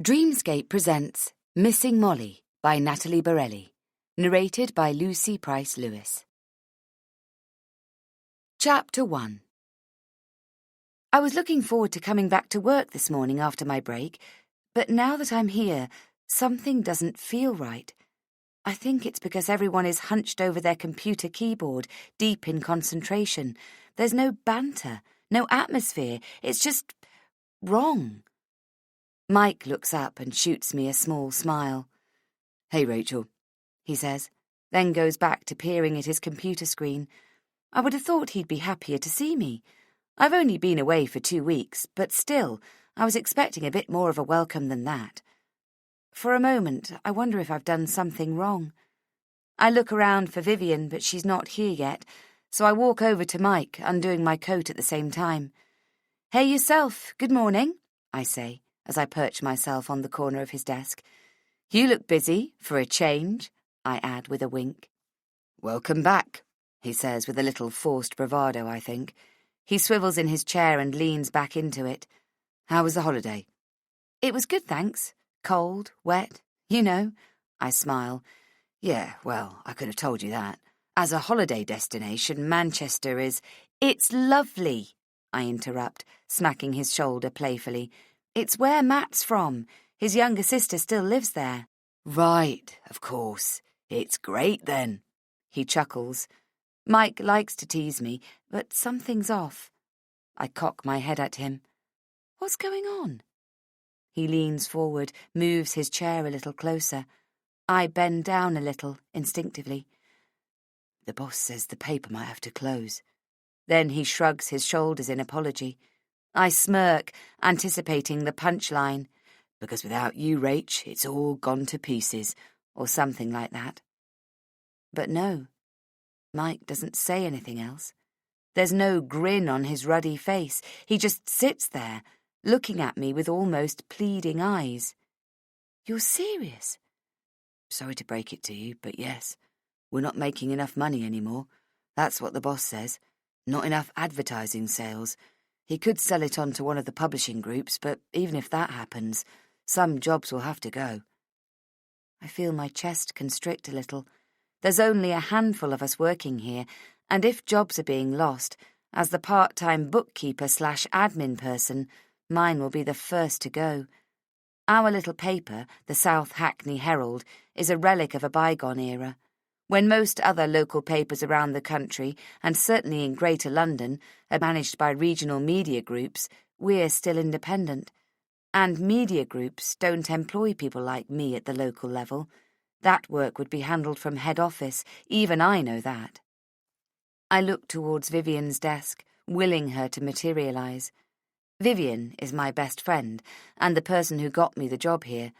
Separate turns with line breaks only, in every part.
Dreamscape presents Missing Molly by Natalie Barelli, narrated by Lucy Price Lewis. Chapter 1. I was looking forward to coming back to work this morning after my break, but now that I'm here, something doesn't feel right. I think it's because everyone is hunched over their computer keyboard, deep in concentration. There's no banter, no atmosphere. It's just wrong. Mike looks up and shoots me a small smile. "Hey, Rachel," he says, then goes back to peering at his computer screen. I would have thought he'd be happier to see me. I've only been away for 2 weeks, but still, I was expecting a bit more of a welcome than that. For a moment, I wonder if I've done something wrong. I look around for Vivian, but she's not here yet, so I walk over to Mike, undoing my coat at the same time. "Hey yourself, good morning," I say, as I perch myself on the corner of his desk. "You look busy, for a change," I add with a wink. "Welcome back," he says with a little forced bravado, I think. He swivels in his chair and leans back into it. "How was the holiday?" "It was good, thanks. Cold, wet, you know." I smile. "Yeah, well, I could have told you that. As a holiday destination, Manchester is—" "It's lovely," I interrupt, smacking his shoulder playfully. "It's where Matt's from. His younger sister still lives there." "Right, of course. It's great then," he chuckles. Mike likes to tease me, but something's off. I cock my head at him. "What's going on?" He leans forward, moves his chair a little closer. I bend down a little, instinctively. "The boss says the paper might have to close." Then he shrugs his shoulders in apology. I smirk, anticipating the punchline. "Because without you, Rach, it's all gone to pieces," or something like that. But no, Mike doesn't say anything else. There's no grin on his ruddy face. He just sits there, looking at me with almost pleading eyes. "You're serious?" "Sorry to break it to you, but yes. We're not making enough money anymore. That's what the boss says. Not enough advertising sales. He could sell it on to one of the publishing groups, but even if that happens, some jobs will have to go." I feel my chest constrict a little. There's only a handful of us working here, and if jobs are being lost, as the part-time bookkeeper/admin person, mine will be the first to go. Our little paper, the South Hackney Herald, is a relic of a bygone era. When most other local papers around the country, and certainly in Greater London, are managed by regional media groups, we're still independent. And media groups don't employ people like me at the local level. That work would be handled from head office, even I know that. I look towards Vivian's desk, willing her to materialise. Vivian is my best friend, and the person who got me the job here,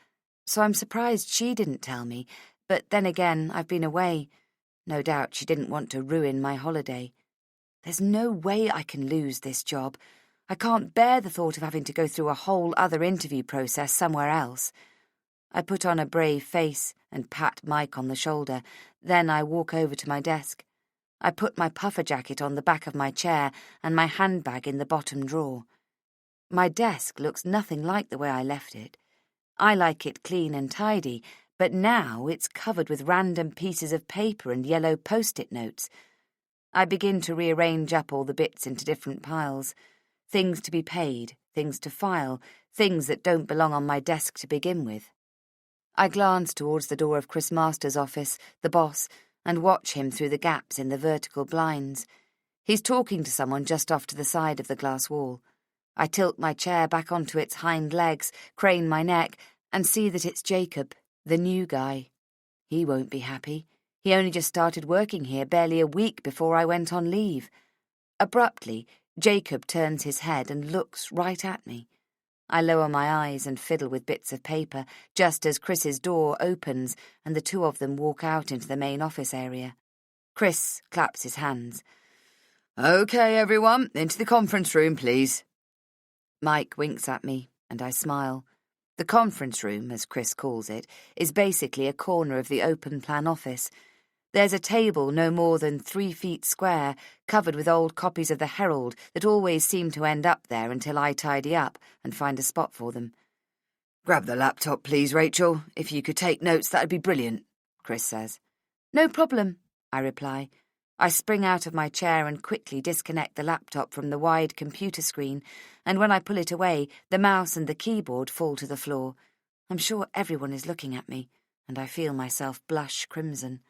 so I'm surprised she didn't tell me, but then again, I've been away. No doubt she didn't want to ruin my holiday. There's no way I can lose this job. I can't bear the thought of having to go through a whole other interview process somewhere else. I put on a brave face and pat Mike on the shoulder, then I walk over to my desk. I put my puffer jacket on the back of my chair and my handbag in the bottom drawer. My desk looks nothing like the way I left it. I like it clean and tidy, but now it's covered with random pieces of paper and yellow post-it notes. I begin to rearrange up all the bits into different piles. Things to be paid, things to file, things that don't belong on my desk to begin with. I glance towards the door of Chris Masters' office, the boss, and watch him through the gaps in the vertical blinds. He's talking to someone just off to the side of the glass wall. I tilt my chair back onto its hind legs, crane my neck, and see that it's Jacob, the new guy. He won't be happy. He only just started working here barely a week before I went on leave. Abruptly, Jacob turns his head and looks right at me. I lower my eyes and fiddle with bits of paper, just as Chris's door opens and the two of them walk out into the main office area. Chris claps his hands. "Okay, everyone, into the conference room, please." Mike winks at me, and I smile. The conference room, as Chris calls it, is basically a corner of the open-plan office. There's a table no more than 3 feet square, covered with old copies of the Herald that always seem to end up there until I tidy up and find a spot for them. Grab the laptop, please, Rachel. If you could take notes, that'd be brilliant, Chris says. No problem, I reply. I spring out of my chair and quickly disconnect the laptop from the wide computer screen, and when I pull it away, the mouse and the keyboard fall to the floor. I'm sure everyone is looking at me, and I feel myself blush crimson.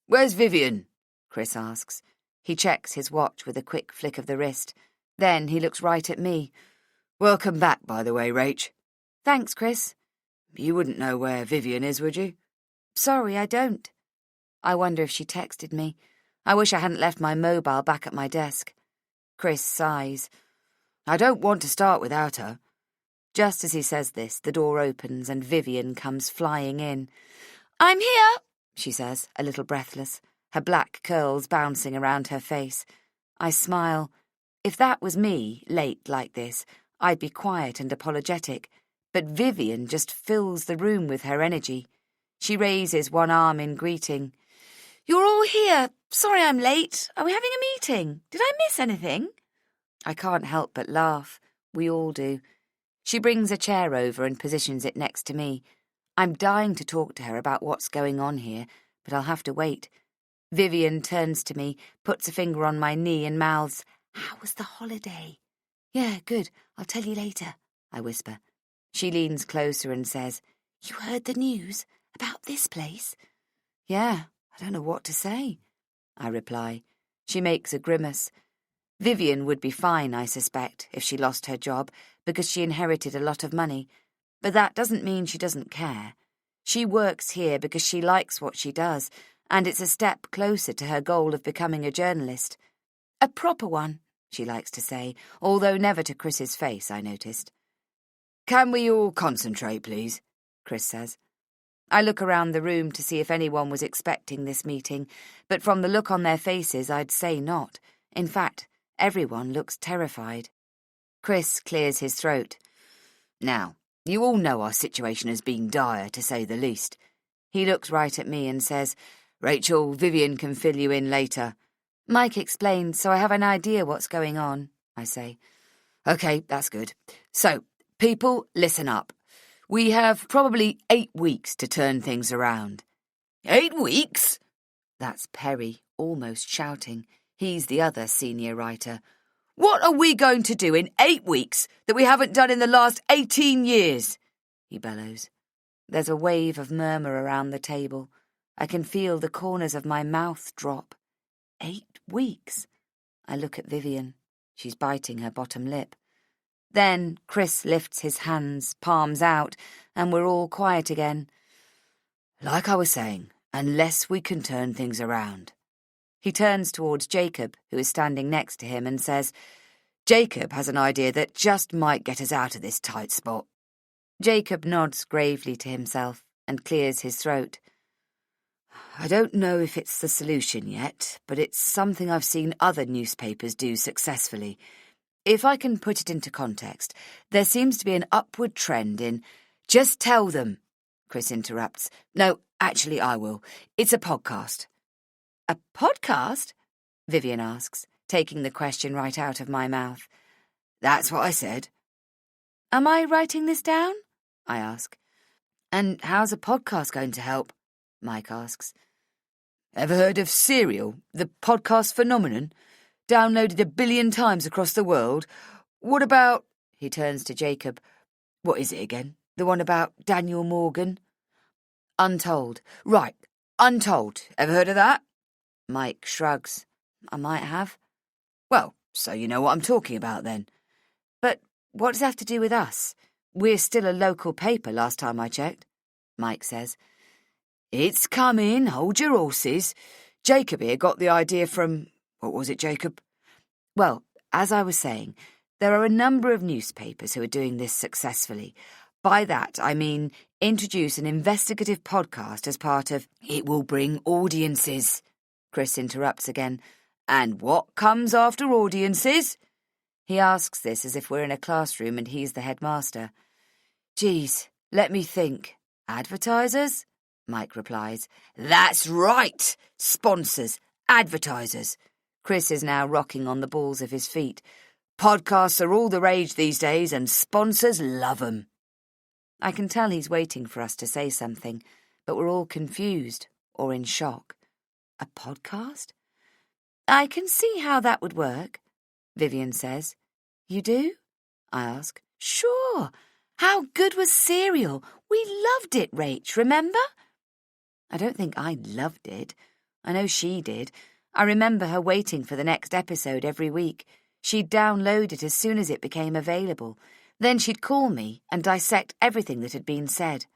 Where's Vivian? Chris asks. He checks his watch with a quick flick of the wrist. Then he looks right at me. Welcome back, by the way, Rach. Thanks, Chris. You wouldn't know where Vivian is, would you? Sorry, I don't. I wonder if she texted me. I wish I hadn't left my mobile back at my desk. Chris sighs. I don't want to start without her. Just as he says this, the door opens and Vivian comes flying in. I'm here, she says, a little breathless, her black curls bouncing around her face. I smile. If that was me, late like this, I'd be quiet and apologetic. But Vivian just fills the room with her energy. She raises one arm in greeting. You're all here. Sorry I'm late. Are we having a meeting? Did I miss anything? I can't help but laugh. We all do. She brings a chair over and positions it next to me. I'm dying to talk to her about what's going on here, but I'll have to wait. Vivian turns to me, puts a finger on my knee and mouths, How was the holiday? Yeah, good. I'll tell you later, I whisper. She leans closer and says, You heard the news about this place? Yeah, I don't know what to say, I reply. She makes a grimace. Vivian would be fine, I suspect, if she lost her job, because she inherited a lot of money. But that doesn't mean she doesn't care. She works here because she likes what she does, and it's a step closer to her goal of becoming a journalist. A proper one, she likes to say, although never to Chris's face, I noticed. Can we all concentrate, please? Chris says. I look around the room to see if anyone was expecting this meeting, but from the look on their faces, I'd say not. In fact, everyone looks terrified. Chris clears his throat. Now, you all know our situation has been dire, to say the least. He looks right at me and says, Rachel, Vivian can fill you in later. Mike explained, so I have an idea what's going on, I say. OK, that's good. So, people, listen up. We have probably 8 weeks to turn things around. 8 weeks? That's Perry, almost shouting. He's the other senior writer. What are we going to do in 8 weeks that we haven't done in the last 18 years? He bellows. There's a wave of murmur around the table. I can feel the corners of my mouth drop. 8 weeks? I look at Vivian. She's biting her bottom lip. Then Chris lifts his hands, palms out, and we're all quiet again. Like I was saying, unless we can turn things around. He turns towards Jacob, who is standing next to him, and says, Jacob has an idea that just might get us out of this tight spot. Jacob nods gravely to himself and clears his throat. I don't know if it's the solution yet, but it's something I've seen other newspapers do successfully. If I can put it into context, there seems to be an upward trend in... Just tell them, Chris interrupts. No, actually I will. It's a podcast. A podcast? Vivian asks, taking the question right out of my mouth. That's what I said. Am I writing this down? I ask. And how's a podcast going to help? Mike asks. Ever heard of Serial, the podcast phenomenon? Downloaded 1 billion times across the world. What about... He turns to Jacob. What is it again? The one about Daniel Morgan? Untold. Right, Untold. Ever heard of that? Mike shrugs. I might have. Well, so you know what I'm talking about then. But what does that have to do with us? We're still a local paper last time I checked, Mike says. It's coming, hold your horses. Jacob here got the idea from... What was it, Jacob? Well, as I was saying, there are a number of newspapers who are doing this successfully. By that, I mean introduce an investigative podcast as part of... It will bring audiences, Chris interrupts again. And what comes after audiences? He asks this as if we're in a classroom and he's the headmaster. Geez, let me think. Advertisers? Mike replies. That's right! Sponsors, advertisers. Chris is now rocking on the balls of his feet. Podcasts are all the rage these days and sponsors love 'em. I can tell he's waiting for us to say something, but we're all confused or in shock. A podcast? I can see how that would work, Vivian says. You do? I ask. Sure. How good was Serial? We loved it, Rach, remember? I don't think I loved it. I know she did. I remember her waiting for the next episode every week. She'd download it as soon as it became available. Then she'd call me and dissect everything that had been said.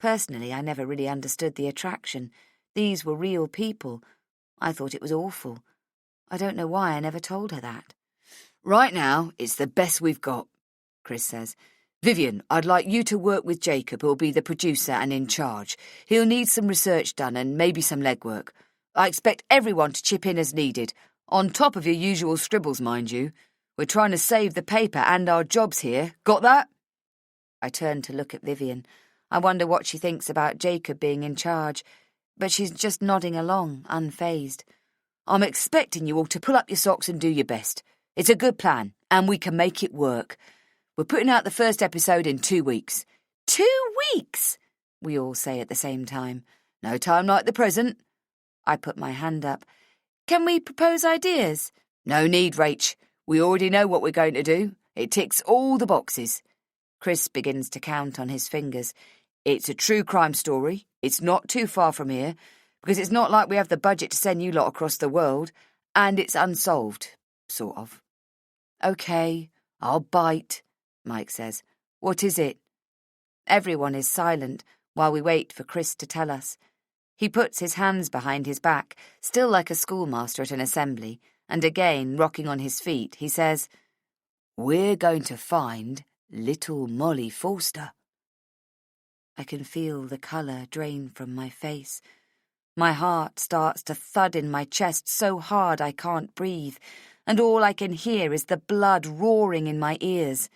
Personally, I never really understood the attraction. These were real people. I thought it was awful. I don't know why I never told her that. Right now, it's the best we've got, Chris says. Vivian, I'd like you to work with Jacob, who'll be the producer and in charge. He'll need some research done and maybe some legwork. I expect everyone to chip in as needed, on top of your usual scribbles, mind you. We're trying to save the paper and our jobs here. Got that? I turn to look at Vivian. I wonder what she thinks about Jacob being in charge, but she's just nodding along, unfazed. I'm expecting you all to pull up your socks and do your best. It's a good plan, and we can make it work. We're putting out the first episode in 2 weeks. 2 weeks? We all say at the same time. No time like the present. I put my hand up. Can we propose ideas? No need, Rach. We already know what we're going to do. It ticks all the boxes. Chris begins to count on his fingers. It's a true crime story. It's not too far from here, because it's not like we have the budget to send you lot across the world, and it's unsolved, sort of. OK, I'll bite, Mike says. What is it? Everyone is silent while we wait for Chris to tell us. He puts his hands behind his back, still like a schoolmaster at an assembly, and again, rocking on his feet, he says, We're going to find little Molly Forster. I can feel the colour drain from my face. My heart starts to thud in my chest so hard I can't breathe, and all I can hear is the blood roaring in my ears.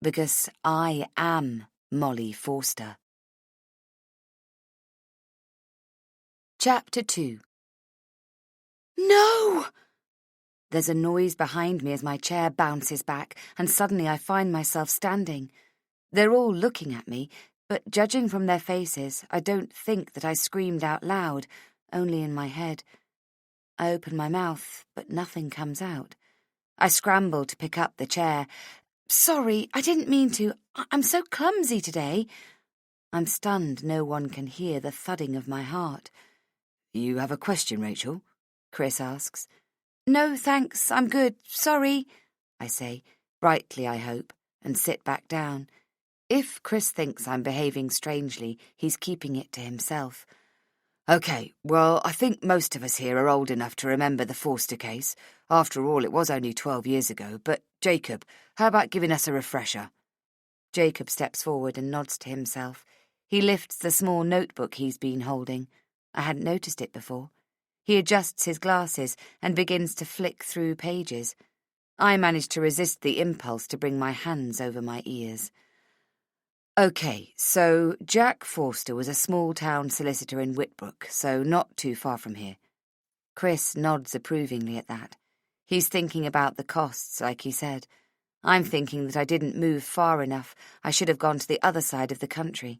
Because I am Molly Forster. Chapter 2. No! There's a noise behind me as my chair bounces back, and suddenly I find myself standing. They're all looking at me, but judging from their faces, I don't think that I screamed out loud, only in my head. I open my mouth, but nothing comes out. I scramble to pick up the chair. Sorry, I didn't mean to. I'm so clumsy today. I'm stunned no one can hear the thudding of my heart. You have a question, Rachel? Chris asks. No, thanks, I'm good. Sorry, I say, brightly I hope, and sit back down. If Chris thinks I'm behaving strangely, he's keeping it to himself. OK, well, I think most of us here are old enough to remember the Forster case. After all, it was only 12 years ago. But, Jacob, how about giving us a refresher? Jacob steps forward and nods to himself. He lifts the small notebook he's been holding. I hadn't noticed it before. He adjusts his glasses and begins to flick through pages. I manage to resist the impulse to bring my hands over my ears. OK, so Jack Forster was a small-town solicitor in Whitbrook, so not too far from here. Chris nods approvingly at that. He's thinking about the costs, like he said. I'm thinking that I didn't move far enough. I should have gone to the other side of the country.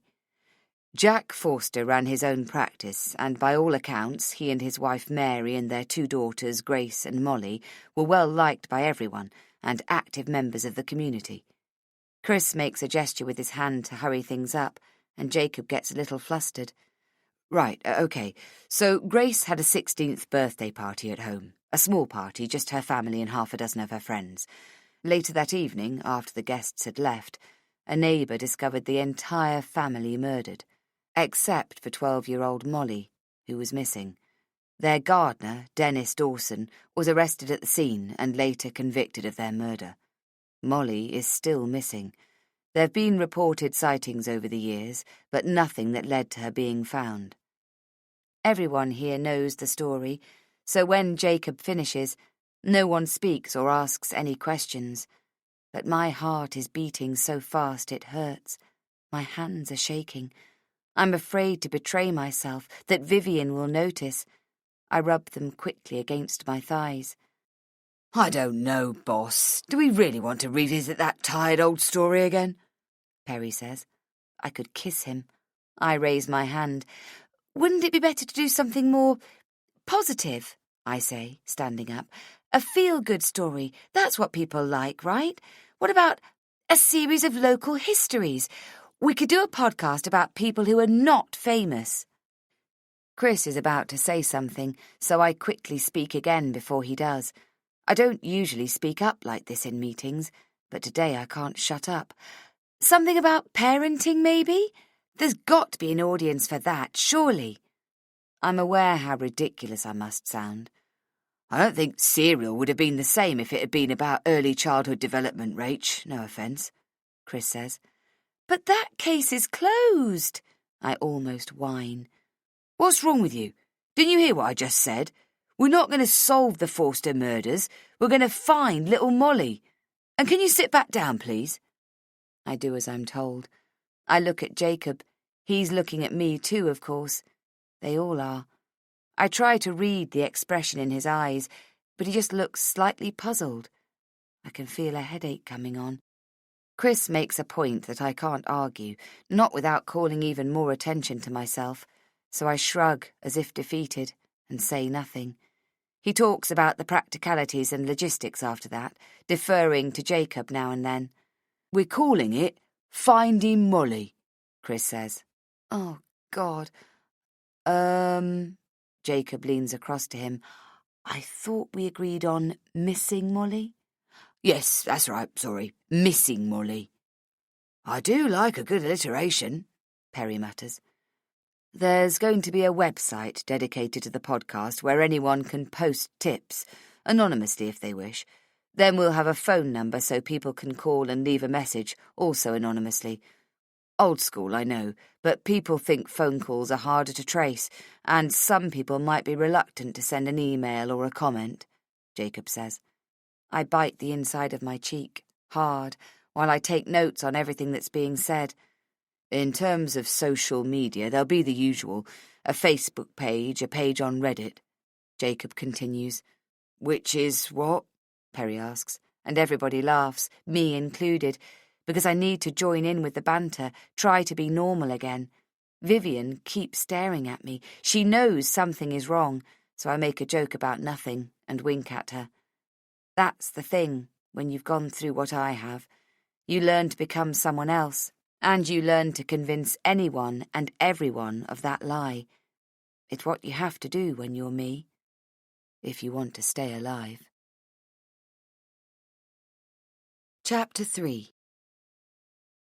Jack Forster ran his own practice, and by all accounts, he and his wife Mary and their 2 daughters, Grace and Molly, were well liked by everyone and active members of the community. Chris makes a gesture with his hand to hurry things up, and Jacob gets a little flustered. Right, OK. So Grace had a 16th birthday party at home. A small party, just her family and half a dozen of her friends. Later that evening, after the guests had left, a neighbour discovered the entire family murdered, except for 12-year-old Molly, who was missing. Their gardener, Dennis Dawson, was arrested at the scene and later convicted of their murder. Molly is still missing. There have been reported sightings over the years, but nothing that led to her being found. Everyone here knows the story, so when Jacob finishes, no one speaks or asks any questions. But my heart is beating so fast it hurts. My hands are shaking. I'm afraid to betray myself, that Vivian will notice. I rub them quickly against my thighs. I don't know, boss. Do we really want to revisit that tired old story again? Perry says. I could kiss him. I raise my hand. Wouldn't it be better to do something more positive? I say, standing up. A feel-good story. That's what people like, right? What about a series of local histories? We could do a podcast about people who are not famous. Chris is about to say something, so I quickly speak again before he does. I don't usually speak up like this in meetings, but today I can't shut up. Something about parenting, maybe? There's got to be an audience for that, surely. I'm aware how ridiculous I must sound. I don't think Serial would have been the same if it had been about early childhood development, Rach. No offence, Chris says. But that case is closed, I almost whine. What's wrong with you? Didn't you hear what I just said? We're not going to solve the Forster murders. We're going to find little Molly. And can you sit back down, please? I do as I'm told. I look at Jacob. He's looking at me too, of course. They all are. I try to read the expression in his eyes, but he just looks slightly puzzled. I can feel a headache coming on. Chris makes a point that I can't argue, not without calling even more attention to myself, so I shrug as if defeated and say nothing. He talks about the practicalities and logistics after that, deferring to Jacob now and then. We're calling it Finding Molly, Chris says. Oh, God. Jacob leans across to him. I thought we agreed on Missing Molly? Yes, that's right, sorry. Missing Molly. I do like a good alliteration, Perry mutters. There's going to be a website dedicated to the podcast where anyone can post tips, anonymously if they wish. Then we'll have a phone number so people can call and leave a message, also anonymously. Old school, I know, but people think phone calls are harder to trace, and some people might be reluctant to send an email or a comment, Jacob says. I bite the inside of my cheek, hard, while I take notes on everything that's being said. In terms of social media, there'll be the usual, a Facebook page, a page on Reddit, Jacob continues. Which is what? Perry asks, and everybody laughs, me included, because I need to join in with the banter, try to be normal again. Vivian keeps staring at me. She knows something is wrong, so I make a joke about nothing and wink at her. That's the thing when you've gone through what I have. You learn to become someone else, and you learn to convince anyone and everyone of that lie. It's what you have to do when you're me, if you want to stay alive. Chapter 3.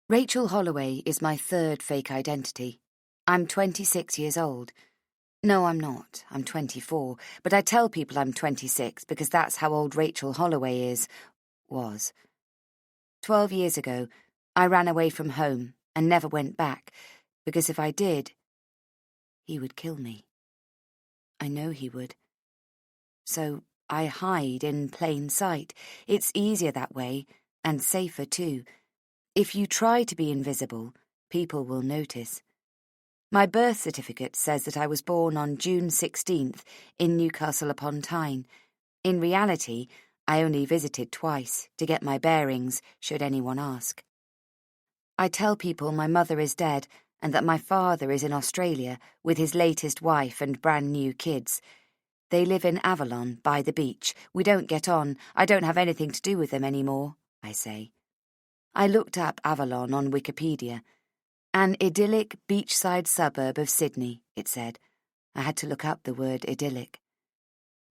Rachel Holloway is my third fake identity. I'm 26 years old. No, I'm not. I'm 24, but I tell people I'm 26 because that's how old Rachel Holloway was. 12 years ago, I ran away from home and never went back, because if I did, he would kill me. I know he would. So I hide in plain sight. It's easier that way, and safer too. If you try to be invisible, people will notice. My birth certificate says that I was born on June 16th in Newcastle upon Tyne. In reality, I only visited twice to get my bearings, should anyone ask. I tell people my mother is dead and that my father is in Australia with his latest wife and brand new kids. They live in Avalon, by the beach. We don't get on. I don't have anything to do with them anymore, I say. I looked up Avalon on Wikipedia. An idyllic beachside suburb of Sydney, it said. I had to look up the word idyllic.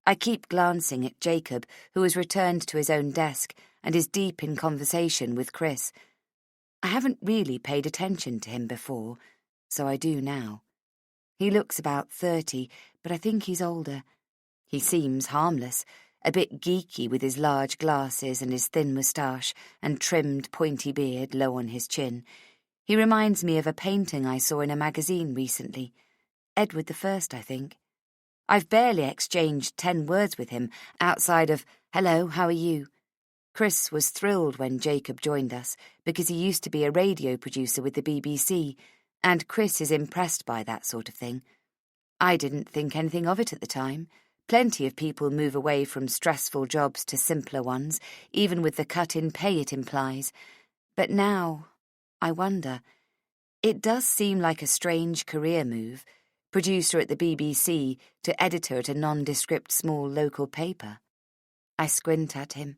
I keep glancing at Jacob, who has returned to his own desk and is deep in conversation with Chris. I haven't really paid attention to him before, so I do now. He looks about 30, but I think he's older. He seems harmless, a bit geeky with his large glasses and his thin moustache and trimmed pointy beard low on his chin. He reminds me of a painting I saw in a magazine recently. Edward I, I think. I've barely exchanged 10 words with him, outside of, "Hello, how are you?" Chris was thrilled when Jacob joined us, because he used to be a radio producer with the BBC, and Chris is impressed by that sort of thing. I didn't think anything of it at the time. Plenty of people move away from stressful jobs to simpler ones, even with the cut in pay it implies. But now, I wonder. It does seem like a strange career move, producer at the BBC to editor at a nondescript small local paper. I squint at him,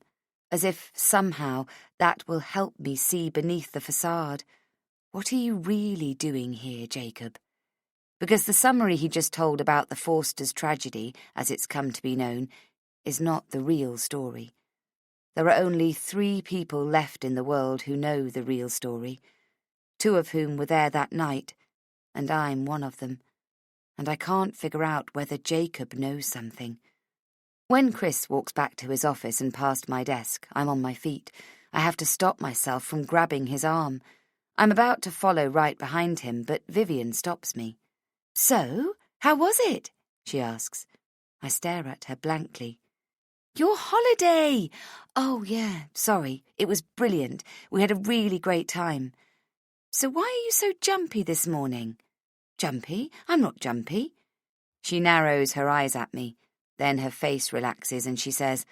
as if somehow that will help me see beneath the facade. What are you really doing here, Jacob? Because the summary he just told about the Forsters' tragedy, as it's come to be known, is not the real story. There are only 3 people left in the world who know the real story, 2 of whom were there that night, and I'm one of them. And I can't figure out whether Jacob knows something. When Chris walks back to his office and past my desk, I'm on my feet. I have to stop myself from grabbing his arm. I'm about to follow right behind him, but Vivian stops me. "So, how was it?" she asks. I stare at her blankly. "Your holiday! Oh, yeah, sorry. It was brilliant. We had a really great time. So why are you so jumpy this morning?" "Jumpy? I'm not jumpy." She narrows her eyes at me. Then her face relaxes and she says,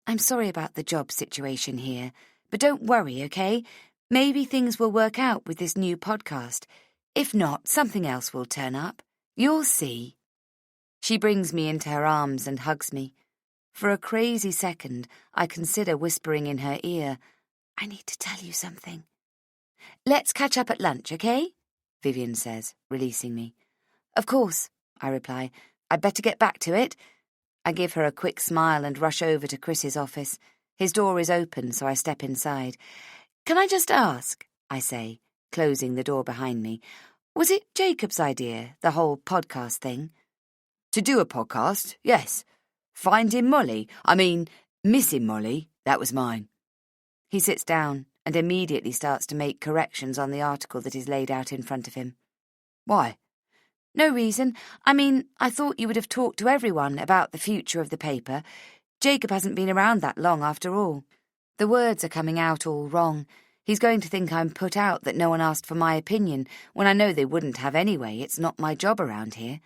"I'm sorry about the job situation here, but don't worry, okay? Maybe things will work out with this new podcast. If not, something else will turn up. You'll see." She brings me into her arms and hugs me. For a crazy second, I consider whispering in her ear, "I need to tell you something." "Let's catch up at lunch, okay?" Vivian says, releasing me. "Of course," I reply. "I'd better get back to it." I give her a quick smile and rush over to Chris's office. His door is open, so I step inside. "Can I just ask," I say, closing the door behind me, "was it Jacob's idea, the whole podcast thing?"
"To do a podcast, yes. Finding missing Molly, that was mine."
He sits down and immediately starts to make corrections on the article that is laid out in front of him.
"Why?"
"No reason. I thought you would have talked to everyone about the future of the paper. Jacob hasn't been around that long after all." The words are coming out all wrong. He's going to think I'm put out that no one asked for my opinion, when I know they wouldn't have anyway. It's not my job around here.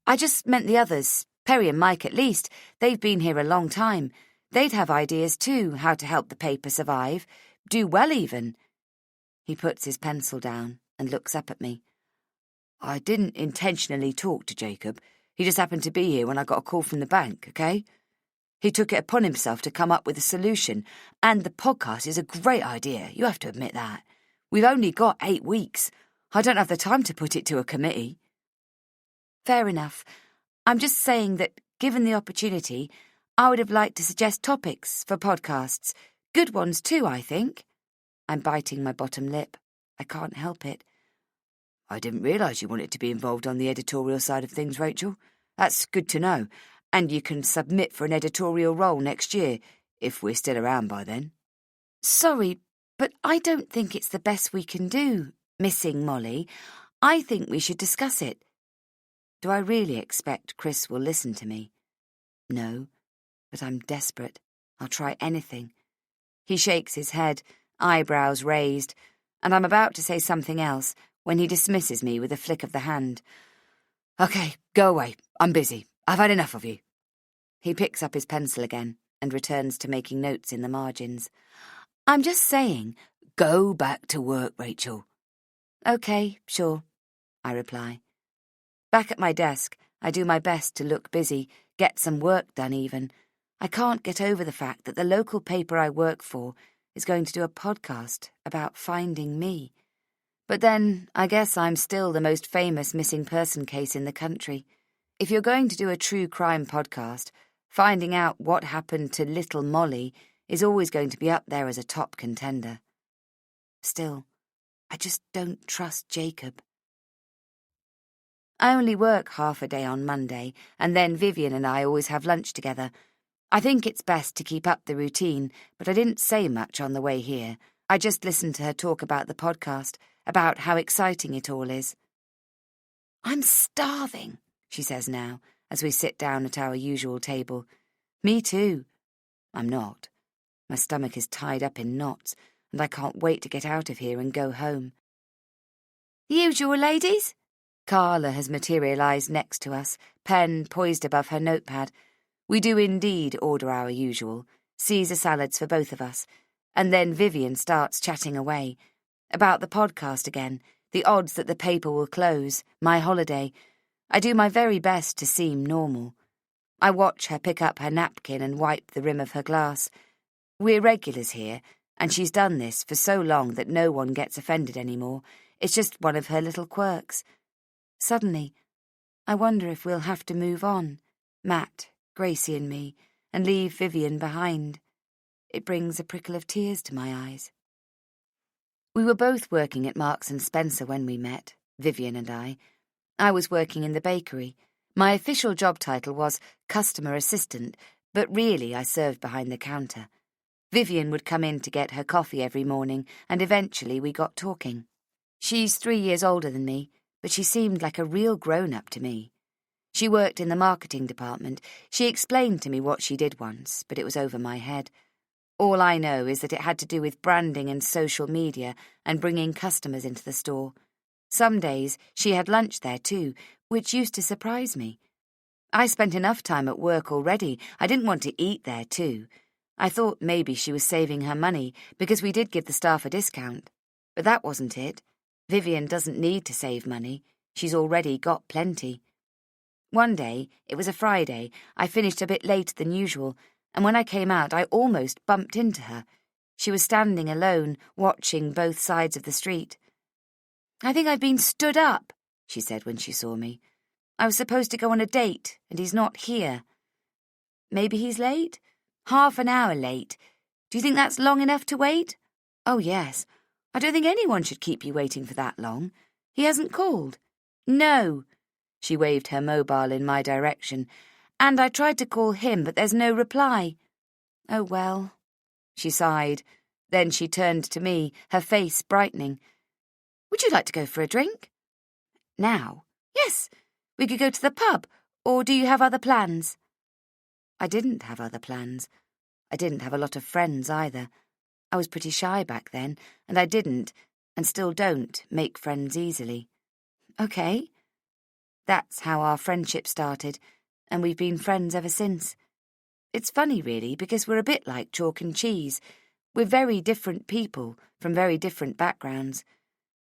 I just meant the others, Perry and Mike at least. They've been here a long time. They'd have ideas too, how to help the paper survive. Do well even. He puts his pencil down and looks up at me.
"I didn't intentionally talk to Jacob. He just happened to be here when I got a call from the bank, okay? He took it upon himself to come up with a solution, and the podcast is a great idea, you have to admit that. We've only got 8 weeks. I don't have the time to put it to a committee."
"Fair enough. I'm just saying that, given the opportunity, I would have liked to suggest topics for podcasts. Good ones too, I think." I'm biting my bottom lip. I can't help it.
"I didn't realise you wanted to be involved on the editorial side of things, Rachel. That's good to know. And you can submit for an editorial role next year, if we're still around by then."
"Sorry, but I don't think it's the best we can do, missing Molly. I think we should discuss it." Do I really expect Chris will listen to me? No, but I'm desperate. I'll try anything. He shakes his head, eyebrows raised, and I'm about to say something else when he dismisses me with a flick of the hand.
"Okay, go away. I'm busy. I've had enough of you."
He picks up his pencil again and returns to making notes in the margins. "I'm just saying,
Go back to work, Rachel."
"Okay, sure," I reply. Back at my desk, I do my best to look busy, get some work done even. I can't get over the fact that the local paper I work for is going to do a podcast about finding me. But then, I guess I'm still the most famous missing person case in the country. If you're going to do a true crime podcast, finding out what happened to little Molly is always going to be up there as a top contender. Still, I just don't trust Jacob. I only work half a day on Monday, and then Vivian and I always have lunch together. I think it's best to keep up the routine, but I didn't say much on the way here. I just listened to her talk about the podcast, about how exciting it all is. "I'm starving," she says now, as we sit down at our usual table. Me too. I'm not. My stomach is tied up in knots, and I can't wait to get out of here and go home. "Usual, ladies?" Carla has materialised next to us, pen poised above her notepad. We do indeed order our usual, Caesar salads for both of us, and then Vivian starts chatting away. About the podcast again, the odds that the paper will close, my holiday. I do my very best to seem normal. I watch her pick up her napkin and wipe the rim of her glass. We're regulars here, and she's done this for so long that no one gets offended anymore. It's just one of her little quirks. Suddenly, I wonder if we'll have to move on, Matt, Gracie and me, and leave Vivian behind. It brings a prickle of tears to my eyes. We were both working at Marks and Spencer when we met, Vivian and I. I was working in the bakery. My official job title was customer assistant, but really I served behind the counter. Vivian would come in to get her coffee every morning, and eventually we got talking. She's 3 years older than me, but she seemed like a real grown-up to me. She worked in the marketing department. She explained to me what she did once, but it was over my head. All I know is that it had to do with branding and social media and bringing customers into the store. Some days she had lunch there too, which used to surprise me. I spent enough time at work already. I didn't want to eat there too. I thought maybe she was saving her money because we did give the staff a discount. But that wasn't it. Vivian doesn't need to save money. She's already got plenty. One day, it was a Friday, I finished a bit later than usual, and when I came out I almost bumped into her. She was standing alone, watching both sides of the street. "I think I've been stood up," she said when she saw me. "I was supposed to go on a date, and he's not here." "Maybe he's late?" "Half an hour late. Do you think that's long enough to wait?" "Oh, yes. I don't think anyone should keep you waiting for that long. He hasn't called." "No." She waved her mobile in my direction. "And I tried to call him, but there's no reply." "Oh, well." She sighed. Then she turned to me, her face brightening. "Would you like to go for a drink?" "Now?" "Yes. We could go to the pub. Or do you have other plans?" I didn't have other plans. I didn't have a lot of friends either. I was pretty shy back then, and I didn't, and still don't, make friends easily. "Okay." That's how our friendship started, and we've been friends ever since. It's funny, really, because we're a bit like chalk and cheese. We're very different people, from very different backgrounds.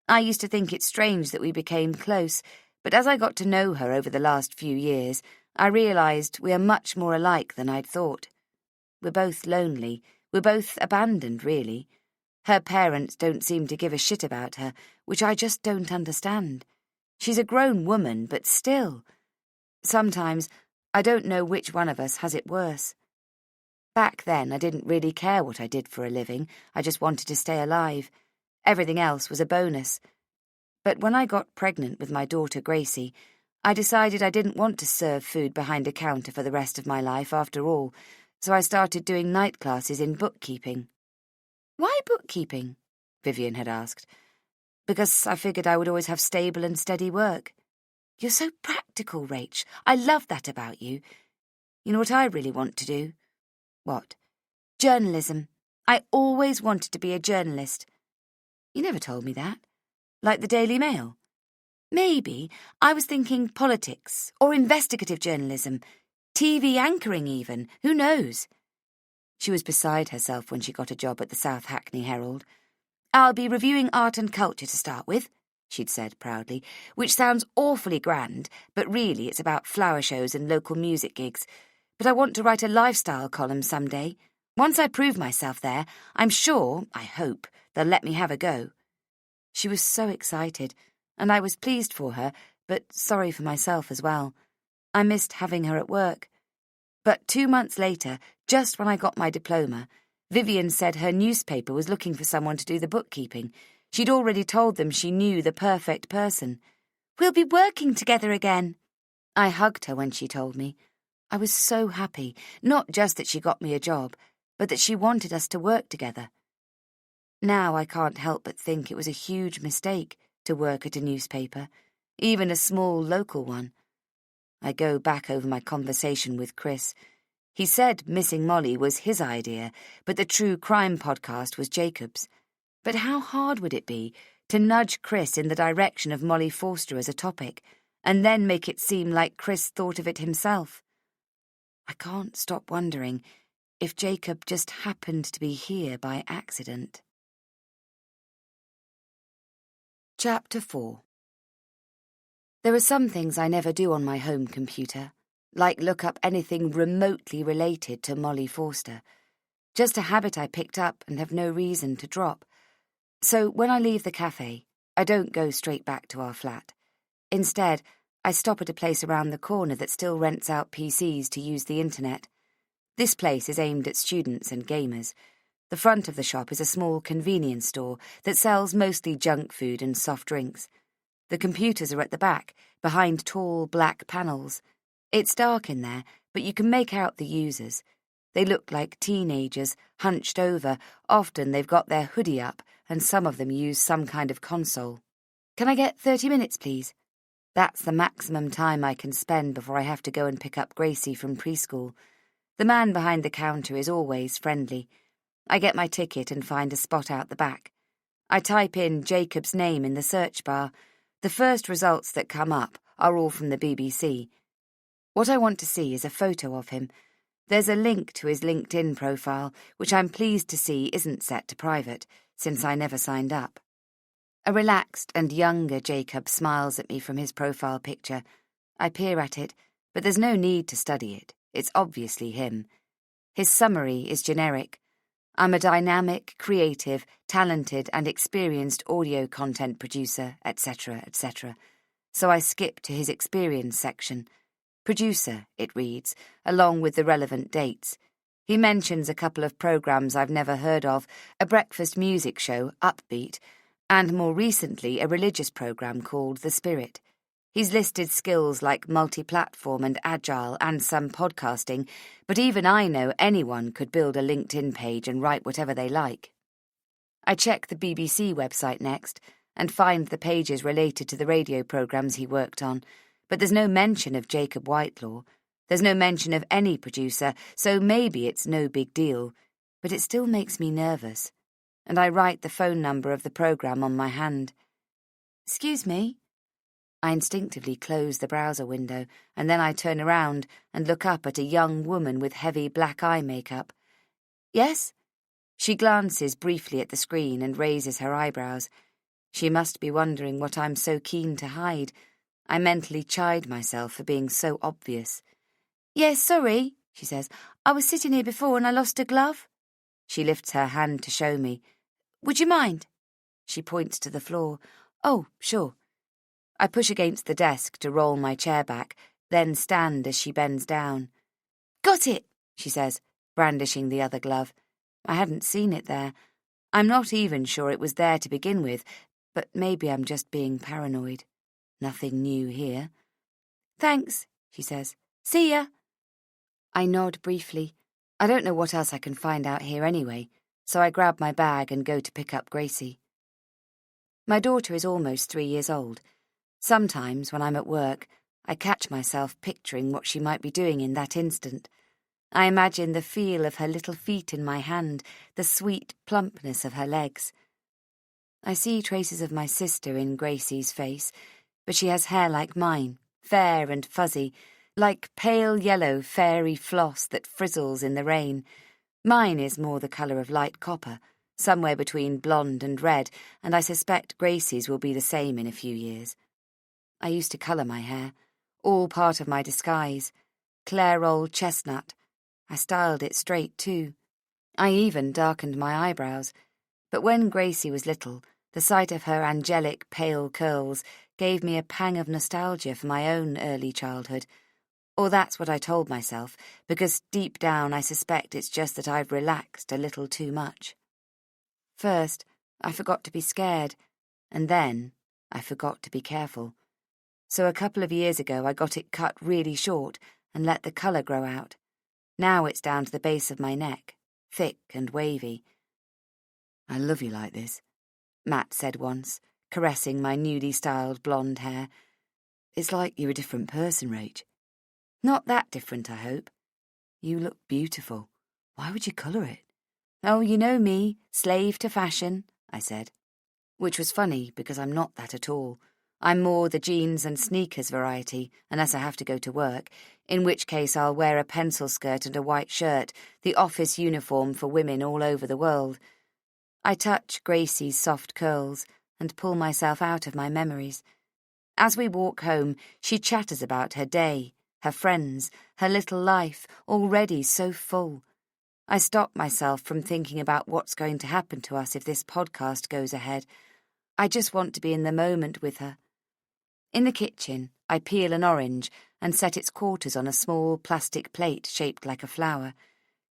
I used to think it strange that we became close, but as I got to know her over the last few years, I realised we are much more alike than I'd thought. We're both lonely. We're both abandoned, really. Her parents don't seem to give a shit about her, which I just don't understand. She's a grown woman, but still. Sometimes I don't know which one of us has it worse. Back then I didn't really care what I did for a living. I just wanted to stay alive. Everything else was a bonus. But when I got pregnant with my daughter Gracie, I decided I didn't want to serve food behind a counter for the rest of my life after all, so I started doing night classes in bookkeeping. "Why bookkeeping?" Vivian had asked. "Because I figured I would always have stable and steady work." "You're so practical, Rach. I love that about you. You know what I really want to do?" "What?" "Journalism. I always wanted to be a journalist." "You never told me that. Like the Daily Mail?" "Maybe. I was thinking politics, or investigative journalism. TV anchoring even. Who knows?" She was beside herself when she got a job at the South Hackney Herald. "I'll be reviewing art and culture to start with," she'd said proudly, "which sounds awfully grand, but really it's about flower shows and local music gigs. But I want to write a lifestyle column someday. Once I prove myself there, I'm sure, I hope, they'll let me have a go." She was so excited, and I was pleased for her, but sorry for myself as well. I missed having her at work. But 2 months later, just when I got my diploma, Vivian said her newspaper was looking for someone to do the bookkeeping. She'd already told them she knew the perfect person. "We'll be working together again." I hugged her when she told me. I was so happy, not just that she got me a job, but that she wanted us to work together. Now I can't help but think it was a huge mistake to work at a newspaper, even a small local one. I go back over my conversation with Chris. He said Missing Molly was his idea, but the true crime podcast was Jacob's. But how hard would it be to nudge Chris in the direction of Molly Forster as a topic, and then make it seem like Chris thought of it himself? I can't stop wondering if Jacob just happened to be here by accident. Chapter 4. There are some things I never do on my home computer, like look up anything remotely related to Molly Forster. Just a habit I picked up and have no reason to drop. So when I leave the cafe, I don't go straight back to our flat. Instead, I stop at a place around the corner that still rents out PCs to use the internet. This place is aimed at students and gamers. The front of the shop is a small convenience store that sells mostly junk food and soft drinks. The computers are at the back, behind tall black panels. It's dark in there, but you can make out the users. They look like teenagers, hunched over. Often they've got their hoodie up, and some of them use some kind of console. Can I get 30 minutes, please? That's the maximum time I can spend before I have to go and pick up Gracie from preschool. The man behind the counter is always friendly. I get my ticket and find a spot out the back. I type in Jacob's name in the search bar. The first results that come up are all from the BBC. What I want to see is a photo of him. There's a link to his LinkedIn profile, which I'm pleased to see isn't set to private, since I never signed up. A relaxed and younger Jacob smiles at me from his profile picture. I peer at it, but there's no need to study it. It's obviously him. His summary is generic. I'm a dynamic, creative, talented and experienced audio content producer, etc., etc. So I skip to his experience section. Producer, it reads, along with the relevant dates. He mentions a couple of programs I've never heard of, a breakfast music show, Upbeat, and more recently a religious program called The Spirit. He's listed skills like multi-platform and agile and some podcasting, but even I know anyone could build a LinkedIn page and write whatever they like. I check the BBC website next and find the pages related to the radio programmes he worked on, but there's no mention of Jacob Whitelaw. There's no mention of any producer, so maybe it's no big deal, but it still makes me nervous, and I write the phone number of the programme on my hand. Excuse me? I instinctively close the browser window, and then I turn around and look up at a young woman with heavy black eye makeup. Yes? She glances briefly at the screen and raises her eyebrows. She must be wondering what I'm so keen to hide. I mentally chide myself for being so obvious. Yes, sorry, she says. I was sitting here before and I lost a glove. She lifts her hand to show me. Would you mind? She points to the floor. Oh, sure. I push against the desk to roll my chair back, then stand as she bends down. Got it, she says, brandishing the other glove. I hadn't seen it there. I'm not even sure it was there to begin with, but maybe I'm just being paranoid. Nothing new here. Thanks, she says. See ya. I nod briefly. I don't know what else I can find out here anyway, so I grab my bag and go to pick up Gracie. My daughter is almost 3 years old. Sometimes, when I'm at work, I catch myself picturing what she might be doing in that instant. I imagine the feel of her little feet in my hand, the sweet plumpness of her legs. I see traces of my sister in Gracie's face, but she has hair like mine, fair and fuzzy, like pale yellow fairy floss that frizzles in the rain. Mine is more the colour of light copper, somewhere between blonde and red, and I suspect Gracie's will be the same in a few years. I used to colour my hair, all part of my disguise. Claire old chestnut. I styled it straight too. I even darkened my eyebrows. But when Gracie was little, the sight of her angelic pale curls gave me a pang of nostalgia for my own early childhood. Or that's what I told myself, because deep down I suspect it's just that I've relaxed a little too much. First, I forgot to be scared, and then I forgot to be careful. So a couple of years ago I got it cut really short and let the colour grow out. Now it's down to the base of my neck, thick and wavy. I love you like this, Matt said once, caressing my newly styled blonde hair. It's like you're a different person, Rach. Not that different, I hope. You look beautiful. Why would you colour it? Oh, you know me, slave to fashion, I said. Which was funny, because I'm not that at all. I'm more the jeans and sneakers variety, unless I have to go to work, in which case I'll wear a pencil skirt and a white shirt, the office uniform for women all over the world. I touch Gracie's soft curls, and pull myself out of my memories. As we walk home, she chatters about her day, her friends, her little life, already so full. I stop myself from thinking about what's going to happen to us if this podcast goes ahead. I just want to be in the moment with her. In the kitchen, I peel an orange and set its quarters on a small plastic plate shaped like a flower.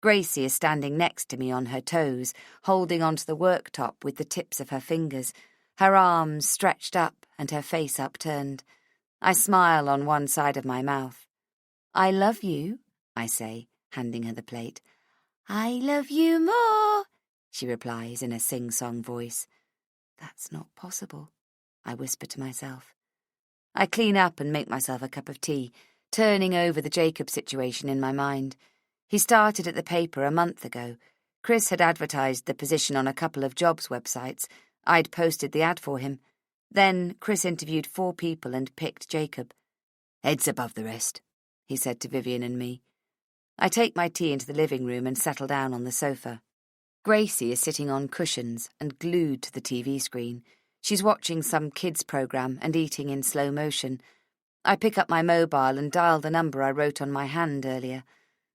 Gracie is standing next to me on her toes, holding onto the worktop with the tips of her fingers, her arms stretched up and her face upturned. I smile on one side of my mouth. "I love you," I say, handing her the plate. "I love you more," she replies in a sing-song voice. "That's not possible," I whisper to myself. I clean up and make myself a cup of tea, turning over the Jacob situation in my mind. He started at the paper a month ago. Chris had advertised the position on a couple of jobs websites. I'd posted the ad for him. Then Chris interviewed 4 people and picked Jacob. "Heads above the rest," he said to Vivian and me. I take my tea into the living room and settle down on the sofa. Gracie is sitting on cushions and glued to the TV screen. She's watching some kids' program and eating in slow motion. I pick up my mobile and dial the number I wrote on my hand earlier.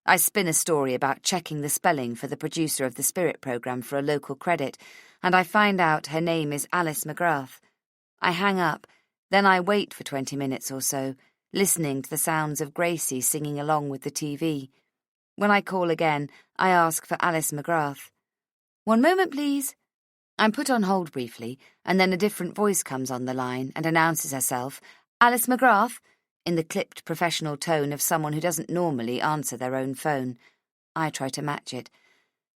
I spin a story about checking the spelling for the producer of the Spirit program for a local credit, and I find out her name is Alice McGrath. I hang up, then I wait for 20 minutes or so, listening to the sounds of Gracie singing along with the TV. When I call again, I ask for Alice McGrath. "One moment, please." I'm put on hold briefly, and then a different voice comes on the line and announces herself, "Alice McGrath," in the clipped professional tone of someone who doesn't normally answer their own phone. I try to match it.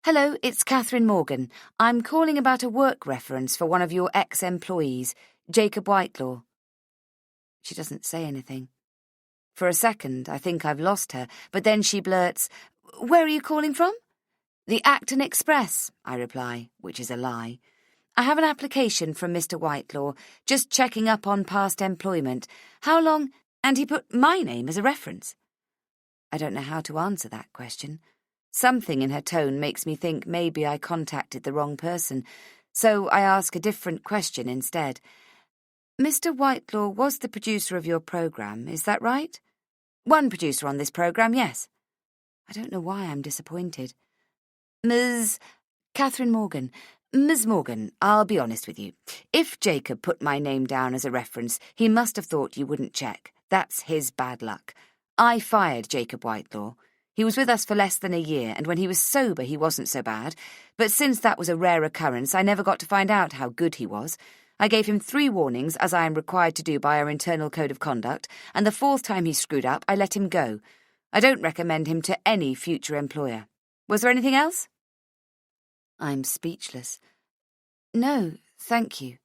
"Hello, it's Catherine Morgan. I'm calling about a work reference for one of your ex-employees, Jacob Whitelaw." She doesn't say anything. For a second, I think I've lost her, but then she blurts, "Where are you calling from?" "The Acton Express," I reply, which is a lie. "I have an application from Mr. Whitelaw, just checking up on past employment. How long—" And he put my name as a reference. I don't know how to answer that question. Something in her tone makes me think maybe I contacted the wrong person, so I ask a different question instead. "Mr. Whitelaw was the producer of your programme, is that right?" "One producer on this programme, yes." I don't know why I'm disappointed. "Ms. Catherine Morgan. Ms. Morgan, I'll be honest with you. If Jacob put my name down as a reference, he must have thought you wouldn't check. That's his bad luck. I fired Jacob Whitelaw. He was with us for less than a year, and when he was sober he wasn't so bad. But since that was a rare occurrence, I never got to find out how good he was. I gave him 3 warnings, as I am required to do by our internal code of conduct, and the 4th time he screwed up, I let him go. I don't recommend him to any future employer. Was there anything else?" I'm speechless. "No, thank you,"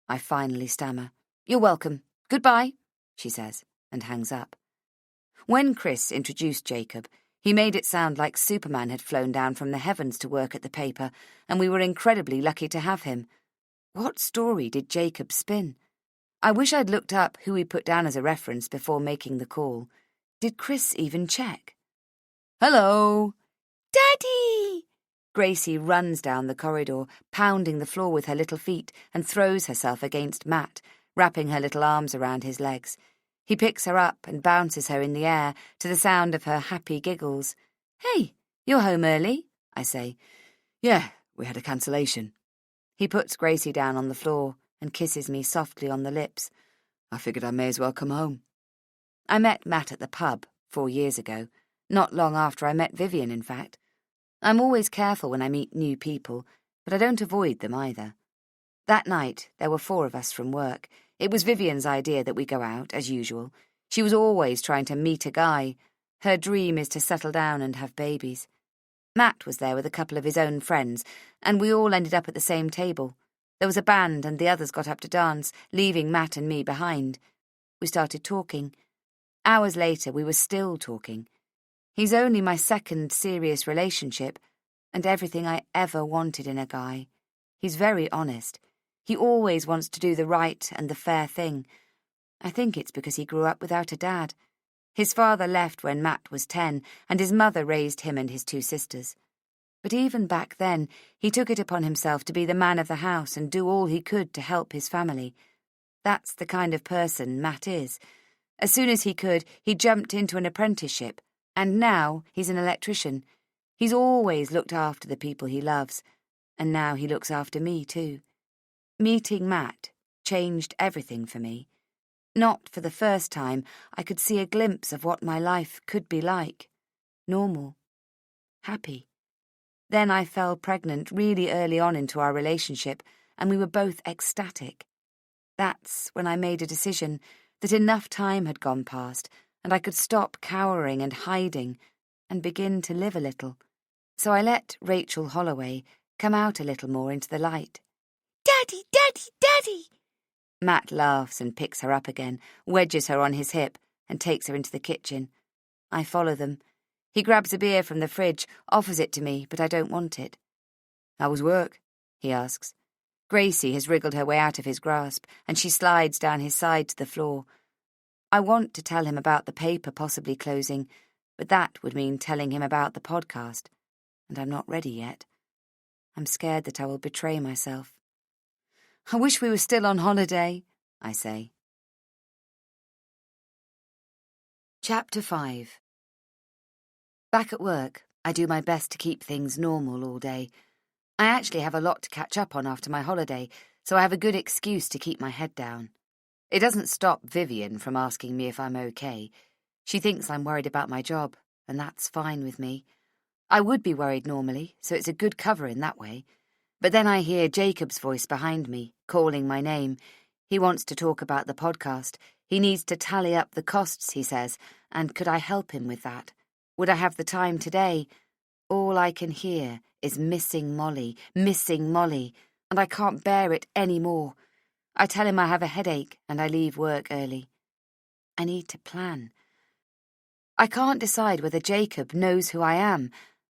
I finally stammer. "You're welcome. Goodbye," she says, and hangs up. When Chris introduced Jacob, he made it sound like Superman had flown down from the heavens to work at the paper, and we were incredibly lucky to have him. What story did Jacob spin? I wish I'd looked up who he put down as a reference before making the call. Did Chris even check? "Hello!" "Daddy!" Gracie runs down the corridor, pounding the floor with her little feet, and throws herself against Matt, wrapping her little arms around his legs. He picks her up and bounces her in the air to the sound of her happy giggles. "Hey, you're home early," I say. "Yeah, we had a cancellation." He puts Gracie down on the floor and kisses me softly on the lips. "I figured I may as well come home." I met Matt at the pub 4 years ago, not long after I met Vivian, in fact. I'm always careful when I meet new people, but I don't avoid them either. That night, there were 4 of us from work. It was Vivian's idea that we go out, as usual. She was always trying to meet a guy. Her dream is to settle down and have babies. Matt was there with a couple of his own friends, and we all ended up at the same table. There was a band, and the others got up to dance, leaving Matt and me behind. We started talking. Hours later, we were still talking. He's only my 2nd serious relationship, and everything I ever wanted in a guy. He's very honest. He always wants to do the right and the fair thing. I think it's because he grew up without a dad. His father left when Matt was 10, and his mother raised him and his 2 sisters. But even back then, he took it upon himself to be the man of the house and do all he could to help his family. That's the kind of person Matt is. As soon as he could, he jumped into an apprenticeship, and now he's an electrician. He's always looked after the people he loves, and now he looks after me too. Meeting Matt changed everything for me. Not for the first time, I could see a glimpse of what my life could be like. Normal. Happy. Then I fell pregnant really early on into our relationship, and we were both ecstatic. That's when I made a decision that enough time had gone past, and I could stop cowering and hiding and begin to live a little. So I let Rachel Holloway come out a little more into the light. "Daddy, Daddy, Daddy!" Matt laughs and picks her up again, wedges her on his hip, and takes her into the kitchen. I follow them. He grabs a beer from the fridge, offers it to me, but I don't want it. "How was work?" he asks. Gracie has wriggled her way out of his grasp, and she slides down his side to the floor. I want to tell him about the paper possibly closing, but that would mean telling him about the podcast, and I'm not ready yet. I'm scared that I will betray myself. "I wish we were still on holiday," I say. Chapter 5. Back at work, I do my best to keep things normal all day. I actually have a lot to catch up on after my holiday, so I have a good excuse to keep my head down. It doesn't stop Vivian from asking me if I'm okay. She thinks I'm worried about my job, and that's fine with me. I would be worried normally, so it's a good cover in that way. But then I hear Jacob's voice behind me, calling my name. He wants to talk about the podcast. He needs to tally up the costs, he says, and could I help him with that? Would I have the time today? All I can hear is missing Molly, and I can't bear it any more. I tell him I have a headache and I leave work early. I need to plan. I can't decide whether Jacob knows who I am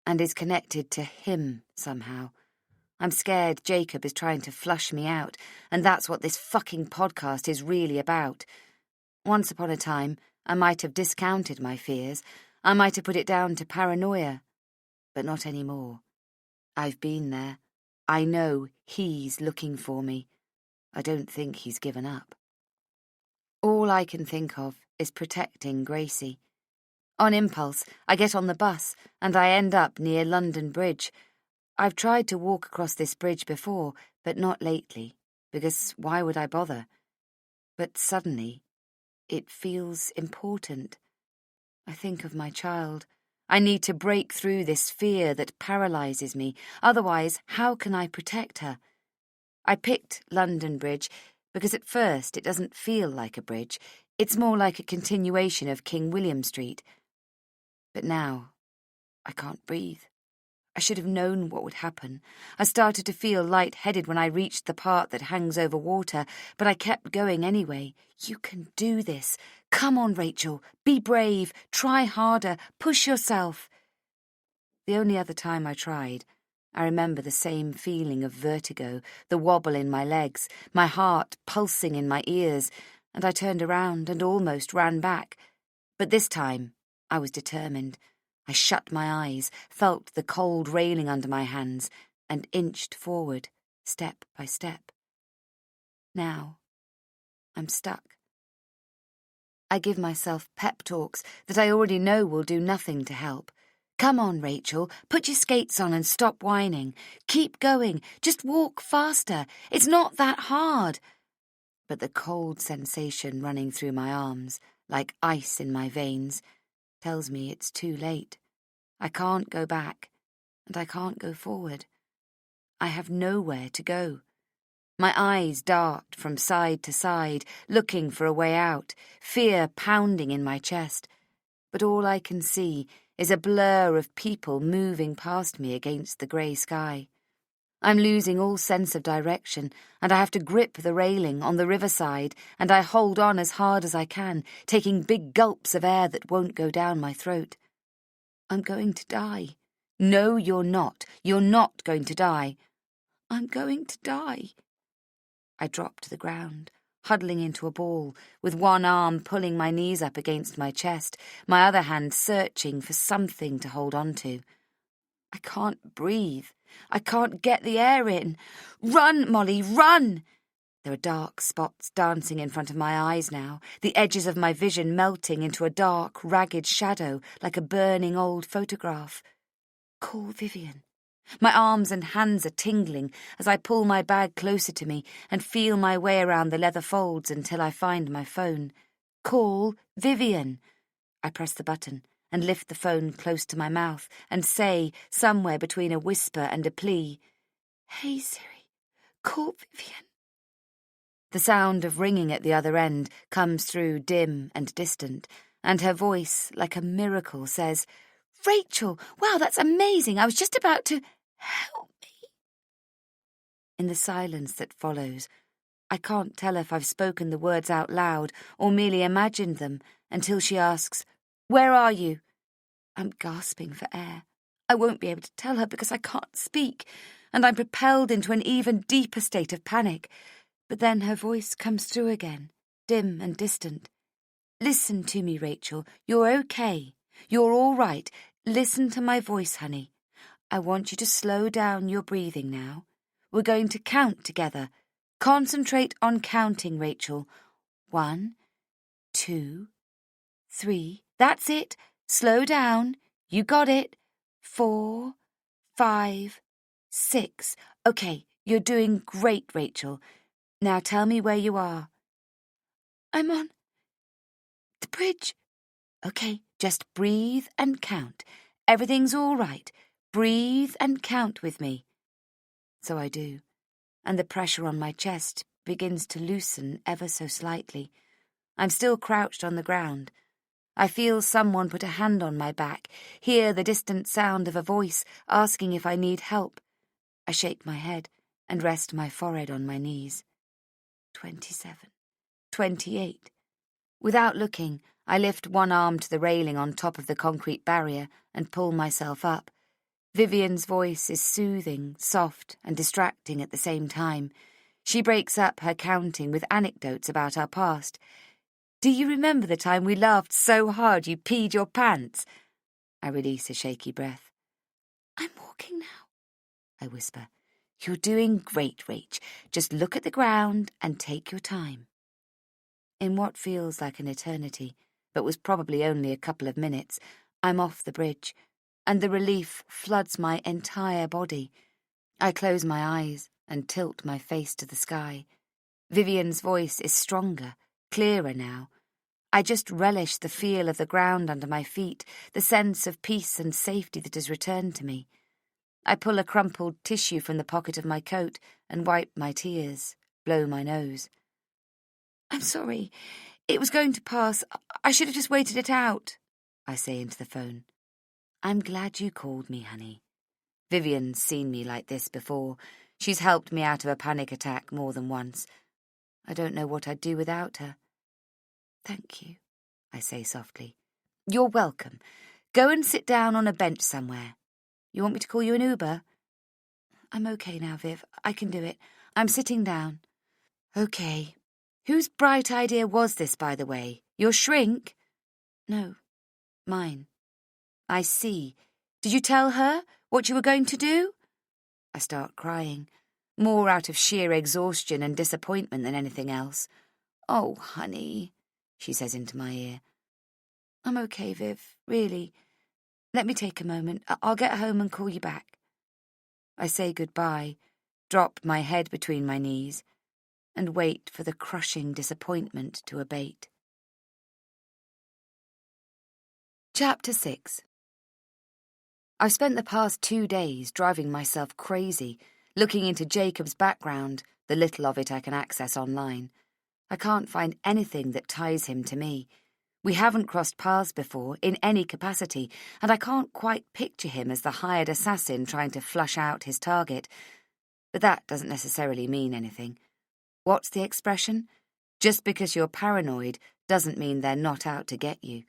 and is connected to him somehow. I'm scared Jacob is trying to flush me out, and that's what this fucking podcast is really about. Once upon a time, I might have discounted my fears. I might have put it down to paranoia. But not anymore. I've been there. I know he's looking for me. I don't think he's given up. All I can think of is protecting Gracie. On impulse, I get on the bus, and I end up near London Bridge. I've tried to walk across this bridge before, but not lately, because why would I bother? But suddenly, it feels important. I think of my child. I need to break through this fear that paralyses me. Otherwise, how can I protect her? I picked London Bridge because at first it doesn't feel like a bridge. It's more like a continuation of King William Street. But now, I can't breathe. I should have known what would happen. I started to feel light-headed when I reached the part that hangs over water, but I kept going anyway. You can do this. Come on, Rachel. Be brave. Try harder. Push yourself. The only other time I tried, I remember the same feeling of vertigo, the wobble in my legs, my heart pulsing in my ears, and I turned around and almost ran back. But this time, I was determined. I shut my eyes, felt the cold railing under my hands, and inched forward, step by step. Now, I'm stuck. I give myself pep talks that I already know will do nothing to help. Come on, Rachel, put your skates on and stop whining. Keep going, just walk faster. It's not that hard. But the cold sensation running through my arms, like ice in my veins, tells me it's too late. I can't go back, and I can't go forward. I have nowhere to go. My eyes dart from side to side, looking for a way out, fear pounding in my chest. But all I can see is a blur of people moving past me against the grey sky. I'm losing all sense of direction, and I have to grip the railing on the riverside, and I hold on as hard as I can, taking big gulps of air that won't go down my throat. I'm going to die. No, you're not. You're not going to die. I'm going to die. I drop to the ground, huddling into a ball, with one arm pulling my knees up against my chest, my other hand searching for something to hold on to. I can't breathe. I can't get the air in. Run, Molly, run! There are dark spots dancing in front of my eyes now, the edges of my vision melting into a dark, ragged shadow like a burning old photograph. Call Vivian. My arms and hands are tingling as I pull my bag closer to me and feel my way around the leather folds until I find my phone. Call Vivian. I press the button and lift the phone close to my mouth and say, somewhere between a whisper and a plea, "Hey Siri, call Vivian." The sound of ringing at the other end comes through dim and distant, and her voice, like a miracle, says, "Rachel, wow, that's amazing. I was just about to help me." In the silence that follows, I can't tell if I've spoken the words out loud or merely imagined them until she asks, "Where are you?" I'm gasping for air. I won't be able to tell her because I can't speak, and I'm propelled into an even deeper state of panic. But then her voice comes through again, dim and distant. "Listen to me, Rachel. You're okay. You're all right. Listen to my voice, honey. I want you to slow down your breathing now. We're going to count together. Concentrate on counting, Rachel. 1, 2, 3. That's it. Slow down. You got it. 4, 5, 6. Okay, you're doing great, Rachel. Now tell me where you are." "I'm on the bridge." "Okay, just breathe and count. Everything's all right. Breathe and count with me." So I do, and the pressure on my chest begins to loosen ever so slightly. I'm still crouched on the ground. I feel someone put a hand on my back, hear the distant sound of a voice asking if I need help. I shake my head and rest my forehead on my knees. 27, 28. Without looking, I lift one arm to the railing on top of the concrete barrier and pull myself up. Vivian's voice is soothing, soft, and distracting at the same time. She breaks up her counting with anecdotes about our past. "Do you remember the time we laughed so hard you peed your pants?" I release a shaky breath. "I'm walking now," I whisper. "You're doing great, Rach. Just look at the ground and take your time." In what feels like an eternity, but was probably only a couple of minutes, I'm off the bridge, and the relief floods my entire body. I close my eyes and tilt my face to the sky. Vivian's voice is stronger, clearer now. I just relish the feel of the ground under my feet, the sense of peace and safety that has returned to me. I pull a crumpled tissue from the pocket of my coat and wipe my tears, blow my nose. "I'm sorry. It was going to pass. I should have just waited it out," I say into the phone. "I'm glad you called me, honey. Vivian's seen me like this before. She's helped me out of a panic attack more than once. I don't know what I'd do without her." "Thank you," I say softly. "You're welcome. Go and sit down on a bench somewhere. You want me to call you an Uber?" "I'm okay now, Viv. I can do it. I'm sitting down." "Okay. Whose bright idea was this, by the way? Your shrink?" "No, mine." "I see. Did you tell her what you were going to do?" I start crying, more out of sheer exhaustion and disappointment than anything else. "Oh, honey," she says into my ear. "I'm okay, Viv, really. Let me take a moment. I'll get home and call you back." I say goodbye, drop my head between my knees, and wait for the crushing disappointment to abate. Chapter 6. I've spent the past 2 days driving myself crazy, looking into Jacob's background, the little of it I can access online. I can't find anything that ties him to me. We haven't crossed paths before, in any capacity, and I can't quite picture him as the hired assassin trying to flush out his target. But that doesn't necessarily mean anything. What's the expression? Just because you're paranoid doesn't mean they're not out to get you.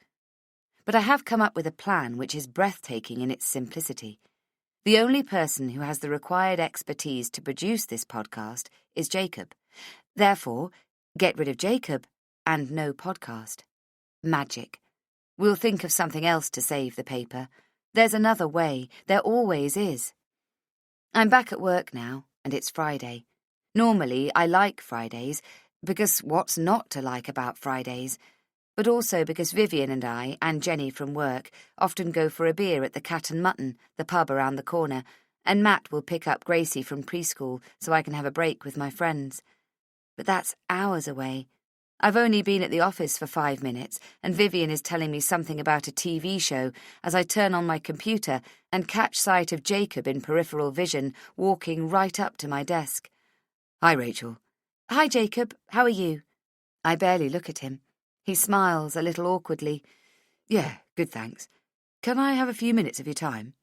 But I have come up with a plan which is breathtaking in its simplicity. The only person who has the required expertise to produce this podcast is Jacob. Therefore, get rid of Jacob and no podcast. Magic. We'll think of something else to save the paper. There's another way. There always is. I'm back at work now, and it's Friday. Normally, I like Fridays, because what's not to like about Fridays? But also because Vivian and I, and Jenny from work, often go for a beer at the Cat and Mutton, the pub around the corner, and Matt will pick up Gracie from preschool so I can have a break with my friends. But that's hours away. I've only been at the office for 5 minutes, and Vivian is telling me something about a TV show as I turn on my computer and catch sight of Jacob in peripheral vision walking right up to my desk. Hi, Rachel. Hi, Jacob. How are you? I barely look at him. He smiles a little awkwardly. Yeah, good, thanks. Can I have a few minutes of your time?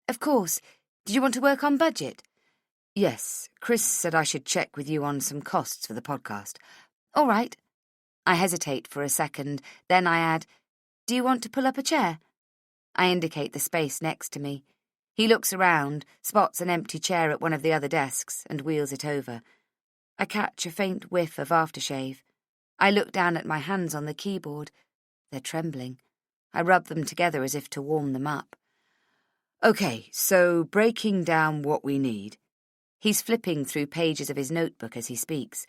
Of course. Did you want to work on budget? Yes, Chris said I should check with you on some costs for the podcast. All right. I hesitate for a second, then I add, do you want to pull up a chair? I indicate the space next to me. He looks around, spots an empty chair at one of the other desks, and wheels it over. I catch a faint whiff of aftershave. I look down at my hands on the keyboard. They're trembling. I rub them together as if to warm them up. Okay, so breaking down what we need. He's flipping through pages of his notebook as he speaks.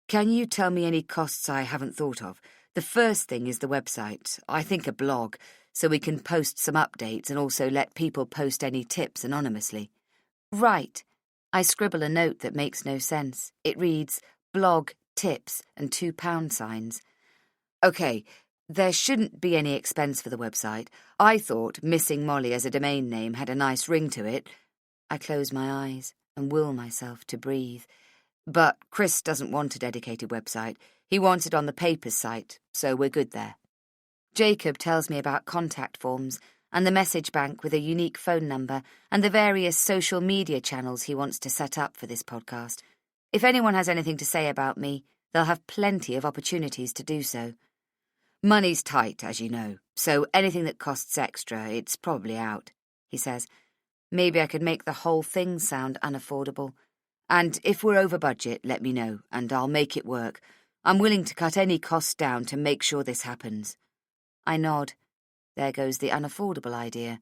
Can you tell me any costs I haven't thought of? The first thing is the website. I think a blog, so we can post some updates and also let people post any tips anonymously. Right. I scribble a note that makes no sense. It reads, blog, tips, and 2 pound signs. Okay, there shouldn't be any expense for the website. I thought Missing Molly as a domain name had a nice ring to it. I close my eyes and will myself to breathe. But Chris doesn't want a dedicated website. He wants it on the paper's site, so we're good there. Jacob tells me about contact forms and the message bank with a unique phone number and the various social media channels he wants to set up for this podcast. If anyone has anything to say about me, they'll have plenty of opportunities to do so. Money's tight, as you know, so anything that costs extra, it's probably out, he says. Maybe I could make the whole thing sound unaffordable. And if we're over budget, let me know, and I'll make it work. I'm willing to cut any costs down to make sure this happens. I nod. There goes the unaffordable idea.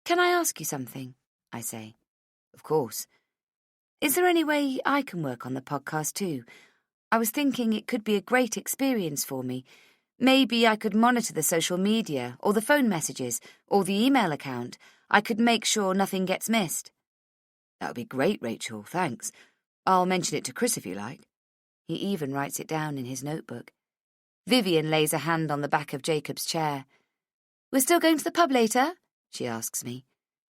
Can I ask you something? I say. Of course. Is there any way I can work on the podcast too? I was thinking it could be a great experience for me. Maybe I could monitor the social media, or the phone messages, or the email account. I could make sure nothing gets missed. That would be great, Rachel, thanks. I'll mention it to Chris if you like. He even writes it down in his notebook. Vivian lays a hand on the back of Jacob's chair. We're still going to the pub later? She asks me.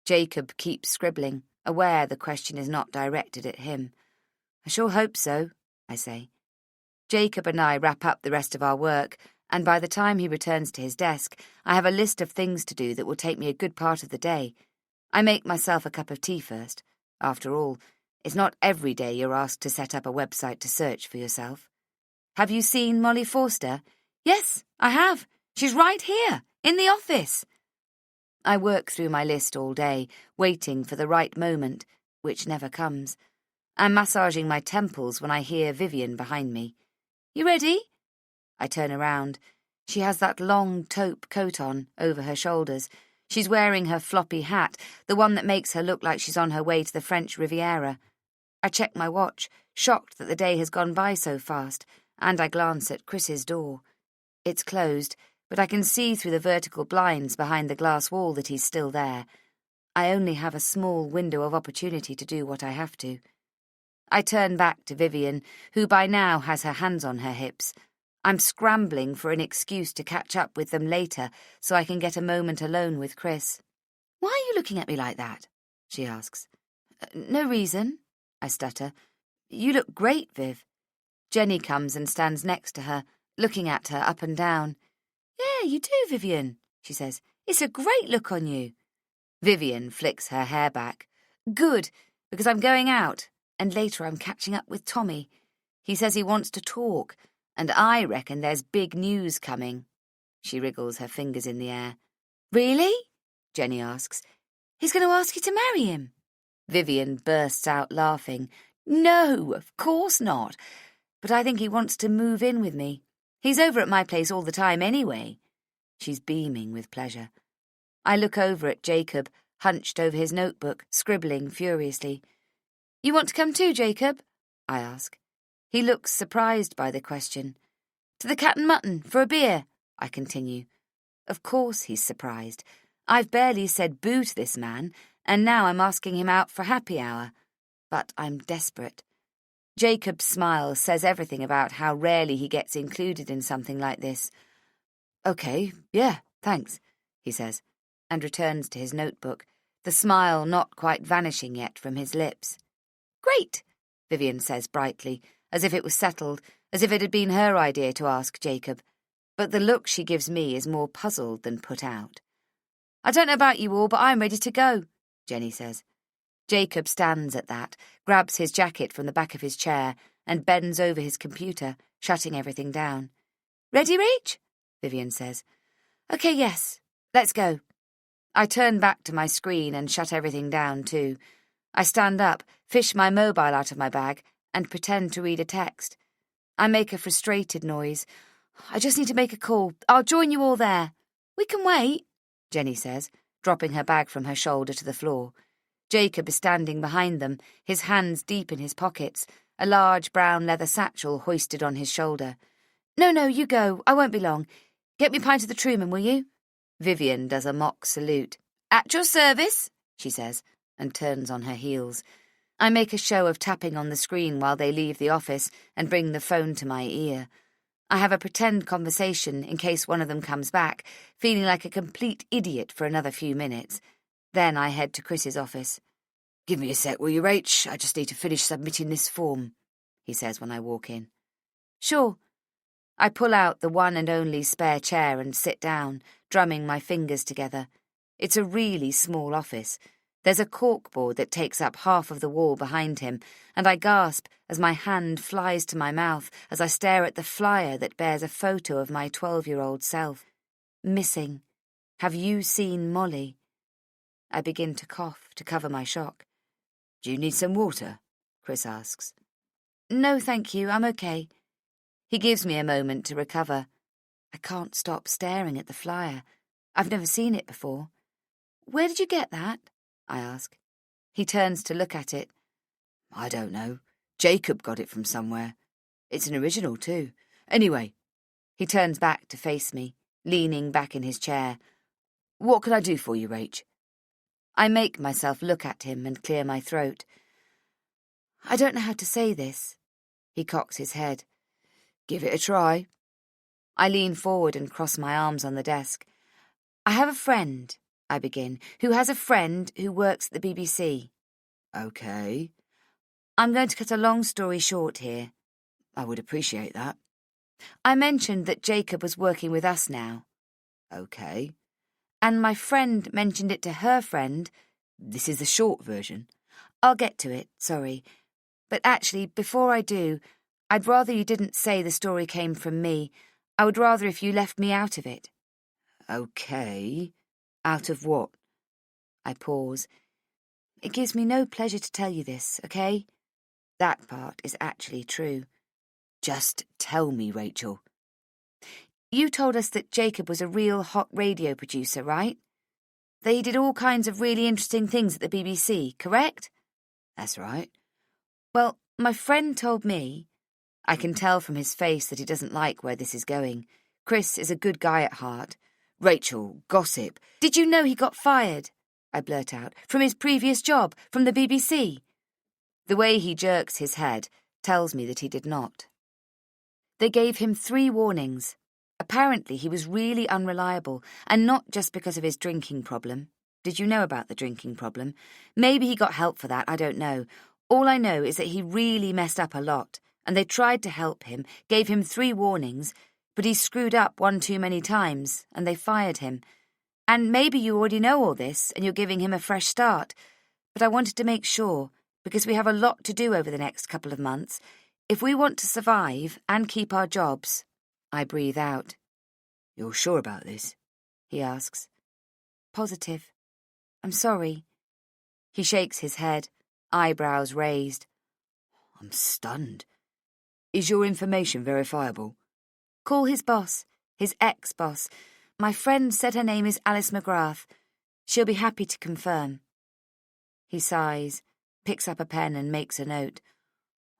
Jacob keeps scribbling, aware the question is not directed at him. I sure hope so, I say. Jacob and I wrap up the rest of our work, and by the time he returns to his desk, I have a list of things to do that will take me a good part of the day. I make myself a cup of tea first. After all, it's not every day you're asked to set up a website to search for yourself. Have you seen Molly Forster? Yes, I have. She's right here, in the office. I work through my list all day, waiting for the right moment, which never comes. I'm massaging my temples when I hear Vivian behind me. You ready? I turn around. She has that long taupe coat on, over her shoulders. She's wearing her floppy hat, the one that makes her look like she's on her way to the French Riviera. I check my watch, shocked that the day has gone by so fast, and I glance at Chris's door. It's closed, but I can see through the vertical blinds behind the glass wall that he's still there. I only have a small window of opportunity to do what I have to. I turn back to Vivian, who by now has her hands on her hips. I'm scrambling for an excuse to catch up with them later so I can get a moment alone with Chris. Why are you looking at me like that? She asks. No reason, I stutter. You look great, Viv. Jenny comes and stands next to her, looking at her up and down. Yeah, you do, Vivian, she says. It's a great look on you. Vivian flicks her hair back. Good, because I'm going out, and later I'm catching up with Tommy. He says he wants to talk, and I reckon there's big news coming. She wriggles her fingers in the air. Really? Jenny asks. He's going to ask you to marry him. Vivian bursts out laughing. No, of course not. But I think he wants to move in with me. He's over at my place all the time anyway. She's beaming with pleasure. I look over at Jacob, hunched over his notebook, scribbling furiously. You want to come too, Jacob? I ask. He looks surprised by the question. To the Cat and Mutton, for a beer, I continue. Of course he's surprised. I've barely said boo to this man, and now I'm asking him out for happy hour. But I'm desperate. Jacob's smile says everything about how rarely he gets included in something like this. Okay, yeah, thanks, he says, and returns to his notebook, the smile not quite vanishing yet from his lips. Great, Vivian says brightly, as if it was settled, as if it had been her idea to ask Jacob. But the look she gives me is more puzzled than put out. I don't know about you all, but I'm ready to go, Jenny says. Jacob stands at that, grabs his jacket from the back of his chair, and bends over his computer, shutting everything down. Ready, Rach? Vivian says. Okay, yes. Let's go. I turn back to my screen and shut everything down too. I stand up, fish my mobile out of my bag, and pretend to read a text. I make a frustrated noise. I just need to make a call. I'll join you all there. We can wait, Jenny says, dropping her bag from her shoulder to the floor. Jacob is standing behind them, his hands deep in his pockets, a large brown leather satchel hoisted on his shoulder. No, you go. I won't be long. Get me a pint of the Truman, will you? Vivian does a mock salute. At your service, she says, and turns on her heels. I make a show of tapping on the screen while they leave the office and bring the phone to my ear. I have a pretend conversation in case one of them comes back, feeling like a complete idiot for another few minutes. Then I head to Chris's office. Give me a sec, will you, Rach? I just need to finish submitting this form, he says when I walk in. Sure. I pull out the one and only spare chair and sit down, drumming my fingers together. It's a really small office. There's a corkboard that takes up half of the wall behind him, and I gasp as my hand flies to my mouth as I stare at the flyer that bears a photo of my 12-year-old self. Missing. Have you seen Molly? I begin to cough to cover my shock. Do you need some water? Chris asks. No, thank you, I'm okay. He gives me a moment to recover. I can't stop staring at the flyer. I've never seen it before. Where did you get that? I ask. He turns to look at it. I don't know. Jacob got it from somewhere. It's an original, too. Anyway, he turns back to face me, leaning back in his chair. What can I do for you, Rach? I make myself look at him and clear my throat. I don't know how to say this. He cocks his head. Give it a try. I lean forward and cross my arms on the desk. I have a friend, I begin, who has a friend who works at the BBC. Okay. I'm going to cut a long story short here. I would appreciate that. I mentioned that Jacob was working with us now. Okay. And my friend mentioned it to her friend. This is the short version. I'll get to it, sorry. But actually, before I do, I'd rather you didn't say the story came from me. I would rather if you left me out of it. Okay. Out of what? I pause. It gives me no pleasure to tell you this, okay? That part is actually true. Just tell me, Rachel. You told us that Jacob was a real hot radio producer, right? That he did all kinds of really interesting things at the BBC, correct? That's right. Well, my friend told me. I can tell from his face that he doesn't like where this is going. Chris is a good guy at heart. Rachel, gossip. Did you know he got fired? I blurt out. From his previous job, from the BBC. The way he jerks his head tells me that he did not. They gave him 3 warnings. Apparently he was really unreliable, and not just because of his drinking problem. Did you know about the drinking problem? Maybe he got help for that, I don't know. All I know is that he really messed up a lot, and they tried to help him, gave him 3 warnings, but he screwed up one too many times, and they fired him. And maybe you already know all this, and you're giving him a fresh start, but I wanted to make sure, because we have a lot to do over the next couple of months. If we want to survive and keep our jobs. I breathe out. You're sure about this? He asks. Positive. I'm sorry. He shakes his head, eyebrows raised. I'm stunned. Is your information verifiable? Call his boss, his ex-boss. My friend said her name is Alice McGrath. She'll be happy to confirm. He sighs, picks up a pen and makes a note.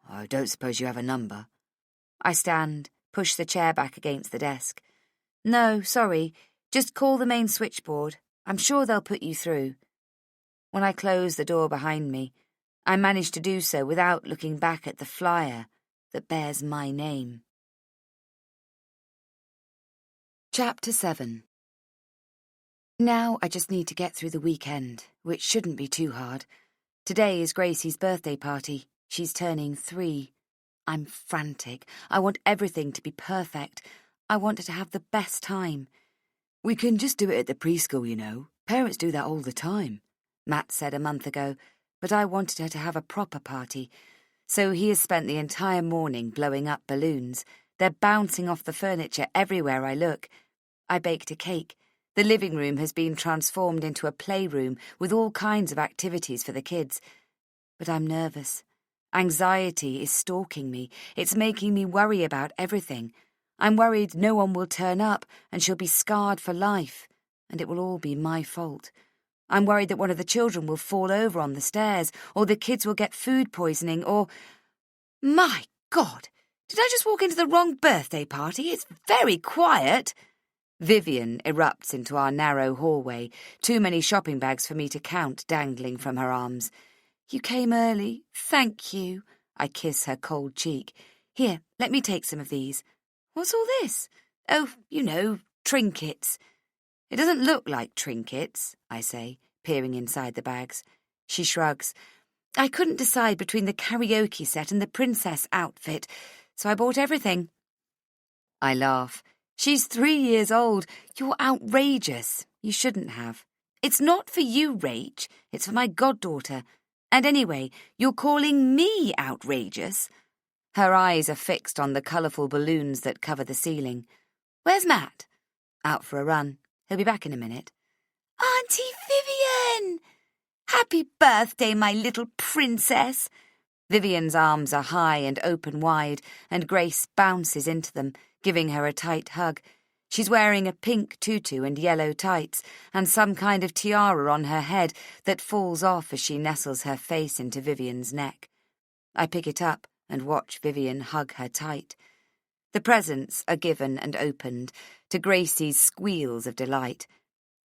I don't suppose you have a number?
I stand, push the chair back against the desk. No, sorry, just call the main switchboard. I'm sure they'll put you through. When I close the door behind me, I manage to do so without looking back at the flyer that bears my name. Chapter 7. Now I just need to get through the weekend, which shouldn't be too hard. Today is Gracie's birthday party. She's turning 3. I'm frantic. I want everything to be perfect. I want her to have the best time.
We can just do it at the preschool, you know. Parents do that all the time,
Matt said a month ago, but I wanted her to have a proper party. So he has spent the entire morning blowing up balloons. They're bouncing off the furniture everywhere I look. I baked a cake. The living room has been transformed into a playroom with all kinds of activities for the kids. But I'm nervous. Anxiety is stalking me. It's making me worry about everything. I'm worried no one will turn up and she'll be scarred for life, and it will all be my fault. I'm worried that one of the children will fall over on the stairs, or the kids will get food poisoning, or... My God! Did I just walk into the wrong birthday party? It's very quiet. Vivian erupts into our narrow hallway, too many shopping bags for me to count dangling from her arms. You came early. Thank you. I kiss her cold cheek. Here, let me take some of these. What's all this? Oh, you know, trinkets. It doesn't look like trinkets, I say, peering inside the bags. She shrugs. I couldn't decide between the karaoke set and the princess outfit, so I bought everything. I laugh. She's 3 years old. You're outrageous. You shouldn't have. It's not for you, Rach. It's for my goddaughter. And anyway, you're calling me outrageous. Her eyes are fixed on the colourful balloons that cover the ceiling. Where's Matt? Out for a run. He'll be back in a minute. Auntie Vivian! Happy birthday, my little princess! Vivian's arms are high and open wide, and Grace bounces into them, giving her a tight hug. She's wearing a pink tutu and yellow tights, and some kind of tiara on her head that falls off as she nestles her face into Vivian's neck. I pick it up and watch Vivian hug her tight. The presents are given and opened, to Gracie's squeals of delight.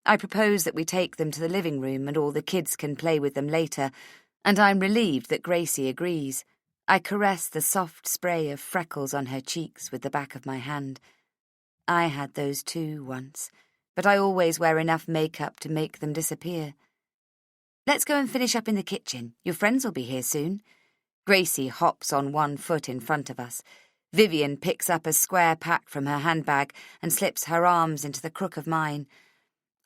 I propose that we take them to the living room and all the kids can play with them later, and I'm relieved that Gracie agrees. I caress the soft spray of freckles on her cheeks with the back of my hand. I had those too once, but I always wear enough makeup to make them disappear. Let's go and finish up in the kitchen. Your friends will be here soon. Gracie hops on one foot in front of us. Vivian picks up a square pack from her handbag and slips her arms into the crook of mine.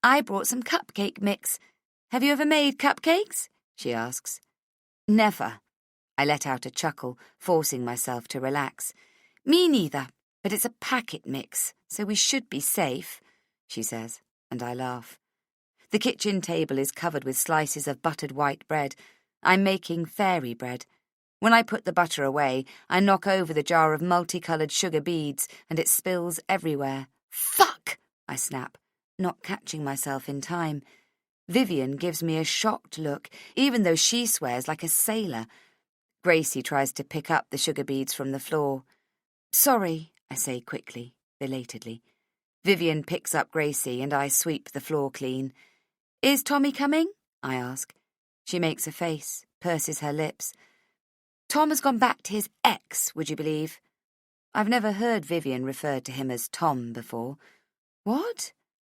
I brought some cupcake mix. Have you ever made cupcakes? She asks. Never. I let out a chuckle, forcing myself to relax. Me neither, but it's a packet mix, so we should be safe, she says, and I laugh. The kitchen table is covered with slices of buttered white bread. I'm making fairy bread. When I put the butter away, I knock over the jar of multicoloured sugar beads, and it spills everywhere. Fuck! I snap, not catching myself in time. Vivian gives me a shocked look, even though she swears like a sailor. Gracie tries to pick up the sugar beads from the floor. Sorry, I say quickly, belatedly. Vivian picks up Gracie and I sweep the floor clean. Is Tommy coming? I ask. She makes a face, purses her lips. Tom has gone back to his ex, would you believe? I've never heard Vivian referred to him as Tom before. What?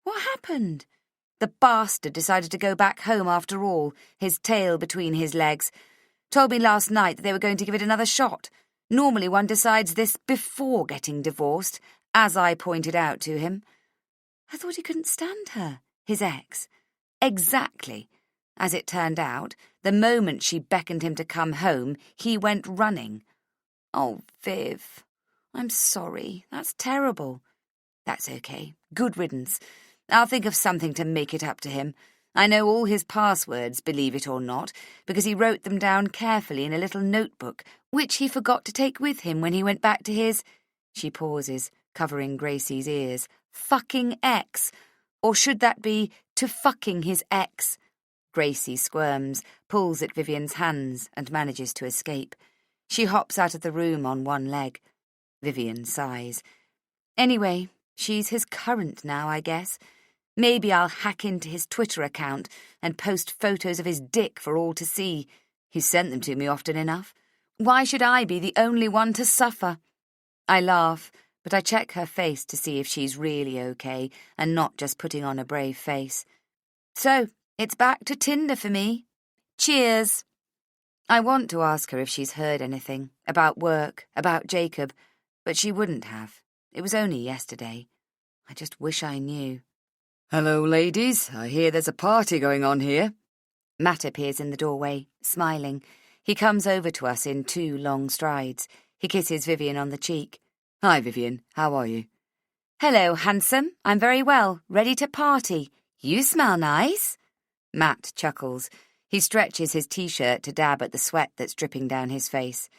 What happened? The bastard decided to go back home after all, his tail between his legs. Told me last night that they were going to give it another shot. Normally one decides this before getting divorced, as I pointed out to him. I thought he couldn't stand her, his ex. Exactly. As it turned out, the moment she beckoned him to come home, he went running. Oh, Viv, I'm sorry. That's terrible. That's okay. Good riddance. I'll think of something to make it up to him. I know all his passwords, believe it or not, because he wrote them down carefully in a little notebook, which he forgot to take with him when he went back to his... She pauses, covering Gracie's ears. Fucking ex. Or should that be to fucking his ex. Gracie squirms, pulls at Vivian's hands and manages to escape. She hops out of the room on one leg. Vivian sighs. Anyway, she's his current now, I guess. Maybe I'll hack into his Twitter account and post photos of his dick for all to see. He's sent them to me often enough. Why should I be the only one to suffer? I laugh, but I check her face to see if she's really okay and not just putting on a brave face. So, it's back to Tinder for me. Cheers. I want to ask her if she's heard anything, about work, about Jacob, but she wouldn't have. It was only yesterday. I just wish I knew.
Hello, ladies. I hear there's a party going on here.
Matt appears in the doorway, smiling. He comes over to us in 2 long strides. He kisses Vivian on the cheek.
Hi, Vivian. How are you?
Hello, handsome. I'm very well. Ready to party. You smell nice. Matt chuckles. He stretches his T-shirt to dab at the sweat that's dripping down his face.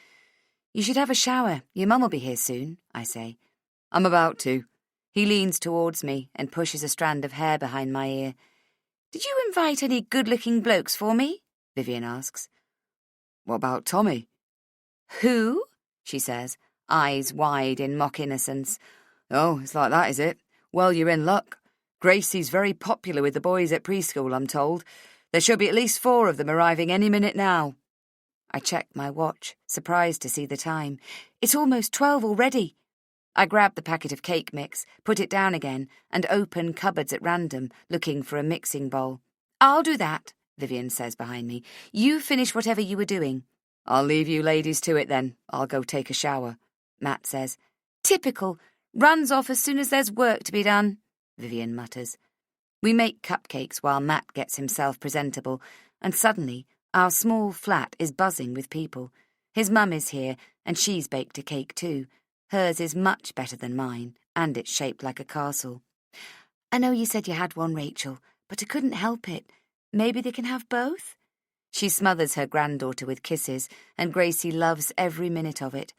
You should have a shower. Your mum will be here soon, I say.
I'm about to.
He leans towards me and pushes a strand of hair behind my ear. Did you invite any good-looking blokes for me? Vivian asks.
What about Tommy?
Who? She says, eyes wide in mock innocence.
Oh, it's like that, is it? Well, you're in luck. Gracie's very popular with the boys at preschool, I'm told. There should be at least 4 of them arriving any minute now.
I check my watch, surprised to see the time. It's almost 12 already. I grab the packet of cake mix, put it down again, and open cupboards at random, looking for a mixing bowl. I'll do that, Vivian says behind me. You finish whatever you were doing.
I'll leave you ladies to it then. I'll go take a shower,
Matt says. Typical. Runs off as soon as there's work to be done, Vivian mutters. We make cupcakes while Matt gets himself presentable, and suddenly our small flat is buzzing with people. His mum is here, and she's baked a cake too. Hers is much better than mine, and it's shaped like a castle. I know you said you had one, Rachel, but I couldn't help it. Maybe they can have both? She smothers her granddaughter with kisses, and Gracie loves every minute of it.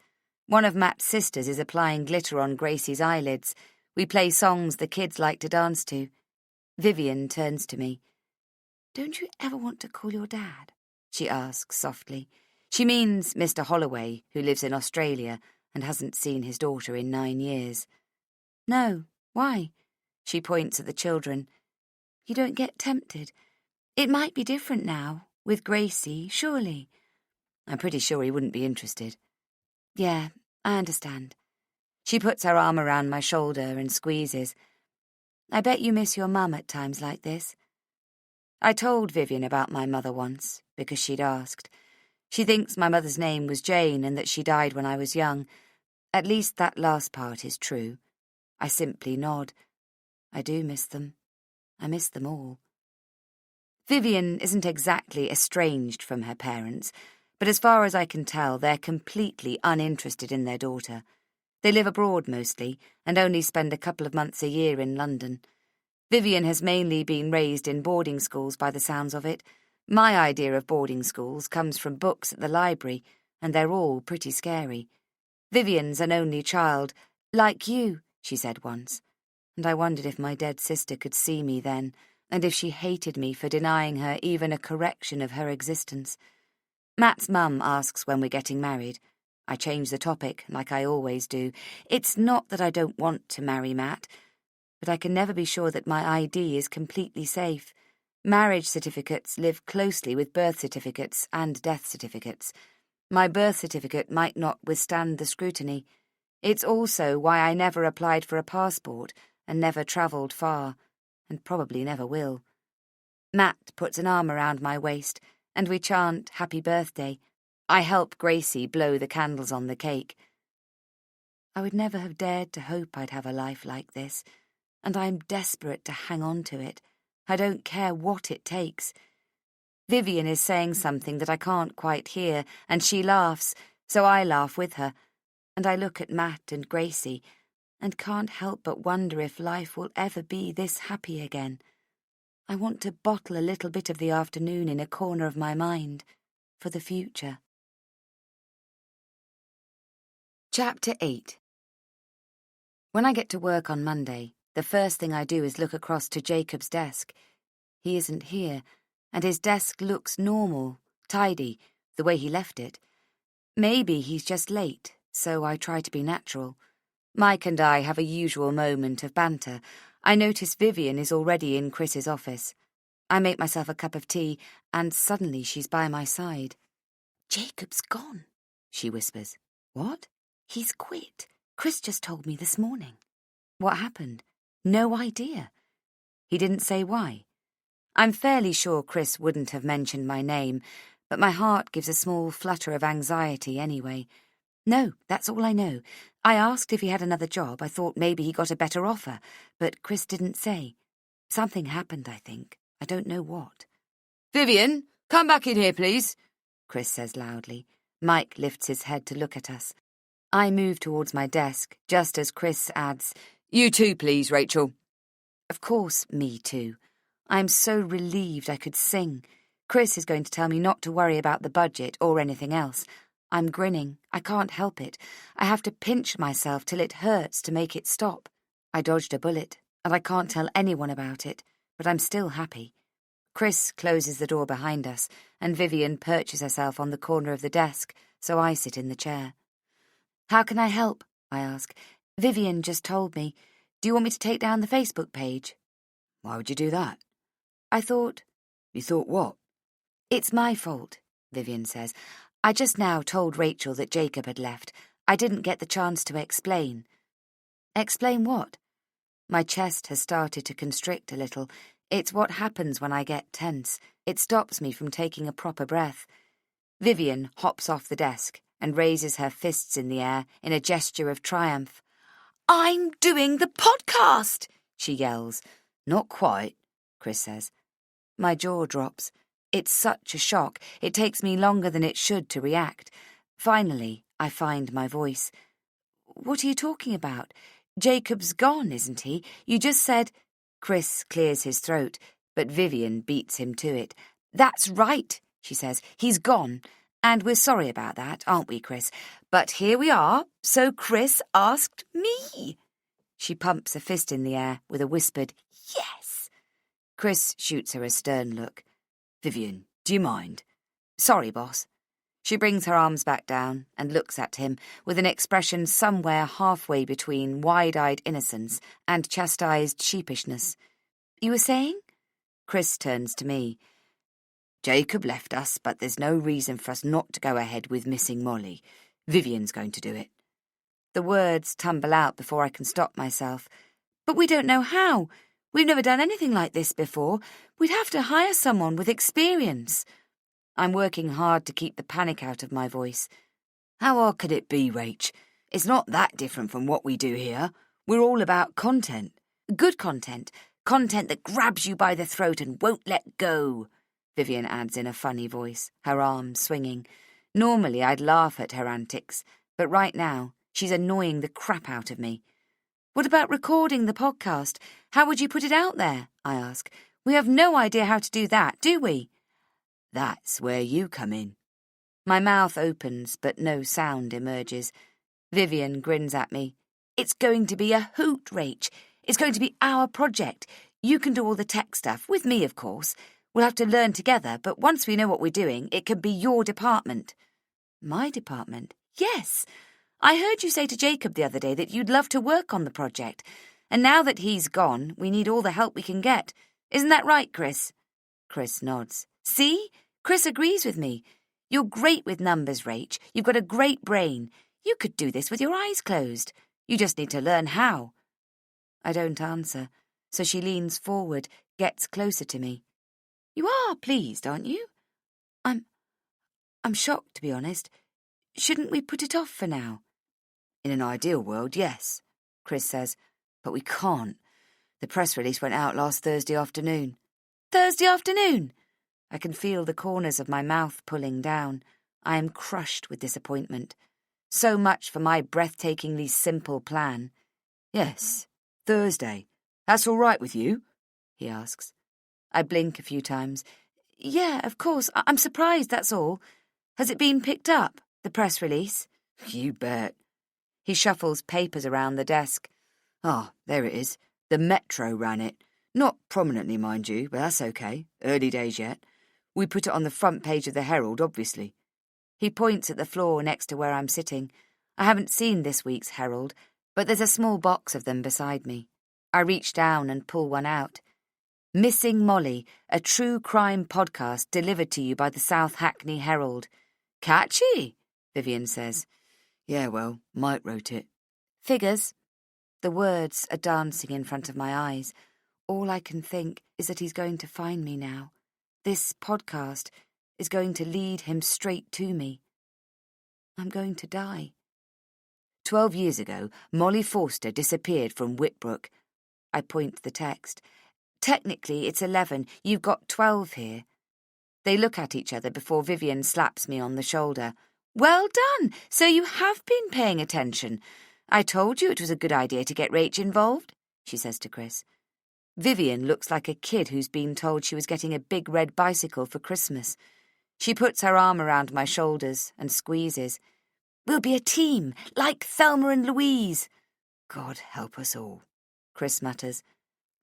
One of Matt's sisters is applying glitter on Gracie's eyelids. We play songs the kids like to dance to. Vivian turns to me. Don't you ever want to call your dad? She asks softly. She means Mr. Holloway, who lives in Australia and hasn't seen his daughter in 9 years. No, why? She points at the children. You don't get tempted. It might be different now, with Gracie, surely.
I'm pretty sure he wouldn't be interested.
Yeah, I understand. She puts her arm around my shoulder and squeezes. I bet you miss your mum at times like this. I told Vivian about my mother once, because she'd asked. She thinks my mother's name was Jane and that she died when I was young. At least that last part is true. I simply nod. I do miss them. I miss them all. Vivian isn't exactly estranged from her parents, but as far as I can tell, they're completely uninterested in their daughter. They live abroad mostly, and only spend a couple of months a year in London. Vivian has mainly been raised in boarding schools by the sounds of it. My idea of boarding schools comes from books at the library, and they're all pretty scary. Vivian's an only child, like you, she said once, and I wondered if my dead sister could see me then, and if she hated me for denying her even a correction of her existence. Matt's mum asks when we're getting married. I change the topic, like I always do. It's not that I don't want to marry Matt, but I can never be sure that my ID is completely safe. Marriage certificates live closely with birth certificates and death certificates. My birth certificate might not withstand the scrutiny. It's also why I never applied for a passport and never travelled far, and probably never will. Matt puts an arm around my waist, and we chant Happy Birthday. I help Gracie blow the candles on the cake. I would never have dared to hope I'd have a life like this, and I'm desperate to hang on to it. I don't care what it takes. Vivian is saying something that I can't quite hear, and she laughs, so I laugh with her, and I look at Matt and Gracie, and can't help but wonder if life will ever be this happy again. I want to bottle a little bit of the afternoon in a corner of my mind, for the future. Chapter 8. When I get to work on Monday, the first thing I do is look across to Jacob's desk. He isn't here, and his desk looks normal, tidy, the way he left it. Maybe he's just late, so I try to be natural. Mike and I have a usual moment of banter. I notice Vivian is already in Chris's office. I make myself a cup of tea, and suddenly she's by my side. "Jacob's gone," she whispers. "What?" "He's quit. Chris just told me this morning." "What happened?" "No idea." He didn't say why. I'm fairly sure Chris wouldn't have mentioned my name, but my heart gives a small flutter of anxiety anyway. No, that's all I know. I asked if he had another job. I thought maybe he got a better offer, but Chris didn't say. Something happened, I think. I don't know what.
"Vivian, come back in here, please,"
Chris says loudly. Mike lifts his head to look at us. I move towards my desk, just as Chris adds,
"You too, please, Rachel."
"Of course, me too." I'm so relieved I could sing. Chris is going to tell me not to worry about the budget or anything else. I'm grinning. I can't help it. I have to pinch myself till it hurts to make it stop. I dodged a bullet, and I can't tell anyone about it, but I'm still happy. Chris closes the door behind us, and Vivian perches herself on the corner of the desk, so I sit in the chair. "How can I help?" I ask. "Vivian just told me. Do you want me to take down the Facebook page?"
"Why would you do that?"
I thought...
"You thought what?"
"It's my fault," Vivian says. "I just now told Rachel that Jacob had left. I didn't get the chance to explain." "Explain what?" My chest has started to constrict a little. It's what happens when I get tense. It stops me from taking a proper breath. Vivian hops off the desk and raises her fists in the air in a gesture of triumph. "I'm doing the podcast!" she yells.
"Not quite,"
Chris says. My jaw drops. It's such a shock. It takes me longer than it should to react. Finally, I find my voice. "What are you talking about? Jacob's gone, isn't he? You just said..." Chris clears his throat, but Vivian beats him to it. "That's right," she says. "He's gone. And we're sorry about that, aren't we, Chris? But here we are, so Chris asked me." She pumps a fist in the air with a whispered, "Yes." Chris shoots her a stern look.
"Vivian, do you mind?"
"Sorry, boss." She brings her arms back down and looks at him with an expression somewhere halfway between wide-eyed innocence and chastised sheepishness. "You were saying?" Chris turns to me.
"Jacob left us, but there's no reason for us not to go ahead with missing Molly. Vivian's going to do it."
The words tumble out before I can stop myself. "But we don't know how. We've never done anything like this before. We'd have to hire someone with experience." I'm working hard to keep the panic out of my voice.
"How hard could it be, Rach? It's not that different from what we do here. We're all about content."
"Good content. Content that grabs you by the throat and won't let go," Vivian adds in a funny voice, her arms swinging. Normally I'd laugh at her antics, but right now she's annoying the crap out of me. "What about recording the podcast? How would you put it out there?" I ask. "We have no idea how to do that, do we?"
"That's where you come in."
My mouth opens, but no sound emerges. Vivian grins at me. "It's going to be a hoot, Rach. It's going to be our project. You can do all the tech stuff, with me, of course. We'll have to learn together, but once we know what we're doing, it can be your department." "My department?" "Yes. I heard you say to Jacob the other day that you'd love to work on the project, and now that he's gone, we need all the help we can get. Isn't that right, Chris?" Chris nods. "See? Chris agrees with me. You're great with numbers, Rach. You've got a great brain. You could do this with your eyes closed. You just need to learn how." I don't answer, so she leans forward, gets closer to me. "You are pleased, aren't you?" I'm shocked, to be honest. Shouldn't we put it off for now?"
"In an ideal world, yes," Chris says, "but we can't. The press release went out last Thursday afternoon."
"Thursday afternoon?" I can feel the corners of my mouth pulling down. I am crushed with disappointment. So much for my breathtakingly simple plan.
"Yes, Thursday. That's all right with you?" he asks.
I blink a few times. "Yeah, of course. I'm surprised, that's all. Has it been picked up, the press release?"
"You bet."
He shuffles papers around the desk.
"Ah, there it is. The Metro ran it. Not prominently, mind you, but that's okay. Early days yet. We put it on the front page of the Herald, obviously.
He points at the floor next to where I'm sitting. I haven't seen this week's Herald, but there's a small box of them beside me. I reach down and pull one out. Missing Molly, a true crime podcast delivered to you by the South Hackney Herald.
Catchy,
Vivian says.
Yeah, well, Mike wrote it.
Figures. The words are dancing in front of my eyes. All I can think is that he's going to find me now. This podcast is going to lead him straight to me. I'm going to die.
12 years ago, Molly Forster disappeared from Whitbrook.
I point to the text. Technically, it's 11. You've got 12 here. They look at each other before Vivian slaps me on the shoulder. Well done! So you have been paying attention. I told you it was a good idea to get Rach involved, she says to Chris. Vivian looks like a kid who's been told she was getting a big red bicycle for Christmas. She puts her arm around my shoulders and squeezes. We'll be a team, like Thelma and Louise.
God help us all,
Chris mutters.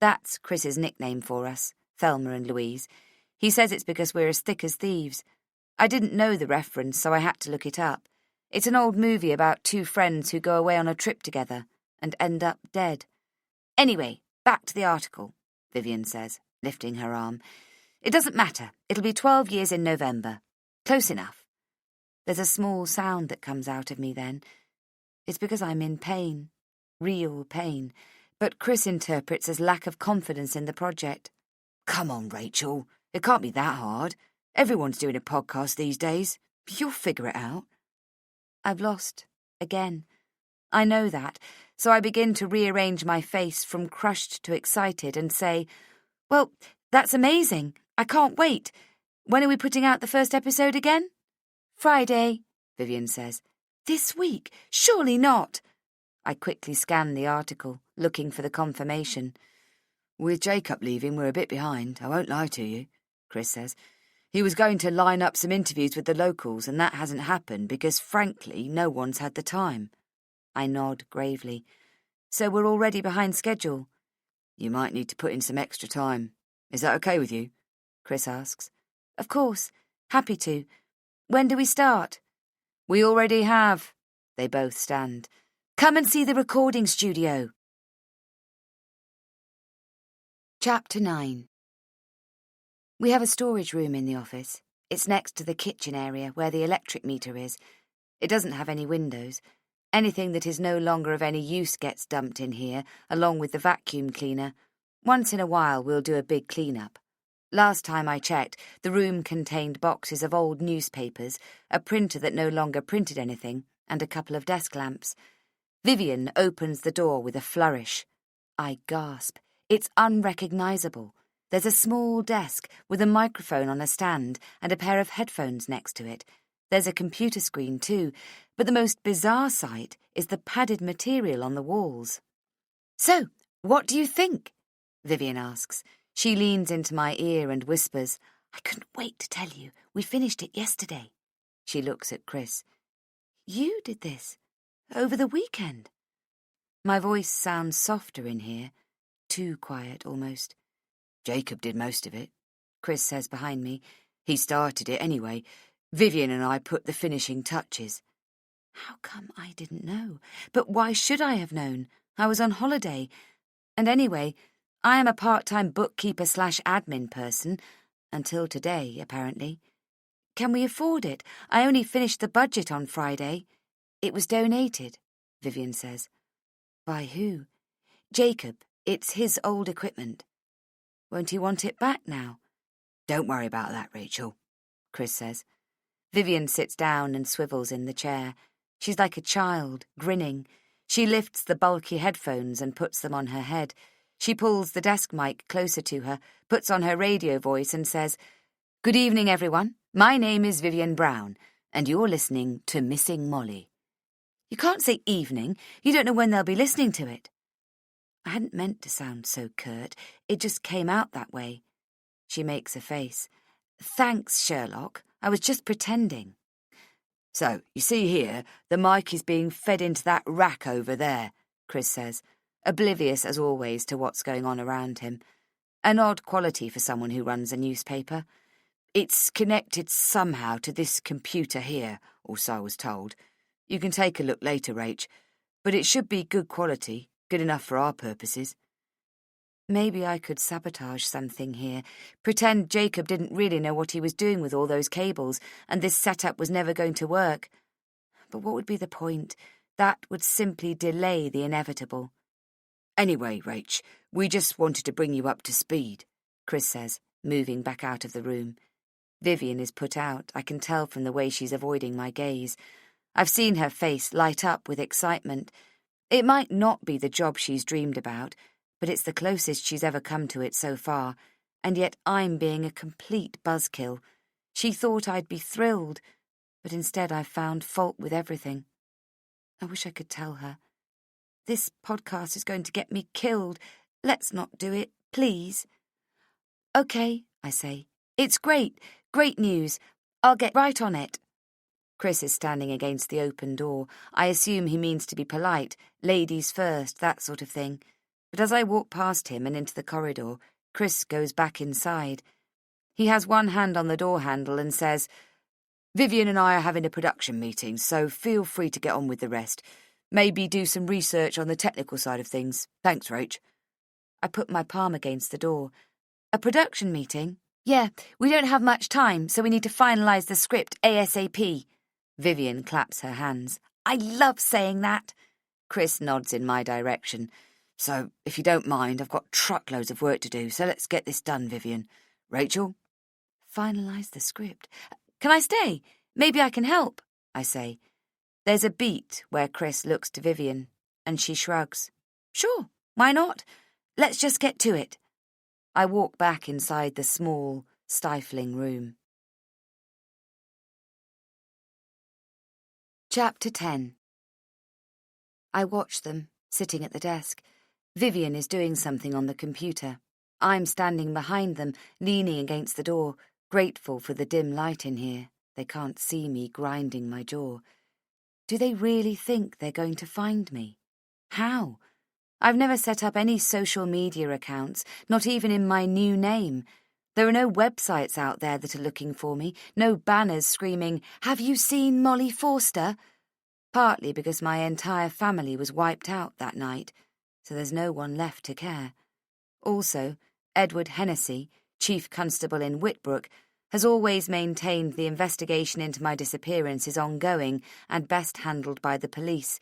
That's Chris's nickname for us, Thelma and Louise. He says it's because we're as thick as thieves. I didn't know the reference, so I had to look it up. It's an old movie about two friends who go away on a trip together and end up dead. Anyway, back to the article, Vivian says, lifting her arm. It doesn't matter. It'll be 12 years in November. Close enough. There's a small sound that comes out of me then. It's because I'm in pain. Real pain. But Chris interprets as lack of confidence in the project.
Come on, Rachel. It can't be that hard. Everyone's doing a podcast these days. You'll figure it out.
I've lost. Again. I know that, so I begin to rearrange my face from crushed to excited and say, Well, that's amazing. I can't wait. When are we putting out the first episode again? Friday, Vivian says. This week? Surely not. I quickly scan the article, looking for the confirmation.
With Jacob leaving, we're a bit behind, I won't lie to you, Chris says. He was going to line up some interviews with the locals, and that hasn't happened because, frankly, no one's had the time.
I nod gravely. So we're already behind schedule.
You might need to put in some extra time. Is that okay with you? Chris asks.
Of course. Happy to. When do we start?
We already have.
They both stand. Come and see the recording studio. Chapter 9. We have a storage room in the office. It's next to the kitchen area where the electric meter is. It doesn't have any windows. Anything that is no longer of any use gets dumped in here, along with the vacuum cleaner. Once in a while we'll do a big clean-up. Last time I checked, the room contained boxes of old newspapers, a printer that no longer printed anything, and a couple of desk lamps. Vivian opens the door with a flourish. I gasp. It's unrecognisable. There's a small desk with a microphone on a stand and a pair of headphones next to it. There's a computer screen too, but the most bizarre sight is the padded material on the walls. So, what do you think? Vivian asks. She leans into my ear and whispers, I couldn't wait to tell you. We finished it yesterday. She looks at Chris. You did this? Over the weekend? My voice sounds softer in here. Too quiet, almost.
Jacob did most of it, Chris says behind me. He started it anyway. Vivian and I put the finishing touches.
How come I didn't know? But why should I have known? I was on holiday. And anyway, I am a part-time bookkeeper/admin person. Until today, apparently. Can we afford it? I only finished the budget on Friday. It was donated, Vivian says. By who? Jacob. It's his old equipment. Won't he want it back now?
Don't worry about that, Rachel, Chris says.
Vivian sits down and swivels in the chair. She's like a child, grinning. She lifts the bulky headphones and puts them on her head. She pulls the desk mic closer to her, puts on her radio voice and says, Good evening, everyone. My name is Vivian Brown, and you're listening to Missing Molly. You can't say evening. You don't know when they'll be listening to it. I hadn't meant to sound so curt. It just came out that way. She makes a face. Thanks, Sherlock. I was just pretending.
So, you see here, the mic is being fed into that rack over there, Chris says, oblivious as always to what's going on around him. An odd quality for someone who runs a newspaper. It's connected somehow to this computer here, or so I was told. You can take a look later, Rach, but it should be good quality, good enough for our purposes. Maybe I could sabotage something here, pretend Jacob didn't really know what he was doing with all those cables, and this setup was never going to work. But what would be the point? That would simply delay the inevitable. Anyway, Rach, we just wanted to bring you up to speed, Chris says, moving back out of the room. Vivian is put out, I can tell from the way she's avoiding my gaze. I've seen her face light up with excitement. It might not be the job she's dreamed about, but it's the closest she's ever come to it so far, and yet I'm being a complete buzzkill. She thought I'd be thrilled, but instead I've found fault with everything. I wish I could tell her. This podcast is going to get me killed. Let's not do it, please. Okay, I say. It's great. Great news. I'll get right on it. Chris is standing against the open door. I assume he means to be polite, ladies first, that sort of thing. But as I walk past him and into the corridor, Chris goes back inside. He has one hand on the door handle and says, Vivian and I are having a production meeting, so feel free to get on with the rest. Maybe do some research on the technical side of things. Thanks, Rach. I put my palm against the door. A production meeting? Yeah, we don't have much time, so we need to finalise the script ASAP. Vivian claps her hands. I love saying that. Chris nods in my direction. So, if you don't mind, I've got truckloads of work to do, so let's get this done, Vivian. Rachel? Finalise the script. Can I stay? Maybe I can help, I say. There's a beat where Chris looks to Vivian, and she shrugs. Sure, why not? Let's just get to it. I walk back inside the small, stifling room. Chapter 10. I watch them, sitting at the desk. Vivian is doing something on the computer. I'm standing behind them, leaning against the door, grateful for the dim light in here. They can't see me grinding my jaw. Do they really think they're going to find me? How? I've never set up any social media accounts, not even in my new name. There are no websites out there that are looking for me, no banners screaming, "Have you seen Molly Forster?" Partly because my entire family was wiped out that night, so there's no one left to care. Also, Edward Hennessy, Chief Constable in Whitbrook, has always maintained the investigation into my disappearance is ongoing and best handled by the police.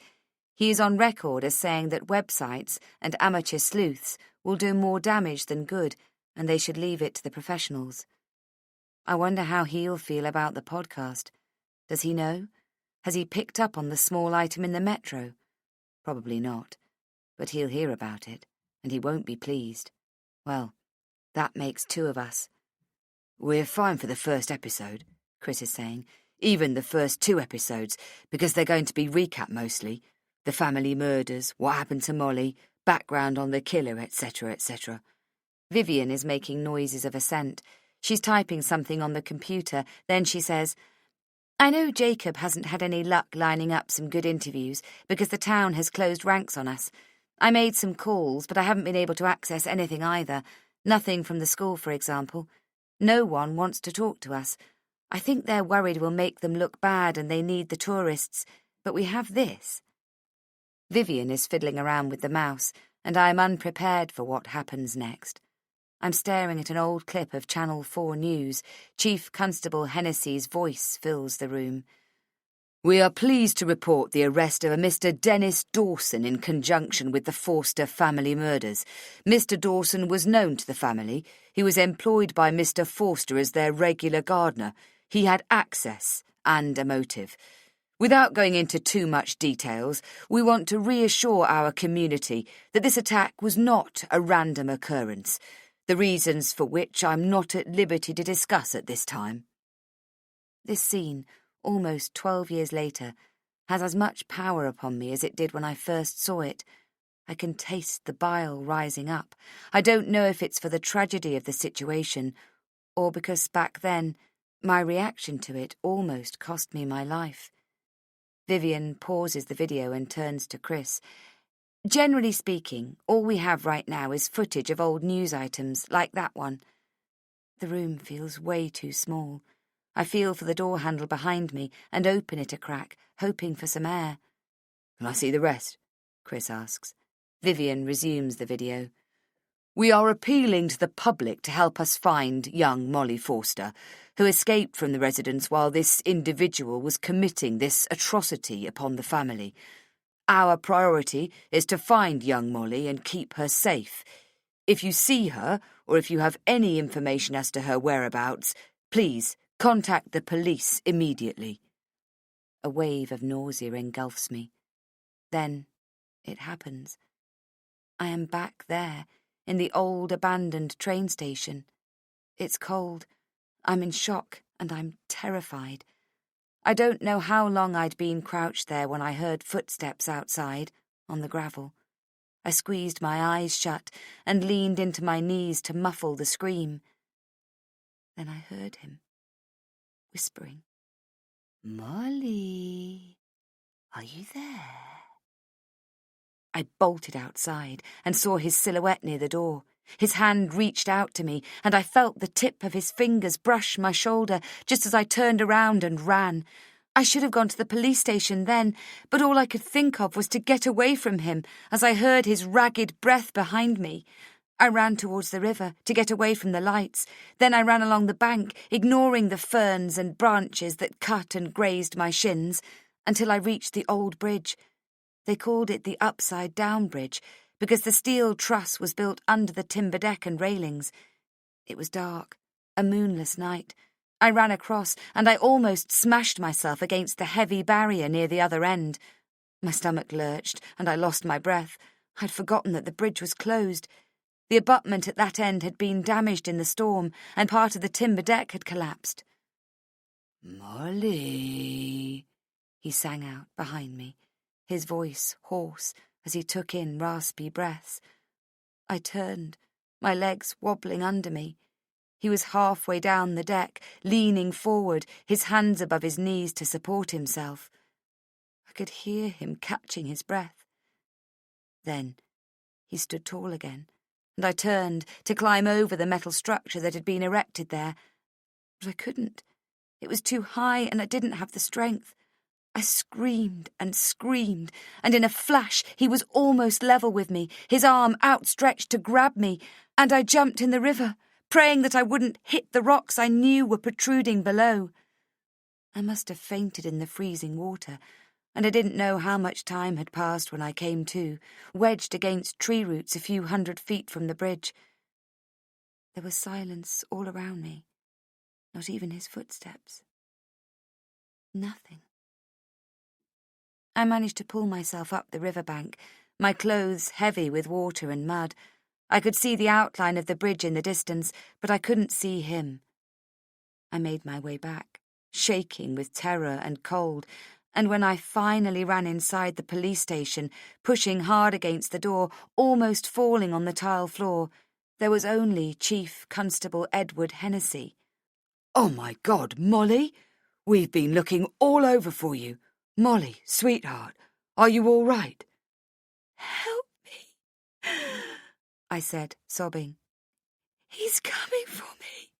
He is on record as saying that websites and amateur sleuths will do more damage than good, and they should leave it to the professionals. I wonder how he'll feel about the podcast. Does he know? Has he picked up on the small item in the metro? Probably not, but he'll hear about it, and he won't be pleased. Well, that makes two of us. We're fine for the first episode, Chris is saying. Even the first 2 episodes, because they're going to be recap mostly. The family murders, what happened to Molly, background on the killer, etc., etc. Vivian is making noises of assent. She's typing something on the computer, then she says, I know Jacob hasn't had any luck lining up some good interviews because the town has closed ranks on us. I made some calls, but I haven't been able to access anything either. Nothing from the school, for example. No one wants to talk to us. I think they're worried we'll make them look bad and they need the tourists, but we have this. Vivian is fiddling around with the mouse, and I am unprepared for what happens next. I'm staring at an old clip of Channel 4 News. Chief Constable Hennessy's voice fills the room. We are pleased to report the arrest of a Mr. Dennis Dawson in conjunction with the Forster family murders. Mr. Dawson was known to the family. He was employed by Mr. Forster as their regular gardener. He had access and a motive. Without going into too much details, we want to reassure our community that this attack was not a random occurrence, the reasons for which I'm not at liberty to discuss at this time. This scene, almost 12 years later, has as much power upon me as it did when I first saw it. I can taste the bile rising up. I don't know if it's for the tragedy of the situation, or because back then my reaction to it almost cost me my life. Vivian pauses the video and turns to Chris.
Generally speaking, all we have right now is footage of old news items, like that one. The room feels way too small. I feel for the door handle behind me and open it a crack, hoping for some air.
Can I see the rest? Chris asks.
Vivian resumes the video.
We are appealing to the public to help us find young Molly Forster, who escaped from the residence while this individual was committing this atrocity upon the family. Our priority is to find young Molly and keep her safe. If you see her, or if you have any information as to her whereabouts, please contact the police immediately.
A wave of nausea engulfs me. Then it happens. I am back there, in the old abandoned train station. It's cold. I'm in shock, and I'm terrified. I don't know how long I'd been crouched there when I heard footsteps outside, on the gravel. I squeezed my eyes shut and leaned into my knees to muffle the scream. Then I heard him, whispering, "Molly, are you there?" I bolted outside and saw his silhouette near the door. His hand reached out to me, and I felt the tip of his fingers brush my shoulder just as I turned around and ran. I should have gone to the police station then, but all I could think of was to get away from him as I heard his ragged breath behind me. I ran towards the river to get away from the lights. Then I ran along the bank, ignoring the ferns and branches that cut and grazed my shins, until I reached the old bridge. They called it the upside-down bridge because the steel truss was built under the timber deck and railings. It was dark, a moonless night. I ran across, and I almost smashed myself against the heavy barrier near the other end. My stomach lurched, and I lost my breath. I'd forgotten that the bridge was closed. The abutment at that end had been damaged in the storm, and part of the timber deck had collapsed.
"Molly,"
he sang out behind me, his voice hoarse as he took in raspy breaths. I turned, my legs wobbling under me. He was halfway down the deck, leaning forward, his hands above his knees to support himself. I could hear him catching his breath. Then he stood tall again, and I turned to climb over the metal structure that had been erected there. But I couldn't. It was too high, and I didn't have the strength. I screamed, and in a flash he was almost level with me, his arm outstretched to grab me, and I jumped in the river, praying that I wouldn't hit the rocks I knew were protruding below. I must have fainted in the freezing water, and I didn't know how much time had passed when I came to, wedged against tree roots a few 100 feet from the bridge. There was silence all around me, not even his footsteps. Nothing. I managed to pull myself up the riverbank, my clothes heavy with water and mud. I could see the outline of the bridge in the distance, but I couldn't see him. I made my way back, shaking with terror and cold, and when I finally ran inside the police station, pushing hard against the door, almost falling on the tile floor, there was only Chief Constable Edward Hennessy.
"Oh my God, Molly! We've been looking all over for you. Molly, sweetheart, are you all right?"
"Help me," I said, sobbing. "He's coming for me."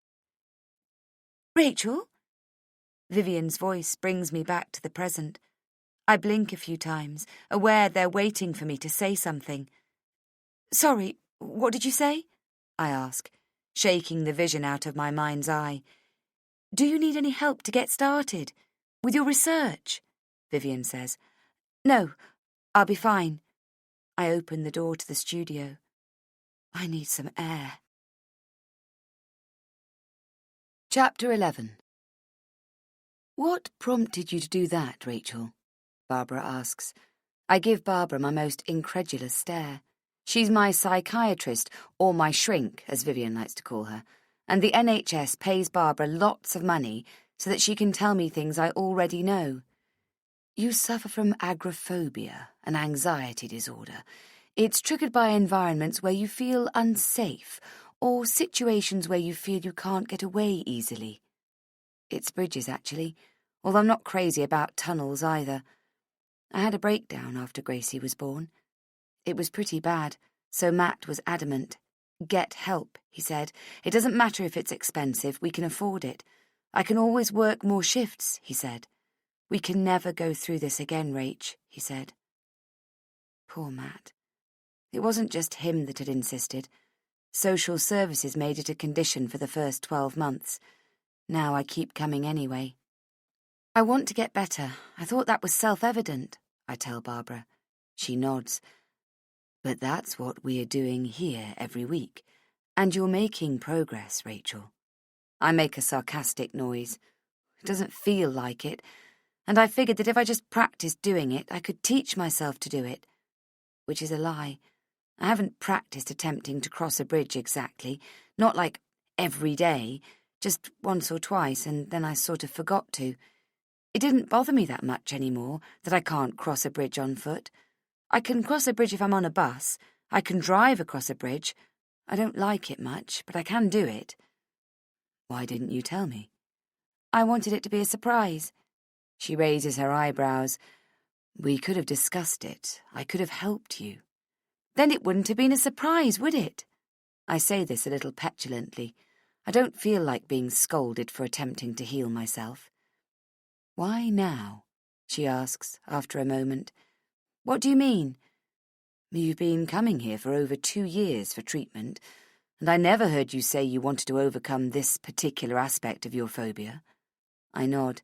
"Rachel?" Vivian's voice brings me back to the present. I blink a few times, aware they're waiting for me to say something. "Sorry, what did you say?" I ask, shaking the vision out of my mind's eye. "Do you need any help to get started? With your research?" Vivian says. "No, I'll be fine." I open the door to the studio. I need some air.
Chapter 11. "What prompted you to do that, Rachel?" Barbara asks. I give Barbara my most incredulous stare. She's my psychiatrist, or my shrink, as Vivian likes to call her, and the NHS pays Barbara lots of money so that she can tell me things I already know. "You suffer from agoraphobia, an anxiety disorder. It's triggered by environments where you feel unsafe, or situations where you feel you can't get away easily. It's bridges, actually, although I'm not crazy about tunnels either. I had a breakdown after Gracie was born.
It was pretty bad, so Matt was adamant. Get help, he said. It doesn't matter if it's expensive, we can afford it. I can always work more shifts, he said. We can never go through this again, Rach, he said. Poor Matt. It wasn't just him that had insisted. Social services made it a condition for the first 12 months. Now I keep coming anyway. I want to get better. I thought that was self-evident, I tell Barbara. She nods. But that's what we're doing here every week. And you're making progress, Rachel. I make a sarcastic noise. It doesn't feel like it. And I figured that if I just practiced doing it, I could teach myself to do it. Which is a lie. I haven't practiced attempting to cross a bridge exactly. Not like every day. Just once or twice, and then I sort of forgot to. It didn't bother me that much anymore that I can't cross a bridge on foot. I can cross a bridge if I'm on a bus. I can drive across a bridge. I don't like it much, but I can do it. Why didn't you tell me? I wanted it to be a surprise. She raises her eyebrows. We could have discussed it. I could have helped you. Then it wouldn't have been a surprise, would it? I say this a little petulantly. I don't feel like being scolded for attempting to heal myself. Why now? She asks after a moment. What do you mean? You've been coming here for over 2 years for treatment, and I never heard you say you wanted to overcome this particular aspect of your phobia. I nod.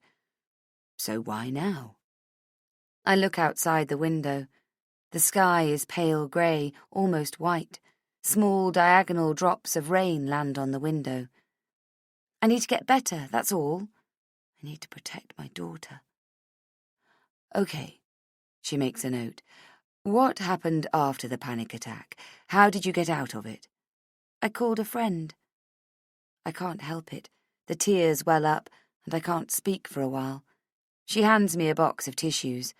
So why now? I look outside the window. The sky is pale grey, almost white. Small diagonal drops of rain land on the window. I need to get better, that's all. I need to protect my daughter. Okay, she makes a note. What happened after the panic attack? How did you get out of it? I called a friend. I can't help it. The tears well up, and I can't speak for a while. She hands me a box of tissues.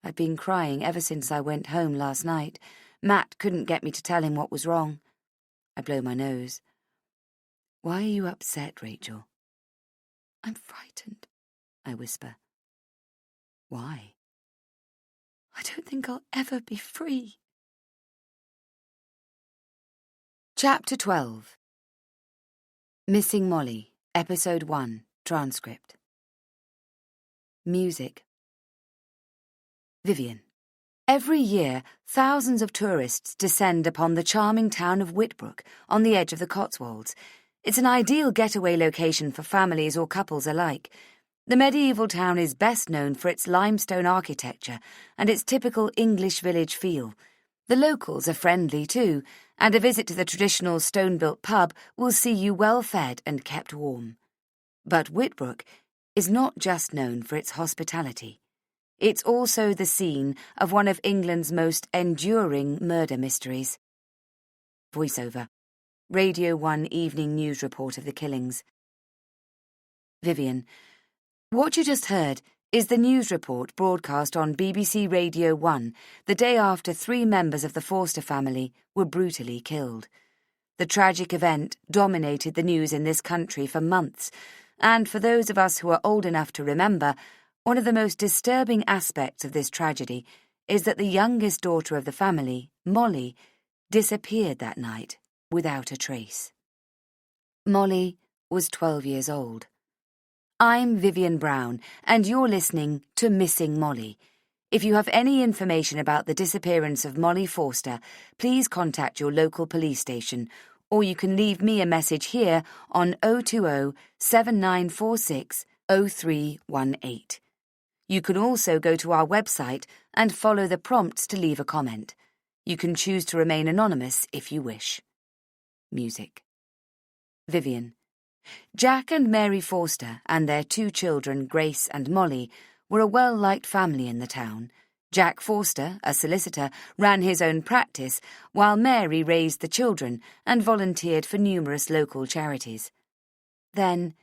I've been crying ever since I went home last night. Matt couldn't get me to tell him what was wrong. I blow my nose. Why are you upset, Rachel? I'm frightened, I whisper. Why? I don't think I'll ever be free. Chapter 12. Missing Molly, Episode 1, Transcript. Music. Vivian. Every year, thousands of tourists descend upon the charming town of Whitbrook on the edge of the Cotswolds. It's an ideal getaway location for families or couples alike. The medieval town is best known for its limestone architecture and its typical English village feel. The locals are friendly too, and a visit to the traditional stone-built pub will see you well fed and kept warm. But Whitbrook is not just known for its hospitality. It's also the scene of one of England's most enduring murder mysteries. Voiceover. Radio 1 Evening News Report of the killings. Vivian. What you just heard is the news report broadcast on BBC Radio 1 the day after 3 members of the Forster family were brutally killed. The tragic event dominated the news in this country for months, and for those of us who are old enough to remember, one of the most disturbing aspects of this tragedy is that the youngest daughter of the family, Molly, disappeared that night without a trace. Molly was 12 years old. I'm Vivian Brown, and you're listening to Missing Molly. If you have any information about the disappearance of Molly Forster, please contact your local police station, or you can leave me a message here on 020 7946 0318. You can also go to our website and follow the prompts to leave a comment. You can choose to remain anonymous if you wish. Music. Vivian. Jack and Mary Forster and their 2 children, Grace and Molly, were a well-liked family in the town. Jack Forster, a solicitor, ran his own practice, while Mary raised the children and volunteered for numerous local charities. Then,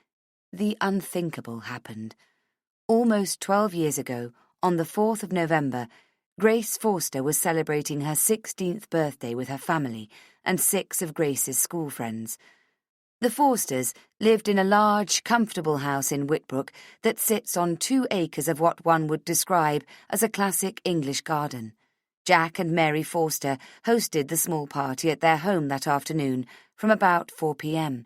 the unthinkable happened. Almost 12 years ago, on the 4th of November, Grace Forster was celebrating her 16th birthday with her family and 6 of Grace's school friends. The Forsters lived in a large, comfortable house in Whitbrook that sits on 2 acres of what one would describe as a classic English garden. Jack and Mary Forster hosted the small party at their home that afternoon from about 4 p.m.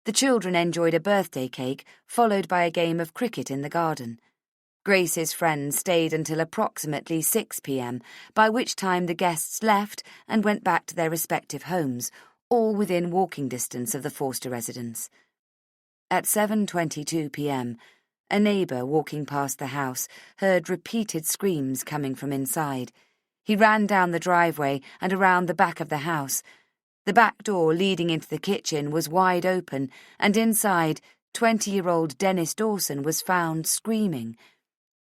The children enjoyed a birthday cake, followed by a game of cricket in the garden. Grace's friends stayed until approximately 6 p.m., by which time the guests left and went back to their respective homes, all within walking distance of the Forster residence. At 7:22 p.m., a neighbour walking past the house heard repeated screams coming from inside. He ran down the driveway and around the back of the house. The back door leading into the kitchen was wide open, and inside, 20-year-old Dennis Dawson was found screaming,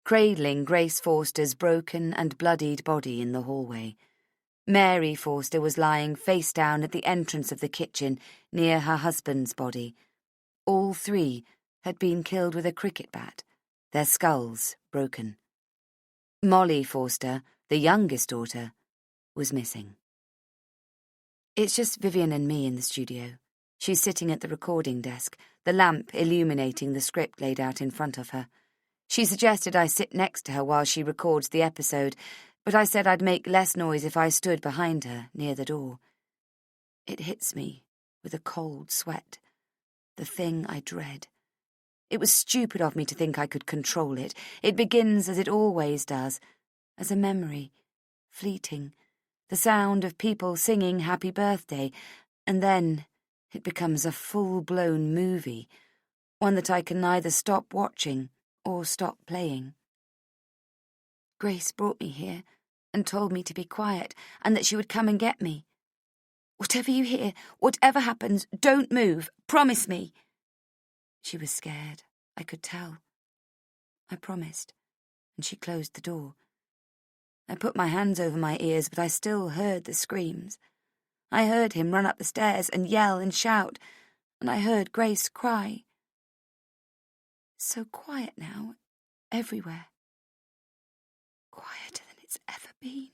cradling Grace Forster's broken and bloodied body in the hallway. Mary Forster was lying face down at the entrance of the kitchen near her husband's body. All three had been killed with a cricket bat, their skulls broken. Molly Forster, the youngest daughter, was missing. It's just Vivian and me in the studio. She's sitting at the recording desk, the lamp illuminating the script laid out in front of her. She suggested I sit next to her while she records the episode, but I said I'd make less noise if I stood behind her, near the door. It hits me with a cold sweat, the thing I dread. It was stupid of me to think I could control it. It begins as it always does, as a memory, fleeting, the sound of people singing happy birthday, and then it becomes a full-blown movie, one that I can neither stop watching or stop playing. Grace brought me here and told me to be quiet and that she would come and get me. Whatever you hear, whatever happens, don't move, promise me. She was scared, I could tell. I promised, and she closed the door. I put my hands over my ears, but I still heard the screams. I heard him run up the stairs and yell and shout, and I heard Grace cry. So quiet now, everywhere. Quieter than it's ever been.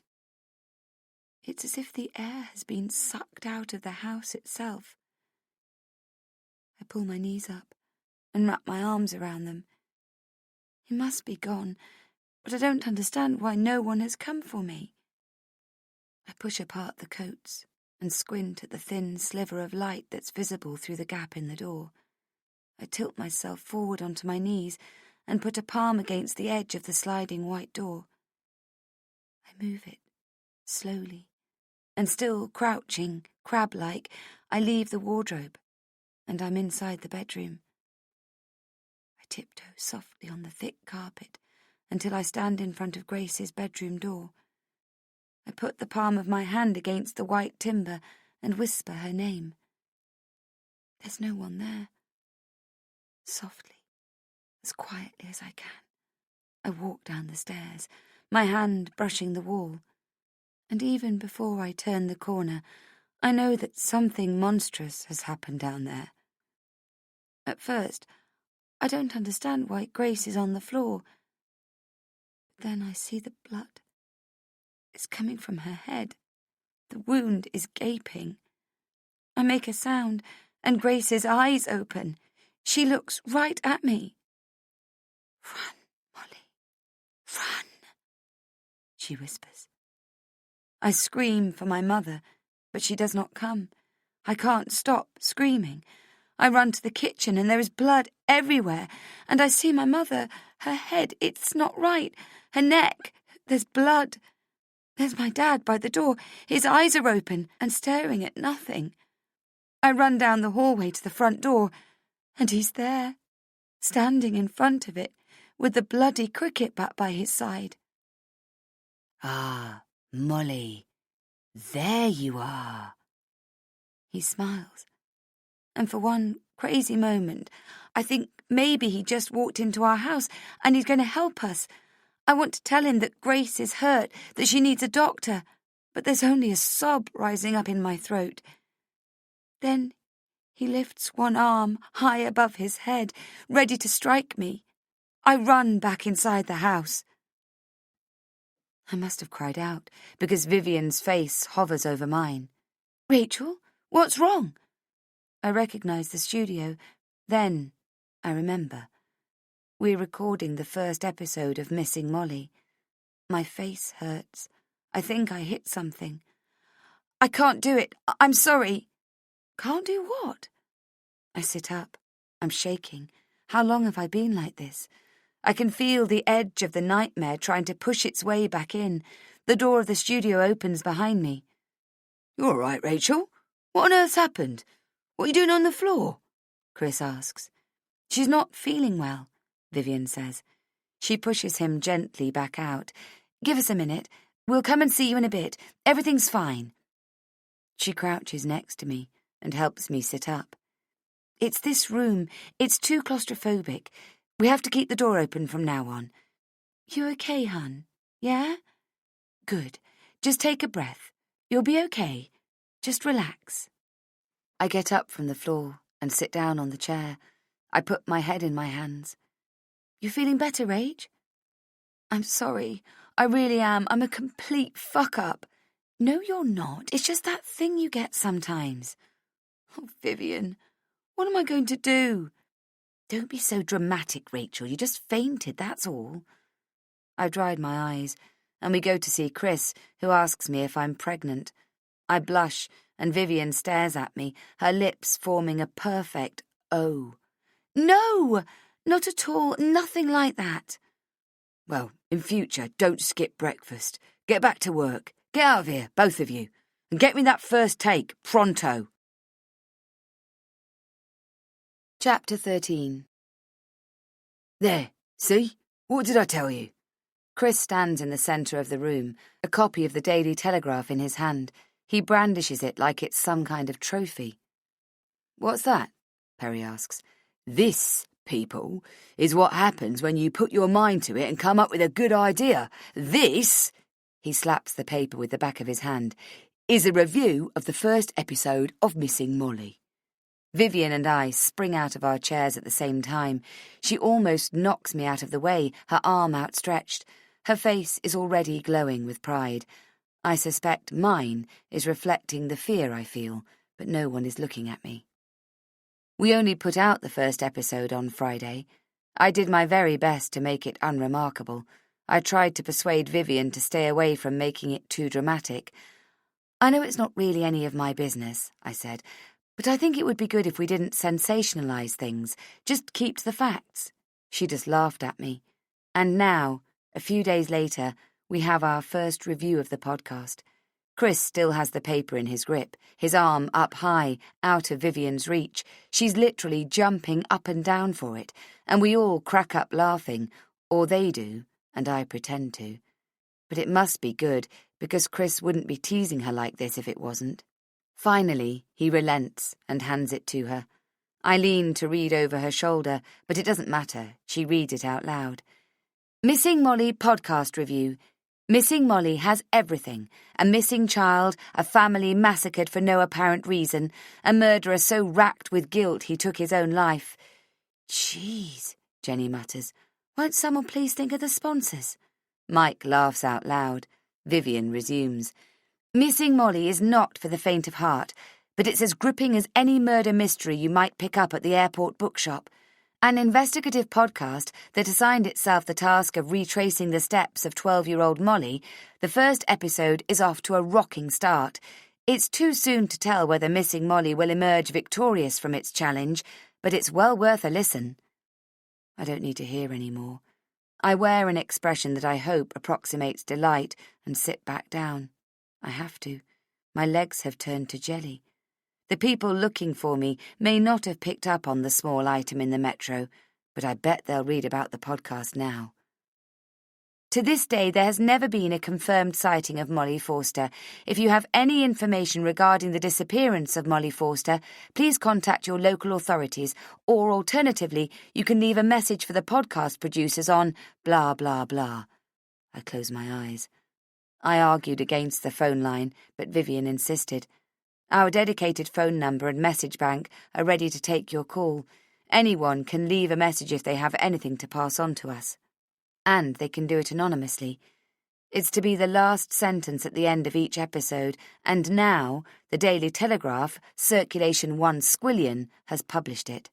It's as if the air has been sucked out of the house itself. I pull my knees up and wrap my arms around them. He must be gone, but I don't understand why no one has come for me. I push apart the coats and squint at the thin sliver of light that's visible through the gap in the door. I tilt myself forward onto my knees and put a palm against the edge of the sliding white door. I move it, slowly, and still crouching, crab-like, I leave the wardrobe, and I'm inside the bedroom. I tiptoe softly on the thick carpet until I stand in front of Grace's bedroom door. I put the palm of my hand against the white timber and whisper her name. There's no one there. Softly, as quietly as I can, I walk down the stairs, my hand brushing the wall, and even before I turn the corner, I know that something monstrous has happened down there. At first, I don't understand why Grace is on the floor. But then I see the blood. It's coming from her head. The wound is gaping. I make a sound, and Grace's eyes open. She looks right at me. Run, Molly, run, she whispers. I scream for my mother, but she does not come. I can't stop screaming. I run to the kitchen, and there is blood everywhere, and I see my mother, her head, it's not right, her neck, there's blood. There's my dad by the door. His eyes are open and staring at nothing. I run down the hallway to the front door, and he's there, standing in front of it, with the bloody cricket bat by his side.
Ah, Molly, there you are.
He smiles, and for one crazy moment, I think maybe he just walked into our house and he's going to help us. I want to tell him that Grace is hurt, that she needs a doctor, but there's only a sob rising up in my throat. Then he lifts one arm high above his head, ready to strike me. I run back inside the house. I must have cried out, because Vivian's face hovers over mine. Rachel, what's wrong? I recognise the studio. Then I remember. We're recording the first episode of Missing Molly. My face hurts. I think I hit something. I can't do it. I'm sorry. Can't do what? I sit up. I'm shaking. How long have I been like this? I can feel the edge of the nightmare trying to push its way back in. The door of the studio opens behind me. You all right, Rachel? What on earth's happened? What are you doing on the floor? Chris asks. She's not feeling well, Vivian says. She pushes him gently back out. Give us a minute. We'll come and see you in a bit. Everything's fine. She crouches next to me and helps me sit up. It's this room. It's too claustrophobic. We have to keep the door open from now on. You okay, hun? Yeah? Good. Just take a breath. You'll be okay. Just relax. I get up from the floor and sit down on the chair. I put my head in my hands. You feeling better, Rach? I'm sorry. I really am. I'm a complete fuck-up. No, you're not. It's just that thing you get sometimes. Oh, Vivian, what am I going to do? Don't be so dramatic, Rachel. You just fainted, that's all. I dried my eyes, and we go to see Chris, who asks me if I'm pregnant. I blush, and Vivian stares at me, her lips forming a perfect O. No, not at all, nothing like that. Well, in future, don't skip breakfast. Get back to work. Get out of here, both of you, and get me that first take, pronto. Chapter 13. There, see? What did I tell you? Chris stands in the centre of the room, a copy of the Daily Telegraph in his hand. He brandishes it like it's some kind of trophy. What's that? Perry asks. This, people, is what happens when you put your mind to it and come up with a good idea. This, he slaps the paper with the back of his hand, is a review of the first episode of Missing Molly. Vivian and I spring out of our chairs at the same time. She almost knocks me out of the way, her arm outstretched. Her face is already glowing with pride. I suspect mine is reflecting the fear I feel, but no one is looking at me. We only put out the first episode on Friday. I did my very best to make it unremarkable. I tried to persuade Vivian to stay away from making it too dramatic. I know it's not really any of my business, I said, but I think it would be good if we didn't sensationalise things, just keep to the facts. She just laughed at me. And now, a few days later, we have our first review of the podcast. Chris still has the paper in his grip, his arm up high, out of Vivian's reach. She's literally jumping up and down for it, and we all crack up laughing, or they do, and I pretend to. But it must be good, because Chris wouldn't be teasing her like this if it wasn't. Finally, he relents and hands it to her. I lean to read over her shoulder, but it doesn't matter. She reads it out loud. Missing Molly podcast review. Missing Molly has everything. A missing child, a family massacred for no apparent reason, a murderer so racked with guilt he took his own life. Jeez, Jenny mutters. Won't someone please think of the sponsors? Mike laughs out loud. Vivian resumes. Missing Molly is not for the faint of heart, but it's as gripping as any murder mystery you might pick up at the airport bookshop. An investigative podcast that assigned itself the task of retracing the steps of 12-year-old Molly, the first episode is off to a rocking start. It's too soon to tell whether Missing Molly will emerge victorious from its challenge, but it's well worth a listen. I don't need to hear any more. I wear an expression that I hope approximates delight and sit back down. I have to. My legs have turned to jelly. The people looking for me may not have picked up on the small item in the metro, but I bet they'll read about the podcast now. To this day, there has never been a confirmed sighting of Molly Forster. If you have any information regarding the disappearance of Molly Forster, please contact your local authorities, or alternatively, you can leave a message for the podcast producers on blah, blah, blah. I close my eyes. I argued against the phone line, but Vivian insisted. Our dedicated phone number and message bank are ready to take your call. Anyone can leave a message if they have anything to pass on to us. And they can do it anonymously. It's to be the last sentence at the end of each episode, and now the Daily Telegraph, Circulation 1 Squillion, has published it.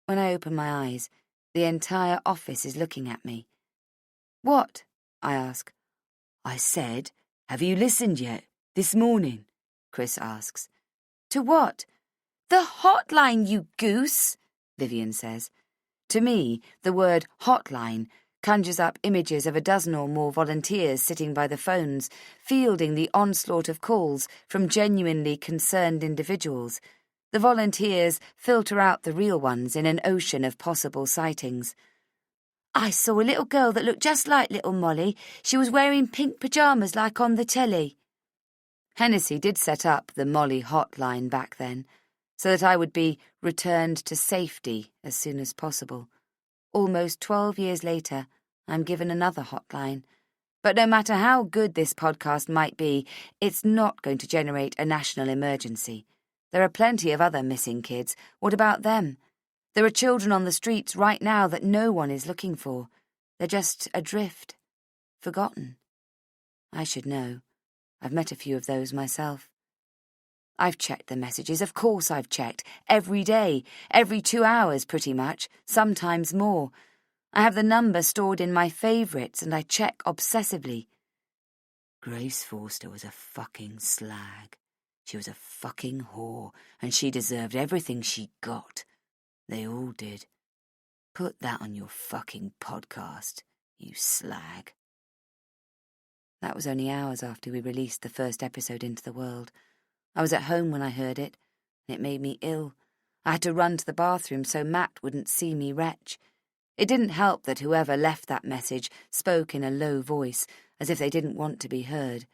When I open my eyes, the entire office is looking at me. What? I ask. I said,
Have you listened yet? This morning? Chris asks.
To what? The hotline, you goose, Vivian says.
To me, the word hotline conjures up images of a dozen or more volunteers sitting by the phones, fielding the onslaught of calls from genuinely concerned individuals. The volunteers filter out the real ones in an ocean of possible sightings.
I saw a little girl that looked just like little Molly. She was wearing pink pyjamas like on the telly.
Hennessy did set up the Molly hotline back then, so that I would be returned to safety as soon as possible. Almost 12 years later, I'm given another hotline. But no matter how good this podcast might be, it's not going to generate a national emergency. There are plenty of other missing kids. What about them? There are children on the streets right now that no one is looking for. They're just adrift, forgotten. I should know. I've met a few of those myself. I've checked the messages, of course I've checked, every day, every 2 hours pretty much, sometimes more. I have the number stored in my favourites and I check obsessively. Grace Forster was a fucking slag. She was a fucking whore, and she deserved everything she got. They all did. Put that on your fucking podcast, you slag. That was only hours after we released the first episode into the world. I was at home when I heard it, and it made me ill. I had to run to the bathroom so Matt wouldn't see me retch. It didn't help that whoever left that message spoke in a low voice, as if they didn't want to be heard.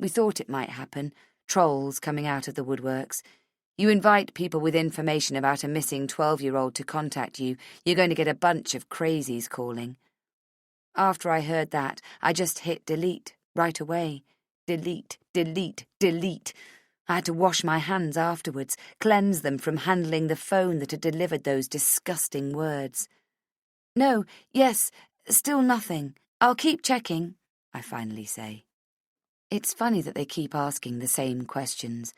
We thought it might happen, trolls coming out of the woodworks. You invite people with information about a missing 12-year-old to contact you, you're going to get a bunch of crazies calling. After I heard that, I just hit delete right away. Delete, delete, delete. I had to wash my hands afterwards, cleanse them from handling the phone that had delivered those disgusting words. No, yes, still nothing. I'll keep checking, I finally say. It's funny that they keep asking the same questions.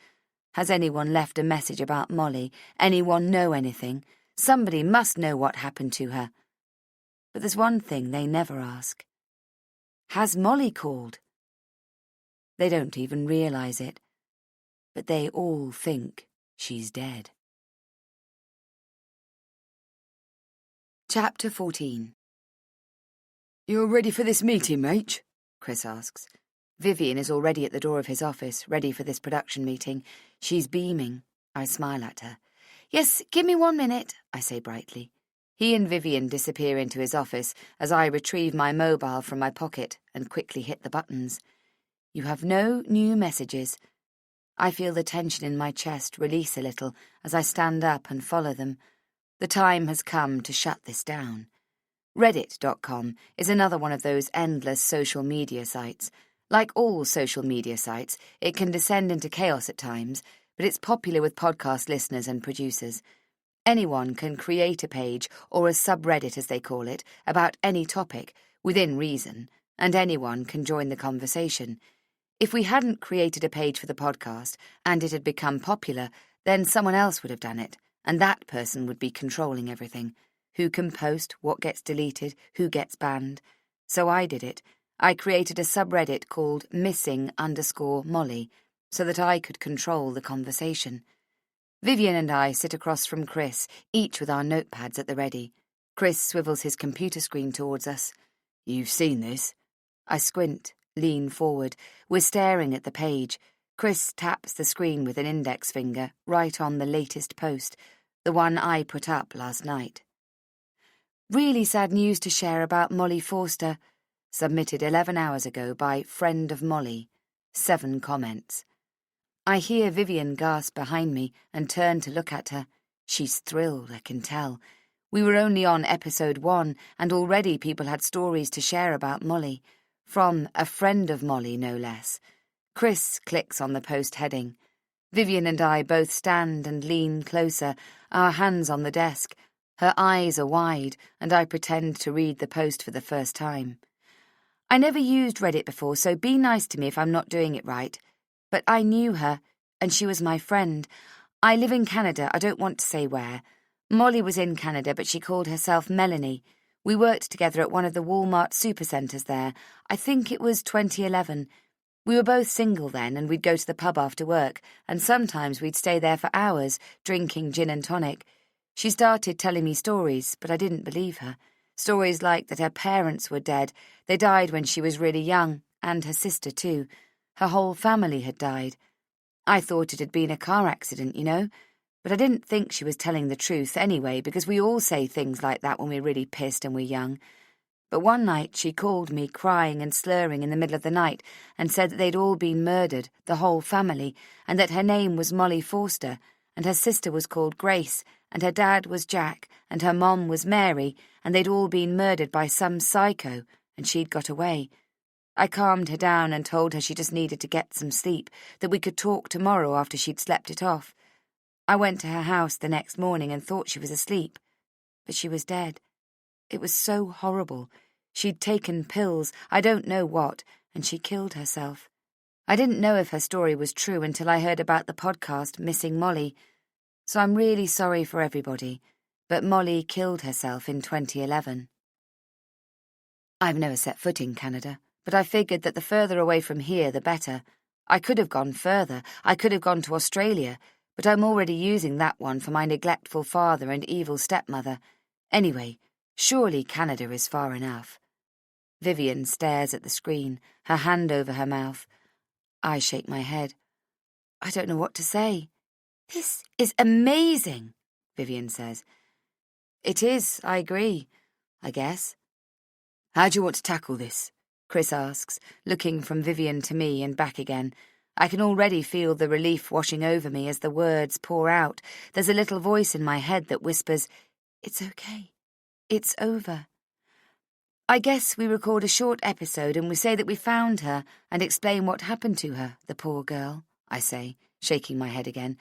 Has anyone left a message about Molly? Anyone know anything? Somebody must know what happened to her. But there's one thing they never ask. Has Molly called? They don't even realise it. But they all think she's dead. Chapter 14. "You're ready for this meeting, mate?" Chris asks. Vivian is already at the door of his office, ready for this production meeting. She's beaming. I smile at her.
Yes, give me 1 minute, I say brightly.
He and Vivian disappear into his office as I retrieve my mobile from my pocket and quickly hit the buttons. You have no new messages. I feel the tension in my chest release a little as I stand up and follow them. The time has come to shut this down. Reddit.com is another one of those endless social media sites. Like all social media sites, it can descend into chaos at times, but it's popular with podcast listeners and producers. Anyone can create a page, or a subreddit as they call it, about any topic, within reason, and anyone can join the conversation. If we hadn't created a page for the podcast, and it had become popular, then someone else would have done it, and that person would be controlling everything. Who can post, what gets deleted, who gets banned. So I did it. I created a subreddit called Missing_Molly, so that I could control the conversation. Vivian and I sit across from Chris, each with our notepads at the ready. Chris swivels his computer screen towards us. "You've seen this?" I squint, lean forward. We're staring at the page. Chris taps the screen with an index finger, right on the latest post, the one I put up last night. "Really sad news to share about Molly Forster. Submitted 11 hours ago by Friend of Molly. 7 comments. I hear Vivian gasp behind me and turn to look at her. She's thrilled, I can tell. We were only on episode 1, and already people had stories to share about Molly. From a friend of Molly, no less. Chris clicks on the post heading. Vivian and I both stand and lean closer, our hands on the desk. Her eyes are wide, and I pretend to read the post for the first time. I never used Reddit before, so be nice to me if I'm not doing it right. But I knew her, and she was my friend. I live in Canada, I don't want to say where. Molly was in Canada, but she called herself Melanie. We worked together at one of the Walmart supercenters there. I think it was 2011.
We were both single then, and we'd go to the pub after work, and sometimes we'd stay there for hours, drinking gin and tonic. She started telling me stories, but I didn't believe her. Stories like that her parents were dead. They died when she was really young, and her sister too. Her whole family had died. I thought it had been a car accident, you know, but I didn't think she was telling the truth anyway, because we all say things like that when we're really pissed and we're young. But one night she called me crying and slurring in the middle of the night and said that they'd all been murdered, the whole family, and that her name was Molly Forster, and her sister was called Grace, and her dad was Jack, and her mom was Mary, and they'd all been murdered by some psycho, and she'd got away. I calmed her down and told her she just needed to get some sleep, that we could talk tomorrow after she'd slept it off. I went to her house the next morning and thought she was asleep, but she was dead. It was so horrible. She'd taken pills, I don't know what, and she killed herself. I didn't know if her story was true until I heard about the podcast Missing Molly. So I'm really sorry for everybody, but Molly killed herself in 2011. I've never set foot in Canada, but I figured that the further away from here, the better. I could have gone further. I could have gone to Australia, but I'm already using that one for my neglectful father and evil stepmother. Anyway, surely Canada is far enough. Vivian stares at the screen, her hand over her mouth. I shake my head. I don't know what to say. This is amazing, Vivian says. It is, I agree, I guess. How do you want to tackle this? Chris asks, looking from Vivian to me and back again. I can already feel the relief washing over me as the words pour out. There's a little voice in my head that whispers, "It's okay. It's over." I guess we record a short episode and we say that we found her and explain what happened to her, the poor girl, I say, shaking my head again.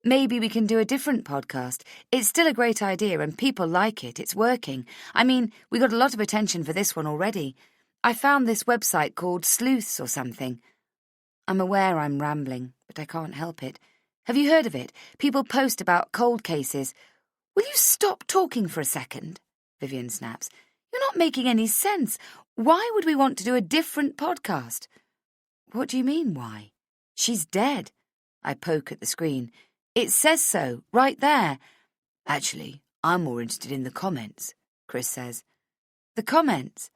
Maybe we can do a different podcast. It's still a great idea and people like it. It's working. I mean, we got a lot of attention for this one already. I found this website called Sleuths or something. I'm aware I'm rambling, but I can't help it. Have you heard of it? People post about cold cases. Will you stop talking for a second? Vivian snaps. You're not making any sense. Why would we want to do a different podcast? What do you mean, why? She's dead. I poke at the screen. It says so, right there. Actually, I'm more interested in the comments, Chris says. The comments?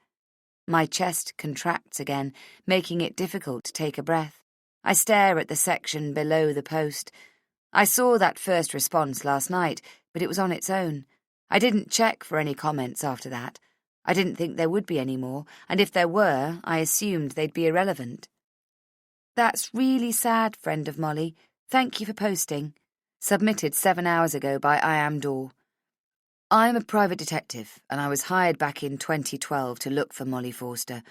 My chest contracts again, making it difficult to take a breath. I stare at the section below the post. I saw that first response last night, but it was on its own. I didn't check for any comments after that. I didn't think there would be any more, and if there were, I assumed they'd be irrelevant. That's really sad, friend of Molly. Thank you for posting. Submitted 7 hours ago by I Am Door. I'm a private detective, and I was hired back in 2012 to look for Molly Forster.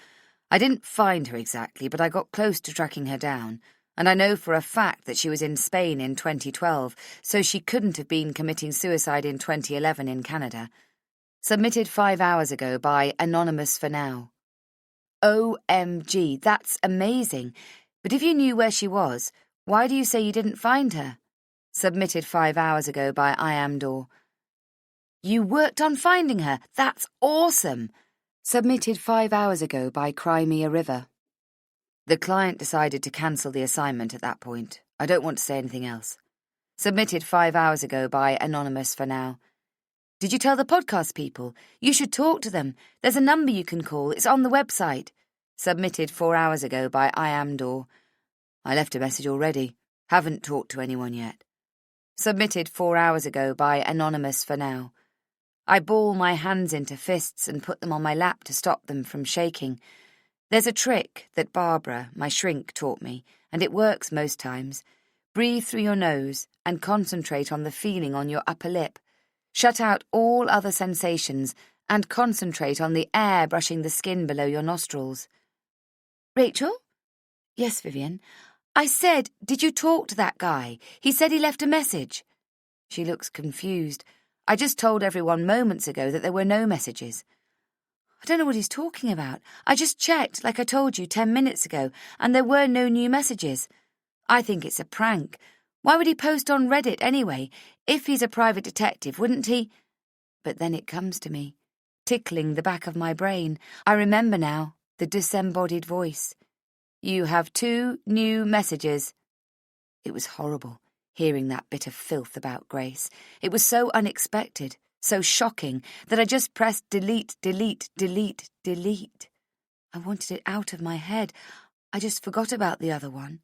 I didn't find her exactly, but I got close to tracking her down, and I know for a fact that she was in Spain in 2012, so she couldn't have been committing suicide in 2011 in Canada. Submitted 5 hours ago by Anonymous for Now. OMG, that's amazing. But if you knew where she was, why do you say you didn't find her? Submitted 5 hours ago by I Am Door. You worked on finding her. That's awesome. Submitted 5 hours ago by Cry Me a River. The client decided to cancel the assignment at that point. I don't want to say anything else. Submitted 5 hours ago by Anonymous for Now. Did you tell the podcast people? You should talk to them. There's a number you can call. It's on the website. Submitted 4 hours ago by I Am Door. I left a message already. Haven't talked to anyone yet. Submitted 4 hours ago by Anonymous for Now. I ball my hands into fists and put them on my lap to stop them from shaking. There's a trick that Barbara, my shrink, taught me, and it works most times. Breathe through your nose and concentrate on the feeling on your upper lip. Shut out all other sensations and concentrate on the air brushing the skin below your nostrils. Rachel? Yes, Vivian. I said, did you talk to that guy? He said he left a message. She looks confused. I just told everyone moments ago that there were no messages. I don't know what he's talking about. I just checked, like I told you 10 minutes ago, and there were no new messages. I think it's a prank. Why would he post on Reddit anyway? If he's a private detective, wouldn't he? But then it comes to me, tickling the back of my brain. I remember now, the disembodied voice.
You have 2 new messages. It was horrible, hearing that bit of filth about Grace. It was so unexpected, so shocking, that I just pressed delete, delete, delete, delete. I wanted it out of my head. I just forgot about the other one.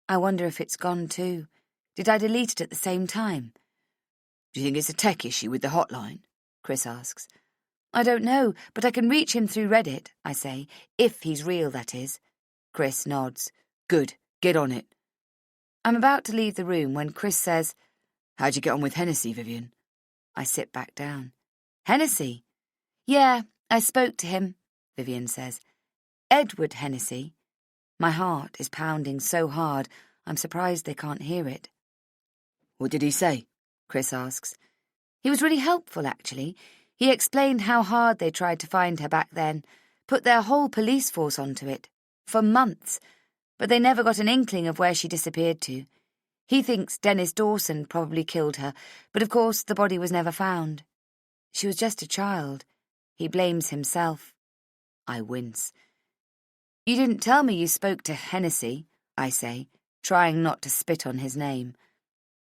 I wonder if it's gone too. Did I delete it at the same time?
Do you think it's a tech issue with the hotline? Chris asks.
I don't know, but I can reach him through Reddit, I say. If he's real, that is.
Chris nods. Good, get on it.
I'm about to leave the room when Chris says,
How'd you get on with Hennessy, Vivian?
I sit back down. Hennessy? Yeah, I spoke to him, Vivian says. Edward Hennessy. My heart is pounding so hard, I'm surprised they can't hear it.
What did he say?
Chris asks. He was really helpful, actually. He explained how hard they tried to find her back then, put their whole police force onto it, for months, but they never got an inkling of where she disappeared to. He thinks Dennis Dawson probably killed her, but of course the body was never found. She was just a child. He blames himself. I wince. You didn't tell me you spoke to Hennessy, I say, trying not to spit on his name.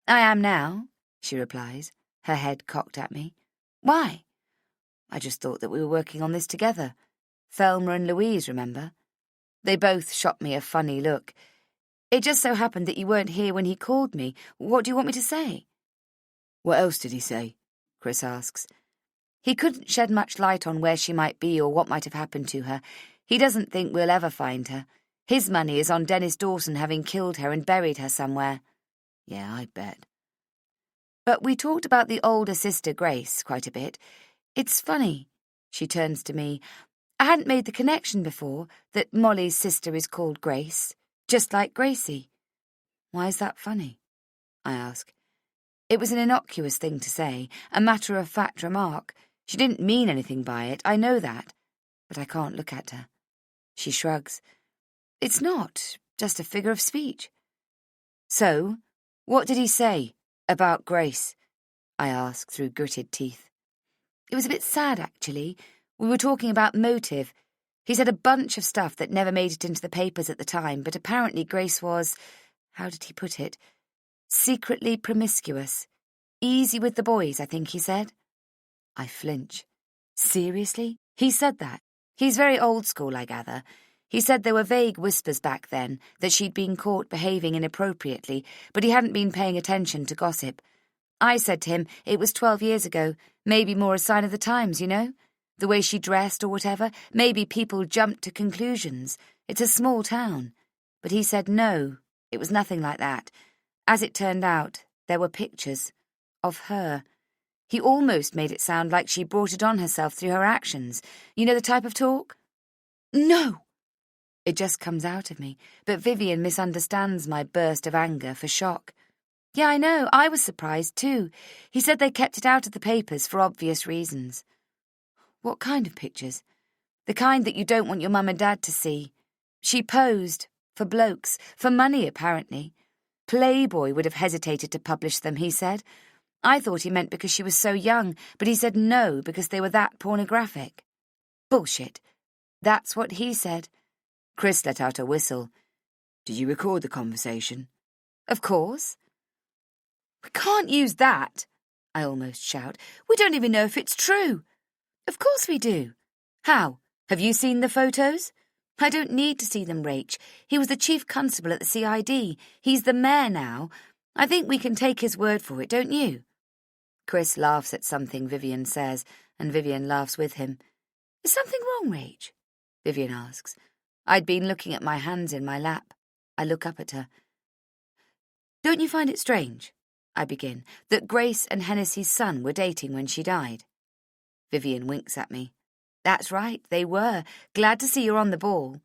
I am now, she replies, her head cocked at me. Why? I just thought that we were working on this together. Thelma and Louise, remember? They both shot me a funny look. It just so happened that you weren't here when he called me. What do you want me to say?
What else did he say? Chris asks.
He couldn't shed much light on where she might be or what might have happened to her. He doesn't think we'll ever find her. His money is on Dennis Dawson having killed her and buried her somewhere.
Yeah, I bet.
But we talked about the older sister, Grace, quite a bit. It's funny. She turns to me. I hadn't made the connection before that Molly's sister is called Grace, just like Gracie. Why is that funny? I ask. It was an innocuous thing to say, a matter-of-fact remark. She didn't mean anything by it, I know that, but I can't look at her. She shrugs. It's not, just a figure of speech. So, what did he say about Grace? I ask through gritted teeth. It was a bit sad, actually. We were talking about motive. He said a bunch of stuff that never made it into the papers at the time, but apparently Grace was, how did he put it, secretly promiscuous. Easy with the boys, I think he said. I flinch. Seriously? He said that? He's very old school, I gather. He said there were vague whispers back then that she'd been caught behaving inappropriately, but he hadn't been paying attention to gossip. I said to him it was 12 years ago, maybe more a sign of the times, you know? The way she dressed or whatever, maybe people jumped to conclusions. It's a small town. But he said no, it was nothing like that. As it turned out, there were pictures of her. He almost made it sound like she brought it on herself through her actions. You know the type of talk? No! It just comes out of me, but Vivian misunderstands my burst of anger for shock. Yeah, I know, I was surprised too. He said they kept it out of the papers for obvious reasons. What kind of pictures? The kind that you don't want your mum and dad to see. She posed, for blokes, for money apparently. Playboy would have hesitated to publish them, he said. I thought he meant because she was so young, but he said no, because they were that pornographic. Bullshit. That's what he said. Chris let out a whistle.
Did you record the conversation?
Of course. We can't use that, I almost shout. We don't even know if it's true. Of course we do. How? Have you seen the photos? I don't need to see them, Rach. He was the chief constable at the CID. He's the mayor now. I think we can take his word for it, don't you? Chris laughs at something Vivian says, and Vivian laughs with him. Is something wrong, Rach? Vivian asks. I'd been looking at my hands in my lap. I look up at her. Don't you find it strange, I begin, that Grace and Hennessy's son were dating when she died? Vivian winks at me. That's right, they were. Glad to see you're on the ball.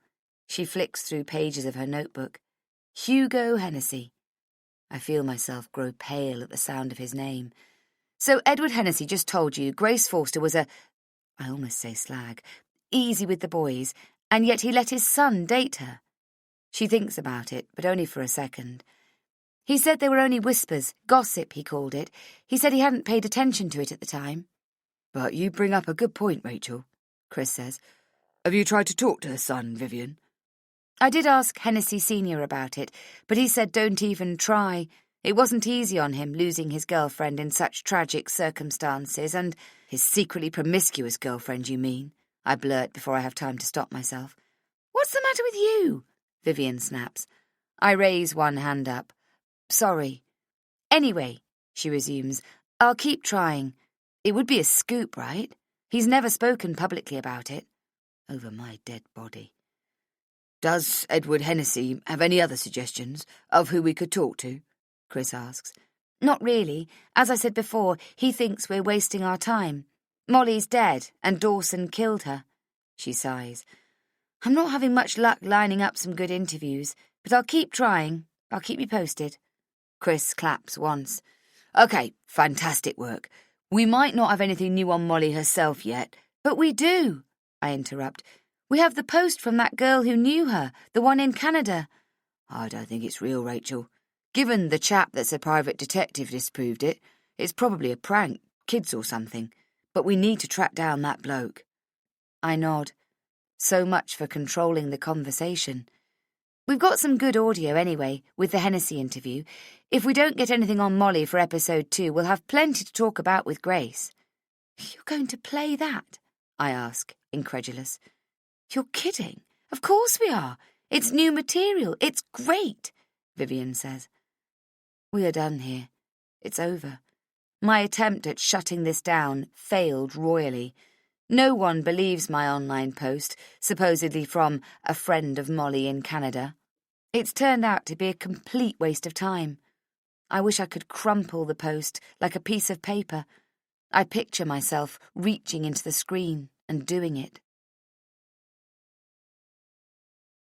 She flicks through pages of her notebook. Hugo Hennessy. I feel myself grow pale at the sound of his name. So Edward Hennessy just told you Grace Forster was I almost say slag, easy with the boys, and yet he let his son date her. She thinks about it, but only for a second. He said they were only whispers, gossip, he called it. He said he hadn't paid attention to it at the time.
But you bring up a good point, Rachel, Chris says. Have you tried to talk to her son, Vivian? I did ask Hennessy Sr. about it, but he said don't even try. It wasn't easy on him losing his girlfriend in such tragic circumstances, and his secretly promiscuous girlfriend, you mean? I blurt before I have time to stop myself. What's the matter with you? Vivian snaps. I raise one hand up. Sorry. Anyway, she resumes, I'll keep trying. It would be a scoop, right? He's never spoken publicly about it. Over my dead body. Does Edward Hennessy have any other suggestions of who we could talk to? Chris asks. Not really. As I said before, he thinks we're wasting our time. Molly's dead, and Dawson killed her. She sighs. I'm not having much luck lining up some good interviews, but I'll keep trying. I'll keep you posted. Chris claps once. Okay, fantastic work. We might not have anything new on Molly herself yet, but we do, I interrupt. We have the post from that girl who knew her, the one in Canada. I don't think it's real, Rachel. Given the chap that's a private detective disproved it, it's probably a prank, kids or something. But we need to track down that bloke. I nod. So much for controlling the conversation. We've got some good audio anyway, with the Hennessy interview. If we don't get anything on Molly for episode 2, we'll have plenty to talk about with Grace. You're going to play that? I ask, incredulous. You're kidding. Of course we are. It's new material. It's great, Vivian says. We are done here. It's over. My attempt at shutting this down failed royally. No one believes my online post, supposedly from a friend of Molly in Canada. It's turned out to be a complete waste of time. I wish I could crumple the post like a piece of paper. I picture myself reaching into the screen and doing it.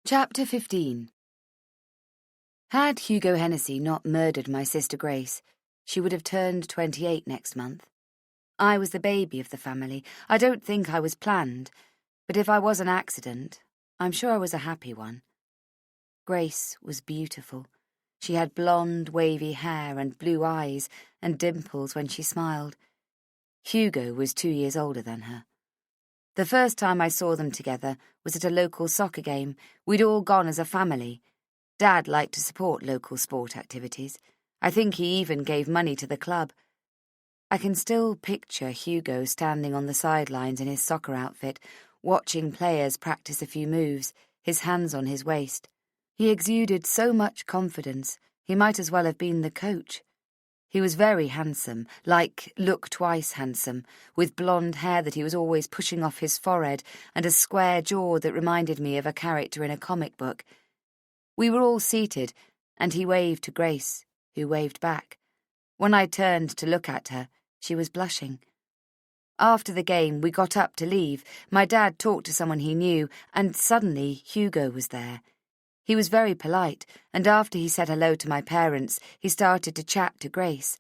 Chapter 15. Had Hugo Hennessy not murdered my sister Grace, she would have turned 28 next month. I was the baby of the family. I don't think I was planned, but if I was an accident, I'm sure I was a happy one. Grace was beautiful. She had blonde, wavy hair and blue eyes and dimples when she smiled. Hugo was 2 years older than her. The first time I saw them together was at a local soccer game. We'd all gone as a family. Dad liked to support local sport activities. I think he even gave money to the club. I can still picture Hugo standing on the sidelines in his soccer outfit, watching players practice a few moves, his hands on his waist. He exuded so much confidence, he might as well have been the coach. He was very handsome, like Look Twice handsome, with blonde hair that he was always pushing off his forehead and a square jaw that reminded me of a character in a comic book. We were all seated, and he waved to Grace, who waved back. When I turned to look at her, she was blushing. After the game, we got up to leave. My dad talked to someone he knew, and suddenly Hugo was there. He was very polite, and after he said hello to my parents, he started to chat to Grace.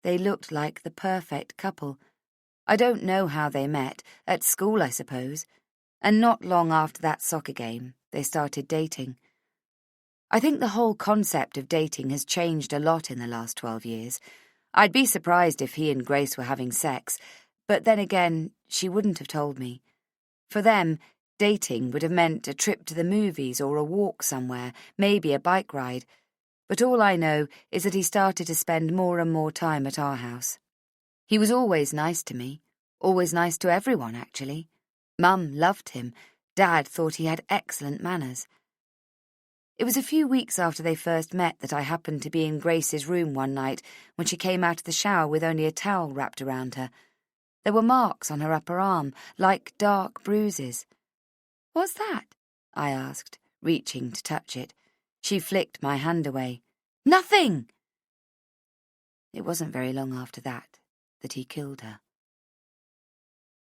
They looked like the perfect couple. I don't know how they met, at school I suppose, and not long after that soccer game, they started dating. I think the whole concept of dating has changed a lot in the last 12 years. I'd be surprised if he and Grace were having sex, but then again, she wouldn't have told me. For them, dating would have meant a trip to the movies or a walk somewhere, maybe a bike ride. But all I know is that he started to spend more and more time at our house. He was always nice to me, always nice to everyone, actually. Mum loved him. Dad thought he had excellent manners. It was a few weeks after they first met that I happened to be in Grace's room one night when she came out of the shower with only a towel wrapped around her. There were marks on her upper arm, like dark bruises. "What's that?" I asked, reaching to touch it. She flicked my hand away. "Nothing!" It wasn't very long after that he killed her.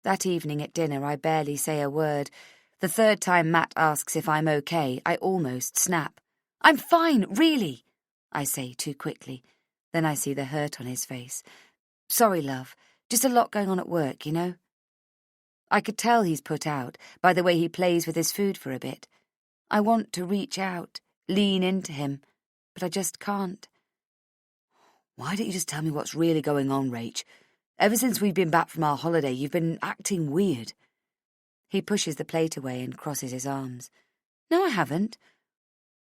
That evening at dinner, I barely say a word. The third time Matt asks if I'm okay, I almost snap. "I'm fine, really," I say too quickly. Then I see the hurt on his face. "Sorry, love. Just a lot going on at work, you know?" I could tell he's put out by the way he plays with his food for a bit. I want to reach out, lean into him, but I just can't. "Why don't you just tell me what's really going on, Rach? Ever since we've been back from our holiday, you've been acting weird." He pushes the plate away and crosses his arms.
No, I haven't.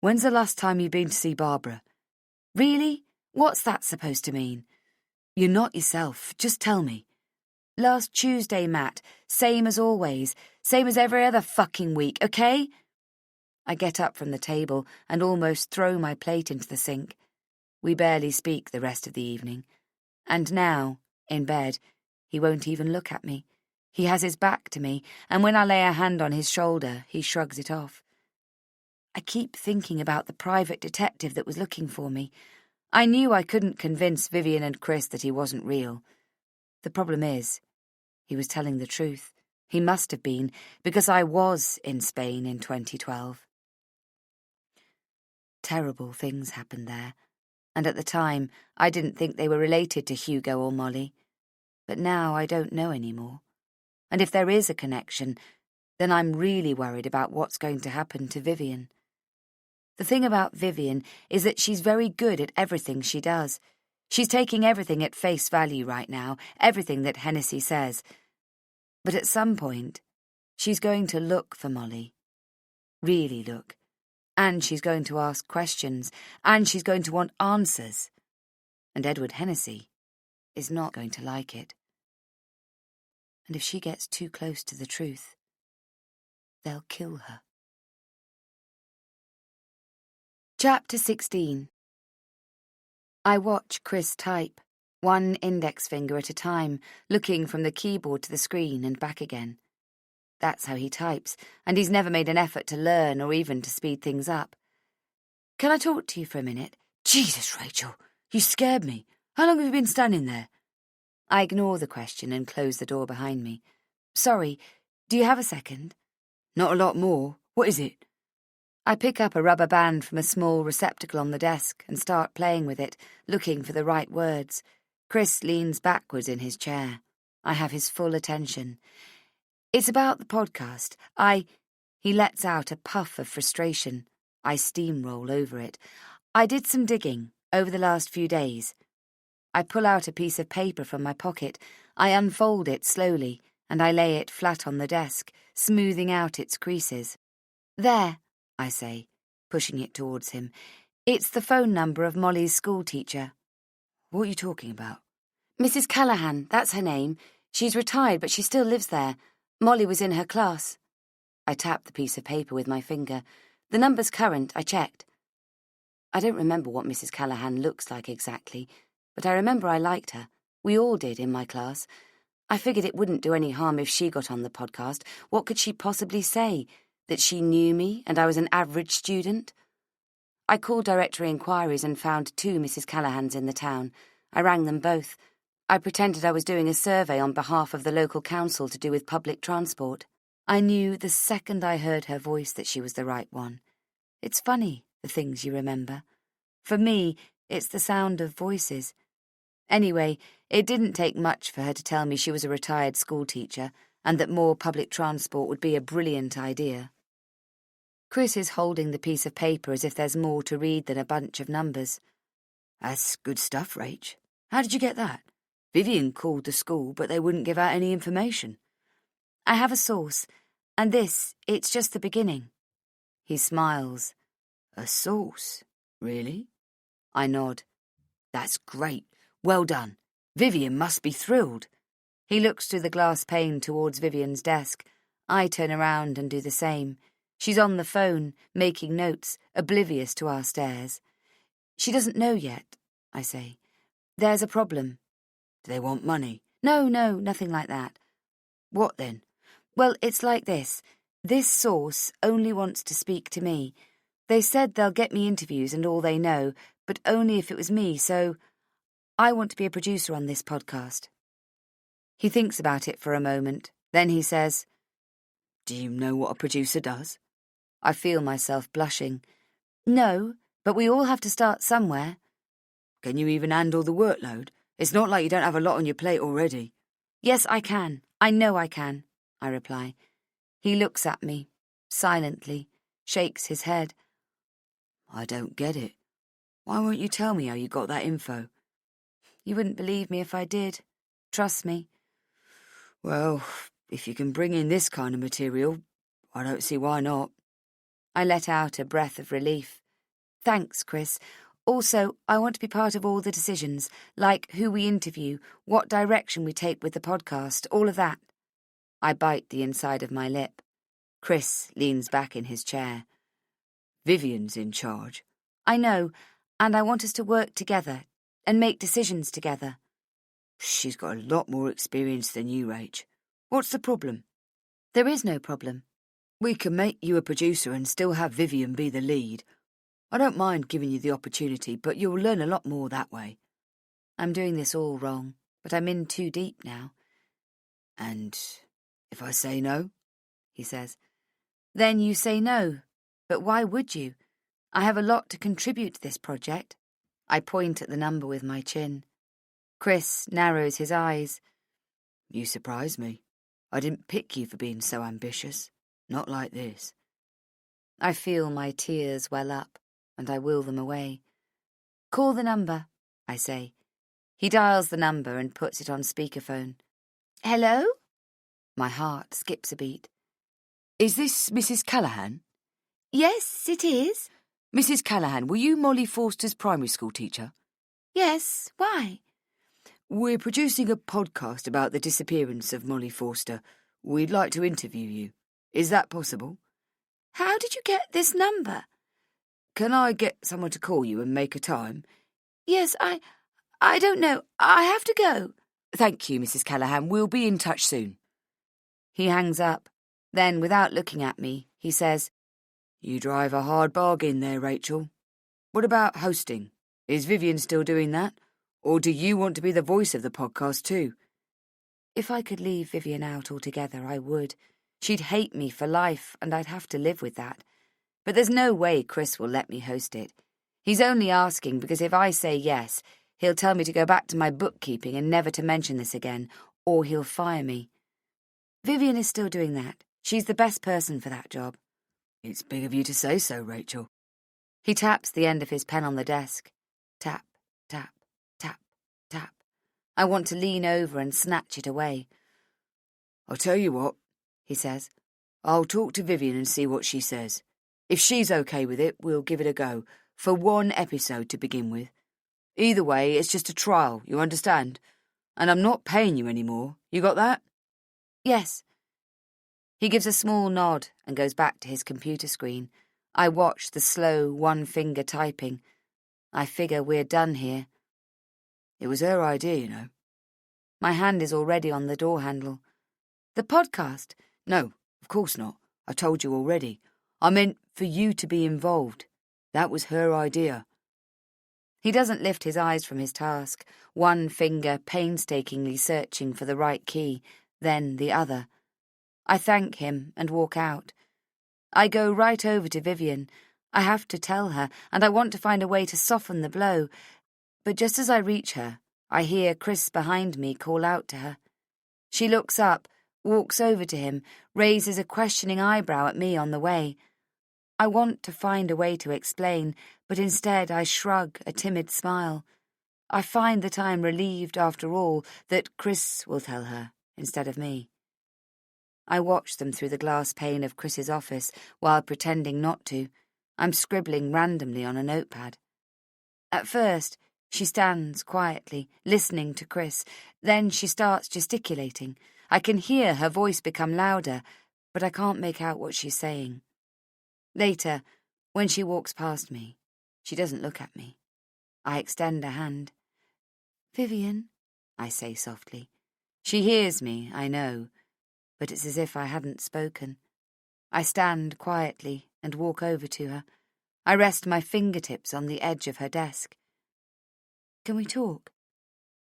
When's the last time you've been to see Barbara? Really? What's that supposed to mean? You're not yourself. Just tell me. Last Tuesday, Matt. Same as always. Same as every other fucking week, okay? I get up from the table and almost throw my plate into the sink. We barely speak the rest of the evening. And now, in bed, he won't even look at me. He has his back to me, and when I lay a hand on his shoulder, he shrugs it off. I keep thinking about the private detective that was looking for me. I knew I couldn't convince Vivian and Chris that he wasn't real. The problem is, he was telling the truth. He must have been, because I was in Spain in 2012. Terrible things happened there, and at the time I didn't think they were related to Hugo or Molly. But now I don't know anymore. And if there is a connection, then I'm really worried about what's going to happen to Vivian. The thing about Vivian is that she's very good at everything she does. She's taking everything at face value right now, everything that Hennessy says. But at some point, she's going to look for Molly. Really look. And she's going to ask questions, and she's going to want answers. And Edward Hennessy is not going to like it. And if she gets too close to the truth, they'll kill her. Chapter 16. I watch Chris type, one index finger at a time, looking from the keyboard to the screen and back again. That's how he types, and he's never made an effort to learn or even to speed things up. Can I talk to you for a minute? Jesus, Rachel, you scared me. How long have you been standing there? I ignore the question and close the door behind me. Sorry, do you have a second? Not a lot more. What is it? I pick up a rubber band from a small receptacle on the desk and start playing with it, looking for the right words. Chris leans backwards in his chair. I have his full attention. It's about the podcast. He lets out a puff of frustration. I steamroll over it. I did some digging over the last few days. I pull out a piece of paper from my pocket. I unfold it slowly, and I lay it flat on the desk, smoothing out its creases. There, I say, pushing it towards him. It's the phone number of Molly's schoolteacher. What are you talking about? Mrs. Callahan, that's her name. She's retired, but she still lives there. Molly was in her class. I tapped the piece of paper with my finger. The number's current, I checked. I don't remember what Mrs. Callahan looks like exactly, but I remember I liked her. We all did in my class. I figured it wouldn't do any harm if she got on the podcast. What could she possibly say? That she knew me and I was an average student? I called Directory Inquiries and found 2 Mrs. Callahans in the town. I rang them both. I pretended I was doing a survey on behalf of the local council to do with public transport. I knew the second I heard her voice that she was the right one. It's funny, the things you remember. For me, it's the sound of voices. Anyway, it didn't take much for her to tell me she was a retired schoolteacher and that more public transport would be a brilliant idea. Chris is holding the piece of paper as if there's more to read than a bunch of numbers. That's good stuff, Rach. How did you get that? Vivian called the school, but they wouldn't give out any information. I have a source, and it's just the beginning. He smiles. A source? Really? I nod. That's great. Well done. Vivian must be thrilled. He looks through the glass pane towards Vivian's desk. I turn around and do the same. She's on the phone, making notes, oblivious to our stares. She doesn't know yet, I say. There's a problem. Do they want money? No, nothing like that. What then? Well, it's like this. This source only wants to speak to me. They said they'll get me interviews and all they know, but only if it was me, so I want to be a producer on this podcast. He thinks about it for a moment. Then he says, Do you know what a producer does? I feel myself blushing. No, but we all have to start somewhere. Can you even handle the workload? It's not like you don't have a lot on your plate already. Yes, I can. I know I can, I reply. He looks at me, silently, shakes his head. I don't get it. Why won't you tell me how you got that info? You wouldn't believe me if I did. Trust me. Well, if you can bring in this kind of material, I don't see why not.
I let out a breath of relief. Thanks, Chris. Also, I want to be part of all the decisions, like who we interview, what direction we take with the podcast, all of that. I bite the inside of my lip. Chris leans back in his chair.
Vivian's in charge.
I know, and I want us to work together and make decisions together.
She's got a lot more experience than you, Rach. What's the problem?
There is no problem.
We can make you a producer and still have Vivian be the lead. I don't mind giving you the opportunity, but you'll learn a lot more that way.
I'm doing this all wrong, but I'm in too deep now.
And if I say no?
He says. Then you say no. But why would you? I have a lot to contribute to this project. I point at the number with my chin. Chris narrows his eyes.
You surprise me. I didn't pick you for being so ambitious. Not like this.
I feel my tears well up, and I will them away. Call the number, I say. He dials the number and puts it on speakerphone. Hello? My heart skips a beat.
Is this Mrs. Callahan?
Yes, it is.
Mrs. Callahan, were you Molly Forster's primary school teacher?
Yes, why?
We're producing a podcast about the disappearance of Molly Forster. We'd like to interview you. Is that possible?
How did you get this number?
Can I get someone to call you and make a time?
Yes, I don't know. I have to go.
Thank you, Mrs. Callahan. We'll be in touch soon.
He hangs up. Then, without looking at me, he says,
You drive a hard bargain there, Rachel. What about hosting? Is Vivian still doing that? Or do you want to be the voice of the podcast too?
If I could leave Vivian out altogether, I would. She'd hate me for life, and I'd have to live with that. But there's no way Chris will let me host it. He's only asking because if I say yes, he'll tell me to go back to my bookkeeping and never to mention this again, or he'll fire me. Vivian is still doing that. She's the best person for that job.
It's big of you to say so, Rachel.
He taps the end of his pen on the desk. Tap, tap, tap, tap. I want to lean over and snatch it away.
I'll tell you what, he says. I'll talk to Vivian and see what she says. If she's okay with it, we'll give it a go, for one episode to begin with. Either way, it's just a trial, you understand? And I'm not paying you anymore. You got that?
Yes. He gives a small nod and goes back to his computer screen. I watch the slow one-finger typing. I figure we're done here.
It was her idea, you know.
My hand is already on the door handle. The podcast?
No, of course not. I told you already. I meant for you to be involved. That was her idea.
He doesn't lift his eyes from his task, one finger painstakingly searching for the right key, then the other. I thank him and walk out. I go right over to Vivian. I have to tell her, and I want to find a way to soften the blow. But just as I reach her, I hear Chris behind me call out to her. She looks up, walks over to him, raises a questioning eyebrow at me on the way. I want to find a way to explain, but instead I shrug a timid smile. I find that I am relieved, after all, that Chris will tell her instead of me. I watch them through the glass pane of Chris's office while pretending not to. I'm scribbling randomly on a notepad. At first, she stands quietly, listening to Chris. Then she starts gesticulating. I can hear her voice become louder, but I can't make out what she's saying. Later, when she walks past me, she doesn't look at me. I extend a hand. Vivian, I say softly. She hears me, I know, but it's as if I hadn't spoken. I stand quietly and walk over to her. I rest my fingertips on the edge of her desk. Can we talk?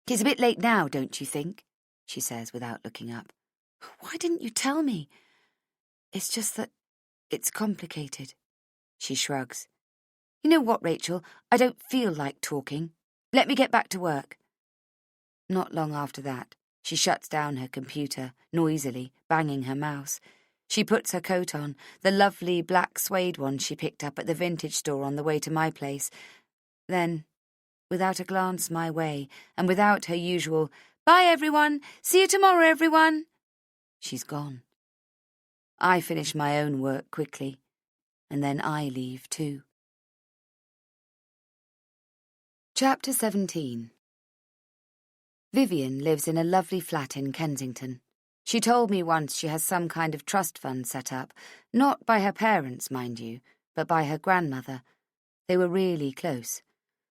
It's a bit late now, don't you think? She says without looking up. Why didn't you tell me? It's just that it's complicated. She shrugs. You know what, Rachel? I don't feel like talking. Let me get back to work. Not long after that, she shuts down her computer, noisily, banging her mouse. She puts her coat on, the lovely black suede one she picked up at the vintage store on the way to my place. Then, without a glance my way, and without her usual, "Bye, everyone! See you tomorrow, everyone!" she's gone. I finish my own work quickly. and then I leave too. Chapter 17. Vivian lives in a lovely flat in Kensington. She told me once she has some kind of trust fund set up, not by her parents, mind you, but by her grandmother. They were really close.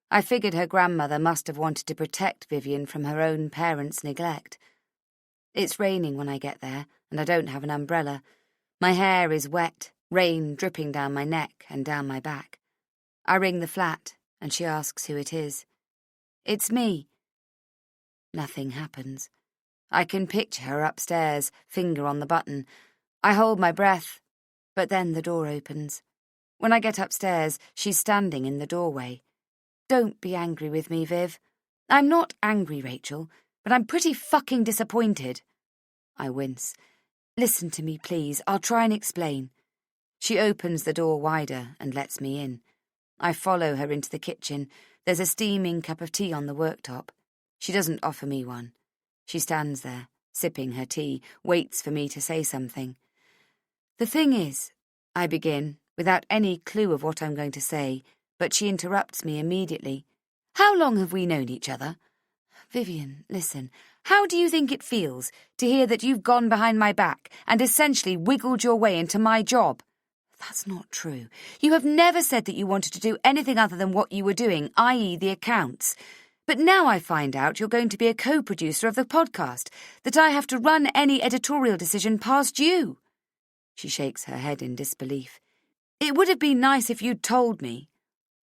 I figured her grandmother must have wanted to protect Vivian from her own parents' neglect. It's raining when I get there, and I don't have an umbrella. My hair is wet, rain dripping down my neck and down my back. I ring the flat, and she asks who it is. It's me. Nothing happens. I can picture her upstairs, finger on the button. I hold my breath, but then the door opens. When I get upstairs, she's standing in the doorway. Don't be angry with me, Viv. I'm not angry, Rachel, but I'm pretty fucking disappointed. I wince. Listen to me, please. I'll try and explain. She opens the door wider and lets me in. I follow her into the kitchen. There's a steaming cup of tea on the worktop. She doesn't offer me one. She stands there, sipping her tea, waits for me to say something. The thing is, I begin, without any clue of what I'm going to say, but she interrupts me immediately. How long have we known each other? Vivian, listen, how do you think it feels to hear that you've gone behind my back and essentially wiggled your way into my job? That's not true. You have never said that you wanted to do anything other than what you were doing, i.e. the accounts. But now I find out you're going to be a co-producer of the podcast, that I have to run any editorial decision past you. She shakes her head in disbelief. It would have been nice if you'd told me.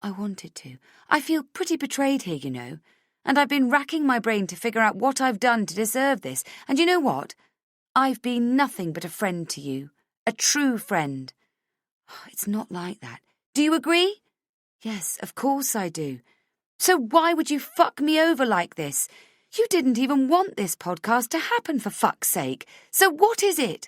I wanted to. I feel pretty betrayed here, you know, and I've been racking my brain to figure out what I've done to deserve this, and you know what? I've been nothing but a friend to you, a true friend. It's not like that. Do you agree? Yes, of course I do. So why would you fuck me over like this? You didn't even want this podcast to happen, for fuck's sake. So what is it?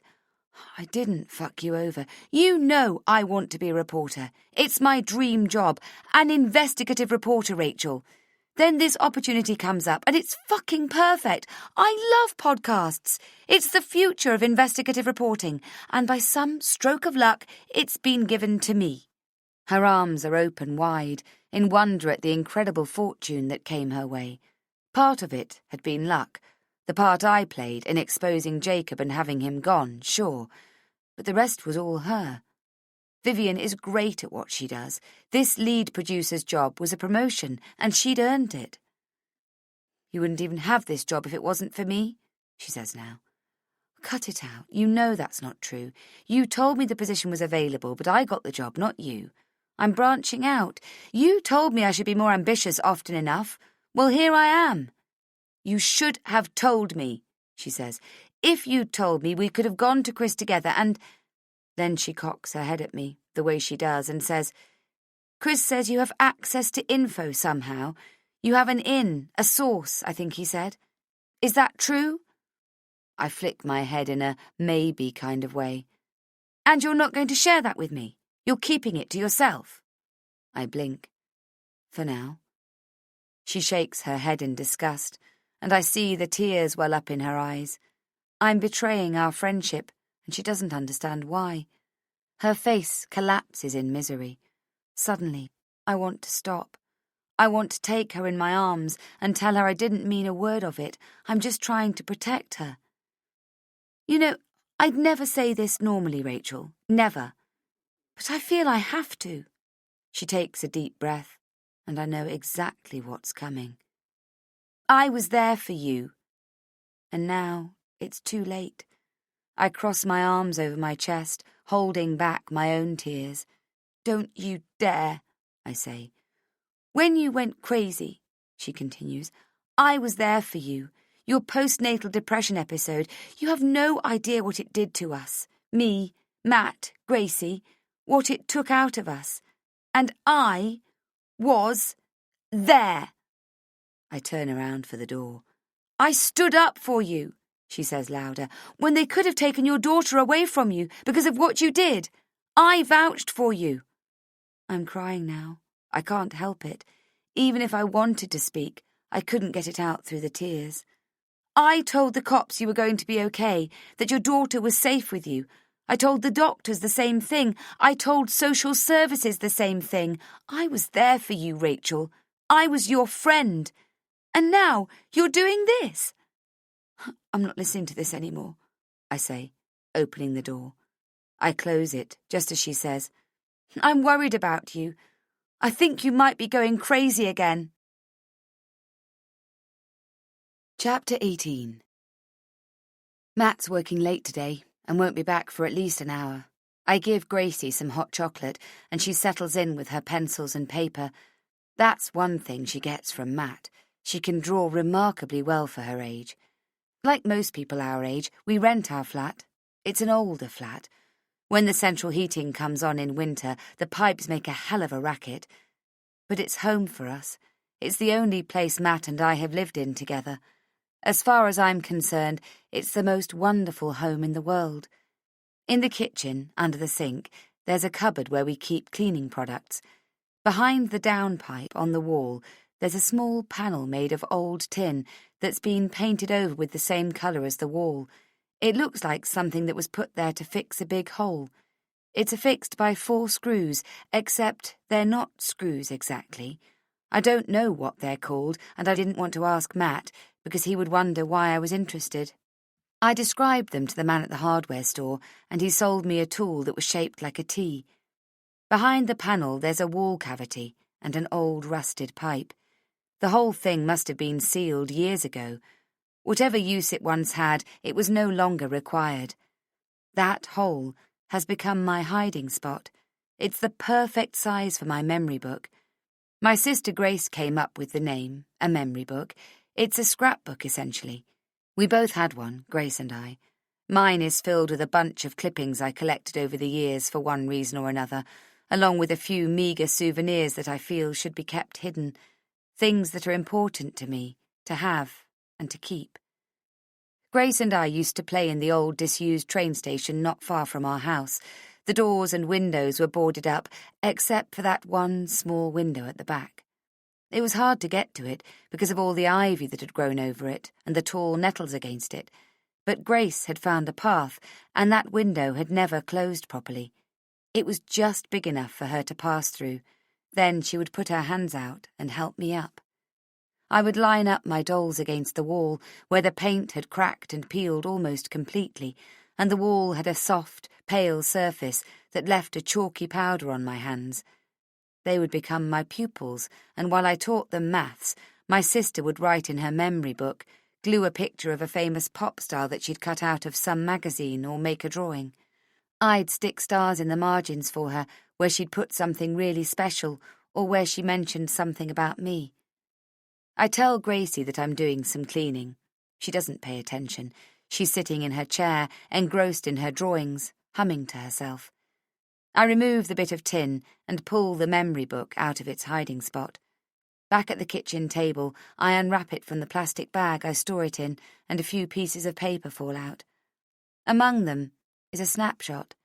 I didn't fuck you over. You know I want to be a reporter. It's my dream job. An investigative reporter, Rachel. Then this opportunity comes up, and it's fucking perfect. I love podcasts. It's the future of investigative reporting, and by some stroke of luck, it's been given to me. Her arms are open wide, in wonder at the incredible fortune that came her way. Part of it had been luck. The part I played in exposing Jacob and having him gone, sure. But the rest was all her. Vivian is great at what she does. This lead producer's job was a promotion, and she'd earned it. You wouldn't even have this job if it wasn't for me, she says now. Cut it out. You know that's not true. You told me the position was available, but I got the job, not you. I'm branching out. You told me I should be more ambitious often enough. Well, here I am. You should have told me, she says. If you'd told me, we could have gone to Chris together and... Then she cocks her head at me, the way she does, and says, Chris says you have access to info somehow. You have an in, a source, I think he said. Is that true? I flick my head in a maybe kind of way. And you're not going to share that with me? You're keeping it to yourself? I blink. For now. She shakes her head in disgust, and I see the tears well up in her eyes. I'm betraying our friendship, and she doesn't understand why. Her face collapses in misery. Suddenly, I want to stop. I want to take her in my arms and tell her I didn't mean a word of it. I'm just trying to protect her. You know, I'd never say this normally, Rachel. Never. But I feel I have to. She takes a deep breath, and I know exactly what's coming. I was there for you. And now it's too late. I cross my arms over my chest, holding back my own tears. Don't you dare, I say. When you went crazy, she continues, I was there for you. Your postnatal depression episode, you have no idea what it did to us. Me, Matt, Gracie, what it took out of us. And I was there. I turn around for the door. I stood up for you, she says louder, when they could have taken your daughter away from you because of what you did. I vouched for you. I'm crying now. I can't help it. Even if I wanted to speak, I couldn't get it out through the tears. I told the cops you were going to be okay, that your daughter was safe with you. I told the doctors the same thing. I told social services the same thing. I was there for you, Rachel. I was your friend. And now you're doing this. I'm not listening to this anymore, I say, opening the door. I close it, just as she says, I'm worried about you. I think you might be going crazy again. Chapter 18. Matt's working late today and won't be back for at least an hour. I give Gracie some hot chocolate and she settles in with her pencils and paper. That's one thing she gets from Matt. She can draw remarkably well for her age. Like most people our age, we rent our flat. It's an older flat. When the central heating comes on in winter, the pipes make a hell of a racket. But it's home for us. It's the only place Matt and I have lived in together. As far as I'm concerned, it's the most wonderful home in the world. In the kitchen, under the sink, there's a cupboard where we keep cleaning products. Behind the downpipe on the wall, there's a small panel made of old tin that's been painted over with the same colour as the wall. It looks like something that was put there to fix a big hole. It's affixed by 4 screws, except they're not screws exactly. I don't know what they're called, and I didn't want to ask Matt, because he would wonder why I was interested. I described them to the man at the hardware store, and he sold me a tool that was shaped like a T. Behind the panel there's a wall cavity and an old rusted pipe. The whole thing must have been sealed years ago. Whatever use it once had, it was no longer required. That hole has become my hiding spot. It's the perfect size for my memory book. My sister Grace came up with the name, a memory book. It's a scrapbook, essentially. We both had one, Grace and I. Mine is filled with a bunch of clippings I collected over the years for one reason or another, along with a few meagre souvenirs that I feel should be kept hidden, things that are important to me, to have and to keep. Grace and I used to play in the old disused train station not far from our house. The doors and windows were boarded up, except for that one small window at the back. It was hard to get to it because of all the ivy that had grown over it and the tall nettles against it, but Grace had found a path, and that window had never closed properly. It was just big enough for her to pass through. Then she would put her hands out and help me up. I would line up my dolls against the wall, where the paint had cracked and peeled almost completely, and the wall had a soft, pale surface that left a chalky powder on my hands. They would become my pupils, and while I taught them maths, my sister would write in her memory book, glue a picture of a famous pop star that she'd cut out of some magazine or make a drawing. I'd stick stars in the margins for her, where she'd put something really special, or where she mentioned something about me. I tell Gracie that I'm doing some cleaning. She doesn't pay attention. She's sitting in her chair, engrossed in her drawings, humming to herself. I remove the bit of tin and pull the memory book out of its hiding spot. Back at the kitchen table, I unwrap it from the plastic bag I store it in, and a few pieces of paper fall out. Among them is a snapshot,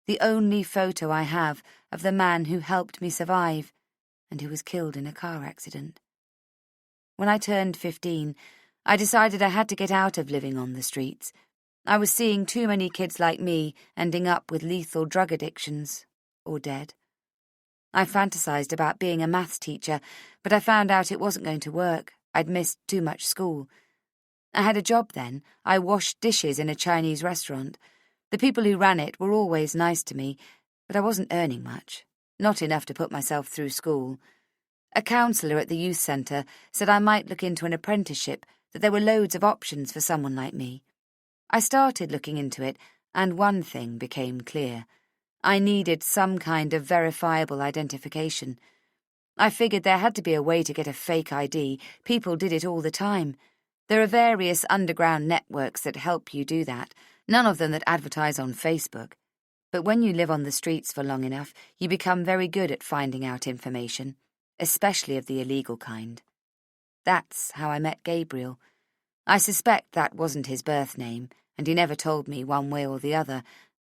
the only photo I have of the man who helped me survive and who was killed in a car accident. When I turned 15, I decided I had to get out of living on the streets. I was seeing too many kids like me ending up with lethal drug addictions, or dead. I fantasized about being a maths teacher, but I found out it wasn't going to work. I'd missed too much school. I had a job then. I washed dishes in a Chinese restaurant. The people who ran it were always nice to me, but I wasn't earning much, not enough to put myself through school. A counsellor at the youth centre said I might look into an apprenticeship, that there were loads of options for someone like me. I started looking into it, and one thing became clear. I needed some kind of verifiable identification. I figured there had to be a way to get a fake ID. People did it all the time. There are various underground networks that help you do that, none of them that advertise on Facebook. But when you live on the streets for long enough, you become very good at finding out information, especially of the illegal kind. That's how I met Gabriel. I suspect that wasn't his birth name, and he never told me one way or the other,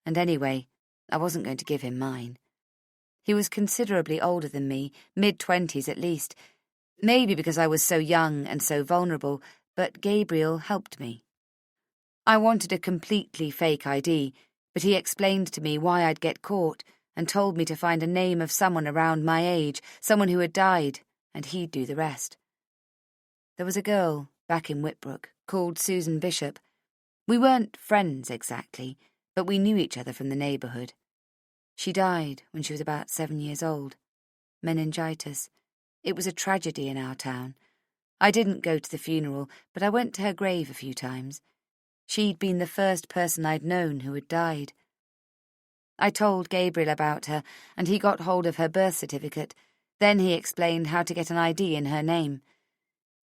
and anyway, I wasn't going to give him mine. He was considerably older than me, mid-20s at least, maybe because I was so young and so vulnerable, but Gabriel helped me. I wanted a completely fake ID, but he explained to me why I'd get caught and told me to find a name of someone around my age, someone who had died, and he'd do the rest. There was a girl back in Whitbrook called Susan Bishop. We weren't friends exactly, but we knew each other from the neighbourhood. She died when she was about 7 years old. Meningitis. It was a tragedy in our town. I didn't go to the funeral, but I went to her grave a few times. She'd been the first person I'd known who had died. I told Gabriel about her, and he got hold of her birth certificate. Then he explained how to get an ID in her name.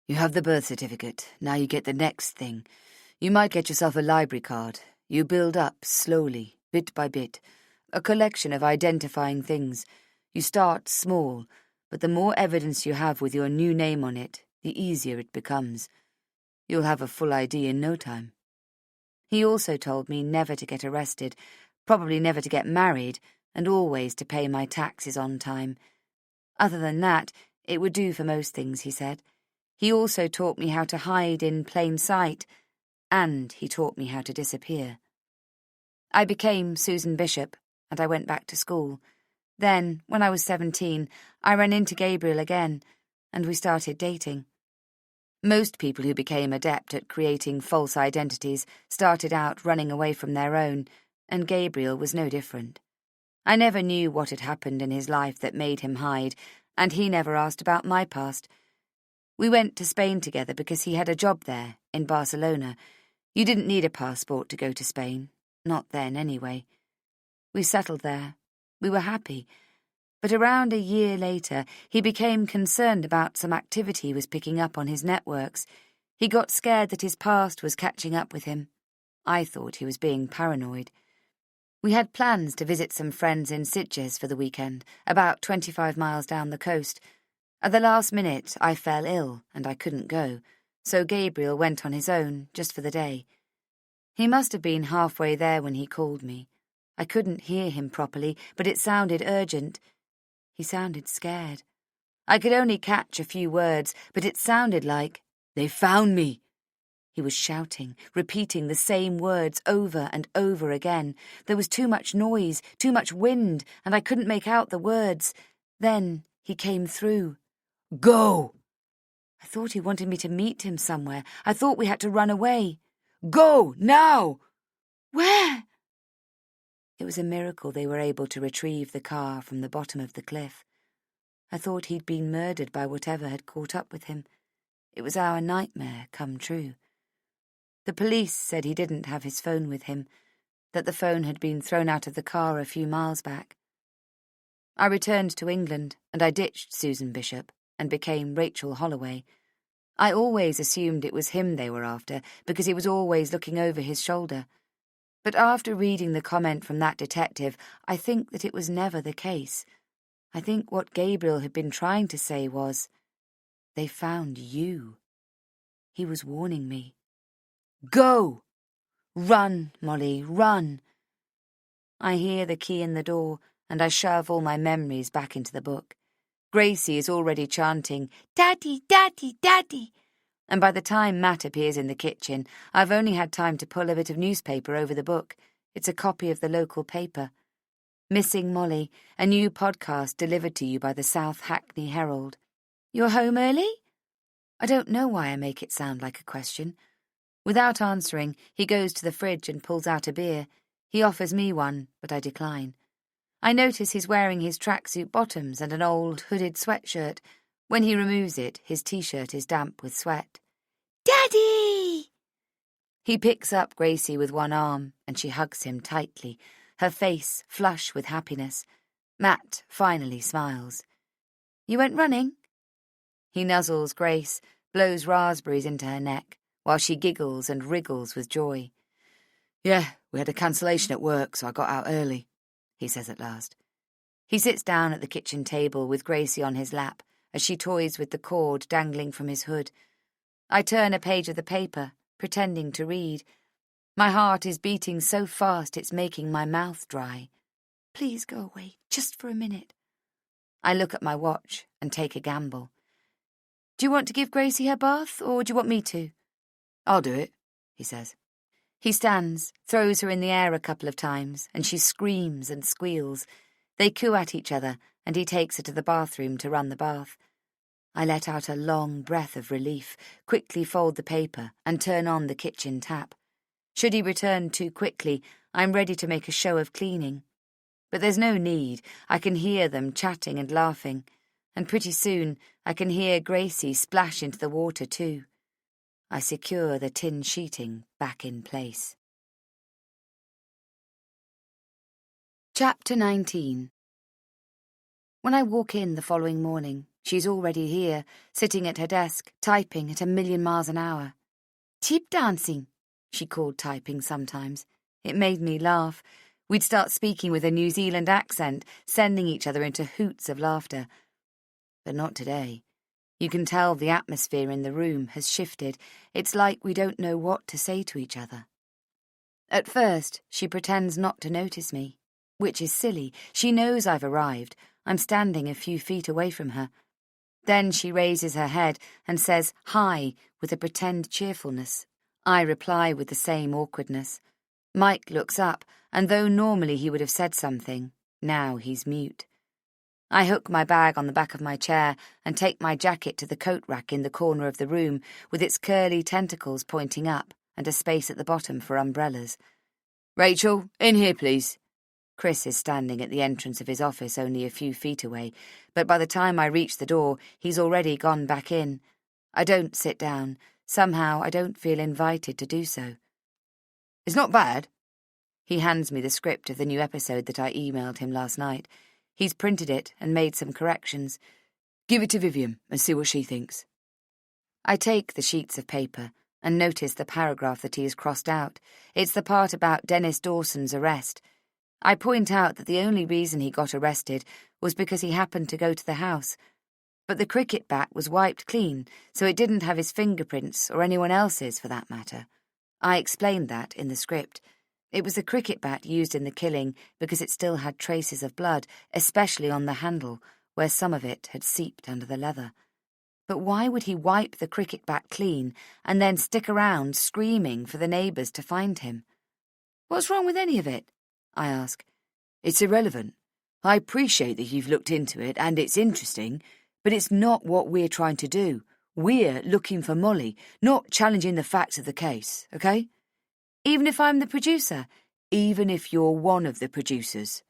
You have the birth certificate. Now you get the next thing. You might get yourself a library card. You build up, slowly, bit by bit, a collection of identifying things. You start small, but the more evidence you have with your new name on it, the easier it becomes. You'll have a full ID in no time.
He also told me never to get arrested, probably never to get married, and always to pay my taxes on time. Other than that, it would do for most things, he said. He also taught me how to hide in plain sight, and he taught me how to disappear. I became Susan Bishop, and I went back to school. Then, when I was 17, I ran into Gabriel again, and we started dating. Most people who became adept at creating false identities started out running away from their own, and Gabriel was no different. I never knew what had happened in his life that made him hide, and he never asked about my past. We went to Spain together because he had a job there, in Barcelona. You didn't need a passport to go to Spain. Not then, anyway. We settled there. We were happy. But around a year later, he became concerned about some activity he was picking up on his networks. He got scared that his past was catching up with him. I thought he was being paranoid. We had plans to visit some friends in Sitges for the weekend, about 25 miles down the coast. At the last minute, I fell ill and I couldn't go, so Gabriel went on his own, just for the day. He must have been halfway there when he called me. I couldn't hear him properly, but it sounded urgent. He sounded scared. I could only catch a few words, but it sounded like, "They found me." He was shouting, repeating the same words over and over again. There was too much noise, too much wind, and I couldn't make out the words. Then he came through.
Go!
I thought he wanted me to meet him somewhere. I thought we had to run away.
Go, now!
Where? It was a miracle they were able to retrieve the car from the bottom of the cliff. I thought he'd been murdered by whatever had caught up with him. It was our nightmare come true. The police said he didn't have his phone with him, that the phone had been thrown out of the car a few miles back. I returned to England, and I ditched Susan Bishop and became Rachel Holloway. I always assumed it was him they were after, because he was always looking over his shoulder. But after reading the comment from that detective, I think that it was never the case. I think what Gabriel had been trying to say was, "They found you." He was warning me. Go! Run, Molly, run! I hear the key in the door, and I shove all my memories back into the book. Gracie is already chanting, "Daddy, Daddy, Daddy!" And by the time Matt appears in the kitchen, I've only had time to pull a bit of newspaper over the book. It's a copy of the local paper. Missing Molly, a new podcast delivered to you by the South Hackney Herald. You're home early? I don't know why I make it sound like a question. Without answering, he goes to the fridge and pulls out a beer. He offers me one, but I decline. I notice he's wearing his tracksuit bottoms and an old hooded sweatshirt. When he removes it, his t-shirt is damp with sweat. "Daddy!" He picks up Gracie with one arm, and she hugs him tightly, her face flush with happiness. Matt finally smiles. "You went running?" He nuzzles Grace, blows raspberries into her neck, while she giggles and wriggles with joy.
"Yeah, we had a cancellation at work, so I got out early," he says at last.
He sits down at the kitchen table with Gracie on his lap as she toys with the cord dangling from his hood. I turn a page of the paper, pretending to read. My heart is beating so fast it's making my mouth dry. Please go away, just for a minute. I look at my watch and take a gamble. Do you want to give Gracie her bath, or do you want me to?
"I'll do it," he says.
He stands, throws her in the air a couple of times, and she screams and squeals. They coo at each other, and he takes her to the bathroom to run the bath. I let out a long breath of relief, quickly fold the paper, and turn on the kitchen tap. Should he return too quickly, I'm ready to make a show of cleaning. But there's no need. I can hear them chatting and laughing, and pretty soon I can hear Gracie splash into the water too. I secure the tin sheeting back in place. Chapter 19. When I walk in the following morning, she's already here, sitting at her desk, typing at 1,000,000 miles an hour. "Tip dancing," she called typing sometimes. It made me laugh. We'd start speaking with a New Zealand accent, sending each other into hoots of laughter. But not today. You can tell the atmosphere in the room has shifted. It's like we don't know what to say to each other. At first, she pretends not to notice me, which is silly. She knows I've arrived. I'm standing a few feet away from her. Then she raises her head and says hi with a pretend cheerfulness. I reply with the same awkwardness. Mike looks up, and though normally he would have said something, now he's mute. I hook my bag on the back of my chair and take my jacket to the coat rack in the corner of the room, with its curly tentacles pointing up and a space at the bottom for umbrellas. "Rachel, in here, please." Chris is standing at the entrance of his office only a few feet away, but by the time I reach the door, he's already gone back in. I don't sit down. Somehow I don't feel invited to do so. "It's not bad." He hands me the script of the new episode that I emailed him last night. He's printed it and made some corrections. "Give it to Vivian and see what she thinks." I take the sheets of paper and notice the paragraph that he has crossed out. It's the part about Dennis Dawson's arrest. I point out that the only reason he got arrested was because he happened to go to the house. But the cricket bat was wiped clean, so it didn't have his fingerprints or anyone else's for that matter. I explained that in the script. It was the cricket bat used in the killing because it still had traces of blood, especially on the handle, where some of it had seeped under the leather. But why would he wipe the cricket bat clean and then stick around screaming for the neighbours to find him? "What's wrong with any of it?" I ask. "It's irrelevant. I appreciate that you've looked into it and it's interesting, but it's not what we're trying to do. We're looking for Molly, not challenging the facts of the case, okay? Even if I'm the producer? Even if you're one of the producers."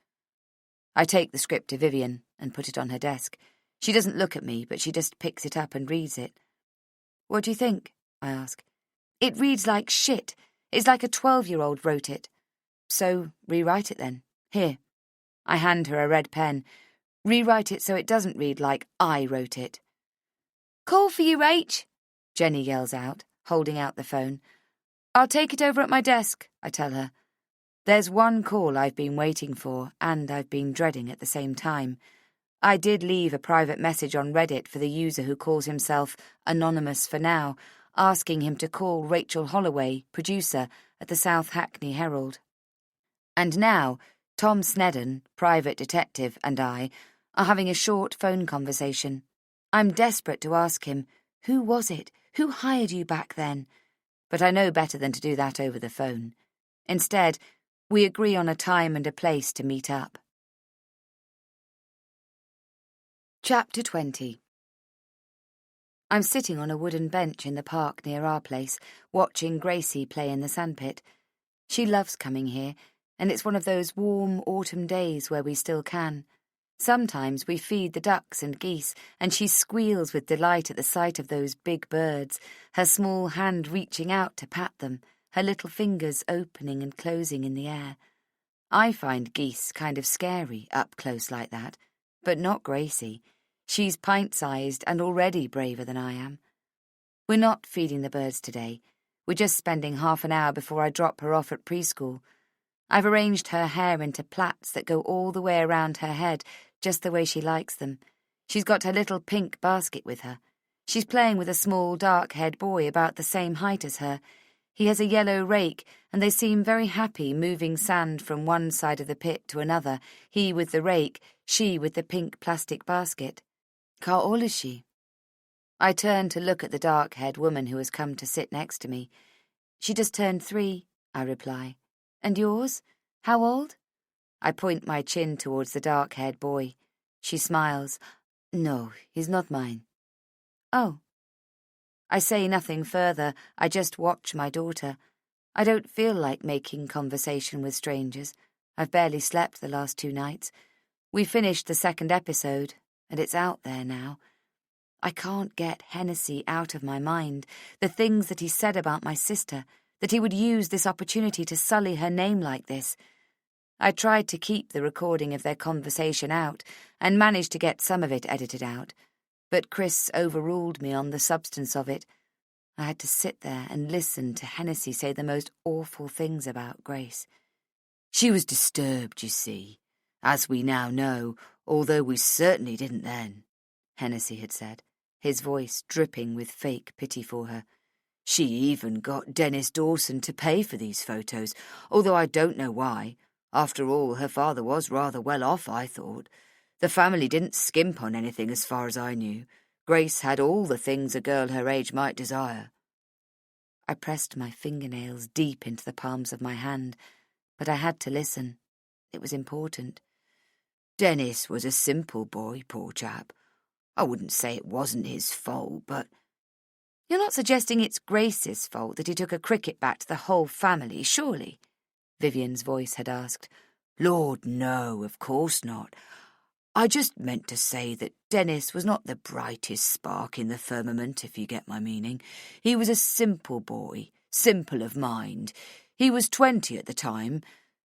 I take the script to Vivian and put it on her desk. She doesn't look at me, but she just picks it up and reads it. "What do you think?" I ask. "It reads like shit. It's like a 12-year-old wrote it." "So, rewrite it then. Here." I hand her a red pen. "Rewrite it so it doesn't read like I wrote it." "Call for you, Rach," Jenny yells out, holding out the phone. "I'll take it over at my desk," I tell her. There's one call I've been waiting for, and I've been dreading at the same time. I did leave a private message on Reddit for the user who calls himself Anonymous for now, asking him to call Rachel Holloway, producer, at the South Hackney Herald. And now, Tom Snedden, private detective, and I are having a short phone conversation. I'm desperate to ask him, who was it? Who hired you back then? But I know better than to do that over the phone. Instead, we agree on a time and a place to meet up. Chapter 20. I'm sitting on a wooden bench in the park near our place, watching Gracie play in the sandpit. She loves coming here, and it's one of those warm autumn days where we still can. Sometimes we feed the ducks and geese, and she squeals with delight at the sight of those big birds, her small hand reaching out to pat them, her little fingers opening and closing in the air. I find geese kind of scary up close like that, but not Gracie. She's pint-sized and already braver than I am. We're not feeding the birds today. We're just spending half an hour before I drop her off at preschool. I've arranged her hair into plaits that go all the way around her head, just the way she likes them. She's got her little pink basket with her. She's playing with a small, dark-haired boy about the same height as her. He has a yellow rake, and they seem very happy moving sand from one side of the pit to another, he with the rake, she with the pink plastic basket. How old is she? I turn to look at the dark-haired woman who has come to sit next to me. She just turned 3, I reply. And yours? How old? I point my chin towards the dark-haired boy. She smiles. No, he's not mine. Oh. I say nothing further. I just watch my daughter. I don't feel like making conversation with strangers. I've barely slept the last 2 nights. We finished the 2nd episode, and it's out there now. I can't get Hennessy out of my mind, the things that he said about my sister, that he would use this opportunity to sully her name like this. I tried to keep the recording of their conversation out and managed to get some of it edited out, but Chris overruled me on the substance of it. I had to sit there and listen to Hennessy say the most awful things about Grace. She was disturbed, you see, as we now know, although we certainly didn't then, Hennessy had said, his voice dripping with fake pity for her. She even got Dennis Dawson to pay for these photos, although I don't know why. After all, her father was rather well off, I thought. The family didn't skimp on anything as far as I knew. Grace had all the things a girl her age might desire. I pressed my fingernails deep into the palms of my hand, but I had to listen. It was important. Dennis was a simple boy, poor chap. I wouldn't say it wasn't his fault, but... You're not suggesting it's Grace's fault that he took a cricket bat to the whole family, surely? Vivian's voice had asked. Lord, no, of course not. I just meant to say that Dennis was not the brightest spark in the firmament, if you get my meaning. He was a simple boy, simple of mind. He was 20 at the time,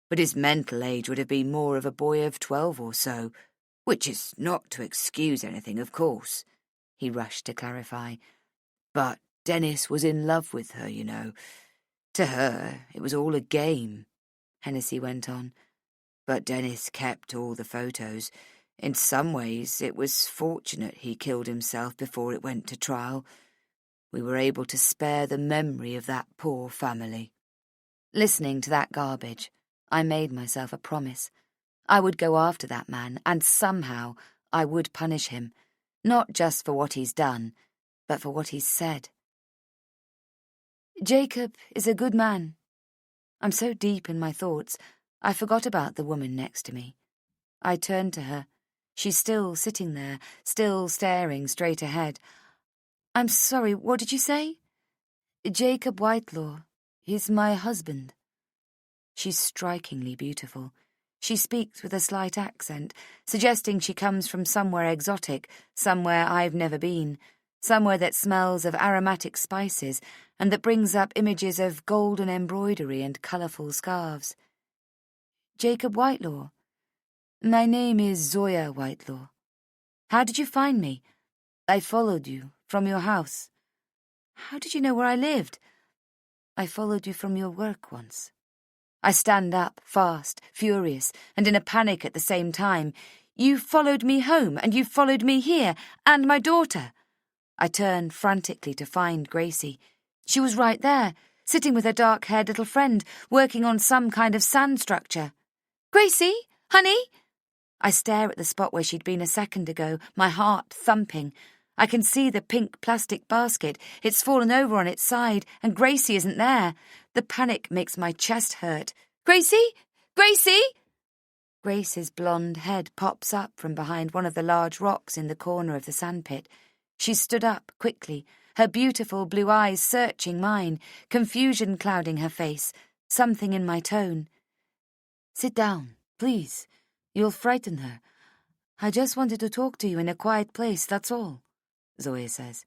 but his mental age would have been more of a boy of 12 or so, which is not to excuse anything, of course, he rushed to clarify. But Dennis was in love with her, you know. To her, it was all a game, Hennessy went on. But Dennis kept all the photos. In some ways, it was fortunate he killed himself before it went to trial. We were able to spare the memory of that poor family. Listening to that garbage, I made myself a promise. I would go after that man, and somehow I would punish him, not just for what he's done, but for what he's said. Jacob is a good man. I'm so deep in my thoughts, I forgot about the woman next to me. I turned to her. She's still sitting there, still staring straight ahead. I'm sorry, what did you say? Jacob Whitelaw. He's my husband. She's strikingly beautiful. She speaks with a slight accent, suggesting she comes from somewhere exotic, somewhere I've never been, somewhere that smells of aromatic spices and that brings up images of golden embroidery and colourful scarves. Jacob Whitelaw. My name is Zoya Whitelaw. How did you find me? I followed you from your house. How did you know where I lived? I followed you from your work once. I stand up, fast, furious, and in a panic at the same time. You followed me home, and you followed me here, and my daughter. I turn frantically to find Gracie. She was right there, sitting with her dark-haired little friend, working on some kind of sand structure. Gracie, honey? I stare at the spot where she'd been a second ago, my heart thumping. I can see the pink plastic basket. It's fallen over on its side, and Gracie isn't there. The panic makes my chest hurt. Gracie? Gracie? Grace's blonde head pops up from behind one of the large rocks in the corner of the sandpit. She stood up quickly, her beautiful blue eyes searching mine, confusion clouding her face, something in my tone. Sit down, please. You'll frighten her. I just wanted to talk to you in a quiet place, that's all, Zoya says.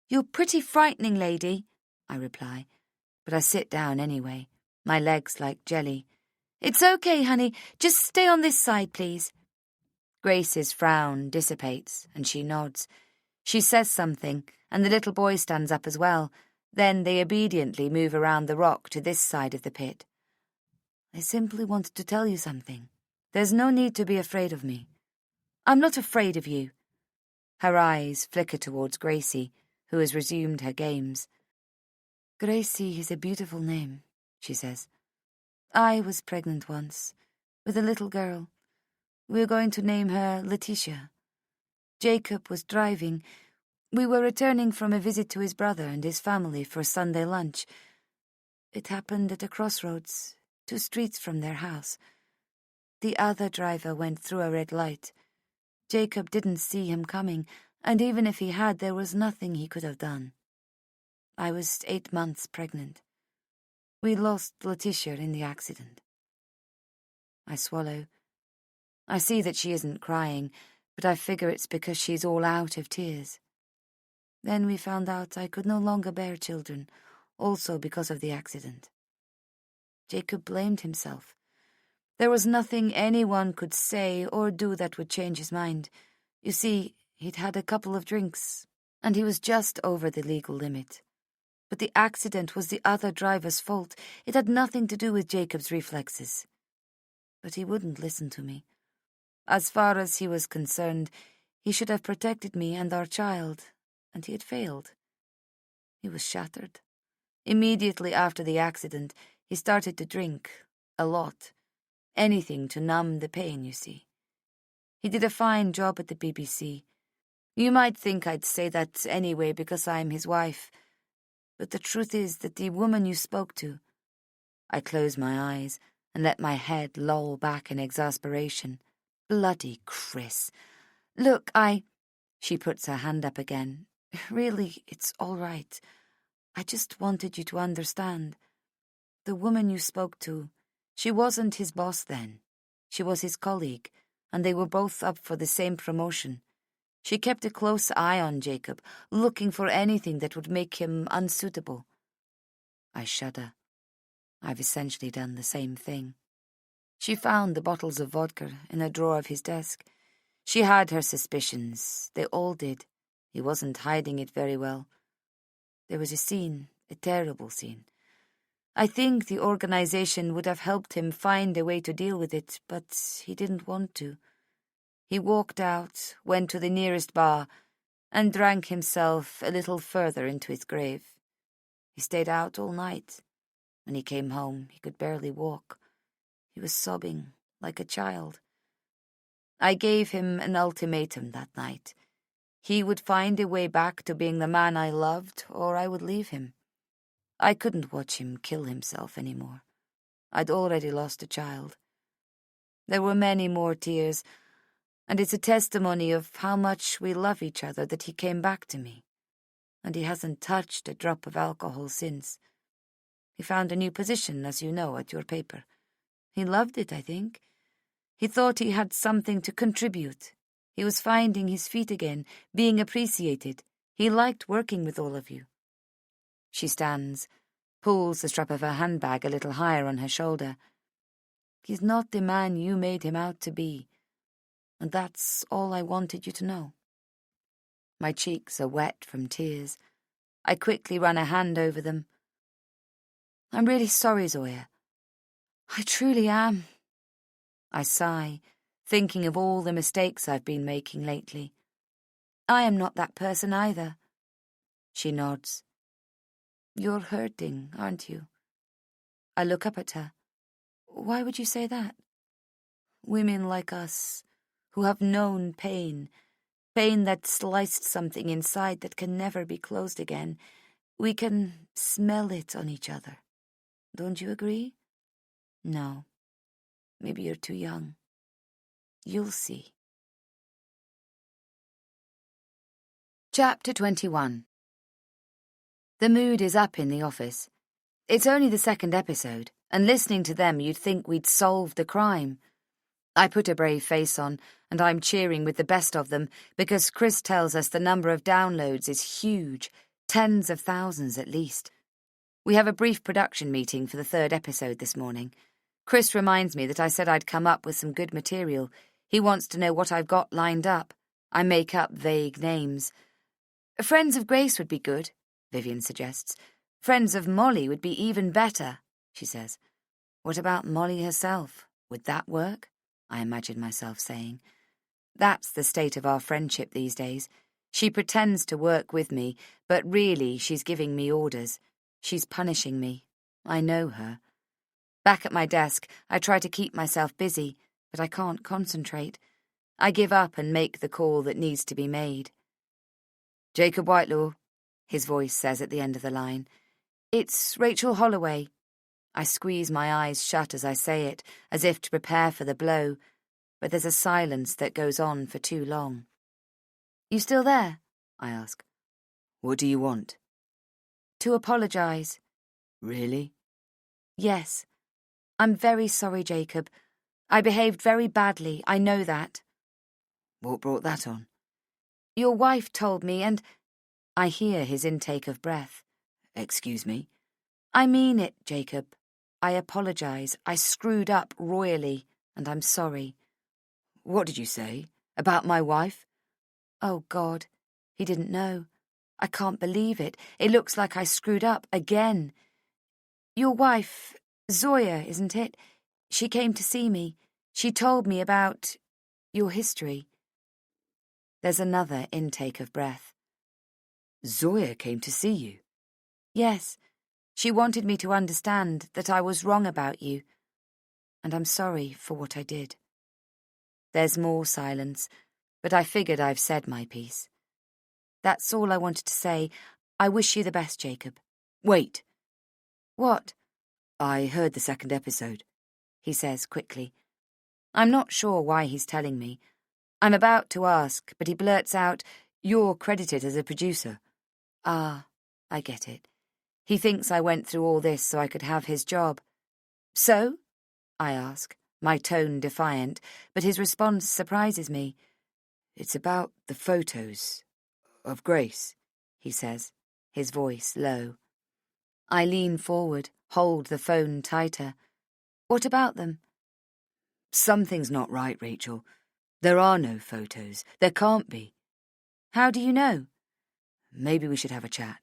You're pretty frightening, lady, I reply, but I sit down anyway, my legs like jelly. It's okay, honey, just stay on this side, please. Grace's frown dissipates, and she nods. She says something, and the little boy stands up as well. Then they obediently move around the rock to this side of the pit. I simply wanted to tell you something. There's no need to be afraid of me. I'm not afraid of you. Her eyes flicker towards Gracie, who has resumed her games. Gracie is a beautiful name, she says. I was pregnant once, with a little girl. We were going to name her Letitia. Jacob was driving. We were returning from a visit to his brother and his family for Sunday lunch. It happened at a crossroads, 2 streets from their house. The other driver went through a red light. Jacob didn't see him coming, and even if he had, there was nothing he could have done. I was 8 months pregnant. We lost Letitia in the accident. I swallow. I see that she isn't crying, but I figure it's because she's all out of tears. Then we found out I could no longer bear children, also because of the accident. Jacob blamed himself. There was nothing anyone could say or do that would change his mind. You see, he'd had a couple of drinks, and he was just over the legal limit. But the accident was the other driver's fault. It had nothing to do with Jacob's reflexes. But he wouldn't listen to me. As far as he was concerned, he should have protected me and our child, and he had failed. He was shattered. Immediately after the accident, he started to drink, a lot. Anything to numb the pain, you see. He did a fine job at the BBC. You might think I'd say that anyway because I'm his wife, but the truth is that the woman you spoke to... I closed my eyes and let my head loll back in exasperation. Bloody Chris. Look, She puts her hand up again. Really, it's all right. I just wanted you to understand. The woman you spoke to, she wasn't his boss then. She was his colleague, and they were both up for the same promotion. She kept a close eye on Jacob, looking for anything that would make him unsuitable. I shudder. I've essentially done the same thing. She found the bottles of vodka in a drawer of his desk. She had her suspicions. They all did. He wasn't hiding it very well. There was a scene, a terrible scene. I think the organization would have helped him find a way to deal with it, but he didn't want to. He walked out, went to the nearest bar, and drank himself a little further into his grave. He stayed out all night. When he came home, he could barely walk. He was sobbing like a child. I gave him an ultimatum that night. He would find a way back to being the man I loved, or I would leave him. I couldn't watch him kill himself anymore. I'd already lost a child. There were many more tears, and it's a testimony of how much we love each other that he came back to me. And he hasn't touched a drop of alcohol since. He found a new position, as you know, at your paper. He loved it, I think. He thought he had something to contribute. He was finding his feet again, being appreciated. He liked working with all of you. She stands, pulls the strap of her handbag a little higher on her shoulder. He's not the man you made him out to be, and that's all I wanted you to know. My cheeks are wet from tears. I quickly run a hand over them. I'm really sorry, Zoya. I truly am. I sigh, thinking of all the mistakes I've been making lately. I am not that person either. She nods. You're hurting, aren't you? I look up at her. Why would you say that? Women like us, who have known pain that sliced something inside that can never be closed again, we can smell it on each other. Don't you agree? No. Maybe you're too young. You'll see. Chapter 21. The mood is up in the office. It's only the 2nd episode, and listening to them you'd think we'd solved the crime. I put a brave face on, and I'm cheering with the best of them because Chris tells us the number of downloads is huge, tens of thousands at least. We have a brief production meeting for the 3rd episode this morning. Chris reminds me that I said I'd come up with some good material. He wants to know what I've got lined up. I make up vague names. Friends of Grace would be good, Vivian suggests. Friends of Molly would be even better, she says. What about Molly herself? Would that work? I imagine myself saying. That's the state of our friendship these days. She pretends to work with me, but really she's giving me orders. She's punishing me. I know her. Back at my desk, I try to keep myself busy, but I can't concentrate. I give up and make the call that needs to be made. Jacob Whitelaw, his voice says at the end of the line. It's Rachel Holloway, I squeeze my eyes shut as I say it, as if to prepare for the blow, but there's a silence that goes on for too long. "You still there?" I ask.
"What do you want?"
"To apologise."
"Really?"
"Yes. I'm very sorry, Jacob. I behaved very badly, I know that."
"What brought that on?"
"Your wife told me, and—" I hear his intake of breath.
"Excuse me?"
"I mean it, Jacob. I apologise. I screwed up royally, and I'm sorry."
"What did you say? About my wife?"
Oh, God. He didn't know. I can't believe it. It looks like I screwed up again. "Your wife, Zoya, isn't it? She came to see me. She told me about your history." There's another intake of breath.
"Zoya came to see you?"
"Yes. She wanted me to understand that I was wrong about you, and I'm sorry for what I did." There's more silence, but I figured I've said my piece. "That's all I wanted to say. I wish you the best, Jacob."
"Wait."
"What?"
"I heard the second episode,"
he says quickly. I'm not sure why he's telling me. I'm about to ask, but he blurts out,
"You're credited as a producer."
"Ah, I get it. He thinks I went through all this so I could have his job." "So?" I ask, my tone defiant, but his response surprises me.
"It's about the photos of Grace,"
he says, his voice low. I lean forward, hold the phone tighter. "What about them?"
"Something's not right, Rachel. There are no photos. There can't be."
"How do you know?"
"Maybe we should have a chat."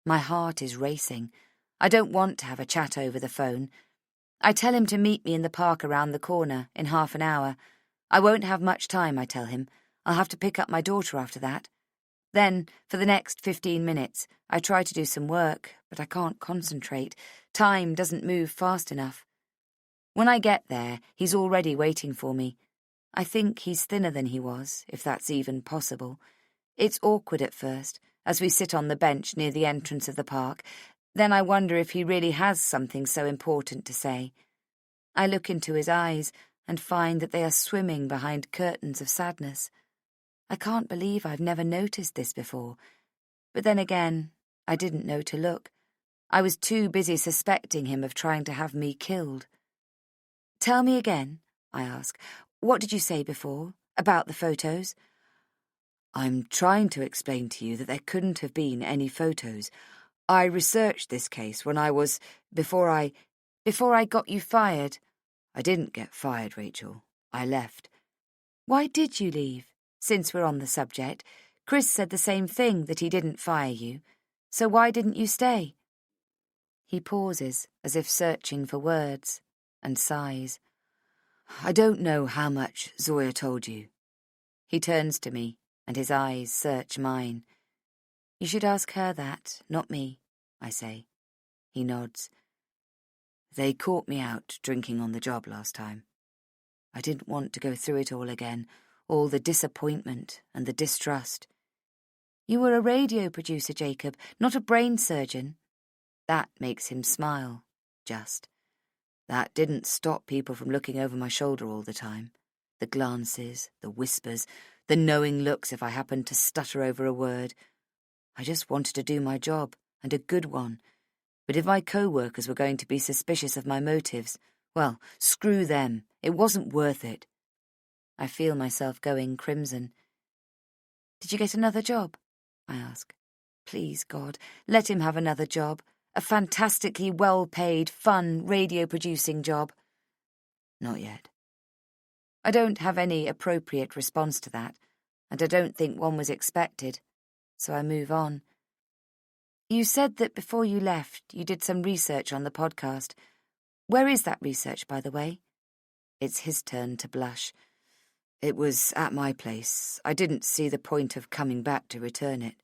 My heart is racing. I don't want to have a chat over the phone. I tell him to meet me in the park around the corner in half an hour. I won't have much time, I tell him. I'll have to pick up my daughter after that. Then, for the next 15 minutes, I try to do some work, but I can't concentrate. Time doesn't move fast enough. When I get there, he's already waiting for me. I think he's thinner than he was, if that's even possible. It's awkward at first, as we sit on the bench near the entrance of the park. Then I wonder if he really has something so important to say. I look into his eyes and find that they are swimming behind curtains of sadness. I can't believe I've never noticed this before. But then again, I didn't know to look. I was too busy suspecting him of trying to have me killed. "Tell me again," I ask. "What did you say before, about the photos?"
"I'm trying to explain to you that there couldn't have been any photos. I researched this case when I was... Before I
got you fired."
"I didn't get fired, Rachel. I left."
"Why did you leave? Since we're on the subject, Chris said the same thing, that he didn't fire you. So why didn't you stay?" He pauses, as if searching for words, and sighs.
"I don't know how much Zoya told you."
He turns to me, and his eyes search mine. "You should ask her that, not me," I say. He nods.
"They caught me out drinking on the job last time. I didn't want to go through it all again, all the disappointment and the distrust."
"You were a radio producer, Jacob, not a brain surgeon." That makes him smile, just.
That didn't stop people from looking over my shoulder all the time. The glances, the whispers, the knowing looks if I happened to stutter over a word. I just wanted to do my job, and a good one. But if my co-workers were going to be suspicious of my motives, well, screw them. It wasn't worth it.
I feel myself going crimson. "Did you get another job?" I ask. Please, God, let him have another job. A fantastically well-paid, fun radio-producing job.
"Not yet."
I don't have any appropriate response to that, and I don't think one was expected, so I move on. "You said that before you left, you did some research on the podcast. Where is that research, by the way?"
It's his turn to blush. "It was at my place. I didn't see the point of coming back to return it."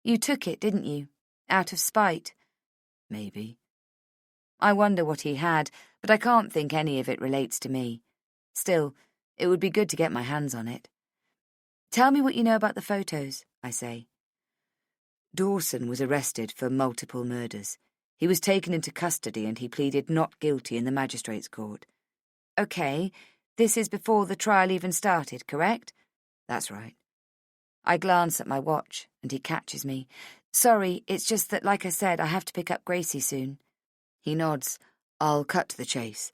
"You took it, didn't you? Out of spite?"
"Maybe."
I wonder what he had, but I can't think any of it relates to me. Still, it would be good to get my hands on it. "Tell me what you know about the photos," I say.
"Dawson was arrested for multiple murders. He was taken into custody and he pleaded not guilty in the magistrate's court.
Okay, this is before the trial even started, correct?
That's right.
I glance at my watch and he catches me. Sorry, it's just that, like I said, I have to pick up Gracie soon.
He nods. I'll cut to the chase.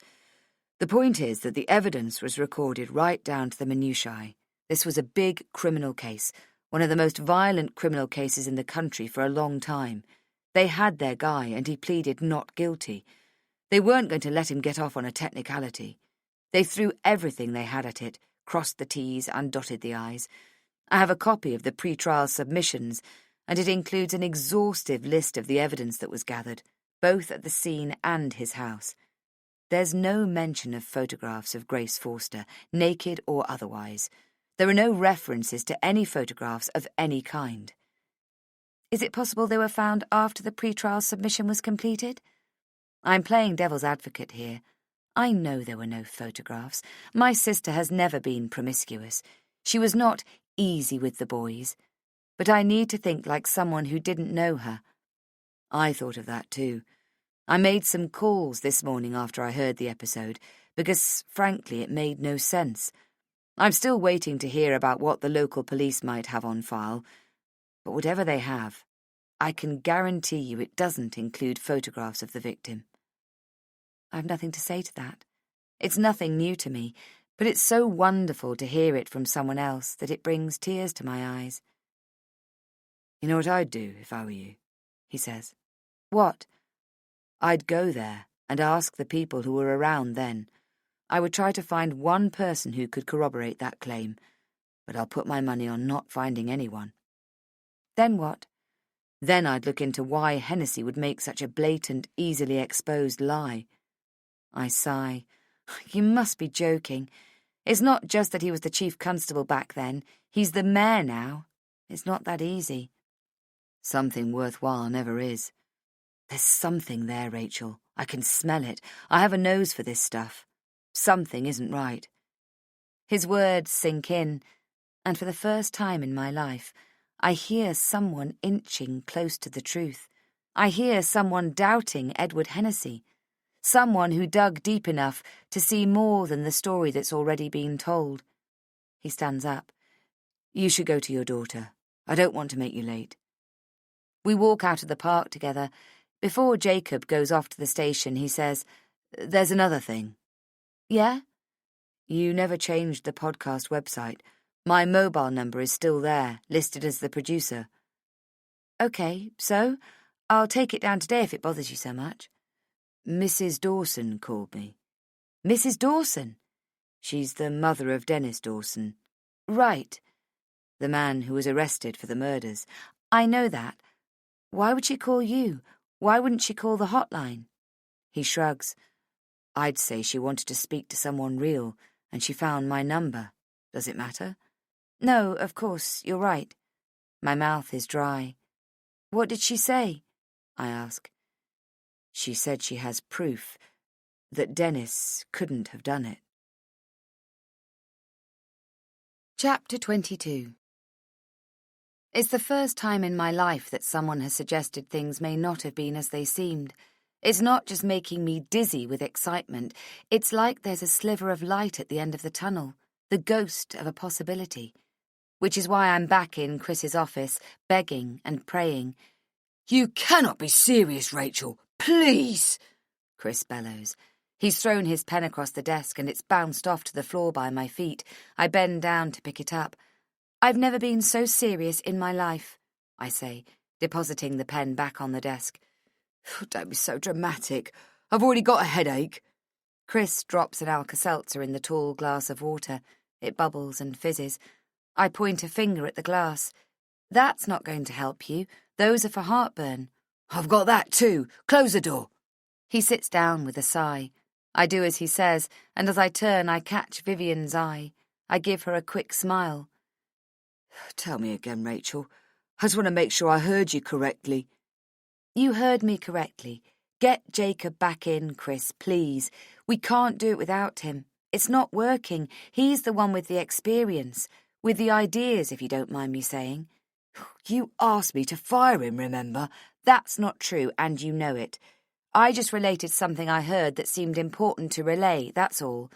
The point is that the evidence was recorded right down to the minutiae. This was a big criminal case, one of the most violent criminal cases in the country for a long time. They had their guy and he pleaded not guilty. They weren't going to let him get off on a technicality. They threw everything they had at it, crossed the T's and dotted the I's. I have a copy of the pre-trial submissions, and it includes an exhaustive list of the evidence that was gathered, both at the scene and his house. There's no mention of photographs of Grace Forster, naked or otherwise. There are no references to any photographs of any kind.
Is it possible they were found after the pre-trial submission was completed? I'm playing devil's advocate here. I know there were no photographs. My sister has never been promiscuous. She was not easy with the boys. But I need to think like someone who didn't know her.
I thought of that too. I made some calls this morning after I heard the episode, because, frankly, it made no sense. I'm still waiting to hear about what the local police might have on file, but whatever they have, I can guarantee you it doesn't include photographs of the victim.
I've nothing to say to that. It's nothing new to me, but it's so wonderful to hear it from someone else that it brings tears to my eyes.
You know what I'd do if I were you, he says.
What?
I'd go there and ask the people who were around then. I would try to find one person who could corroborate that claim, but I'll put my money on not finding anyone.
Then what?
Then I'd look into why Hennessy would make such a blatant, easily exposed lie.
I sigh. You must be joking. It's not just that he was the chief constable back then. He's the mayor now. It's not that easy.
Something worthwhile never is. There's something there, Rachel. I can smell it. I have a nose for this stuff. Something isn't right.
His words sink in, and for the first time in my life, I hear someone inching close to the truth. I hear someone doubting Edward Hennessy, someone who dug deep enough to see more than the story that's already been told. He stands up.
You should go to your daughter. I don't want to make you late.
We walk out of the park together. Before Jacob goes off to the station, he says,
There's another thing.
Yeah?
You never changed the podcast website. My mobile number is still there, listed as the producer.
Okay, so? I'll take it down today if it bothers you so much.
Mrs. Dawson called me.
Mrs. Dawson?
She's the mother of Dennis Dawson.
Right.
The man who was arrested for the murders.
I know that. Why would she call you? Why wouldn't she call the hotline?
He shrugs. I'd say she wanted to speak to someone real, and she found my number. Does it matter?
No, of course, you're right. My mouth is dry. What did she say? I ask.
She said she has proof that Dennis couldn't have done it.
Chapter 22. It's the first time in my life that someone has suggested things may not have been as they seemed. It's not just making me dizzy with excitement. It's like there's a sliver of light at the end of the tunnel, the ghost of a possibility. Which is why I'm back in Chris's office, begging and praying.
You cannot be serious, Rachel. Please!
Chris bellows. He's thrown his pen across the desk and it's bounced off to the floor by my feet. I bend down to pick it up. I've never been so serious in my life, I say, depositing the pen back on the desk.
Don't be so dramatic. I've already got a headache.
Chris drops an Alka-Seltzer in the tall glass of water. It bubbles and fizzes. I point a finger at the glass. That's not going to help you. Those are for heartburn.
I've got that too. Close the door.
He sits down with a sigh. I do as he says, and as I turn, I catch Vivian's eye. I give her a quick smile.
Tell me again, Rachel. I just want to make sure I heard you correctly.
You heard me correctly. Get Jacob back in, Chris, please. We can't do it without him. It's not working. He's the one with the experience, with the ideas, if you don't mind me saying.
You asked me to fire him, remember?
That's not true, and you know it. I just related something I heard that seemed important to relay, that's all.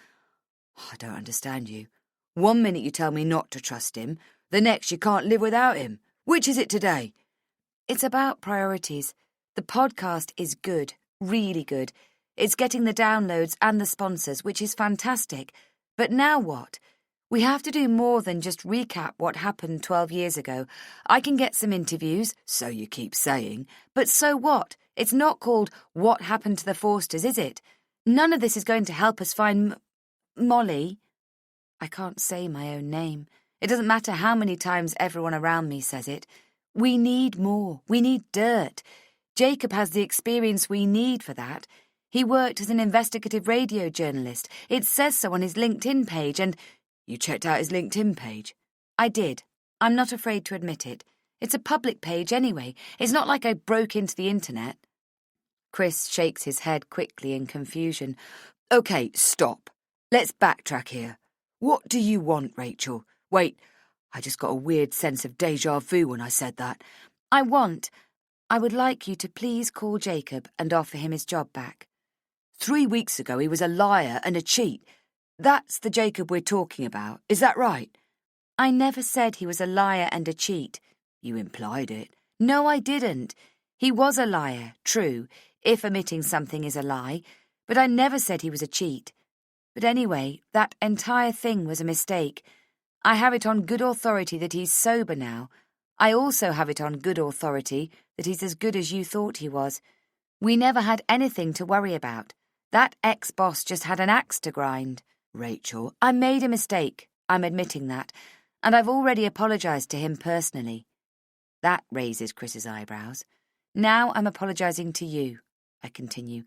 I don't understand you. One minute you tell me not to trust him, the next you can't live without him. Which is it today?
It's about priorities. The podcast is good, really good. It's getting the downloads and the sponsors, which is fantastic. But now what? We have to do more than just recap what happened 12 years ago. I can get some interviews,
so you keep saying.
But so what? It's not called What Happened to the Forsters, is it? None of this is going to help us find Molly. I can't say my own name. It doesn't matter how many times everyone around me says it. We need more. We need dirt. Jacob has the experience we need for that. He worked as an investigative radio journalist. It says so on his LinkedIn page, and...
You checked out his LinkedIn page?
I did. I'm not afraid to admit it. It's a public page anyway. It's not like I broke into the internet.
Chris shakes his head quickly in confusion. OK, stop. Let's backtrack here. What do you want, Rachel? Wait, I just got a weird sense of déjà vu when I said that.
I would like you to please call Jacob and offer him his job back.
3 weeks ago he was a liar and a cheat. That's the Jacob we're talking about, is that right?
I never said he was a liar and a cheat.
You implied it.
No, I didn't. He was a liar, true, if omitting something is a lie, but I never said he was a cheat. But anyway, that entire thing was a mistake. I have it on good authority that he's sober now. I also have it on good authority that he's as good as you thought he was. We never had anything to worry about. That ex-boss just had an axe to grind.
Rachel,
I made a mistake. I'm admitting that. And I've already apologised to him personally. That raises Chris's eyebrows. Now I'm apologising to you, I continue.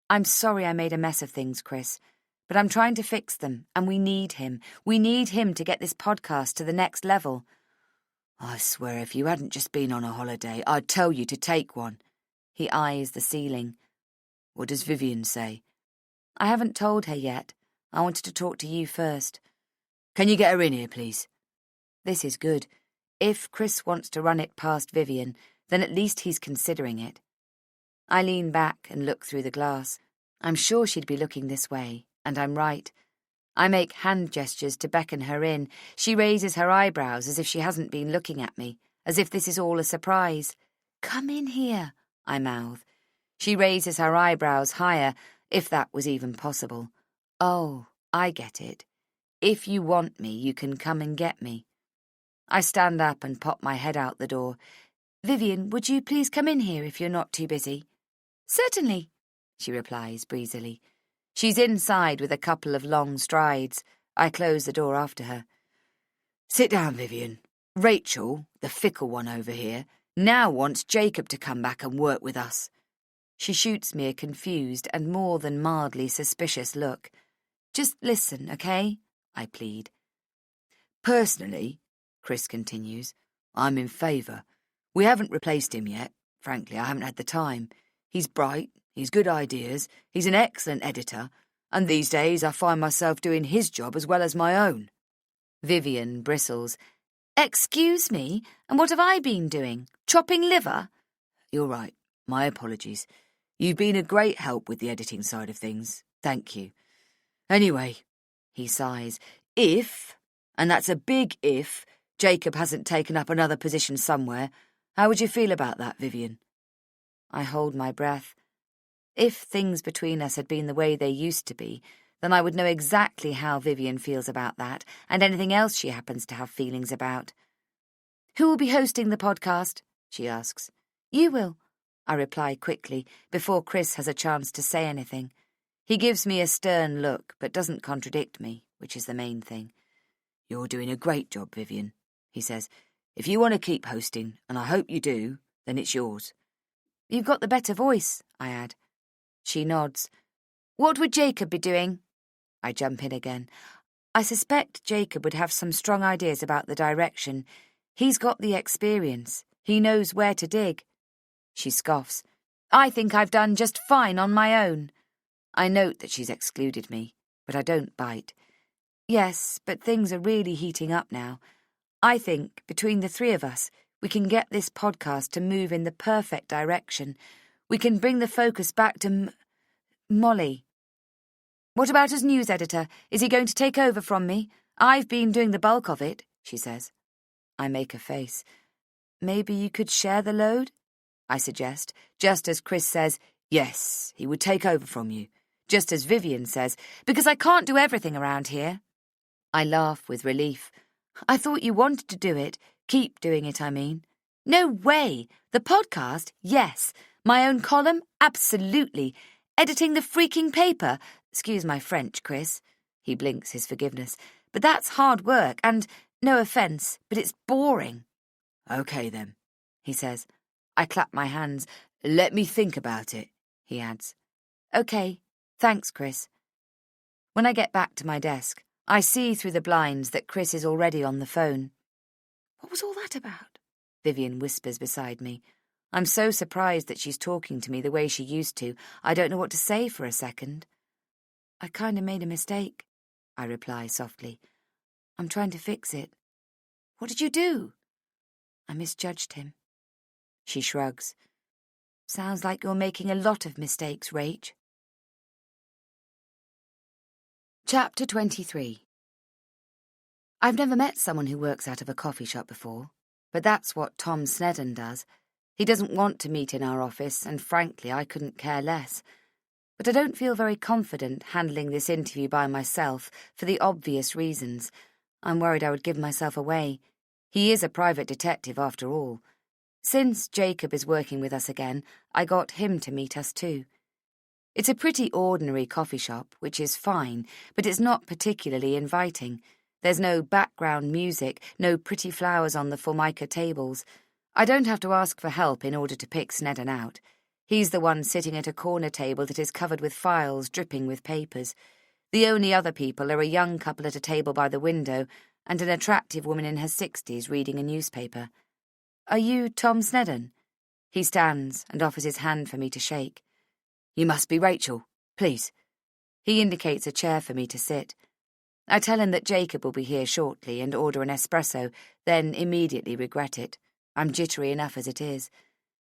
I'm sorry I made a mess of things, Chris. But I'm trying to fix them, and we need him. We need him to get this podcast to the next level.
I swear if you hadn't just been on a holiday, I'd tell you to take one.
He eyes the ceiling.
What does Vivian say?
I haven't told her yet. I wanted to talk to you first.
Can you get her in here, please?
This is good. If Chris wants to run it past Vivian, then at least he's considering it. I lean back and look through the glass. I'm sure she'd be looking this way, and I'm right. I make hand gestures to beckon her in. She raises her eyebrows as if she hasn't been looking at me, as if this is all a surprise. Come in here, I mouth. She raises her eyebrows higher, if that was even possible. Oh, I get it. If you want me, you can come and get me. I stand up and pop my head out the door. Vivian, would you please come in here if you're not too busy? Certainly, she replies breezily. She's inside with a couple of long strides. I close the door after her.
Sit down, Vivian. Rachel, the fickle one over here, now wants Jacob to come back and work with us.
She shoots me a confused and more than mildly suspicious look. Just listen, okay? I plead.
Personally, Chris continues, I'm in favour. We haven't replaced him yet. Frankly, I haven't had the time. He's bright, he's good ideas, he's an excellent editor, and these days I find myself doing his job as well as my own.
Vivian bristles. Excuse me, and what have I been doing? Chopping liver?
You're right. My apologies. You've been a great help with the editing side of things. Thank you. Anyway, he sighs, if, and that's a big if, Jacob hasn't taken up another position somewhere, how would you feel about that, Vivian?
I hold my breath. If things between us had been the way they used to be, then I would know exactly how Vivian feels about that, and anything else she happens to have feelings about. Who will be hosting the podcast? She asks. You will, I reply quickly, before Chris has a chance to say anything. He gives me a stern look, but doesn't contradict me, which is the main thing.
You're doing a great job, Vivian, he says. If you want to keep hosting, and I hope you do, then it's yours.
You've got the better voice, I add. She nods. What would Jacob be doing? I jump in again. I suspect Jacob would have some strong ideas about the direction. He's got the experience. He knows where to dig. She scoffs. I think I've done just fine on my own. I note that she's excluded me, but I don't bite. Yes, but things are really heating up now. I think, between the three of us, We can get this podcast to move in the perfect direction. We can bring the focus back to Molly. What about as news editor? Is he going to take over from me? I've been doing the bulk of it, she says. I make a face. Maybe you could share the load? I suggest, just as Chris says, yes, he would take over from you. Just as Vivian says, because I can't do everything around here. I laugh with relief. I thought you wanted to do it. Keep doing it, I mean. No way. The podcast? Yes. My own column? Absolutely. Editing the freaking paper? Excuse my French, Chris. He blinks his forgiveness. But that's hard work, and, no offence, but it's boring. Okay, then, he says. I clap my hands. Let me think about it, he adds. Okay. Thanks, Chris. When I get back to my desk, I see through the blinds that Chris is already on the phone. What was all that about? Vivian whispers beside me. I'm so surprised that she's talking to me the way she used to, I don't know what to say for a second. I kind of made a mistake, I reply softly. I'm trying to fix it. What did you do? I misjudged him. She shrugs. Sounds like you're making a lot of mistakes, Rach. Chapter 23. I've never met someone who works out of a coffee shop before, but that's what Tom Snedden does. He doesn't want to meet in our office, and frankly, I couldn't care less. But I don't feel very confident handling this interview by myself for the obvious reasons. I'm worried I would give myself away. He is a private detective, after all. Since Jacob is working with us again, I got him to meet us too. It's a pretty ordinary coffee shop, which is fine, but it's not particularly inviting. There's no background music, no pretty flowers on the formica tables. I don't have to ask for help in order to pick Snedden out. He's the one sitting at a corner table that is covered with files dripping with papers. The only other people are a young couple at a table by the window and an attractive woman in her 60s reading a newspaper. Are you Tom Snedden? He stands and offers his hand for me to shake. You must be Rachel, please. He indicates a chair for me to sit. I tell him that Jacob will be here shortly and order an espresso, then immediately regret it. I'm jittery enough as it is.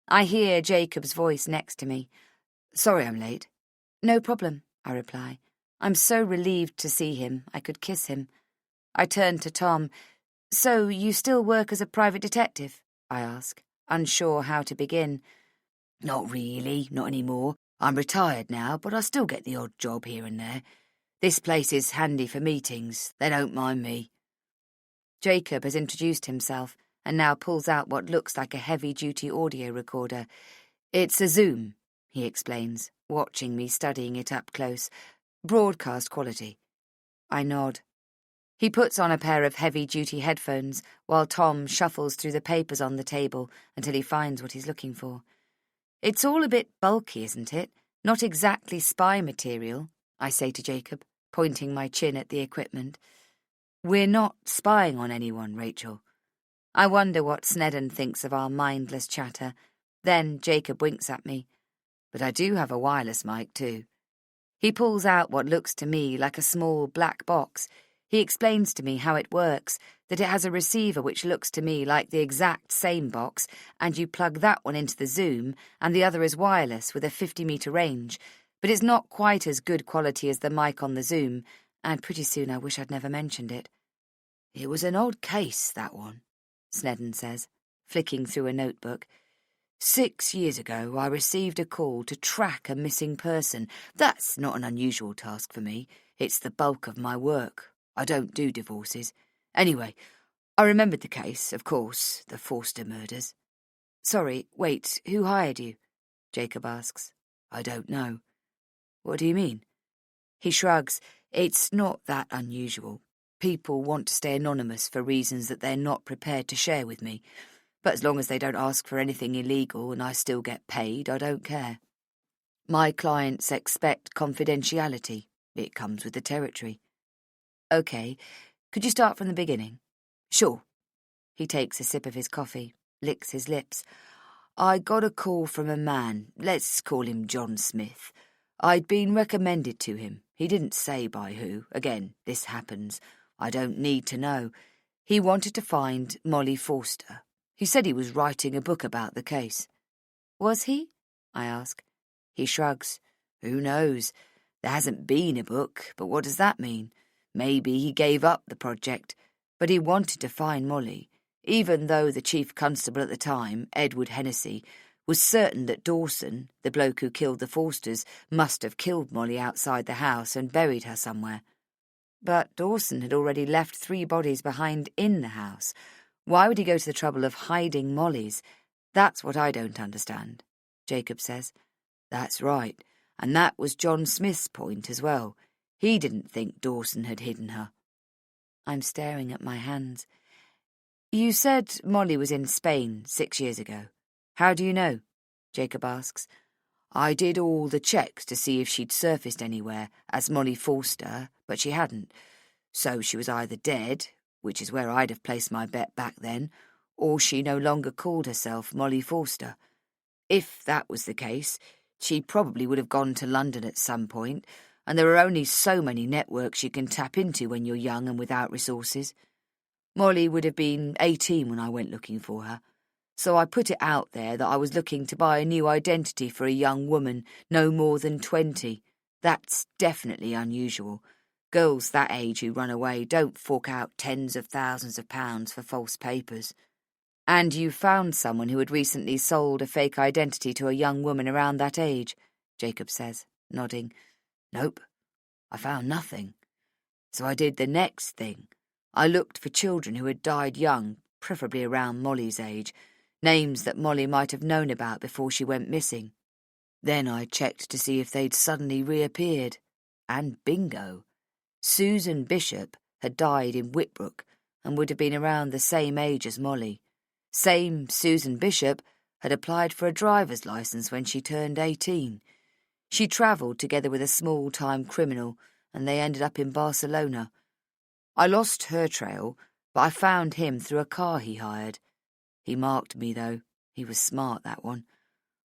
I hear Jacob's voice next to me. Sorry I'm late. No problem, I reply. I'm so relieved to see him, I could kiss him. I turn to Tom. So you still work as a private detective? I ask, unsure how to begin. Not really, not anymore. I'm retired now, but I still get the odd job here and there. This place is handy for meetings. They don't mind me. Jacob has introduced himself and now pulls out what looks like a heavy-duty audio recorder. It's a Zoom, he explains, watching me studying it up close. Broadcast quality. I nod. He puts on a pair of heavy-duty headphones while Tom shuffles through the papers on the table until he finds what he's looking for. It's all a bit bulky, isn't it? Not exactly spy material, I say to Jacob, pointing my chin at the equipment. We're not spying on anyone, Rachel. I wonder what Snedden thinks of our mindless chatter. Then Jacob winks at me. But I do have a wireless mic, too. He pulls out what looks to me like a small black box. He explains to me how it works, that it has a receiver which looks to me like the exact same box, and you plug that one into the Zoom, and the other is wireless with a 50-metre range, but it's not quite as good quality as the mic on the Zoom, and pretty soon I wish I'd never mentioned it. It was an odd case, that one, Snedden says, flicking through a notebook. 6 years ago, I received a call to track a missing person. That's not an unusual task for me. It's the bulk of my work. I don't do divorces. Anyway, I remembered the case, of course, the Forster murders. Sorry, wait, who hired you? Jacob asks. I don't know. What do you mean? He shrugs. It's not that unusual. People want to stay anonymous for reasons that they're not prepared to share with me. But as long as they don't ask for anything illegal and I still get paid, I don't care. My clients expect confidentiality. It comes with the territory. Okay, could you start from the beginning? Sure. He takes a sip of his coffee, licks his lips. I got a call from a man, let's call him John Smith. I'd been recommended to him. He didn't say by who. Again, this happens. I don't need to know. He wanted to find Molly Forster.
He said he was writing a book about the case.
Was he? I ask.
He shrugs. Who knows? There hasn't been a book, but what does that mean? Maybe he gave up the project, but he wanted to find Molly, even though the chief constable at the time, Edward Hennessy, was certain that Dawson, the bloke who killed the Forsters, must have killed Molly outside the house and buried her somewhere.
But Dawson had already left 3 bodies behind in the house. Why would he go to the trouble of hiding Molly's? That's what I don't understand, Jacob says.
That's right, and that was John Smith's point as well. He didn't think Dawson had hidden her.
I'm staring at my hands. You said Molly was in Spain 6 years ago. How do you know? Jacob asks.
I did all the checks to see if she'd surfaced anywhere as Molly Forster, but she hadn't. So she was either dead, which is where I'd have placed my bet back then, or she no longer called herself Molly Forster. If that was the case, she probably would have gone to London at some point, and there are only so many networks you can tap into when you're young and without resources. Molly would have been 18 when I went looking for her, so I put it out there that I was looking to buy a new identity for a young woman no more than 20. That's definitely unusual. Girls that age who run away don't fork out tens of thousands of pounds for false papers.
And you found someone who had recently sold a fake identity to a young woman around that age, Jacob says, nodding.
Nope, I found nothing. So I did the next thing. I looked for children who had died young, preferably around Molly's age, names that Molly might have known about before she went missing. Then I checked to see if they'd suddenly reappeared. And bingo! Susan Bishop had died in Whitbrook and would have been around the same age as Molly. Same Susan Bishop had applied for a driver's licence when she turned 18. She travelled together with a small-time criminal, and they ended up in Barcelona. I lost her trail, but I found him through a car he hired. He marked me, though. He was smart, that one.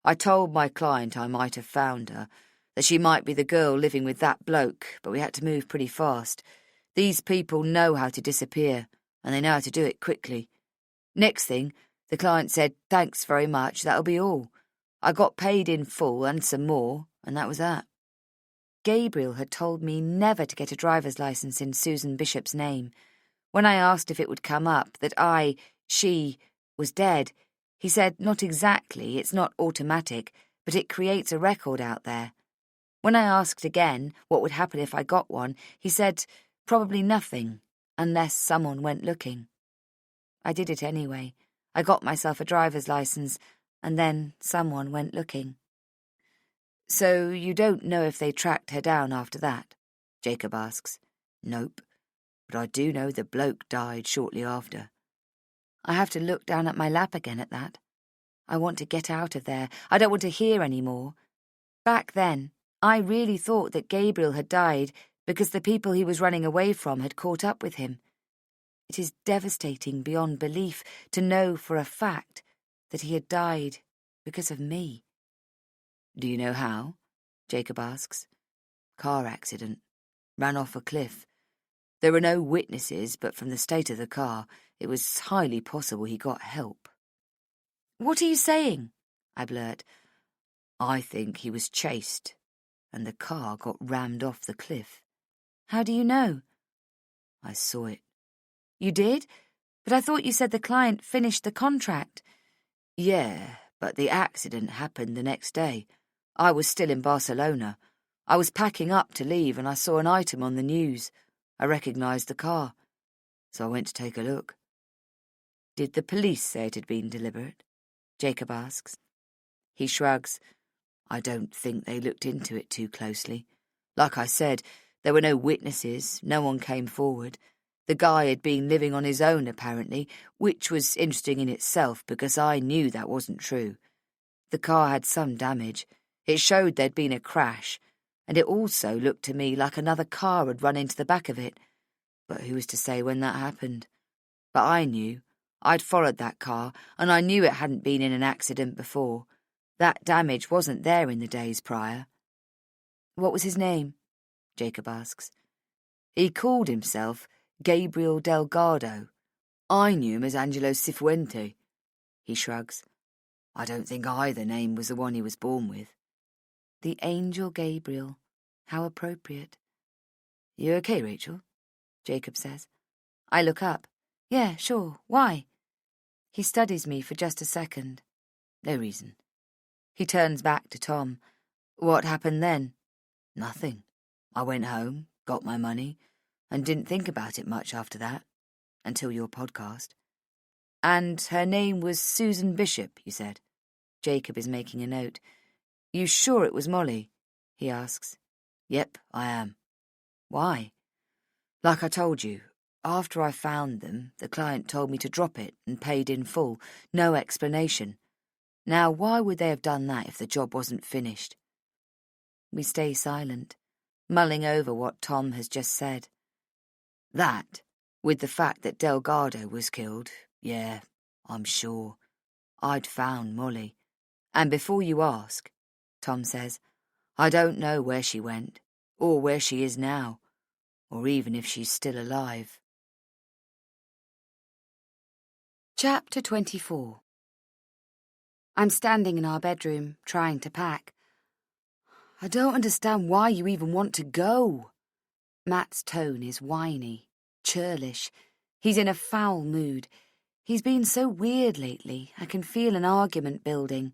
I told my client I might have found her, that she might be the girl living with that bloke, but we had to move pretty fast. These people know how to disappear, and they know how to do it quickly. Next thing, the client said, "Thanks very much, that'll be all." I got paid in full and some more, and that was that.
Gabriel had told me never to get a driver's licence in Susan Bishop's name. When I asked if it would come up that she, was dead, he said, "Not exactly, it's not automatic, but it creates a record out there." When I asked again what would happen if I got one, he said, "Probably nothing, unless someone went looking." I did it anyway. I got myself a driver's licence, and then someone went looking.
So you don't know if they tracked her down after that? Jacob asks. Nope, but I do know the bloke died shortly after.
I have to look down at my lap again at that. I want to get out of there. I don't want to hear any more. Back then, I really thought that Gabriel had died because the people he was running away from had caught up with him. It is devastating beyond belief to know for a fact that he had died because of me.
Do you know how? Jacob asks. Car accident. Ran off a cliff. There were no witnesses, but from the state of the car, it was highly possible he got help.
What are you saying? I blurt.
I think he was chased, and the car got rammed off the cliff.
How do you know?
I saw it.
You did? But I thought you said the client finished the contract.
Yeah, but the accident happened the next day. I was still in Barcelona. I was packing up to leave and I saw an item on the news. I recognised the car, so I went to take a look.
Did the police say it had been deliberate? Jacob asks.
He shrugs. I don't think they looked into it too closely. Like I said, there were no witnesses, no one came forward. The guy had been living on his own, apparently, which was interesting in itself because I knew that wasn't true. The car had some damage. It showed there'd been a crash, and it also looked to me like another car had run into the back of it. But who was to say when that happened? But I knew. I'd followed that car, and I knew it hadn't been in an accident before. That damage wasn't there in the days prior.
What was his name? Jacob asks.
He called himself Gabriel Delgado. I knew him as Angelo Cifuente. He shrugs. I don't think either name was the one he was born with.
The angel Gabriel. How appropriate.
You okay, Rachel?
Jacob says. I look up. Yeah, sure. Why? He studies me for just a second.
No reason.
He turns back to Tom. What happened then?
Nothing. I went home, got my money, and didn't think about it much after that, until your podcast.
And her name was Susan Bishop, you said?
Jacob is making a note.
You sure it was Molly? He asks.
Yep, I am.
Why?
Like I told you, after I found them, the client told me to drop it and paid in full, no explanation. Now, why would they have done that if the job wasn't finished?
We stay silent, mulling over what Tom has just said.
That, with the fact that Delgado was killed, yeah, I'm sure. I'd found Molly. And before you ask, Tom says, I don't know where she went, or where she is now, or even if she's still alive.
Chapter 24. I'm standing in our bedroom, trying to pack.
I don't understand why you even want to go.
Matt's tone is whiny, churlish. He's in a foul mood. He's been so weird lately, I can feel an argument building.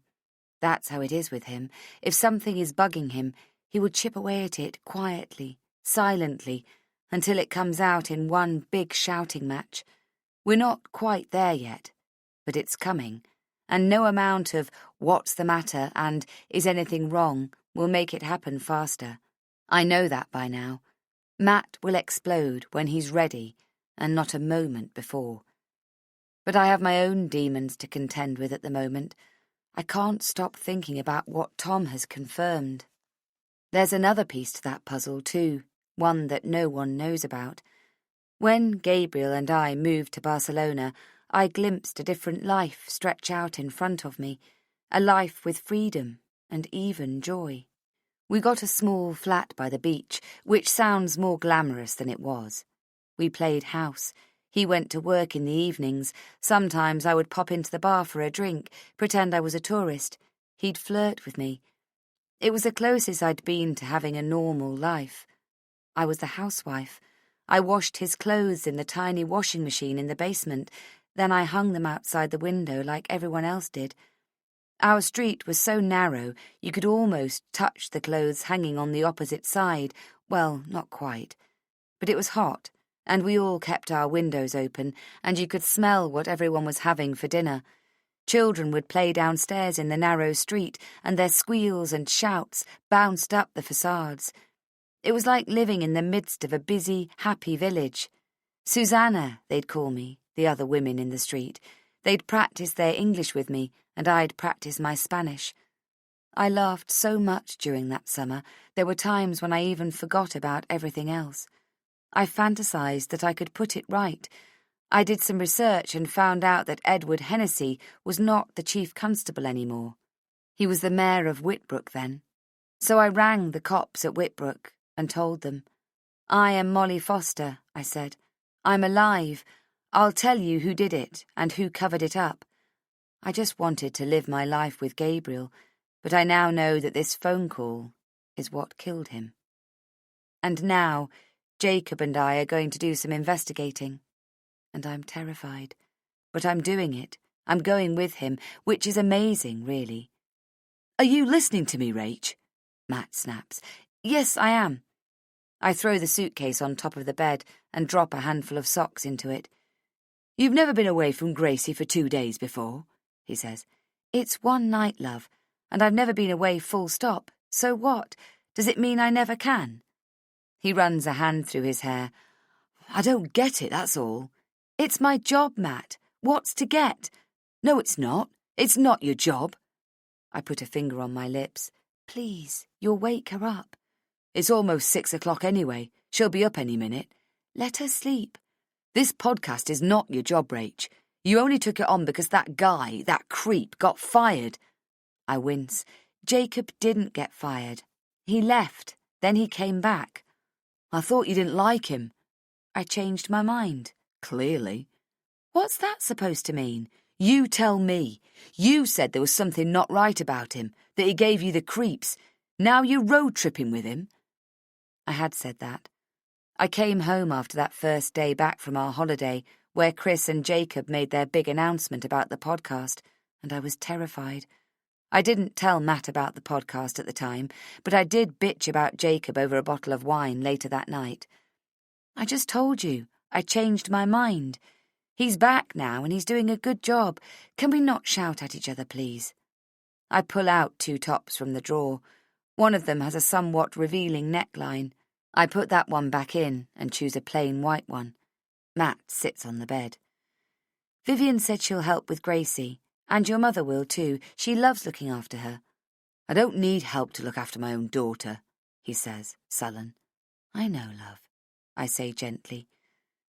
That's how it is with him. If something is bugging him, he will chip away at it quietly, silently, until it comes out in one big shouting match. We're not quite there yet, but it's coming, and no amount of what's the matter and is anything wrong will make it happen faster. I know that by now. Matt will explode when he's ready, and not a moment before. But I have my own demons to contend with at the moment. I can't stop thinking about what Tom has confirmed. There's another piece to that puzzle, too, one that no one knows about. When Gabriel and I moved to Barcelona, I glimpsed a different life stretch out in front of me, a life with freedom and even joy. We got a small flat by the beach, which sounds more glamorous than it was. We played house. He went to work in the evenings. Sometimes I would pop into the bar for a drink, pretend I was a tourist. He'd flirt with me. It was the closest I'd been to having a normal life. I was the housewife. I washed his clothes in the tiny washing machine in the basement. Then I hung them outside the window like everyone else did. Our street was so narrow you could almost touch the clothes hanging on the opposite side. Well, not quite. But it was hot, and we all kept our windows open, and you could smell what everyone was having for dinner. Children would play downstairs in the narrow street, and their squeals and shouts bounced up the facades. It was like living in the midst of a busy, happy village. Susanna, they'd call me, the other women in the street. They'd practice their English with me, and I'd practice my Spanish. I laughed so much during that summer, there were times when I even forgot about everything else. I fantasized that I could put it right. I did some research and found out that Edward Hennessy was not the chief constable anymore. He was the mayor of Whitbrook then. So I rang the cops at Whitbrook and told them. I am Molly Foster, I said. I'm alive. I'll tell you who did it and who covered it up. I just wanted to live my life with Gabriel, but I now know that this phone call is what killed him. And now Jacob and I are going to do some investigating. And I'm terrified. But I'm doing it. I'm going with him, which is amazing, really.
Are you listening to me, Rach?
Matt snaps. Yes, I am. I throw the suitcase on top of the bed and drop a handful of socks into it.
You've never been away from Gracie for 2 days before, he says.
It's one night, love, and I've never been away full stop. So what? Does it mean I never can? He runs a hand through his hair.
I don't get it, that's all.
It's my job, Matt. What's to get?
No, it's not. It's not your job.
I put a finger on my lips. Please, you'll wake her up.
It's almost 6 o'clock anyway. She'll be up any minute.
Let her sleep.
This podcast is not your job, Rach. You only took it on because that guy, that creep, got fired.
I wince. Jacob didn't get fired. He left. Then he came back.
I thought you didn't like him.
I changed my mind.
Clearly.
What's that supposed to mean?
You tell me. You said there was something not right about him, that he gave you the creeps. Now you're road tripping with him." I had said that. I came home after that first day back from our holiday, where Chris and Jacob made their big announcement about the podcast, and I was terrified. I didn't tell Matt about the podcast at the time, but I did bitch about Jacob over a bottle of wine later that night. "I just told you, I changed my mind. He's back now and he's doing a good job. Can we not shout at each other, please?" I pull out 2 tops from the drawer. One of them has a somewhat revealing neckline. I put that one back in and choose a plain white one. Matt sits on the bed. "Vivian said she'll help with Gracie, and your mother will too. She loves looking after her." "I don't need help to look after my own daughter," he says, sullen. "I know, love," I say gently.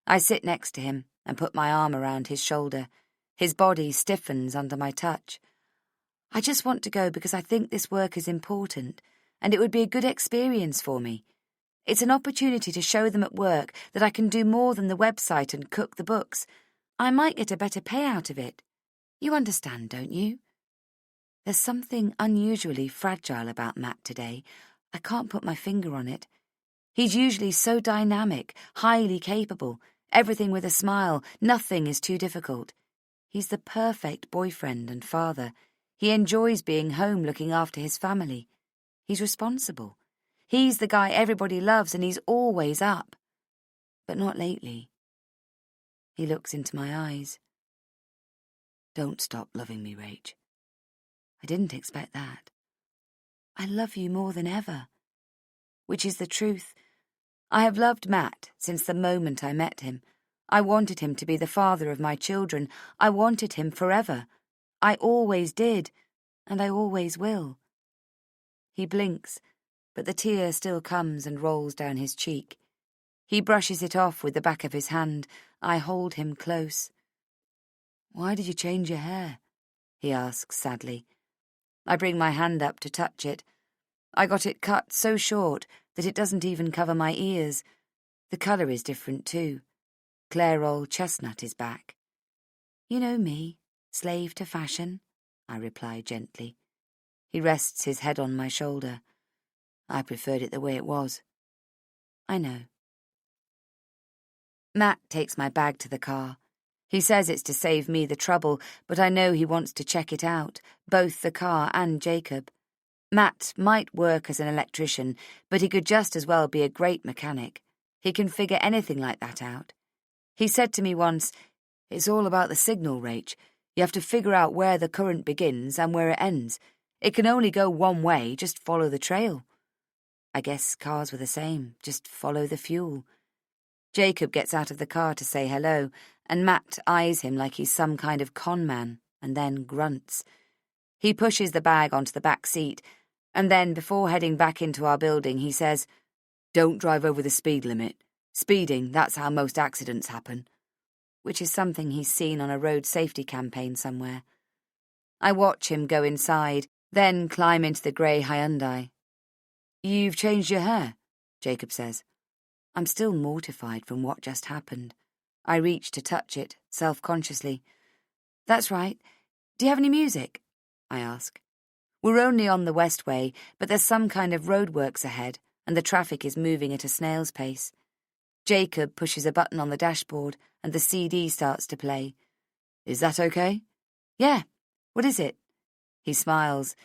I sit next to him and put my arm around his shoulder. His body stiffens under my touch. "I just want to go because I think this work is important, and it would be a good experience for me. It's an opportunity to show them at work that I can do more than the website and cook the books. I might get a better pay out of it. You understand, don't you?" There's something unusually fragile about Matt today. I can't put my finger on it. He's usually so dynamic, highly capable, everything with a smile, nothing is too difficult. He's the perfect boyfriend and father. He enjoys being home looking after his family. He's responsible. He's the guy everybody loves and he's always up. But not lately. He looks into my eyes. "Don't stop loving me, Rach." I didn't expect that. "I love you more than ever." Which is the truth. I have loved Matt since the moment I met him. I wanted him to be the father of my children. I wanted him forever. I always did, and I always will. He blinks, but the tear still comes and rolls down his cheek. He brushes it off with the back of his hand. I hold him close. "Why did you change your hair?" he asks sadly. I bring my hand up to touch it. I got it cut so short that it doesn't even cover my ears. The colour is different too. Clairol chestnut is back. "You know me, slave to fashion," I reply gently. He rests his head on my shoulder. "I preferred it the way it was." "I know." Matt takes my bag to the car. He says it's to save me the trouble, but I know he wants to check it out, both the car and Jacob. Matt might work as an electrician, but he could just as well be a great mechanic. He can figure anything like that out. He said to me once, "It's all about the signal, Rach. You have to figure out where the current begins and where it ends. It can only go one way, just follow the trail." I guess cars were the same, just follow the fuel. Jacob gets out of the car to say hello, and Matt eyes him like he's some kind of con man, and then grunts. He pushes the bag onto the back seat, and then, before heading back into our building, he says, "Don't drive over the speed limit. Speeding, that's how most accidents happen." Which is something he's seen on a road safety campaign somewhere. I watch him go inside, then climb into the grey Hyundai. "You've changed your hair," Jacob says. I'm still mortified from what just happened. I reach to touch it, self-consciously. "That's right. Do you have any music?" I ask. We're only on the Westway, but there's some kind of roadworks ahead, and the traffic is moving at a snail's pace. Jacob pushes a button on the dashboard, and the CD starts to play. "Is that okay?" "Yeah. What is it?" He smiles.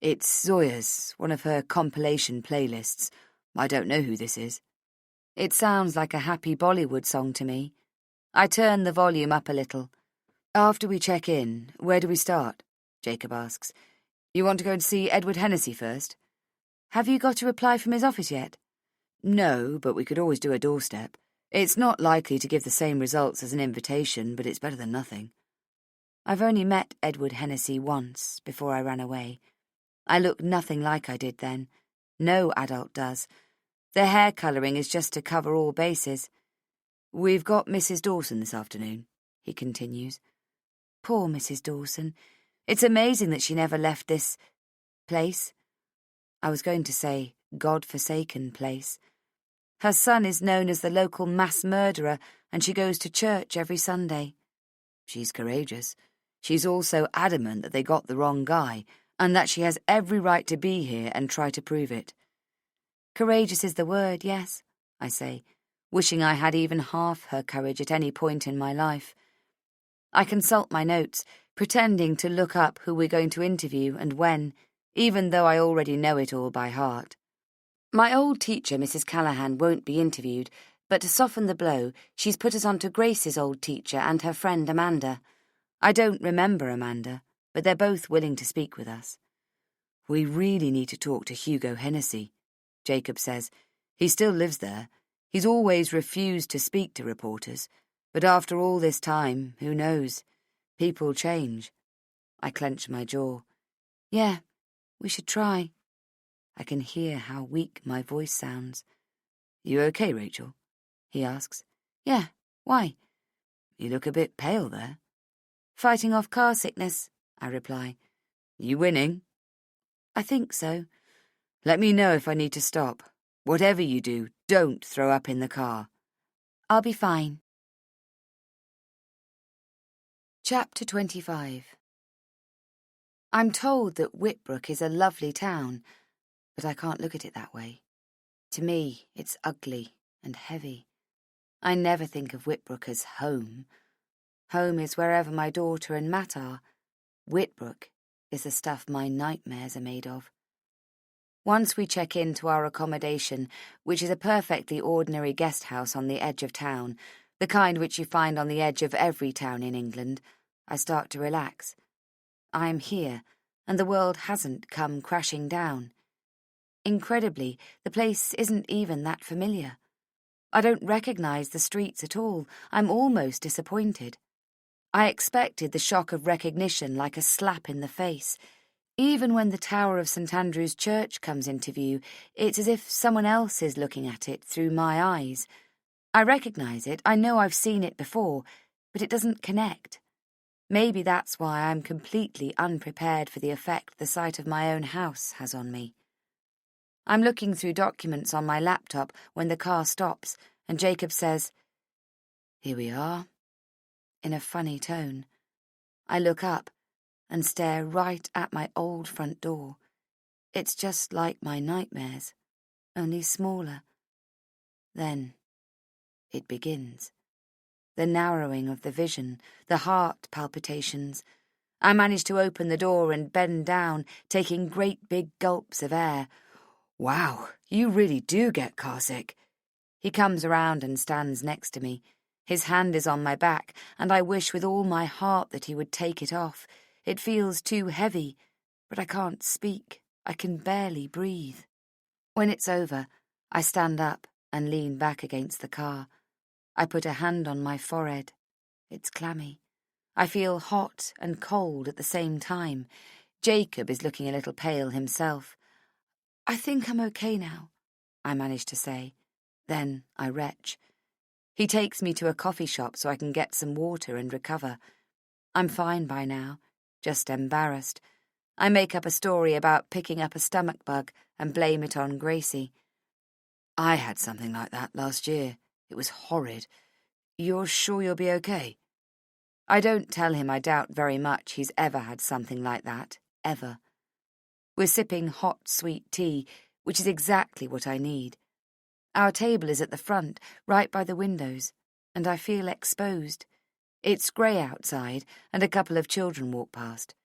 "It's Zoya's, one of her compilation playlists. I don't know who this is." It sounds like a happy Bollywood song to me. I turn the volume up a little. "After we check in, where do we start?" Jacob asks. "You want to go and see Edward Hennessy first?" "Have you got a reply from his office yet?" "No, but we could always do a doorstep. It's not likely to give the same results as an invitation, but it's better than nothing." I've only met Edward Hennessy once, before I ran away. I look nothing like I did then. No adult does. Their hair colouring is just to cover all bases. "We've got Mrs. Dawson this afternoon," he continues. Poor Mrs. Dawson. It's amazing that she never left this place. I was going to say God-forsaken place. Her son is known as the local mass murderer, and she goes to church every Sunday. She's courageous. She's also adamant that they got the wrong guy, and that she has every right to be here and try to prove it.
Courageous is the word, yes, I say, wishing I had even half her courage at any point in my life. I consult my notes, pretending to look up who we're going to interview and when, even though I already know it all by heart. My old teacher, Mrs. Callahan, won't be interviewed, but to soften the blow, she's put us on to Grace's old teacher and her friend Amanda. I don't remember Amanda, but they're both willing to speak with us.
We really need to talk to Hugo Hennessy, Jacob says. He still lives there. He's always refused to speak to reporters, but after all this time, who knows? People change.
I clench my jaw. Yeah, we should try. I can hear how weak my voice sounds.
You okay, Rachel? He asks.
Yeah, why?
You look a bit pale there.
Fighting off car sickness, I reply.
You winning?
I think so.
Let me know if I need to stop. Whatever you do, don't throw up in the car.
I'll be fine.
Chapter 25.
I'm told that Whitbrook is a lovely town, but I can't look at it that way. To me, it's ugly and heavy. I never think of Whitbrook as home. Home is wherever my daughter and Matt are. Whitbrook is the stuff my nightmares are made of. Once we check into our accommodation, which is a perfectly ordinary guest house on the edge of town, the kind which you find on the edge of every town in England, I start to relax. I'm here, and the world hasn't come crashing down. Incredibly, the place isn't even that familiar. I don't recognize the streets at all. I'm almost disappointed. I expected the shock of recognition like a slap in the face. Even when the tower of St. Andrew's Church comes into view, it's as if someone else is looking at it through my eyes. I recognize it, I know I've seen it before, but it doesn't connect. Maybe that's why I'm completely unprepared for the effect the sight of my own house has on me. I'm looking through documents on my laptop when the car stops, and Jacob says, "Here we are," in a funny tone. I look up and stare right at my old front door. It's just like my nightmares, only smaller. Then it begins. The narrowing of the vision, the heart palpitations. I manage to open the door and bend down, taking great big gulps of air.
Wow, you really do get carsick.
He comes around and stands next to me. His hand is on my back, and I wish with all my heart that he would take it off. It feels too heavy, but I can't speak. I can barely breathe. When it's over, I stand up and lean back against the car. I put a hand on my forehead. It's clammy. I feel hot and cold at the same time. Jacob is looking a little pale himself. "I think I'm okay now," I manage to say. Then I retch. He takes me to a coffee shop so I can get some water and recover. I'm fine by now, just embarrassed. I make up a story about picking up a stomach bug and blame it on Gracie.
I had something like that last year. It was horrid. You're sure you'll be okay?
I don't tell him I doubt very much he's ever had something like that, ever. We're sipping hot, sweet tea, which is exactly what I need. Our table is at the front, right by the windows, and I feel exposed. It's grey outside, and a couple of children walk past.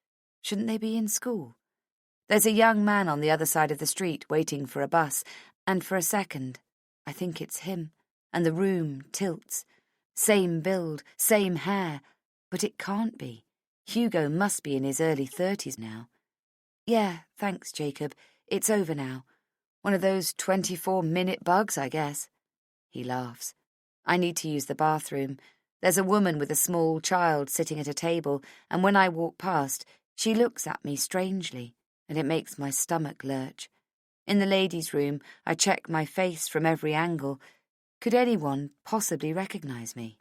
Shouldn't they be in school? There's a young man on the other side of the street waiting for a bus, and for a second, I think it's him, and the room tilts. Same build, same hair, but it can't be. Hugo must be in his early 30s now. "Yeah, thanks, Jacob. It's over now. One of those 24-minute bugs, I guess." He laughs. I need to use the bathroom. There's a woman with a small child sitting at a table, and when I walk past, she looks at me strangely, and it makes my stomach lurch. In the ladies' room, I check my face from every angle. Could anyone possibly recognize me?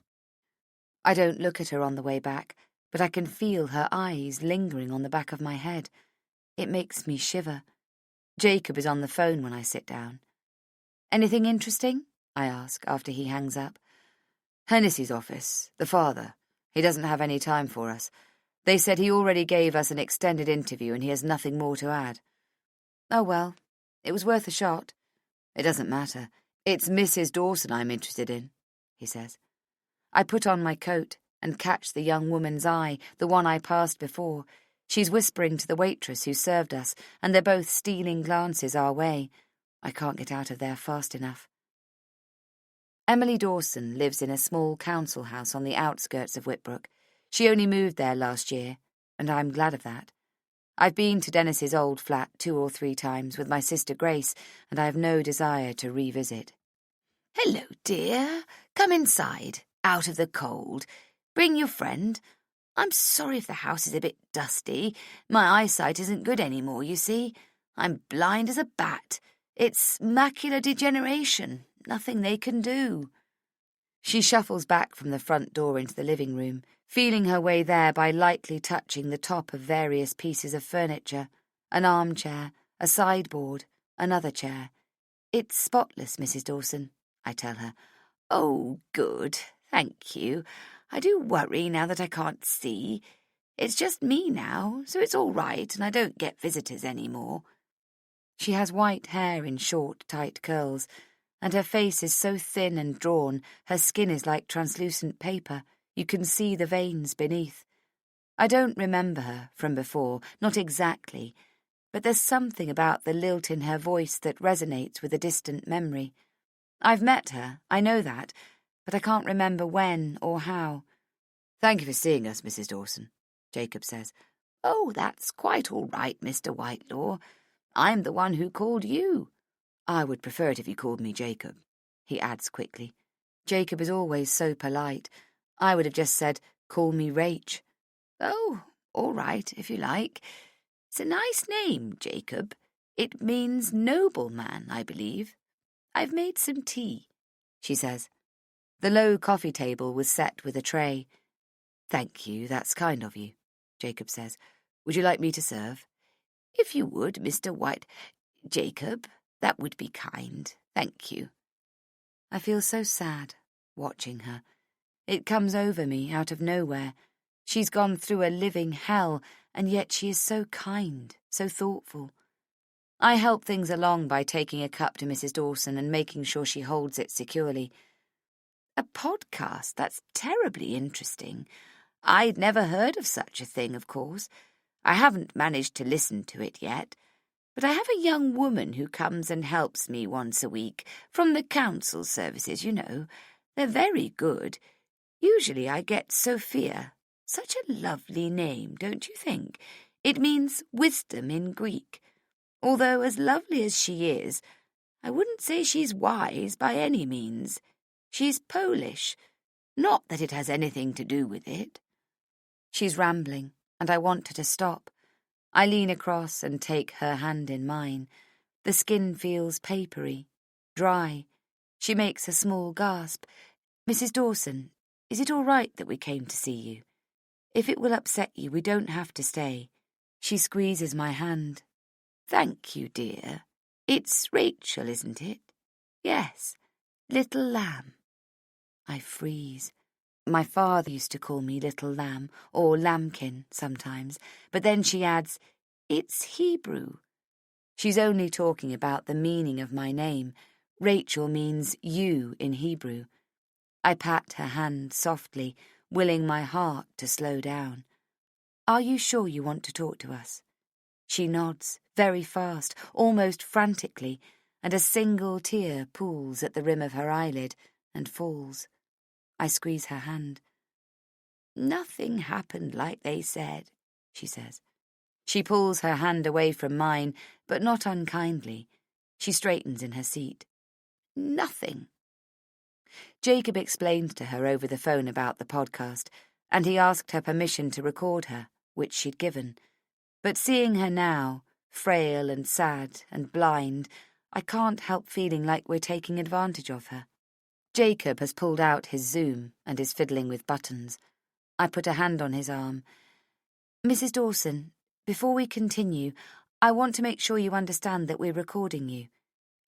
I don't look at her on the way back, but I can feel her eyes lingering on the back of my head. It makes me shiver. Jacob is on the phone when I sit down. "Anything interesting?" I ask after he hangs up.
"Hennessy's office, the father. He doesn't have any time for us. They said he already gave us an extended interview and he has nothing more to add. Oh well, it was worth a shot. It doesn't matter. It's Mrs. Dawson I'm interested in, he says. I put on my coat and catch the young woman's eye, the one I passed before. She's whispering to the waitress who served us, and they're both stealing glances our way. I can't get out of there fast enough. Emily Dawson lives in a small council house on the outskirts of Whitbrook. She only moved there last year, and I'm glad of that. I've been to Dennis's old flat 2 or 3 times with my sister Grace, and I have no desire to revisit. Hello, dear. Come inside, out of the cold. Bring your friend. I'm sorry if the house is a bit dusty. My eyesight isn't good anymore, you see. I'm blind as a bat. It's macular degeneration. Nothing they can do. She shuffles back from the front door into the living room, feeling her way there by lightly touching the top of various pieces of furniture, an armchair, a sideboard, another chair. It's spotless, Mrs. Dawson, I tell her. Oh, good. Thank you. I do worry now that I can't see. It's just me now, so it's all right, and I don't get visitors anymore. She has white hair in short, tight curls, and her face is so thin and drawn, her skin is like translucent paper. You can see the veins beneath. I don't remember her from before, not exactly, but there's something about the lilt in her voice that resonates with a distant memory. I've met her, I know that, but I can't remember when or how. Thank you for seeing us, Mrs. Dawson, Jacob says. Oh, that's quite all right, Mr. Whitelaw. I'm the one who called you. I would prefer it if you called me Jacob, he adds quickly. Jacob is always so polite. I would have just said, call me Rach. Oh, all right, if you like. It's a nice name, Jacob. It means nobleman, I believe. I've made some tea, she says. The low coffee table was set with a tray. Thank you, that's kind of you, Jacob says. Would you like me to serve? If you would, Mr. White. Jacob, that would be kind. Thank you. I feel so sad, watching her. It comes over me out of nowhere. She's gone through a living hell, and yet she is so kind, so thoughtful. I help things along by taking a cup to Mrs. Dawson and making sure she holds it securely. A podcast? That's terribly interesting. I'd never heard of such a thing, of course. I haven't managed to listen to it yet. But I have a young woman who comes and helps me once a week, from the council services, you know. They're very good. Usually I get Sophia. Such a lovely name, don't you think? It means wisdom in Greek. Although as lovely as she is, I wouldn't say she's wise by any means. She's Polish. Not that it has anything to do with it. She's rambling, and I want her to stop. I lean across and take her hand in mine. The skin feels papery, dry. She makes a small gasp. Mrs. Dawson, is it all right that we came to see you? If it will upset you, we don't have to stay. She squeezes my hand. Thank you, dear. It's Rachel, isn't it? Yes, Little Lamb. I freeze. My father used to call me Little Lamb, or Lambkin sometimes, but then she adds, it's Hebrew. She's only talking about the meaning of my name. Rachel means you in Hebrew. I pat her hand softly, willing my heart to slow down. Are you sure you want to talk to us? She nods, very fast, almost frantically, and a single tear pools at the rim of her eyelid and falls. I squeeze her hand. Nothing happened like they said, she says. She pulls her hand away from mine, but not unkindly. She straightens in her seat. Nothing. Jacob explained to her over the phone about the podcast, and he asked her permission to record her, which she'd given. But seeing her now, frail and sad and blind, I can't help feeling like we're taking advantage of her. Jacob has pulled out his Zoom and is fiddling with buttons. I put a hand on his arm. Mrs. Dawson, before we continue, I want to make sure you understand that we're recording you.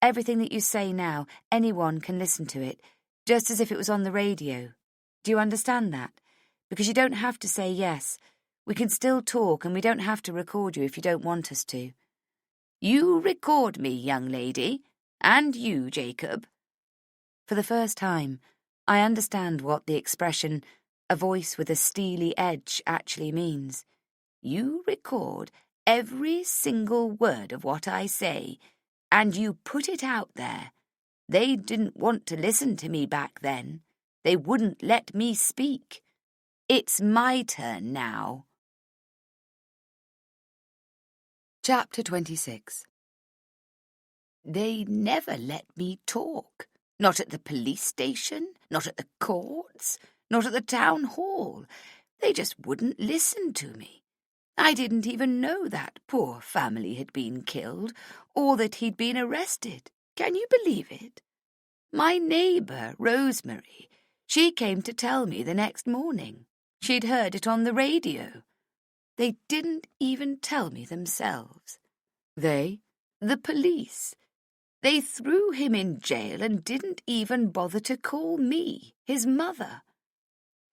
Everything that you say now, anyone can listen to it, just as if it was on the radio. Do you understand that? Because you don't have to say yes.
We can still talk and we don't have to record you if you don't want us to. You record me, young lady, and you, Jacob. For the first time, I understand what the expression, a voice with a steely edge, actually means. You record every single word of what I say, and you put it out there. They didn't want to listen to me back then. They wouldn't let me speak. It's my turn now.
Chapter 26.
They never let me talk. Not at the police station, not at the courts, not at the town hall. They just wouldn't listen to me. I didn't even know that poor family had been killed, or that he'd been arrested. Can you believe it? My neighbour, Rosemary, she came to tell me the next morning. She'd heard it on the radio. They didn't even tell me themselves.
They?
The police. They threw him in jail and didn't even bother to call me, his mother.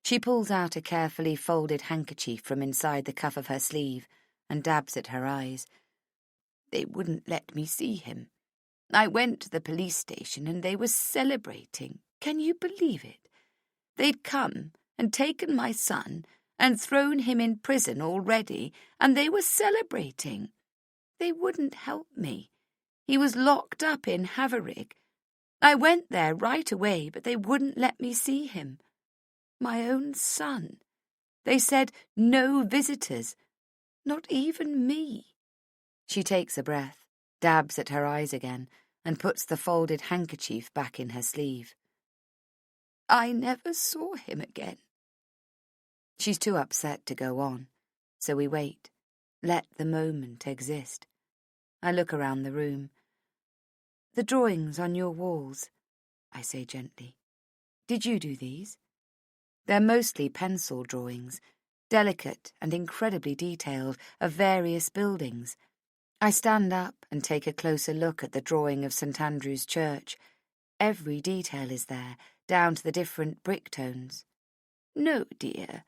She pulls out a carefully folded handkerchief from inside the cuff of her sleeve and dabs at her eyes.
They wouldn't let me see him. I went to the police station and they were celebrating. Can you believe it? They'd come and taken my son and thrown him in prison already, and they were celebrating. They wouldn't help me. He was locked up in Haverig. I went there right away, but they wouldn't let me see him. My own son. They said no visitors, not even me.
She takes a breath, dabs at her eyes again, and puts the folded handkerchief back in her sleeve.
I never saw him again.
She's too upset to go on, so we wait, let the moment exist. I look around the room. The drawings on your walls, I say gently. Did you do these? They're mostly pencil drawings, delicate and incredibly detailed, of various buildings. I stand up and take a closer look at the drawing of St. Andrew's Church. Every detail is there, down to the different brick tones.
No, dear.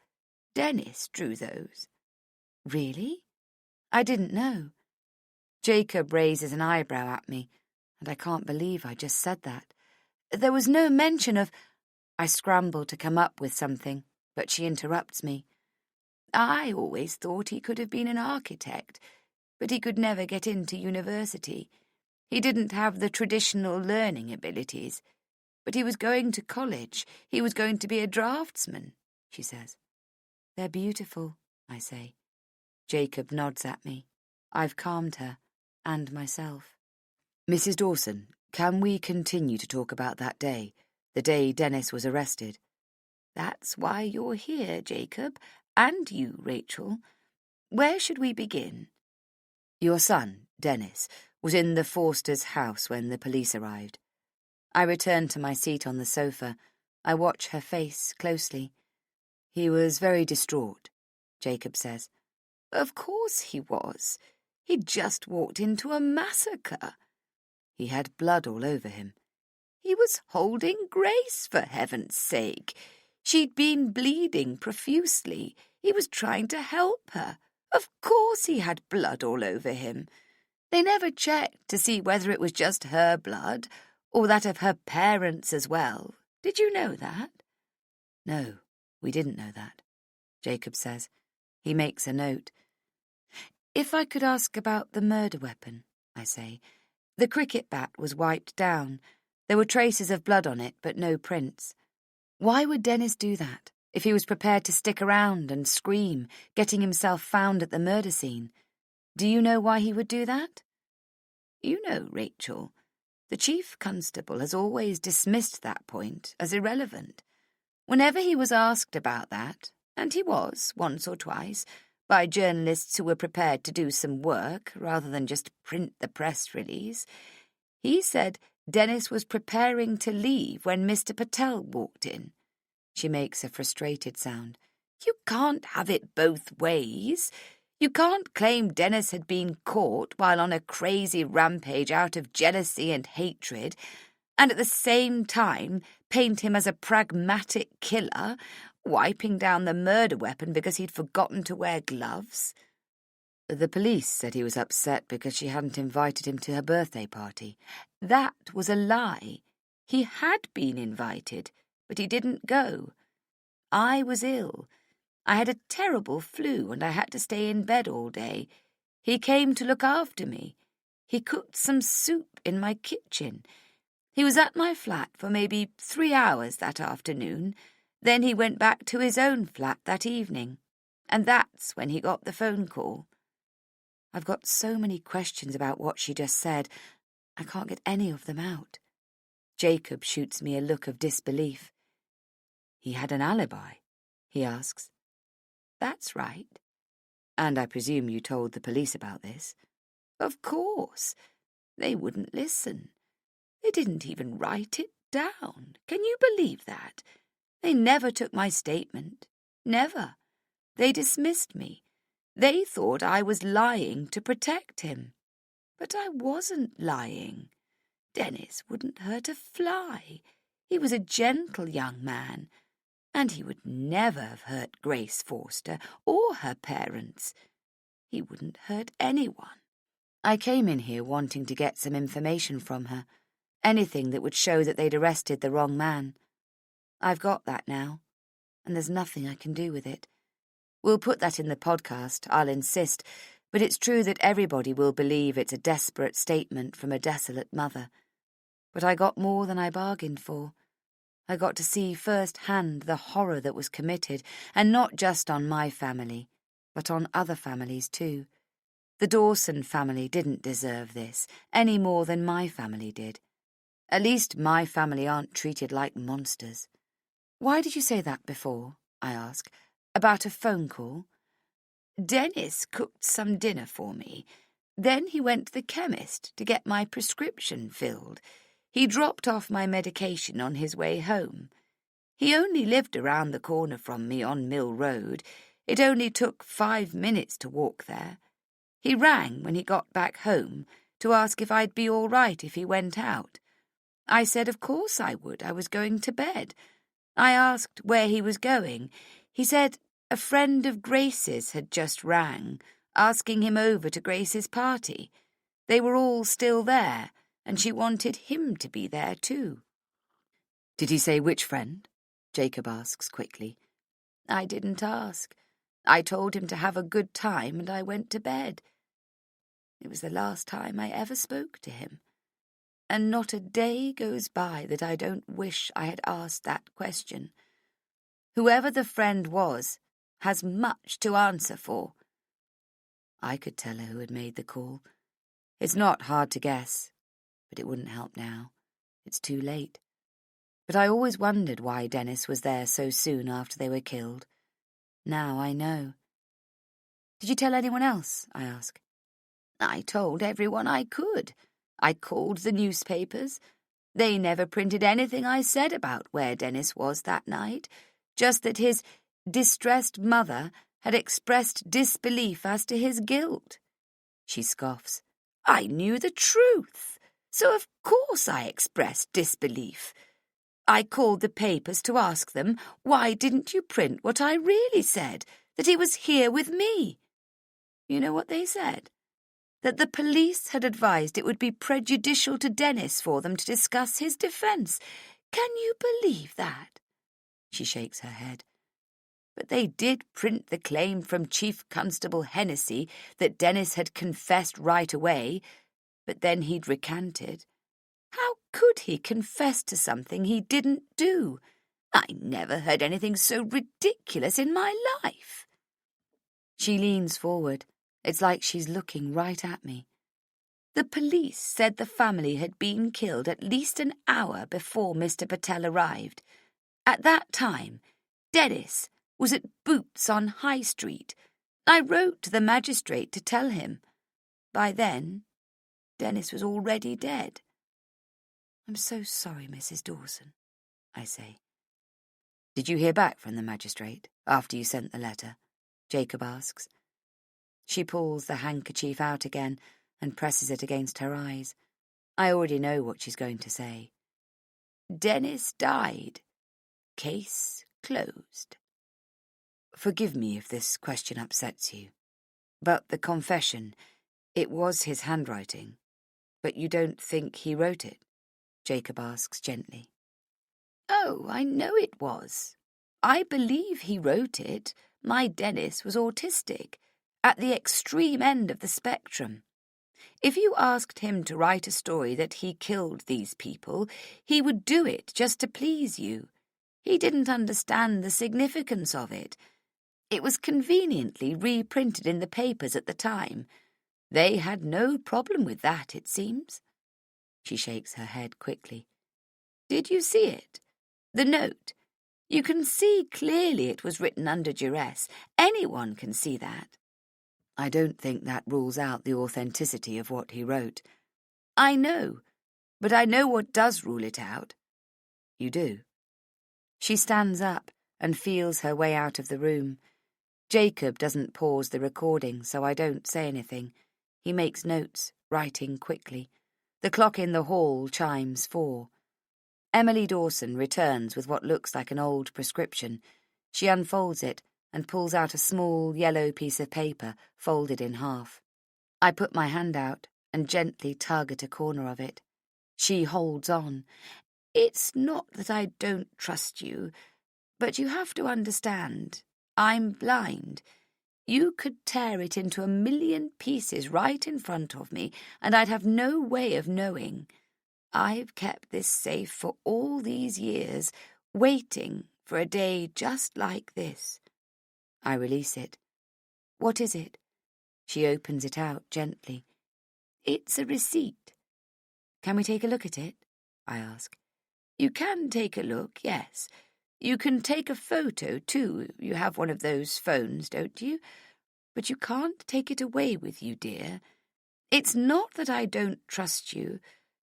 Dennis drew those.
Really? I didn't know. Jacob raises an eyebrow at me, and I can't believe I just said that. There was no mention of... I scramble to come up with something, but she interrupts me.
I always thought he could have been an architect, but he could never get into university. He didn't have the traditional learning abilities. But he was going to college. He was going to be a draftsman, she says.
They're beautiful, I say. Jacob nods at me. I've calmed her, and myself. Mrs. Dawson, can we continue to talk about that day, the day Dennis was arrested?
That's why you're here, Jacob, and you, Rachel. Where should we begin?
Your son, Dennis, was in the Forsters' house when the police arrived. I return to my seat on the sofa. I watch her face closely. He was very distraught, Jacob says.
Of course he was. He'd just walked into a massacre.
He had blood all over him.
He was holding Grace, for heaven's sake. She'd been bleeding profusely. He was trying to help her. Of course he had blood all over him. They never checked to see whether it was just her blood or that of her parents as well. Did you know that?
No, we didn't know that, Jacob says. He makes a note. If I could ask about the murder weapon, I say. The cricket bat was wiped down. There were traces of blood on it, but no prints. Why would Dennis do that, if he was prepared to stick around and scream, getting himself found at the murder scene? Do you know why he would do that?
You know, Rachel, the chief constable has always dismissed that point as irrelevant. Whenever he was asked about that, and he was, once or twice, by journalists who were prepared to do some work rather than just print the press release, he said Dennis was preparing to leave when Mr. Patel walked in.
She makes a frustrated sound.
You can't have it both ways. You can't claim Dennis had been caught while on a crazy rampage out of jealousy and hatred, and at the same time paint him as a pragmatic killer, Wiping down the murder weapon because he'd forgotten to wear gloves?
The police said he was upset because she hadn't invited him to her birthday party.
That was a lie. He had been invited, but he didn't go. I was ill. I had a terrible flu and I had to stay in bed all day. He came to look after me. He cooked some soup in my kitchen. He was at my flat for maybe 3 hours that afternoon. Then he went back to his own flat that evening. And that's when he got the phone call.
I've got so many questions about what she just said. I can't get any of them out. Jacob shoots me a look of disbelief.
He had an alibi, he asks. That's right.
And I presume you told the police about this?
Of course. They wouldn't listen. They didn't even write it down. Can you believe that? They never took my statement. Never. They dismissed me. They thought I was lying to protect him. But I wasn't lying. Dennis wouldn't hurt a fly. He was a gentle young man, and he would never have hurt Grace Forster or her parents. He wouldn't hurt anyone.
I came in here wanting to get some information from her, anything that would show that they'd arrested the wrong man. I've got that now, and there's nothing I can do with it. We'll put that in the podcast, I'll insist, but it's true that everybody will believe it's a desperate statement from a desolate mother. But I got more than I bargained for. I got to see firsthand the horror that was committed, and not just on my family, but on other families too. The Dawson family didn't deserve this, any more than my family did. At least my family aren't treated like monsters. Why did you say that before? I ask. About a phone call?
Dennis cooked some dinner for me. Then he went to the chemist to get my prescription filled. He dropped off my medication on his way home. He only lived around the corner from me on Mill Road. It only took 5 minutes to walk there. He rang when he got back home to ask if I'd be all right if he went out. I said of course I would. I was going to bed. I asked where he was going. He said a friend of Grace's had just rang, asking him over to Grace's party. They were all still there, and she wanted him to be there too.
Did he say which friend? Jacob asks quickly.
I didn't ask. I told him to have a good time, and I went to bed. It was the last time I ever spoke to him. And not a day goes by that I don't wish I had asked that question. Whoever the friend was has much to answer for.
I could tell her who had made the call. It's not hard to guess, but it wouldn't help now. It's too late. But I always wondered why Dennis was there so soon after they were killed. Now I know. Did you tell anyone else? I ask.
I told everyone I could. I called the newspapers. They never printed anything I said about where Dennis was that night, just that his distressed mother had expressed disbelief as to his guilt.
She scoffs.
I knew the truth, so of course I expressed disbelief. I called the papers to ask them, why didn't you print what I really said, that he was here with me? You know what they said? That the police had advised it would be prejudicial to Dennis for them to discuss his defence. Can you believe that?
She shakes her head.
But they did print the claim from Chief Constable Hennessy that Dennis had confessed right away, but then he'd recanted. How could he confess to something he didn't do? I never heard anything so ridiculous in my life.
She leans forward. It's like she's looking right at me.
The police said the family had been killed at least an hour before Mr. Patel arrived. At that time, Dennis was at Boots on High Street. I wrote to the magistrate to tell him. By then, Dennis was already dead.
I'm so sorry, Mrs. Dawson, I say. Did you hear back from the magistrate after you sent the letter? Jacob asks. She pulls the handkerchief out again and presses it against her eyes. I already know what she's going to say.
Dennis died. Case closed.
Forgive me if this question upsets you, but the confession, it was his handwriting. But you don't think he wrote it? Jacob asks gently.
Oh, I know it was. I believe he wrote it. My Dennis was autistic, at the extreme end of the spectrum. If you asked him to write a story that he killed these people, he would do it just to please you. He didn't understand the significance of it. It was conveniently reprinted in the papers at the time. They had no problem with that, it seems. She shakes her head quickly. Did you see it? The note. You can see clearly it was written under duress. Anyone can see that.
I don't think that rules out the authenticity of what he wrote.
I know, but I know what does rule it out.
You do? She stands up and feels her way out of the room. Jacob doesn't pause the recording, so I don't say anything. He makes notes, writing quickly. The clock in the hall chimes 4. Emily Dawson returns with what looks like an old prescription. She unfolds it and pulls out a small yellow piece of paper folded in half. I put my hand out and gently tug at a corner of it. She holds on. It's not that I don't trust you, but you have to understand, I'm blind. You could tear it into a million pieces right in front of me, and I'd have no way of knowing. I've kept this safe for all these years, waiting for a day just like this. I release it. What is it? She opens it out gently. It's a receipt. Can we take a look at it? I ask. You can take a look, yes. You can take a photo, too. You have one of those phones, don't you? But you can't take it away with you, dear. It's not that I don't trust you,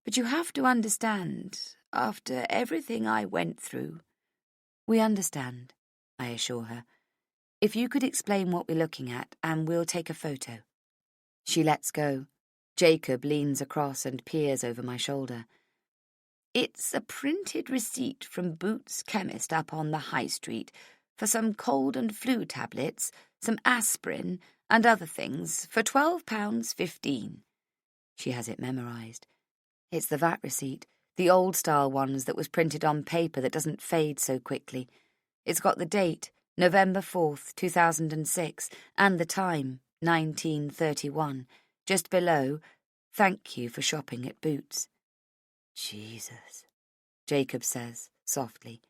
but you have to understand, after everything I went through. We understand, I assure her. If you could explain what we're looking at, and we'll take a photo. She lets go. Jacob leans across and peers over my shoulder. It's a printed receipt from Boots' chemist up on the high street for some cold and flu tablets, some aspirin, and other things for £12.15. She has it memorised. It's the VAT receipt, the old-style ones that was printed on paper that doesn't fade so quickly. It's got the date, November 4th, 2006, and the time, 1931. Just below, thank you for shopping at Boots. Jesus, Jacob says, softly.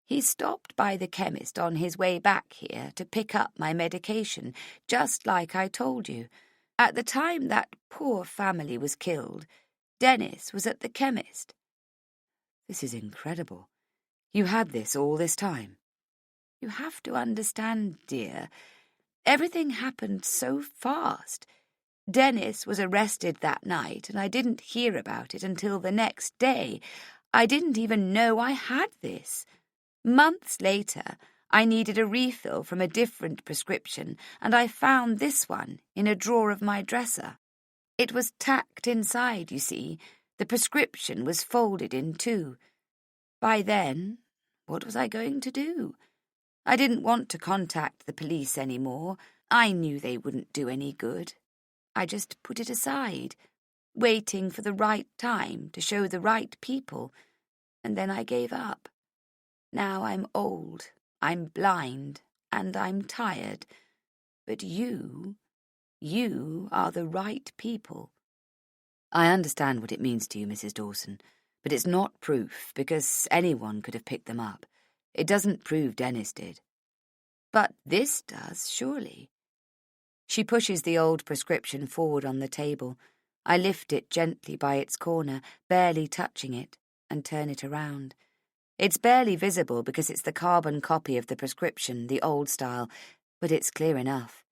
He stopped by the chemist on his way back here to pick up my medication, just like I told you. At the time that poor family was killed, Dennis was at the chemist. This is incredible. You had this all this time. You have to understand, dear. Everything happened so fast. Dennis was arrested that night, and I didn't hear about it until the next day. I didn't even know I had this. Months later, I needed a refill from a different prescription, and I found this one in a drawer of my dresser. It was tacked inside, you see. The prescription was folded in two. By then, what was I going to do? I didn't want to contact the police anymore. I knew they wouldn't do any good. I just put it aside, waiting for the right time to show the right people, and then I gave up. Now I'm old, I'm blind, and I'm tired. But you are the right people. I understand what it means to you, Mrs. Dawson, but it's not proof, because anyone could have picked them up. It doesn't prove Dennis did. But this does, surely. She pushes the old prescription forward on the table. I lift it gently by its corner, barely touching it, and turn it around. It's barely visible because it's the carbon copy of the prescription, the old style, but it's clear enough.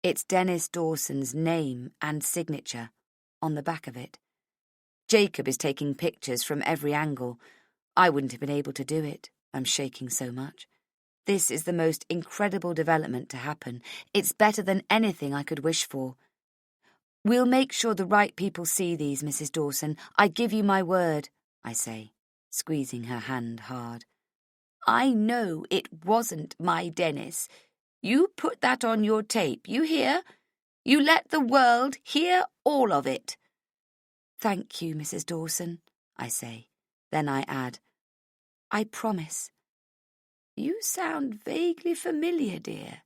It's Dennis Dawson's name and signature on the back of it. Jacob is taking pictures from every angle. I wouldn't have been able to do it. I'm shaking so much. This is the most incredible development to happen. It's better than anything I could wish for. We'll make sure the right people see these, Mrs. Dawson. I give you my word, I say, squeezing her hand hard. I know it wasn't my Dennis. You put that on your tape, you hear? You let the world hear all of it."
"Thank you, Mrs. Dawson," I say. Then I add, "I promise."
"You sound vaguely familiar, dear.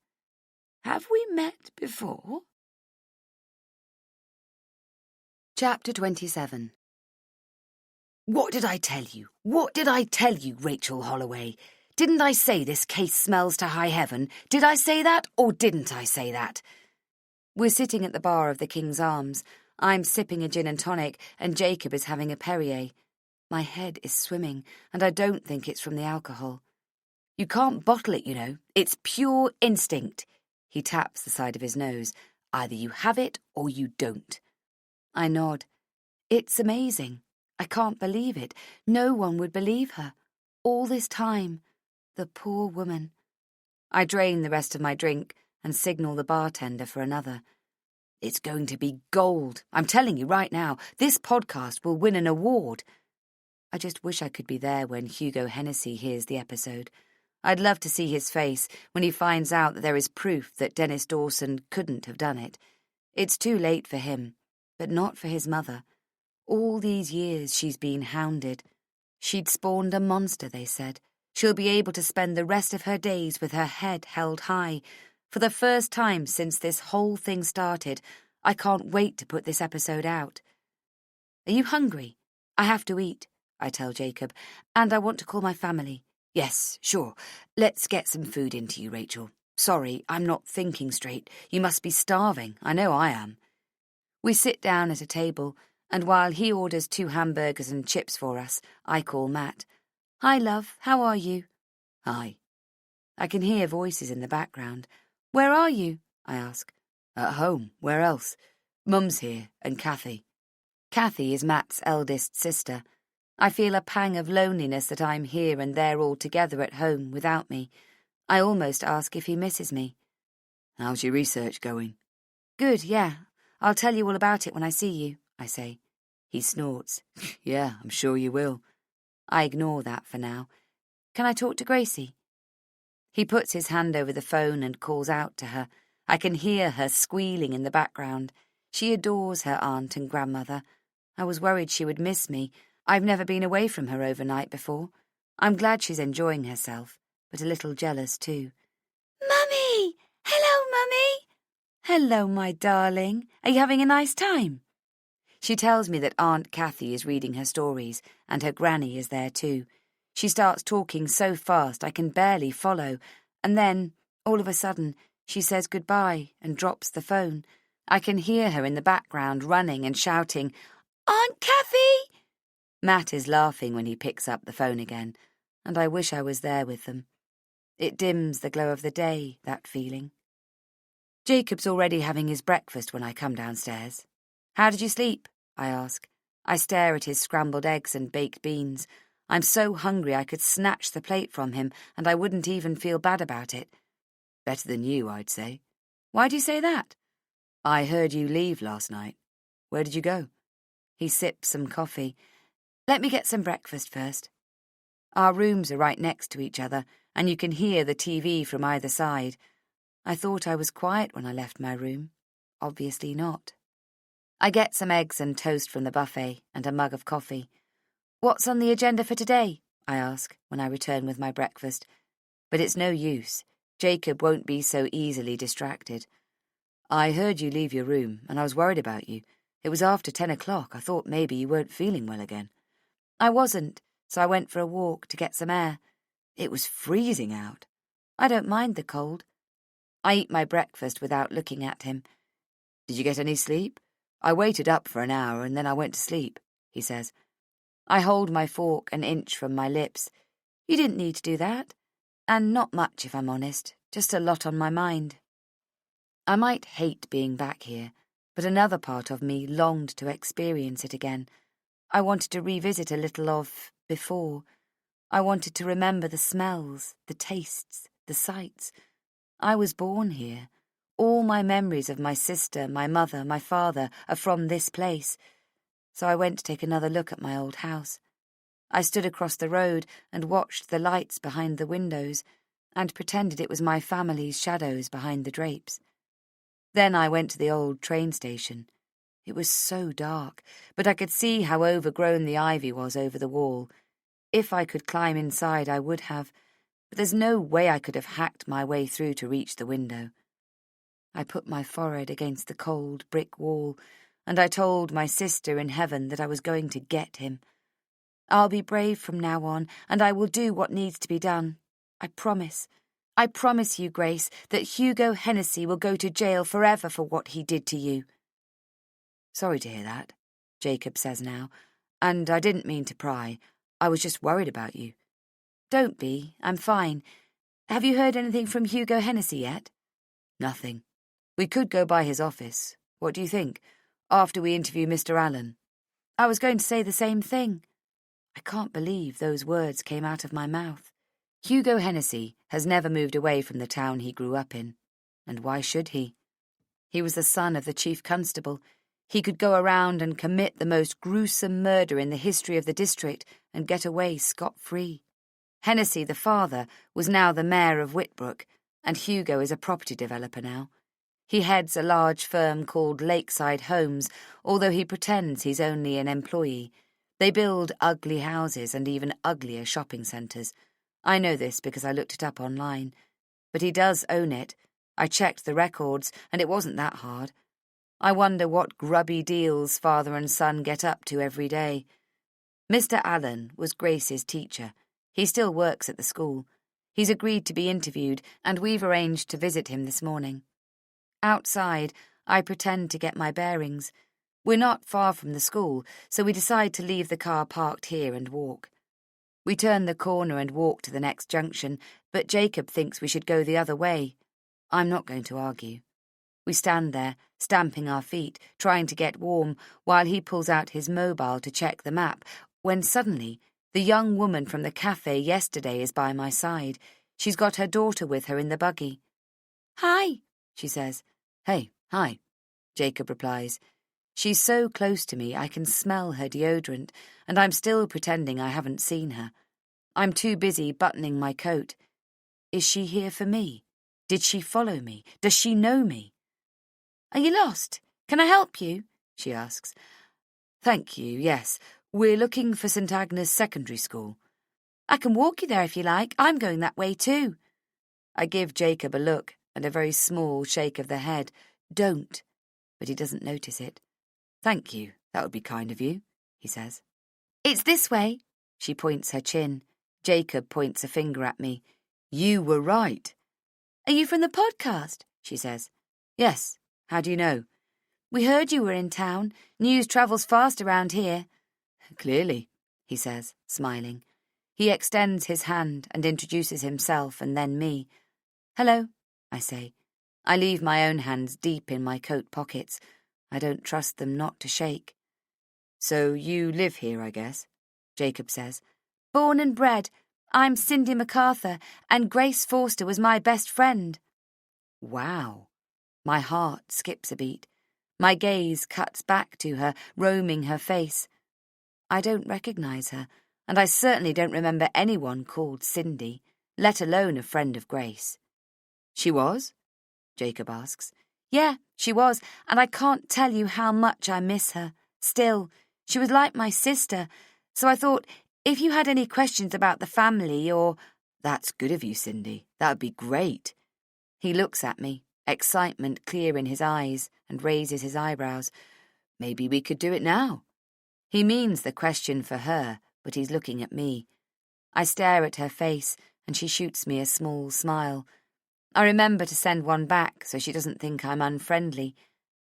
Have we met before?"
Chapter 27.
What did I tell you? What did I tell you, Rachel Holloway? Didn't I say this case smells to high heaven? Did I say that, or didn't I say that?
We're sitting at the bar of the King's Arms. I'm sipping a gin and tonic, and Jacob is having a Perrier. My head is swimming, and I don't think it's from the alcohol.
You can't bottle it, you know. It's pure instinct.
He taps the side of his nose.
Either you have it or you don't.
I nod. It's amazing. I can't believe it. No one would believe her. All this time. The poor woman. I drain the rest of my drink and signal the bartender for another.
It's going to be gold. I'm telling you right now, this podcast will win an award.
I just wish I could be there when Hugo Hennessy hears the episode. I'd love to see his face when he finds out that there is proof that Dennis Dawson couldn't have done it. It's too late for him, but not for his mother. All these years she's been hounded. She'd spawned a monster, they said. She'll be able to spend the rest of her days with her head held high. For the first time since this whole thing started, I can't wait to put this episode out. Are you hungry? I have to eat, I tell Jacob, and I want to call my family.
Yes, sure. Let's get some food into you, Rachel. Sorry, I'm not thinking straight. You must be starving. I know I am.
We sit down at a table, and while he orders 2 hamburgers and chips for us, I call Matt. Hi, love. How are you?
Hi.
I can hear voices in the background. Where are you? I ask.
At home. Where else? Mum's here, and Kathy.
Kathy is Matt's eldest sister. I feel a pang of loneliness that I'm here and they're all together at home without me. I almost ask if he misses me.
How's your research going?
Good, yeah. I'll tell you all about it when I see you, I say. He snorts.
Yeah, I'm sure you will.
I ignore that for now. Can I talk to Gracie? He puts his hand over the phone and calls out to her. I can hear her squealing in the background. She adores her aunt and grandmother. I was worried she would miss me. I've never been away from her overnight before. I'm glad she's enjoying herself, but a little jealous too.
Mummy! Hello, Mummy!
Hello, my darling. Are you having a nice time? She tells me that Aunt Kathy is reading her stories, and her granny is there too. She starts talking so fast I can barely follow, and then, all of a sudden, she says goodbye and drops the phone. I can hear her in the background running and shouting,
Aunt Kathy!
Matt is laughing when he picks up the phone again, and I wish I was there with them. It dims the glow of the day, that feeling. Jacob's already having his breakfast when I come downstairs. How did you sleep? I ask. I stare at his scrambled eggs and baked beans. I'm so hungry I could snatch the plate from him, and I wouldn't even feel bad about it.
Better than you, I'd say.
Why do you say that?
I heard you leave last night. Where did you go?
He sips some coffee. Let me get some breakfast first. Our rooms are right next to each other, and you can hear the TV from either side. I thought I was quiet when I left my room. Obviously not. I get some eggs and toast from the buffet and a mug of coffee. What's on the agenda for today? I ask when I return with my breakfast. But it's no use. Jacob won't be so easily distracted.
I heard you leave your room, and I was worried about you. It was after 10 o'clock. I thought maybe you weren't feeling well again.
I wasn't, so I went for a walk to get some air.
It was freezing out.
I don't mind the cold. I eat my breakfast without looking at him.
Did you get any sleep? I waited up for an hour and then I went to sleep, he says.
I hold my fork an inch from my lips. You didn't need to do that. And not much, if I'm honest. Just a lot on my mind. I might hate being back here, but another part of me longed to experience it again. I wanted to revisit a little of before. I wanted to remember the smells, the tastes, the sights. I was born here. All my memories of my sister, my mother, my father are from this place. So I went to take another look at my old house. I stood across the road and watched the lights behind the windows. and pretended it was my family's shadows behind the drapes. Then I went to the old train station. It was so dark, but I could see how overgrown the ivy was over the wall. If I could climb inside, I would have, but there's no way I could have hacked my way through to reach the window. I put my forehead against the cold brick wall, and I told my sister in heaven that I was going to get him. I'll be brave from now on, and I will do what needs to be done. I promise. I promise you, Grace, that Hugo Hennessy will go to jail forever for what he did to you. Sorry to hear that, Jacob says now, and I didn't mean to pry. I was just worried about you. Don't be, I'm fine. Have you heard anything from Hugo Hennessy yet? Nothing. We could go by his office. What do you think? After we interview Mr. Allen. I was going to say the same thing. I can't believe those words came out of my mouth. Hugo Hennessy has never moved away from the town he grew up in. And why should he? He was the son of the chief constable. He could go around and commit the most gruesome murder in the history of the district and get away scot-free. Hennessy, the father, was now the mayor of Whitbrook, and Hugo is a property developer now. He heads a large firm called Lakeside Homes, although he pretends he's only an employee. They build ugly houses and even uglier shopping centres. I know this because I looked it up online. But he does own it. I checked the records, and it wasn't that hard. I wonder what grubby deals father and son get up to every day. Mr. Allen was Grace's teacher. He still works at the school. He's agreed to be interviewed, and we've arranged to visit him this morning. Outside, I pretend to get my bearings. We're not far from the school, so we decide to leave the car parked here and walk. We turn the corner and walk to the next junction, but Jacob thinks we should go the other way. I'm not going to argue. We stand there, stamping our feet, trying to get warm, while he pulls out his mobile to check the map, when suddenly the young woman from the cafe yesterday is by my side. She's got her daughter with her in the buggy.
Hi,
she says. Hey, hi, Jacob replies. She's so close to me I can smell her deodorant, and I'm still pretending I haven't seen her. I'm too busy buttoning my coat. Is she here for me? Did she follow me? Does she know me?
Are you lost? Can I help you?
She asks. Thank you, yes. We're looking for St. Agnes Secondary School.
I can walk you there if you like. I'm going that way too.
I give Jacob a look and a very small shake of the head. Don't. But he doesn't notice it. Thank you. That would be kind of you, he says.
It's this way.
She points her chin. Jacob points a finger at me. You were right.
Are you from the podcast? She says.
Yes. How do you know?
We heard you were in town. News travels fast around here.
Clearly, he says, smiling. He extends his hand and introduces himself and then me. Hello, I say. I leave my own hands deep in my coat pockets. I don't trust them not to shake. So you live here, I guess, Jacob says.
Born and bred. I'm Cindy MacArthur, and Grace Forster was my best friend.
Wow. My heart skips a beat. My gaze cuts back to her, roaming her face. I don't recognise her, and I certainly don't remember anyone called Cindy, let alone a friend of Grace. She was? Jacob asks.
Yeah, she was, and I can't tell you how much I miss her. Still, she was like my sister, so I thought if you had any questions about the family or...
That's good of you, Cindy. That would be great. He looks at me, excitement clear in his eyes, and raises his eyebrows. Maybe we could do it now. He means the question for her, but he's looking at me. I stare at her face, and she shoots me a small smile. I remember to send one back so she doesn't think I'm unfriendly,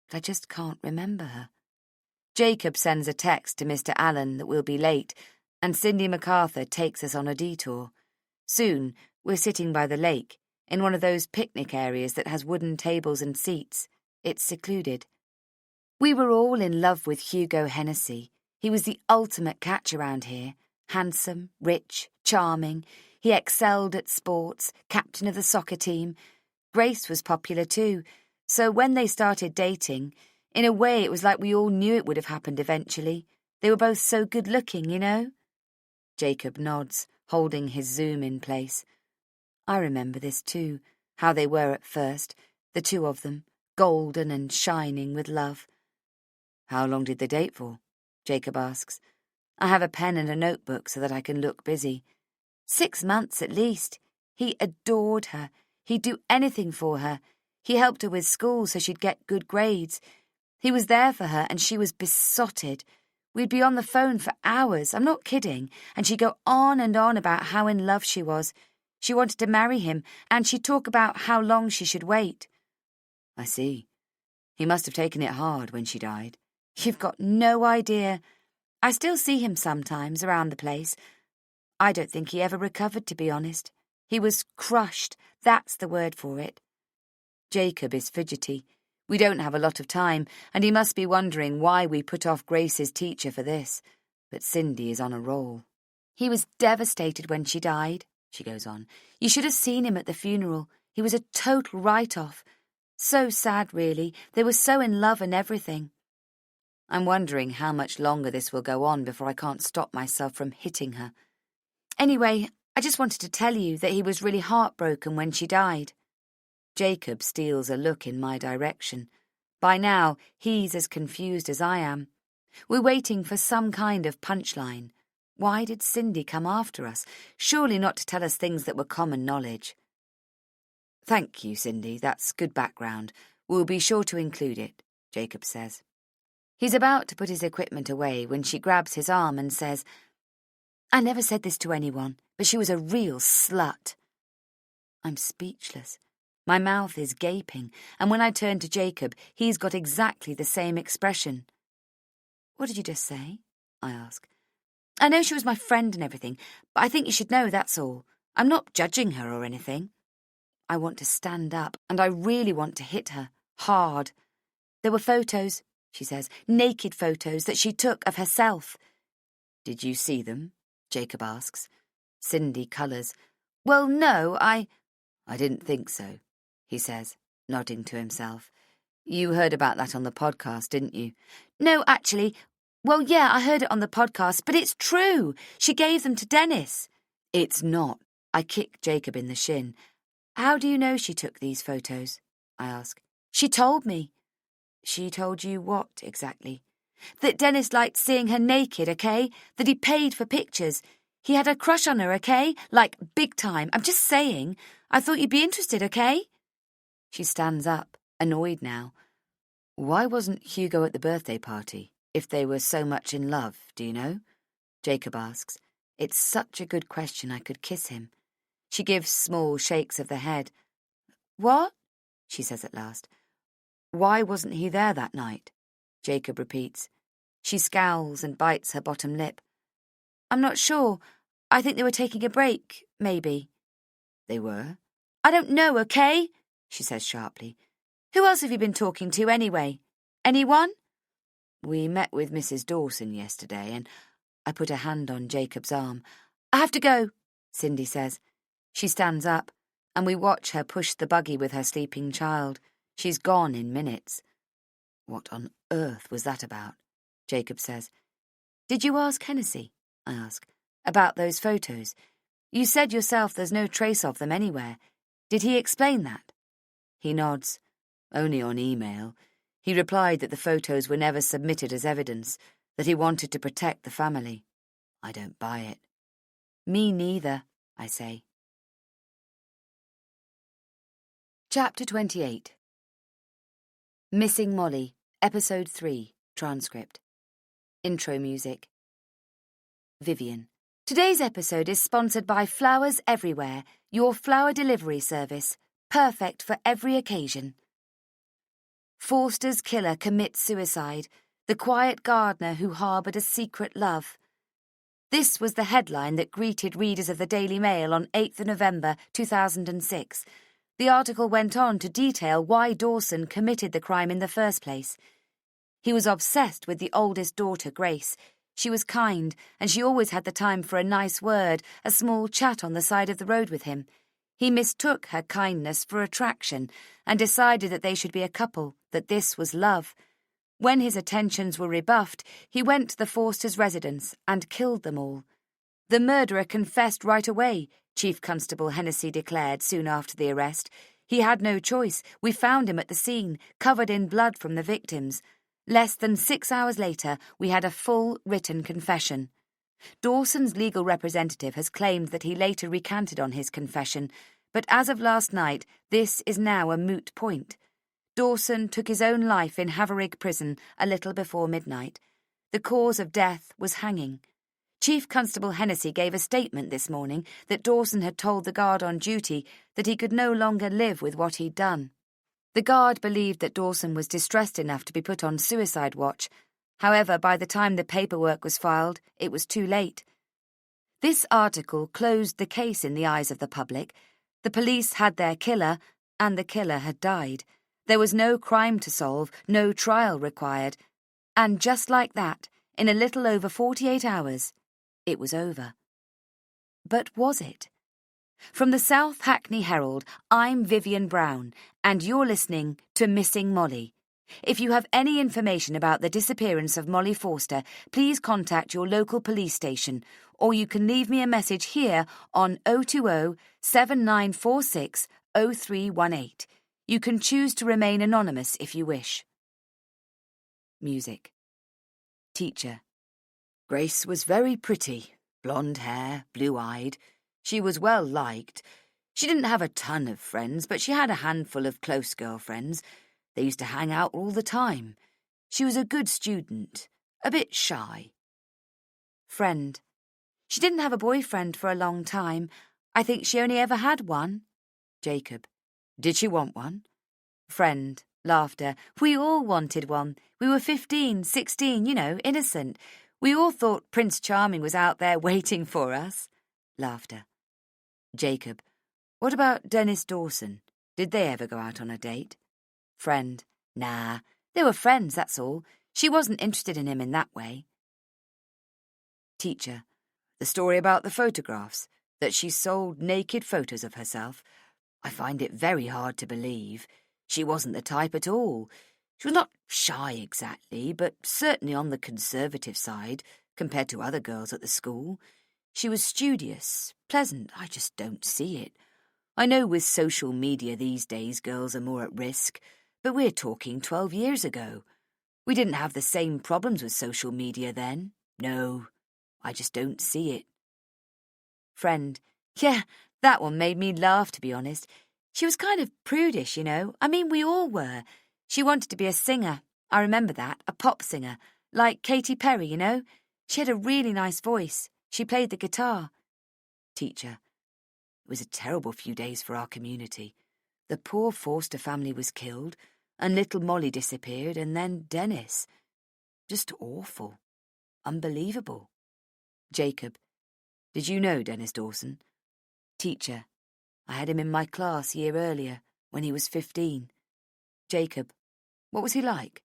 but I just can't remember her. Jacob sends a text to Mr. Allen that we'll be late, and Cindy MacArthur takes us on a detour. Soon, we're sitting by the lake, in one of those picnic areas that has wooden tables and seats. It's secluded. We were all in love with Hugo Hennessy. He was the ultimate catch around here. Handsome, rich, charming. He excelled at sports, captain of the soccer team. Grace was popular too, so when they started dating, in a way it was like we all knew it would have happened eventually. They were both so good-looking, you know? Jacob nods, holding his zoom in place.
I remember this too, how they were at first, the two of them, golden and shining with love.
How long did they date for? Jacob asks.
I have a pen and a notebook so that I can look busy. 6 months at least. He adored her. He'd do anything for her. He helped her with school so she'd get good grades. He was there for her and she was besotted. We'd be on the phone for hours, I'm not kidding, and she'd go on and on about how in love she was. She wanted to marry him, and she'd talk about how long she should wait.
I see. He must have taken it hard when she died.
You've got no idea. I still see him sometimes around the place. I don't think he ever recovered, to be honest. He was crushed, that's the word for it.
Jacob is fidgety. We don't have a lot of time, and he must be wondering why we put off Grace's teacher for this. But Cindy is on a roll.
He was devastated when she died, she goes on. You should have seen him at the funeral. He was a total write-off. So sad, really. They were so in love and everything.
I'm wondering how much longer this will go on before I can't stop myself from hitting her.
Anyway, I just wanted to tell you that he was really heartbroken when she died.
Jacob steals a look in my direction. By now, he's as confused as I am. We're waiting for some kind of punchline. Why did Cindy come after us? Surely not to tell us things that were common knowledge. Thank you, Cindy. That's good background. We'll be sure to include it, Jacob says. He's about to put his equipment away when she grabs his arm and says, I never said this to anyone, but she was a real slut. I'm speechless. My mouth is gaping, and when I turn to Jacob, he's got exactly the same expression.
What did you just say? I ask. I know she was my friend and everything, but I think you should know, that's all. I'm not judging her or anything. I want to stand up, and I really want to hit her, hard. There were photos, she says, naked photos that she took of herself.
Did you see them? Jacob asks. Cindy colours.
Well, no, I
didn't think so, he says, nodding to himself. You heard about that on the podcast, didn't you?
No, actually. Well, yeah, I heard it on the podcast, but it's true. She gave them to Dennis.
It's not. I kick Jacob in the shin.
How do you know she took these photos? I ask. She told me.
She told you what, exactly?
That Dennis liked seeing her naked, okay? That he paid for pictures. He had a crush on her, okay? Like, big time. I'm just saying. I thought you'd be interested, okay?
She stands up, annoyed now. Why wasn't Hugo at the birthday party, if they were so much in love, do you know? Jacob asks. It's such a good question I could kiss him. She gives small shakes of the head.
What?
She says at last. Why wasn't he there that night? Jacob repeats. She scowls and bites her bottom lip.
I'm not sure. I think they were taking a break, maybe.
They were?
I don't know, okay? She says sharply. Who else have you been talking to, anyway? Anyone?
We met with Mrs. Dawson yesterday, and I put a hand on Jacob's arm.
I have to go,
Cindy says. She stands up, and we watch her push the buggy with her sleeping child. She's gone in minutes. What on earth was that about? Jacob says.
Did you ask Hennessy? I ask.
About those photos. You said yourself there's no trace of them anywhere. Did he explain that? He nods. Only on email. He replied that the photos were never submitted as evidence, that he wanted to protect the family. I don't buy it.
Me neither, I say.
Chapter 28. Missing Molly, Episode 3, Transcript. Intro music. Vivian. Today's episode is sponsored by Flowers Everywhere, your flower delivery service, perfect for every occasion. Forster's killer commits suicide, the quiet gardener who harboured a secret love. This was the headline that greeted readers of the Daily Mail on 8th November 2006. The article went on to detail why Dawson committed the crime in the first place. He was obsessed with the oldest daughter, Grace. She was kind, and she always had the time for a nice word, a small chat on the side of the road with him. He mistook her kindness for attraction and decided that they should be a couple, that this was love. When his attentions were rebuffed, he went to the Forsters' residence and killed them all.
The murderer confessed right away, Chief Constable Hennessy declared soon after the arrest. He had no choice. We found him at the scene, covered in blood from the victims. Less than 6 hours later, we had a full written confession. Dawson's legal representative has claimed that he later recanted on his confession, but as of last night, this is now a moot point. Dawson took his own life in Haverig Prison a little before midnight. The cause of death was hanging. Chief Constable Hennessy gave a statement this morning that Dawson had told the guard on duty that he could no longer live with what he'd done. The guard believed that Dawson was distressed enough to be put on suicide watch. However, by the time the paperwork was filed, it was too late. This article closed the case in the eyes of the public. The police had their killer, and the killer had died. There was no crime to solve, no trial required. And just like that, in a little over 48 hours, it was over. But was it? From the South Hackney Herald, I'm Vivian Brown, and you're listening to Missing Molly. If you have any information about the disappearance of Molly Forster, please contact your local police station, or you can leave me a message here on 020 7946 0318. You can choose to remain anonymous if you wish. Music. Teacher. Grace was very pretty, blonde hair, blue-eyed. She was well liked. She didn't have a ton of friends, but she had a handful of close girlfriends. They used to hang out all the time. She was a good student, a bit shy. Friend. She didn't have a boyfriend for a long time. I think she only ever had one. Jacob. Did she want one? Friend. Laughter. We all wanted one. We were 15, 16, innocent. We all thought Prince Charming was out there waiting for us. Laughter. Jacob. What about Dennis Dawson? Did they ever go out on a date? Friend. Nah, they were friends, that's all. She wasn't interested in him in that way. Teacher. The story about the photographs, that she sold naked photos of herself. I find it very hard to believe. She wasn't the type at all. She was not shy exactly, but certainly on the conservative side compared to other girls at the school. She was studious, pleasant. I just don't see it. I know with social media these days girls are more at risk, but we're talking 12 years ago. We didn't have the same problems with social media then. No, I just don't see it. Friend. Yeah, that one made me laugh, to be honest. She was kind of prudish, I mean, we all were. She wanted to be a singer. I remember that, a pop singer, like Katy Perry, She had a really nice voice. She played the guitar. Teacher. It was a terrible few days for our community. The poor Forster family was killed, and little Molly disappeared, and then Dennis. Just awful. Unbelievable. Jacob. Did you know Dennis Dawson? Teacher. I had him in my class a year earlier, when he was 15. Jacob. What was he like?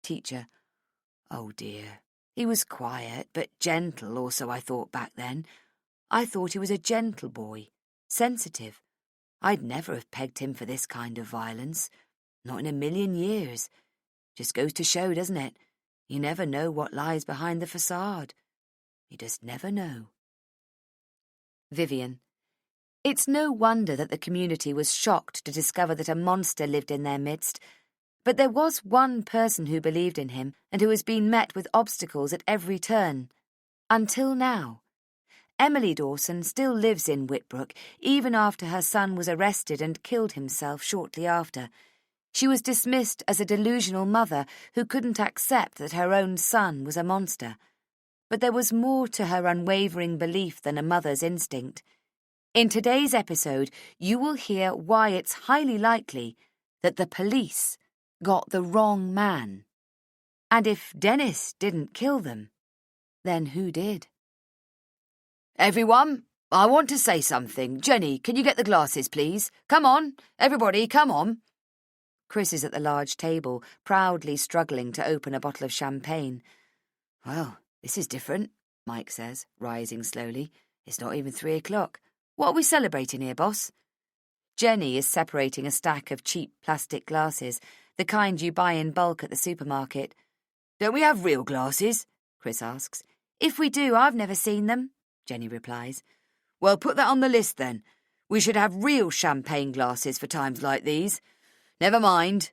Teacher. Oh dear. He was quiet, but gentle, or so I thought back then. I thought he was a gentle boy, sensitive. I'd never have pegged him for this kind of violence. Not in a million years. Just goes to show, doesn't it? You never know what lies behind the facade. You just never know. Vivian. It's no wonder that the community was shocked to discover that a monster lived in their midst. But there was one person who believed in him and who has been met with obstacles at every turn. Until now. Emily Dawson still lives in Whitbrook, even after her son was arrested and killed himself shortly after. She was dismissed as a delusional mother who couldn't accept that her own son was a monster. But there was more to her unwavering belief than a mother's instinct. In today's episode, you will hear why it's highly likely that the police got the wrong man. And if Dennis didn't kill them, then who did? Everyone, I want to say something. Jenny, can you get the glasses, please? Come on, everybody, come on. Chris is at the large table, proudly struggling to open a bottle of champagne. Well, this is different, Mike says, rising slowly. It's not even 3 o'clock. What are we celebrating here, boss? Jenny is separating a stack of cheap plastic glasses, the kind you buy in bulk at the supermarket. Don't we have real glasses? Chris asks. If we do, I've never seen them.
Jenny replies. Well, put that on the list then. We should have real champagne glasses for times like these. Never mind.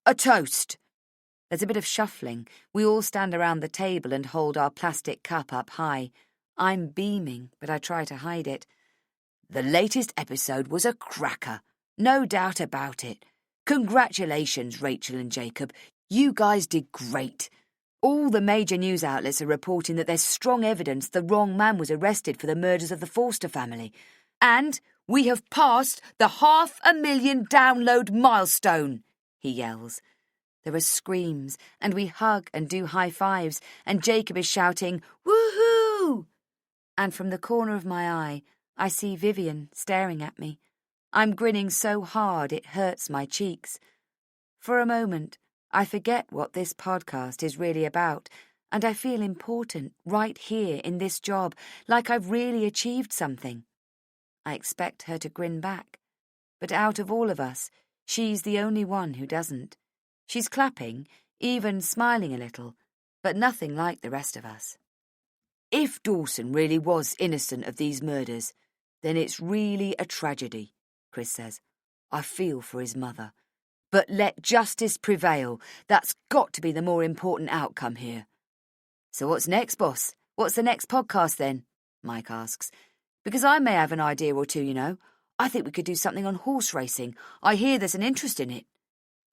A toast. There's a bit of shuffling. We all stand around the table and hold our plastic cup up high. I'm beaming, but I try to hide it. The latest episode was a cracker. No doubt about it. Congratulations, Rachel and Jacob. You guys did great. All the major news outlets are reporting that there's strong evidence the wrong man was arrested for the murders of the Forster family. And we have passed the 500,000 download milestone, he yells. There are screams, and we hug and do high fives, and Jacob is shouting, woohoo! And from the corner of my eye, I see Vivian staring at me. I'm grinning so hard it hurts my cheeks. For a moment, I forget what this podcast is really about, and I feel important right here in this job, like I've really achieved something. I expect her to grin back, but out of all of us, she's the only one who doesn't. She's clapping, even smiling a little, but nothing like the rest of us. If Dawson really was innocent of these murders, then it's really a tragedy, Chris says. I feel for his mother. But let justice prevail. That's got to be the more important outcome here. So what's next, boss? What's the next podcast then? Mike asks. Because I may have an idea or two, you know. I think we could do something on horse racing. I hear there's an interest in it.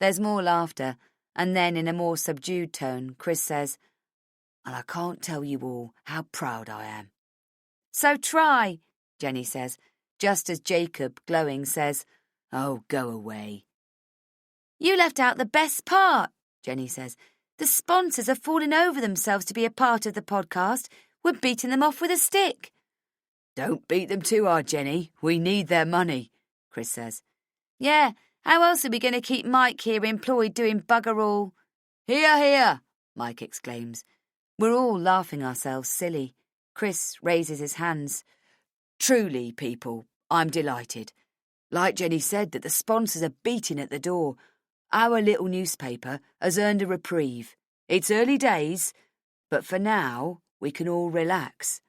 There's more laughter, and then in a more subdued tone, Chris says, and I can't tell you all how proud I am. So try, Jenny says, just as Jacob, glowing, says, oh, go away. You left out the best part, Jenny says. The sponsors are falling over themselves to be a part of the podcast. We're beating them off with a stick. Don't beat them too hard, Jenny. We need their money, Chris says. Yeah, how else are we going to keep Mike here employed doing bugger all? Hear, hear, Mike exclaims. We're all laughing ourselves silly. Chris raises his hands. Truly, people, I'm delighted. Like Jenny said, that the sponsors are beating at the door. Our little newspaper has earned a reprieve. It's early days, but for now we can all relax.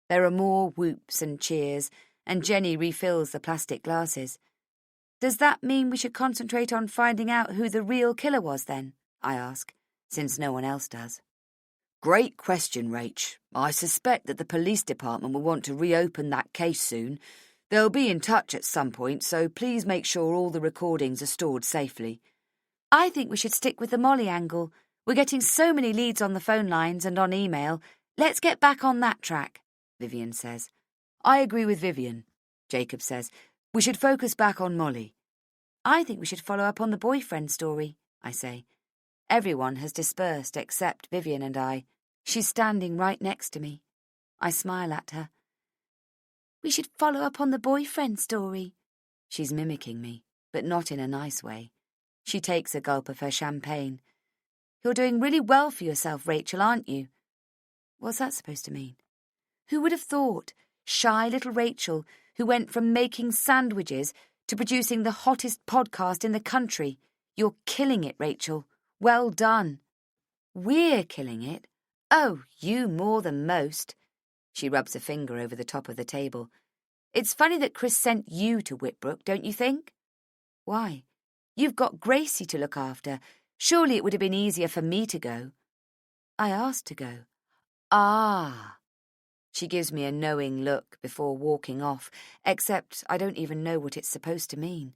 There are more whoops and cheers, and Jenny refills the plastic glasses. Does that mean we should concentrate on finding out who the real killer was then? I ask, since no one else does. Great question, Rach. I suspect that the police department will want to reopen that case soon. They'll be in touch at some point, so please make sure all the recordings are stored safely. I think we should stick with the Molly angle. We're getting so many leads on the phone lines and on email. Let's get back on that track, Vivian says. I agree with Vivian, Jacob says. We should focus back on Molly. I think we should follow up on the boyfriend story, I say. Everyone has dispersed except Vivian and I. She's standing right next to me. I smile at her. We should follow up on the boyfriend story. She's mimicking me, but not in a nice way. She takes a gulp of her champagne. You're doing really well for yourself, Rachel, aren't you? What's that supposed to mean? Who would have thought? Shy little Rachel, who went from making sandwiches to producing the hottest podcast in the country. You're killing it, Rachel. Well done. We're killing it? Oh, you more than most. She rubs a finger over the top of the table. It's funny that Chris sent you to Whitbrook, don't you think? Why? You've got Gracie to look after. Surely it would have been easier for me to go. I asked to go. Ah. She gives me a knowing look before walking off, except I don't even know what it's supposed to mean.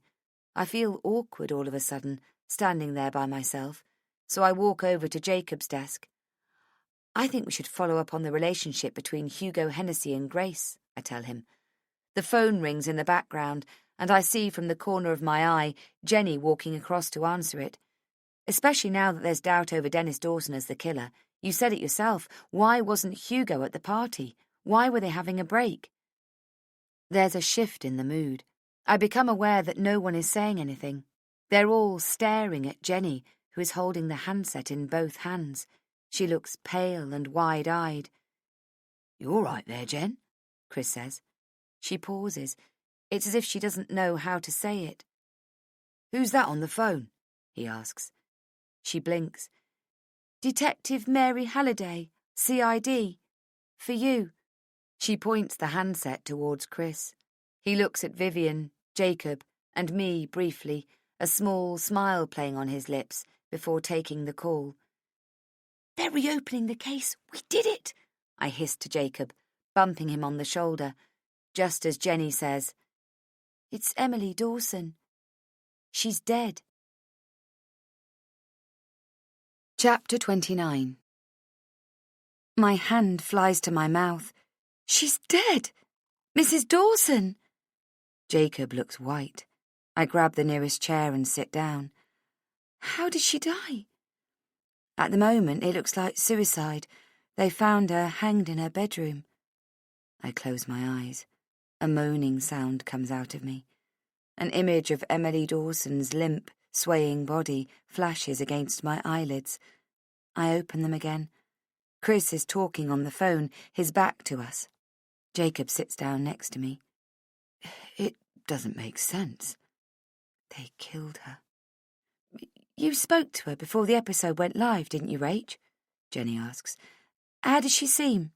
I feel awkward all of a sudden, standing there by myself, so I walk over to Jacob's desk. I think we should follow up on the relationship between Hugo Hennessy and Grace, I tell him. The phone rings in the background, and I see from the corner of my eye Jenny walking across to answer it. Especially now that there's doubt over Dennis Dawson as the killer. You said it yourself. Why wasn't Hugo at the party? Why were they having a break? There's a shift in the mood. I become aware that no one is saying anything. They're all staring at Jenny, who is holding the handset in both hands. She looks pale and wide-eyed. You all right there, Jen? Chris says. She pauses. It's as if she doesn't know how to say it. Who's that on the phone? He asks. She blinks. Detective Mary Halliday, CID. For you.
She points the handset towards Chris. He looks at Vivian, Jacob, and me briefly, a small smile playing on his lips before taking the call. "They're reopening the case. We did it!" I hissed to Jacob, bumping him on the shoulder, just as Jenny says, "It's Emily Dawson. She's dead." Chapter 29. My hand flies to my mouth. "She's dead! Mrs. Dawson!" Jacob looks white. I grab the nearest chair and sit down. "How did she die?" "At the moment, it looks like suicide. They found her hanged in her bedroom." I close my eyes. A moaning sound comes out of me. An image of Emily Dawson's limp, swaying body flashes against my eyelids. I open them again. Chris is talking on the phone, his back to us. Jacob sits down next to me. "It doesn't make sense." "They killed her." "You spoke to her before the episode went live, didn't you, Rach?" Jenny asks. "How did she seem?"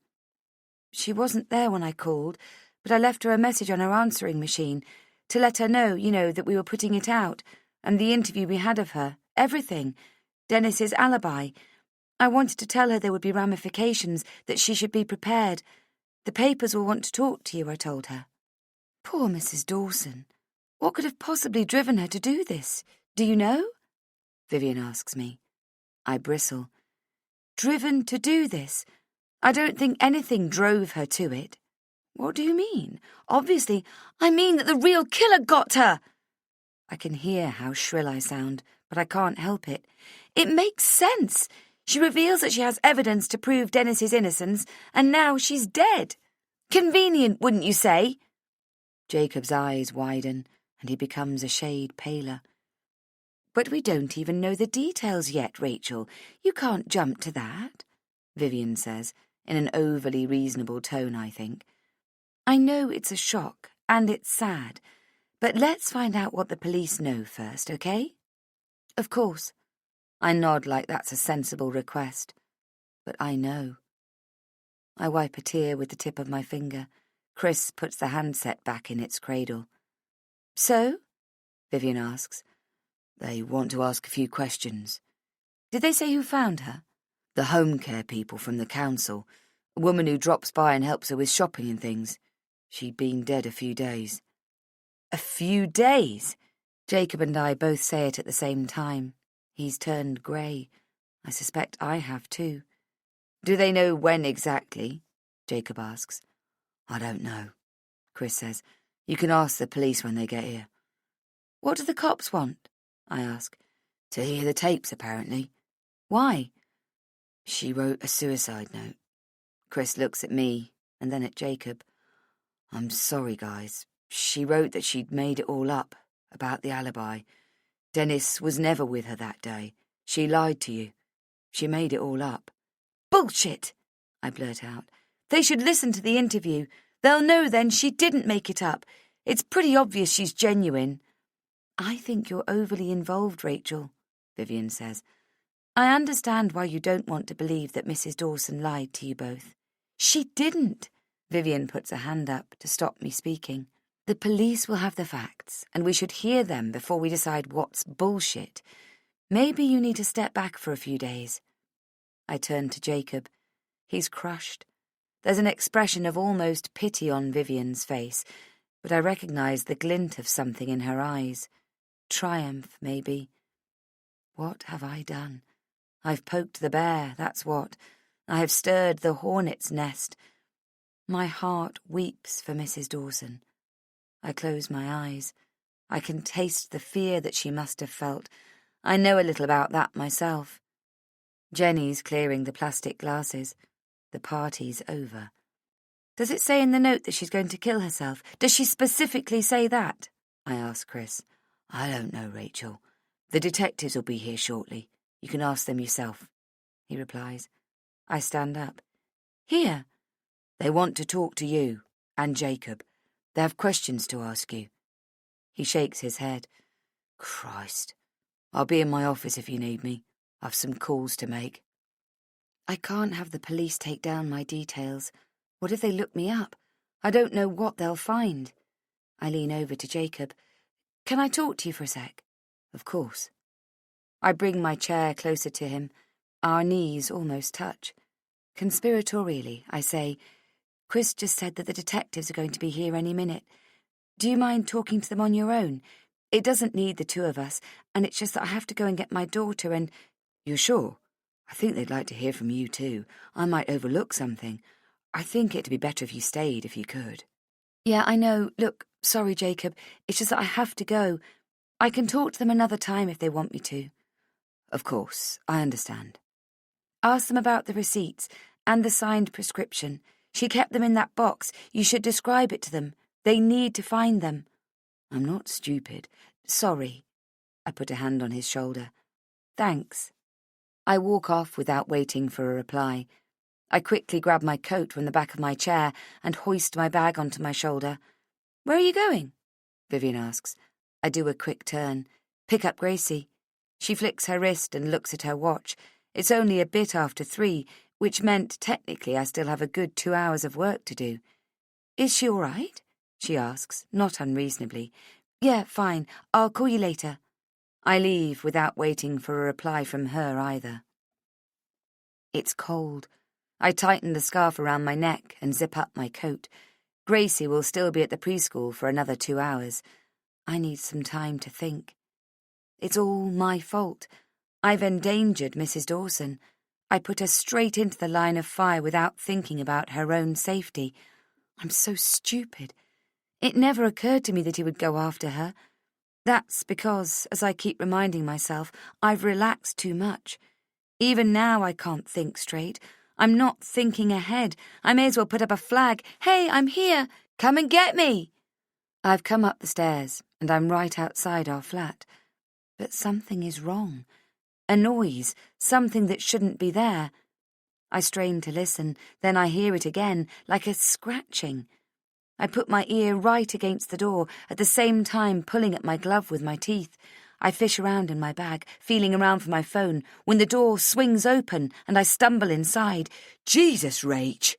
"She wasn't there when I called, but I left her a message on her answering machine to let her know, that we were putting it out, and the interview we had of her, everything, Dennis's alibi. I wanted to tell her there would be ramifications, that she should be prepared. The papers will want to talk to you, I told her." "Poor Mrs. Dawson. What could have possibly driven her to do this? Do you know?" Vivian asks me. I bristle. "Driven to do this? I don't think anything drove her to it." "What do you mean?" "Obviously, I mean that the real killer got her." I can hear how shrill I sound, but I can't help it. "It makes sense. She reveals that she has evidence to prove Dennis's innocence, and now she's dead. Convenient, wouldn't you say?" Jacob's eyes widen, and he becomes a shade paler. "But we don't even know the details yet, Rachel. You can't jump to that," Vivian says, in an overly reasonable tone, I think. "I know it's a shock, and it's sad, but let's find out what the police know first, okay?" "Of course." I nod like that's a sensible request. But I know. I wipe a tear with the tip of my finger. Chris puts the handset back in its cradle. "So?" Vivian asks. "They want to ask a few questions." "Did they say who found her?" "The home care people from the council. A woman who drops by and helps her with shopping and things. She'd been dead a few days." "A few days?" Jacob and I both say it at the same time. He's turned grey. I suspect I have too. "Do they know when exactly?" Jacob asks. "I don't know," Chris says. "You can ask the police when they get here." "What do the cops want?" I ask. "To hear the tapes, apparently." "Why?" "She wrote a suicide note." Chris looks at me and then at Jacob. "I'm sorry, guys. She wrote that she'd made it all up, about the alibi. Dennis was never with her that day. She lied to you. She made it all up." "Bullshit!" I blurt out. "They should listen to the interview. They'll know then she didn't make it up. It's pretty obvious she's genuine." "I think you're overly involved, Rachel," Vivian says. "I understand why you don't want to believe that Mrs. Dawson lied to you both." "She didn't." Vivian puts a hand up to stop me speaking. "The police will have the facts, and we should hear them before we decide what's bullshit. Maybe you need to step back for a few days." I turn to Jacob. He's crushed. There's an expression of almost pity on Vivian's face, but I recognise the glint of something in her eyes. Triumph, maybe. What have I done? I've poked the bear, that's what. I have stirred the hornet's nest. My heart weeps for Mrs. Dawson. I close my eyes. I can taste the fear that she must have felt. I know a little about that myself. Jenny's clearing the plastic glasses. The party's over. "Does it say in the note that she's going to kill herself? Does she specifically say that?" I ask Chris. "I don't know, Rachel. The detectives will be here shortly. You can ask them yourself," he replies. I stand up. "Here." "They want to talk to you, and Jacob. They have questions to ask you." He shakes his head. "Christ. I'll be in my office if you need me. I've some calls to make." "I can't have the police take down my details. What if they look me up? I don't know what they'll find. I lean over to Jacob. Can I talk to you for a sec? Of course. I bring my chair closer to him. Our knees almost touch. Conspiratorially, I say, Chris just said that the detectives are going to be here any minute. Do you mind talking to them on your own? It doesn't need the two of us, and it's just that I have to go and get my daughter and— You're sure? I think they'd like to hear from you too. I might overlook something. I think it'd be better if you stayed, if you could. Yeah, I know. Look, sorry, Jacob. It's just that I have to go. I can talk to them another time if they want me to. Of course, I understand. Ask them about the receipts and the signed prescription. She kept them in that box. You should describe it to them. They need to find them. I'm not stupid. Sorry. I put a hand on his shoulder. Thanks. I walk off without waiting for a reply. I quickly grab my coat from the back of my chair and hoist my bag onto my shoulder. Where are you going? Vivian asks. I do a quick turn. Pick up Gracie. She flicks her wrist and looks at her watch. It's only a bit after 3, which meant technically I still have a good 2 hours of work to do. Is she all right? She asks, not unreasonably. Yeah, fine. I'll call you later. I leave without waiting for a reply from her either. It's cold. I tighten the scarf around my neck and zip up my coat. Gracie will still be at the preschool for another 2 hours. I need some time to think. It's all my fault. I've endangered Mrs. Dawson. I put her straight into the line of fire without thinking about her own safety. I'm so stupid. It never occurred to me that he would go after her. That's because, as I keep reminding myself, I've relaxed too much. Even now I can't think straight. I'm not thinking ahead. I may as well put up a flag. Hey, I'm here. Come and get me. I've come up the stairs, and I'm right outside our flat. But something is wrong. A noise, something that shouldn't be there. I strain to listen, then I hear it again, like a scratching. I put my ear right against the door, at the same time pulling at my glove with my teeth. I fish around in my bag, feeling around for my phone, when the door swings open and I stumble inside. Jesus, Rach!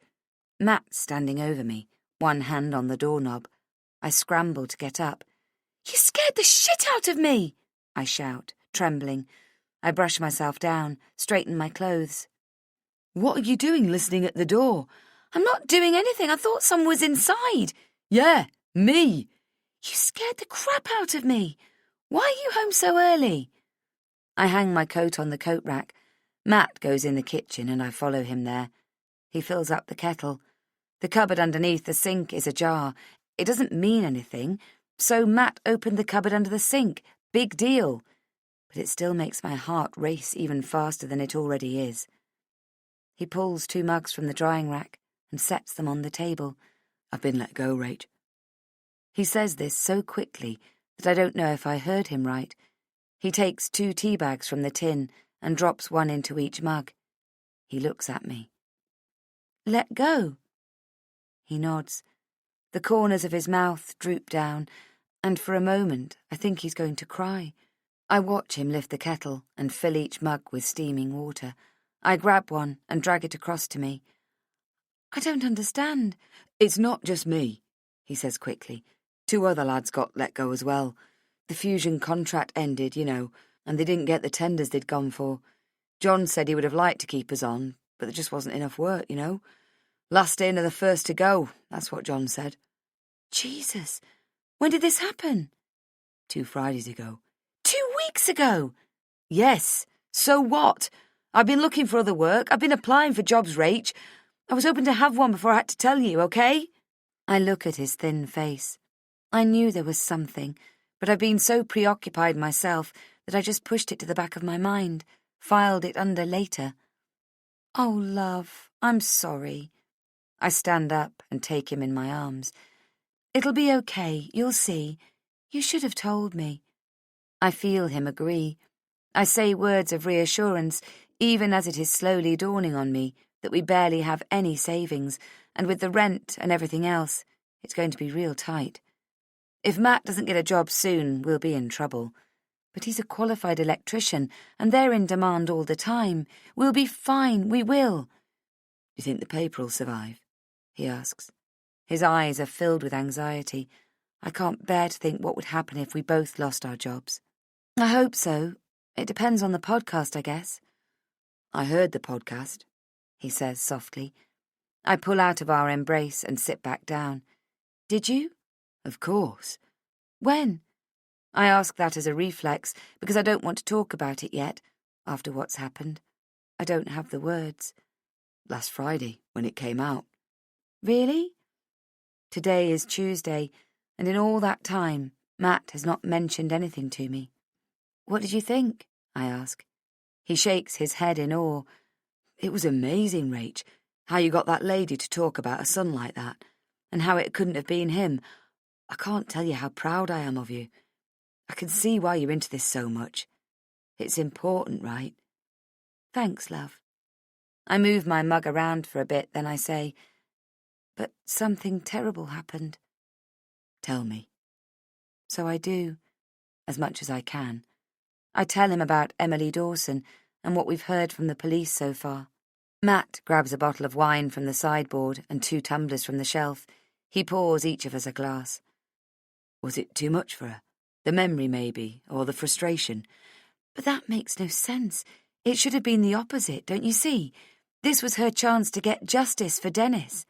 Matt's standing over me, one hand on the doorknob. I scramble to get up. You scared the shit out of me! I shout, trembling. I brush myself down, straighten my clothes. What are you doing listening at the door? I'm not doing anything. I thought someone was inside. Yeah, me. You scared the crap out of me. Why are you home so early? I hang my coat on the coat rack. Matt goes in the kitchen and I follow him there. He fills up the kettle. The cupboard underneath the sink is ajar. It doesn't mean anything. So Matt opened the cupboard under the sink. Big deal. But it still makes my heart race even faster than it already is. He pulls 2 mugs from the drying rack and sets them on the table. I've been let go, Rach. He says this so quickly that I don't know if I heard him right. He takes 2 tea bags from the tin and drops 1 into each mug. He looks at me. Let go. He nods. The corners of his mouth droop down, and for a moment I think he's going to cry. I watch him lift the kettle and fill each mug with steaming water. I grab one and drag it across to me. I don't understand. It's not just me, he says quickly. 2 other lads got let go as well. The fusion contract ended, you know, and they didn't get the tenders they'd gone for. John said he would have liked to keep us on, but there just wasn't enough work, you know. Last in are the first to go, that's what John said. Jesus, when did this happen? 2 Fridays ago. 2 weeks ago? Yes, so what? I've been looking for other work. I've been applying for jobs, Rach. I was hoping to have one before I had to tell you, okay? I look at his thin face. I knew there was something, but I've been so preoccupied myself that I just pushed it to the back of my mind, filed it under later. Oh, love, I'm sorry. I stand up and take him in my arms. It'll be okay, you'll see. You should have told me. I feel him agree. I say words of reassurance, even as it is slowly dawning on me that we barely have any savings, and with the rent and everything else, it's going to be real tight. If Matt doesn't get a job soon, we'll be in trouble. But he's a qualified electrician, and they're in demand all the time. We'll be fine, we will. Do you think the paper will survive? he asks. His eyes are filled with anxiety. I can't bear to think what would happen if we both lost our jobs. I hope so. It depends on the podcast, I guess.
I heard the podcast,
he says softly. I pull out of our embrace and sit back down. Did you?
Of course.
When? I ask that as a reflex because I don't want to talk about it yet, after what's happened. I don't have the words.
Last Friday, when it came out.
Really? Today is Tuesday, and in all that time, Matt has not mentioned anything to me. What did you think? I ask. He shakes his head in awe.
It was amazing, Rach, how you got that lady to talk about a son like that, and how it couldn't have been him. I can't tell you how proud I am of you. I can see why you're into this so much. It's important, right?
Thanks, love. I move my mug around for a bit, then I say, but something terrible happened.
Tell me.
So I do, as much as I can. I tell him about Emily Dawson and what we've heard from the police so far. Matt grabs a bottle of wine from the sideboard and 2 tumblers from the shelf. He pours each of us a glass.
Was it too much for her? The memory, maybe, or the frustration?
But that makes no sense. It should have been the opposite, don't you see? This was her chance to get justice for Dennis.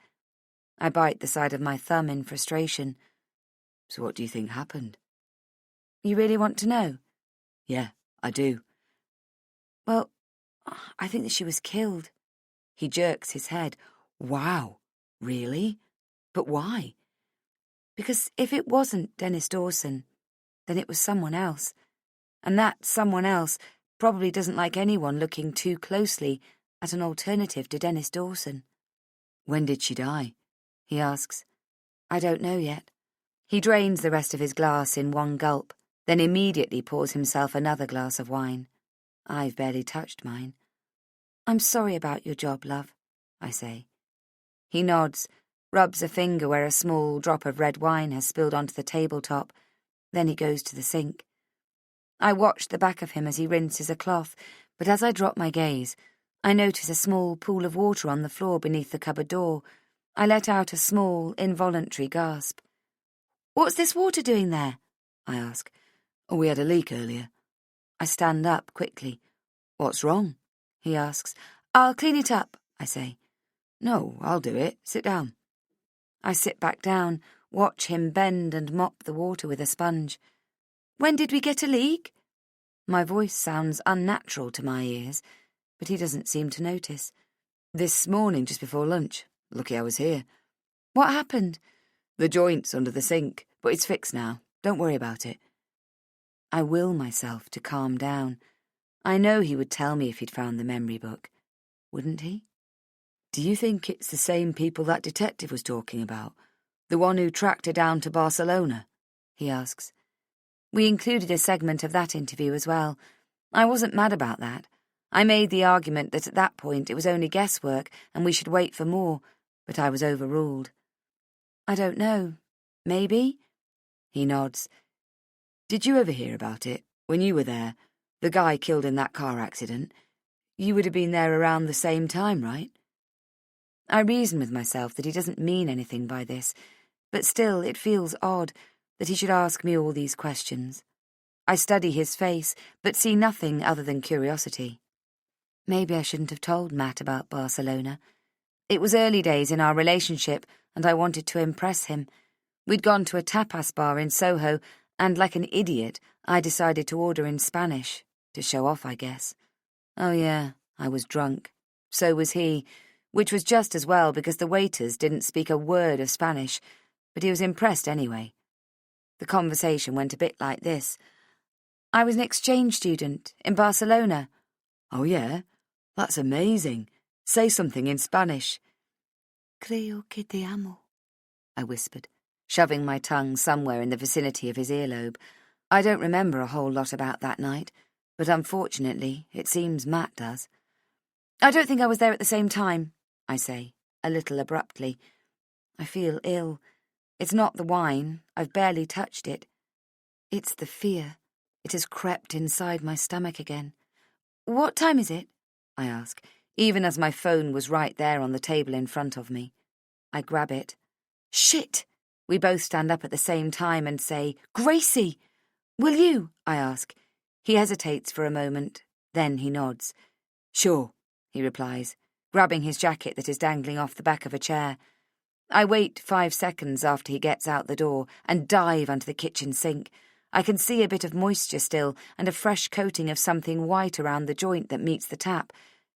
I bite the side of my thumb in frustration.
So what do you think happened?
You really want to know?
Yeah, I do.
Well, I think that she was killed.
He jerks his head. Wow, really? But why?
Because if it wasn't Dennis Dawson, then it was someone else. And that someone else probably doesn't like anyone looking too closely at an alternative to Dennis Dawson.
When did she die?
He asks. I don't know yet. He drains the rest of his glass in one gulp, then immediately pours himself another glass of wine. I've barely touched mine. I'm sorry about your job, love, I say. He nods, rubs a finger where a small drop of red wine has spilled onto the tabletop. Then he goes to the sink. I watch the back of him as he rinses a cloth, but as I drop my gaze, I notice a small pool of water on the floor beneath the cupboard door. I let out a small, involuntary gasp. What's this water doing there? I ask.
Oh, we had a leak earlier.
I stand up quickly.
What's wrong?
He asks. I'll clean it up, I say.
No, I'll do it. Sit down.
I sit back down, watch him bend and mop the water with a sponge. When did we get a leak? My voice sounds unnatural to my ears, but he doesn't seem to notice.
This morning, just before lunch. Lucky I was here.
What happened?
The joint's under the sink, but it's fixed now. Don't worry about it.
I will myself to calm down. I know he would tell me if he'd found the memory book. Wouldn't he?
Do you think it's the same people that detective was talking about? The one who tracked her down to Barcelona?
He asks. We included a segment of that interview as well. I wasn't mad about that. I made the argument that at that point it was only guesswork and we should wait for more, but I was overruled. I don't know. Maybe?
He nods. Did you ever hear about it, when you were there? The guy killed in that car accident. You would have been there around the same time, right?
I reason with myself that he doesn't mean anything by this, but still it feels odd that he should ask me all these questions. I study his face, but see nothing other than curiosity. Maybe I shouldn't have told Matt about Barcelona. It was early days in our relationship, and I wanted to impress him. We'd gone to a tapas bar in Soho, and like an idiot, I decided to order in Spanish. To show off, I guess. Oh yeah, I was drunk. So was he, which was just as well because the waiters didn't speak a word of Spanish, but he was impressed anyway. The conversation went a bit like this. I was an exchange student in Barcelona.
Oh yeah? That's amazing. Say something in Spanish.
Creo que te amo, I whispered, shoving my tongue somewhere in the vicinity of his earlobe. I don't remember a whole lot about that night, but unfortunately, it seems Matt does. I don't think I was there at the same time, I say, a little abruptly. I feel ill. It's not the wine. I've barely touched it. It's the fear. It has crept inside my stomach again. What time is it? I ask, even as my phone was right there on the table in front of me. I grab it. Shit! We both stand up at the same time and say, Gracie! Will you? I ask. He hesitates for a moment. Then he nods. Sure, he replies, grabbing his jacket that is dangling off the back of a chair. I wait 5 seconds after he gets out the door and dive under the kitchen sink. I can see a bit of moisture still and a fresh coating of something white around the joint that meets the tap,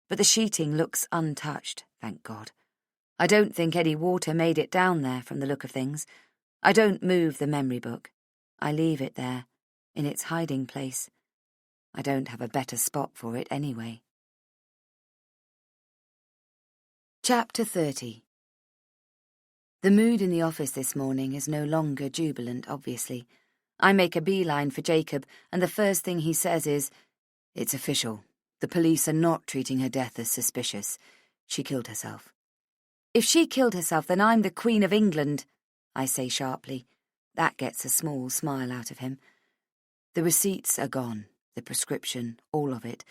but the sheeting looks untouched, thank God. I don't think any water made it down there from the look of things. I don't move the memory book. I leave it there, in its hiding place. I don't have a better spot for it anyway. Chapter 30. The mood in the office this morning is no longer jubilant, obviously. I make a beeline for Jacob, and the first thing he says is, It's official. The police are not treating her death as suspicious. She killed herself. If she killed herself, then I'm the Queen of England, I say sharply. That gets a small smile out of him. The receipts are gone, the prescription, all of it.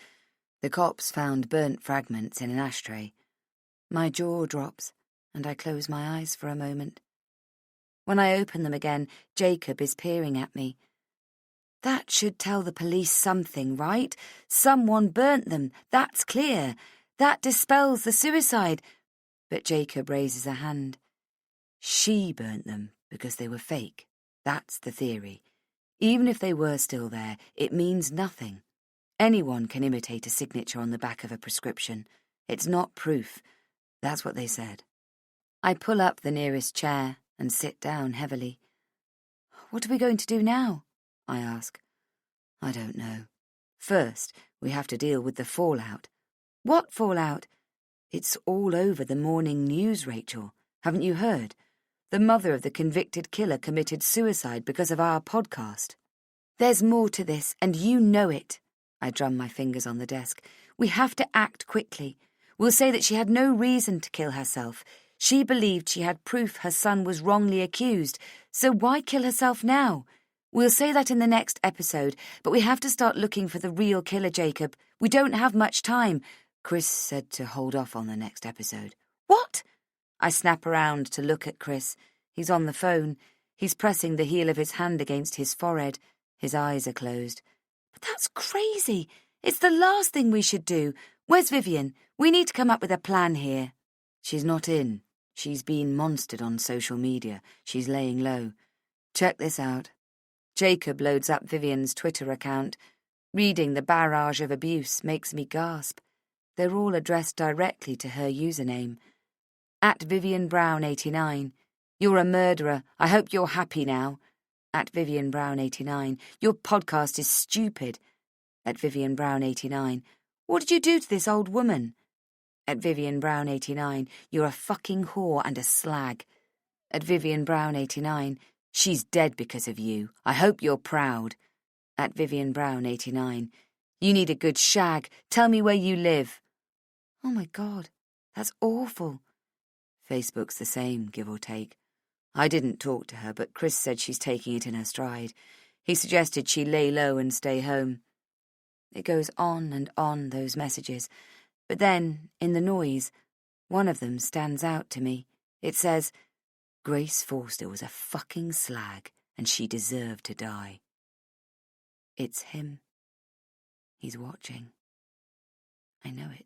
The cops found burnt fragments in an ashtray. My jaw drops, and I close my eyes for a moment. When I open them again, Jacob is peering at me. That should tell the police something, right? Someone burnt them, that's clear. That dispels the suicide. But Jacob raises a hand. She burnt them because they were fake. That's the theory. Even if they were still there, it means nothing. Anyone can imitate a signature on the back of a prescription. It's not proof. That's what they said. I pull up the nearest chair and sit down heavily. What are we going to do now? I ask. I don't know. First, we have to deal with the fallout. What fallout? It's all over the morning news, Rachel. Haven't you heard? The mother of the convicted killer committed suicide because of our podcast. There's more to this, and you know it. I drum my fingers on the desk. We have to act quickly. We'll say that she had no reason to kill herself. She believed she had proof her son was wrongly accused, so why kill herself now? We'll say that in the next episode, but we have to start looking for the real killer, Jacob. We don't have much time. Chris said to hold off on the next episode. What? I snap around to look at Chris. He's on the phone. He's pressing the heel of his hand against his forehead. His eyes are closed. But that's crazy. It's the last thing we should do. Where's Vivian? We need to come up with a plan here. She's not in. She's been monstered on social media. She's laying low. Check this out. Jacob loads up Vivian's Twitter account. Reading the barrage of abuse makes me gasp. They're all addressed directly to her username. @VivianBrown89. You're a murderer. I hope you're happy now. @VivianBrown89. Your podcast is stupid. @VivianBrown89. What did you do to this old woman? @VivianBrown89. You're a fucking whore and a slag. @VivianBrown89. She's dead because of you. I hope you're proud. @VivianBrown89. You need a good shag. Tell me where you live. Oh my God, that's awful. Facebook's the same, give or take. I didn't talk to her, but Chris said she's taking it in her stride. He suggested she lay low and stay home. It goes on and on, those messages. But then, in the noise, one of them stands out to me. It says, Grace Forster was a fucking slag, and she deserved to die. It's him. He's watching. I know it.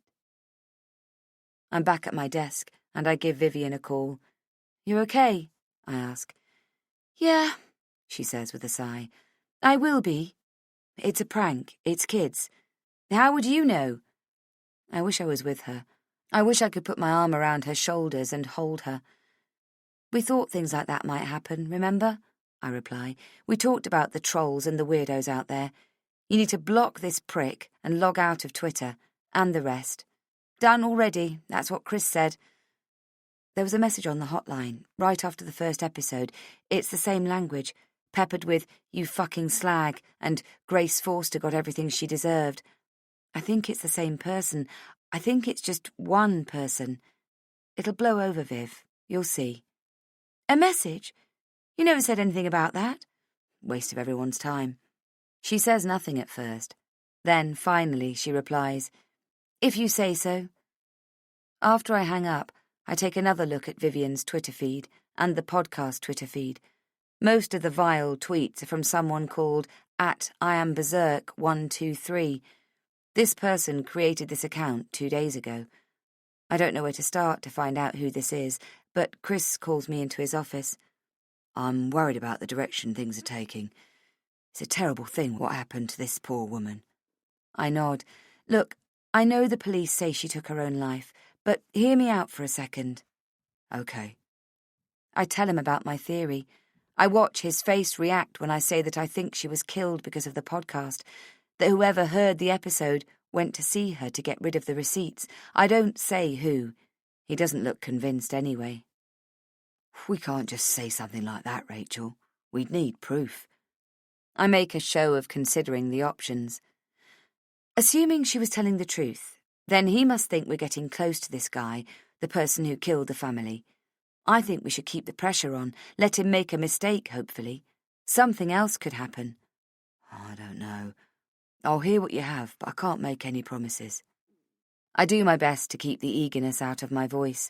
I'm back at my desk, and I give Vivian a call. You okay? I ask. Yeah, she says with a sigh. I will be. It's a prank. It's kids. How would you know? I wish I was with her. I wish I could put my arm around her shoulders and hold her. We thought things like that might happen, remember? I reply. We talked about the trolls and the weirdos out there. You need to block this prick and log out of Twitter, and the rest. Done already, that's what Chris said. There was a message on the hotline, right after the first episode. It's the same language, peppered with, you fucking slag, and Grace Forster got everything she deserved. I think it's the same person. I think it's just one person. It'll blow over, Viv. You'll see. A message? You never said anything about that. Waste of everyone's time. She says nothing at first. Then, finally, she replies, If you say so. After I hang up, I take another look at Vivian's Twitter feed and the podcast Twitter feed. Most of the vile tweets are from someone called @IamBerserk123. This person created this account 2 days ago. I don't know where to start to find out who this is, but Chris calls me into his office. I'm worried about the direction things are taking. It's a terrible thing what happened to this poor woman. I nod. Look, I know the police say she took her own life, but hear me out for a second. Okay. I tell him about my theory. I watch his face react when I say that I think she was killed because of the podcast, that whoever heard the episode went to see her to get rid of the receipts. I don't say who. He doesn't look convinced anyway. We can't just say something like that, Rachel. We'd need proof. I make a show of considering the options. Assuming she was telling the truth, then he must think we're getting close to this guy, the person who killed the family. I think we should keep the pressure on, let him make a mistake, hopefully. Something else could happen. I don't know. I'll hear what you have, but I can't make any promises. I do my best to keep the eagerness out of my voice.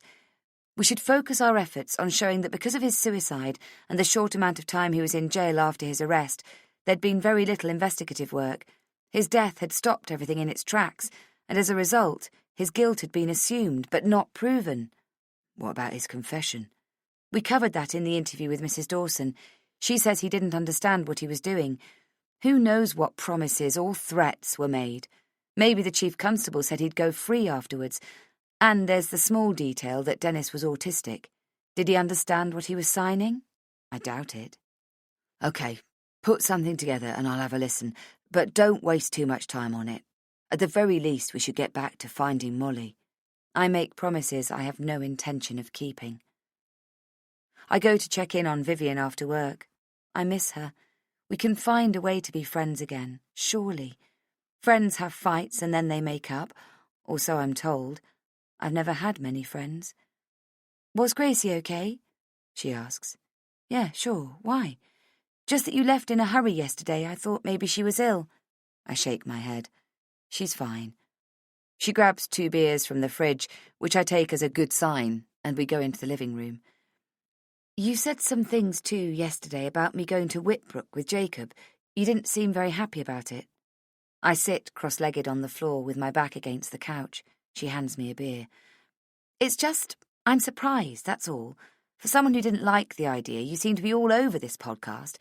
We should focus our efforts on showing that because of his suicide and the short amount of time he was in jail after his arrest, there'd been very little investigative work. His death had stopped everything in its tracks, and as a result, his guilt had been assumed but not proven. What about his confession? We covered that in the interview with Mrs. Dawson. She says he didn't understand what he was doing. Who knows what promises or threats were made? Maybe the chief constable said he'd go free afterwards. And there's the small detail that Dennis was autistic. Did he understand what he was signing? I doubt it. Okay, put something together and I'll have a listen, but don't waste too much time on it. At the very least, we should get back to finding Molly. I make promises I have no intention of keeping. I go to check in on Vivian after work. I miss her. We can find a way to be friends again, surely. Friends have fights and then they make up, or so I'm told. I've never had many friends. Was Gracie okay? She asks. Yeah, sure. Why? Just that you left in a hurry yesterday. I thought maybe she was ill. I shake my head. She's fine. She grabs 2 beers from the fridge, which I take as a good sign, and we go into the living room. You said some things, too, yesterday about me going to Whitbrook with Jacob. You didn't seem very happy about it. I sit cross-legged on the floor with my back against the couch. She hands me a beer. It's just, I'm surprised, that's all. For someone who didn't like the idea, you seem to be all over this podcast.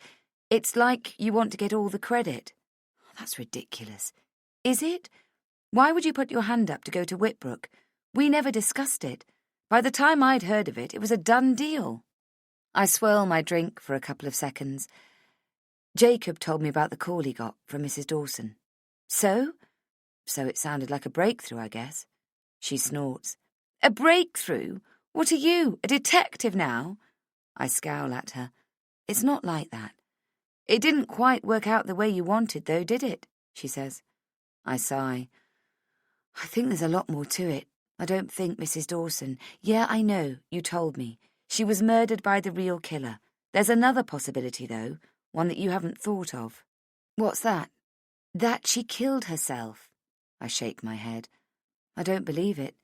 It's like you want to get all the credit. That's ridiculous. Is it? Why would you put your hand up to go to Whitbrook? We never discussed it. By the time I'd heard of it, it was a done deal. I swirl my drink for a couple of seconds. Jacob told me about the call he got from Mrs. Dawson. So? So it sounded like a breakthrough, I guess. She snorts. A breakthrough? What are you, a detective now? I scowl at her. It's not like that. It didn't quite work out the way you wanted, though, did it? She says. I sigh. I think there's a lot more to it. I don't think Mrs. Dawson... Yeah, I know, you told me. She was murdered by the real killer. There's another possibility, though, one that you haven't thought of. What's that? That she killed herself. I shake my head. I don't believe it.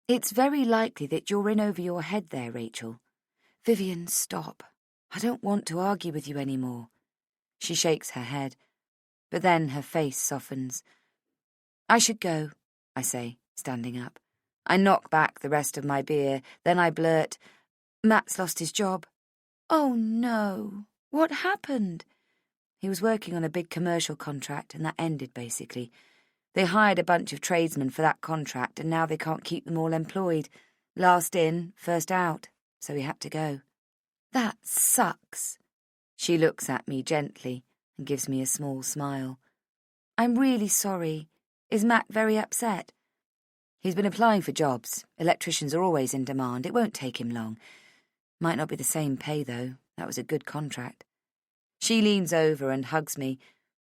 It's very likely that you're in over your head there, Rachel. Vivian, stop. I don't want to argue with you anymore. She shakes her head, but then her face softens. I should go, I say, standing up. I knock back the rest of my beer, then I blurt, Matt's lost his job. Oh, no. What happened? He was working on a big commercial contract, and that ended, basically. They hired a bunch of tradesmen for that contract, and now they can't keep them all employed. Last in, first out, so he had to go. That sucks. She looks at me gently and gives me a small smile. I'm really sorry. Is Matt very upset? He's been applying for jobs. Electricians are always in demand. It won't take him long. Might not be the same pay, though. That was a good contract. She leans over and hugs me.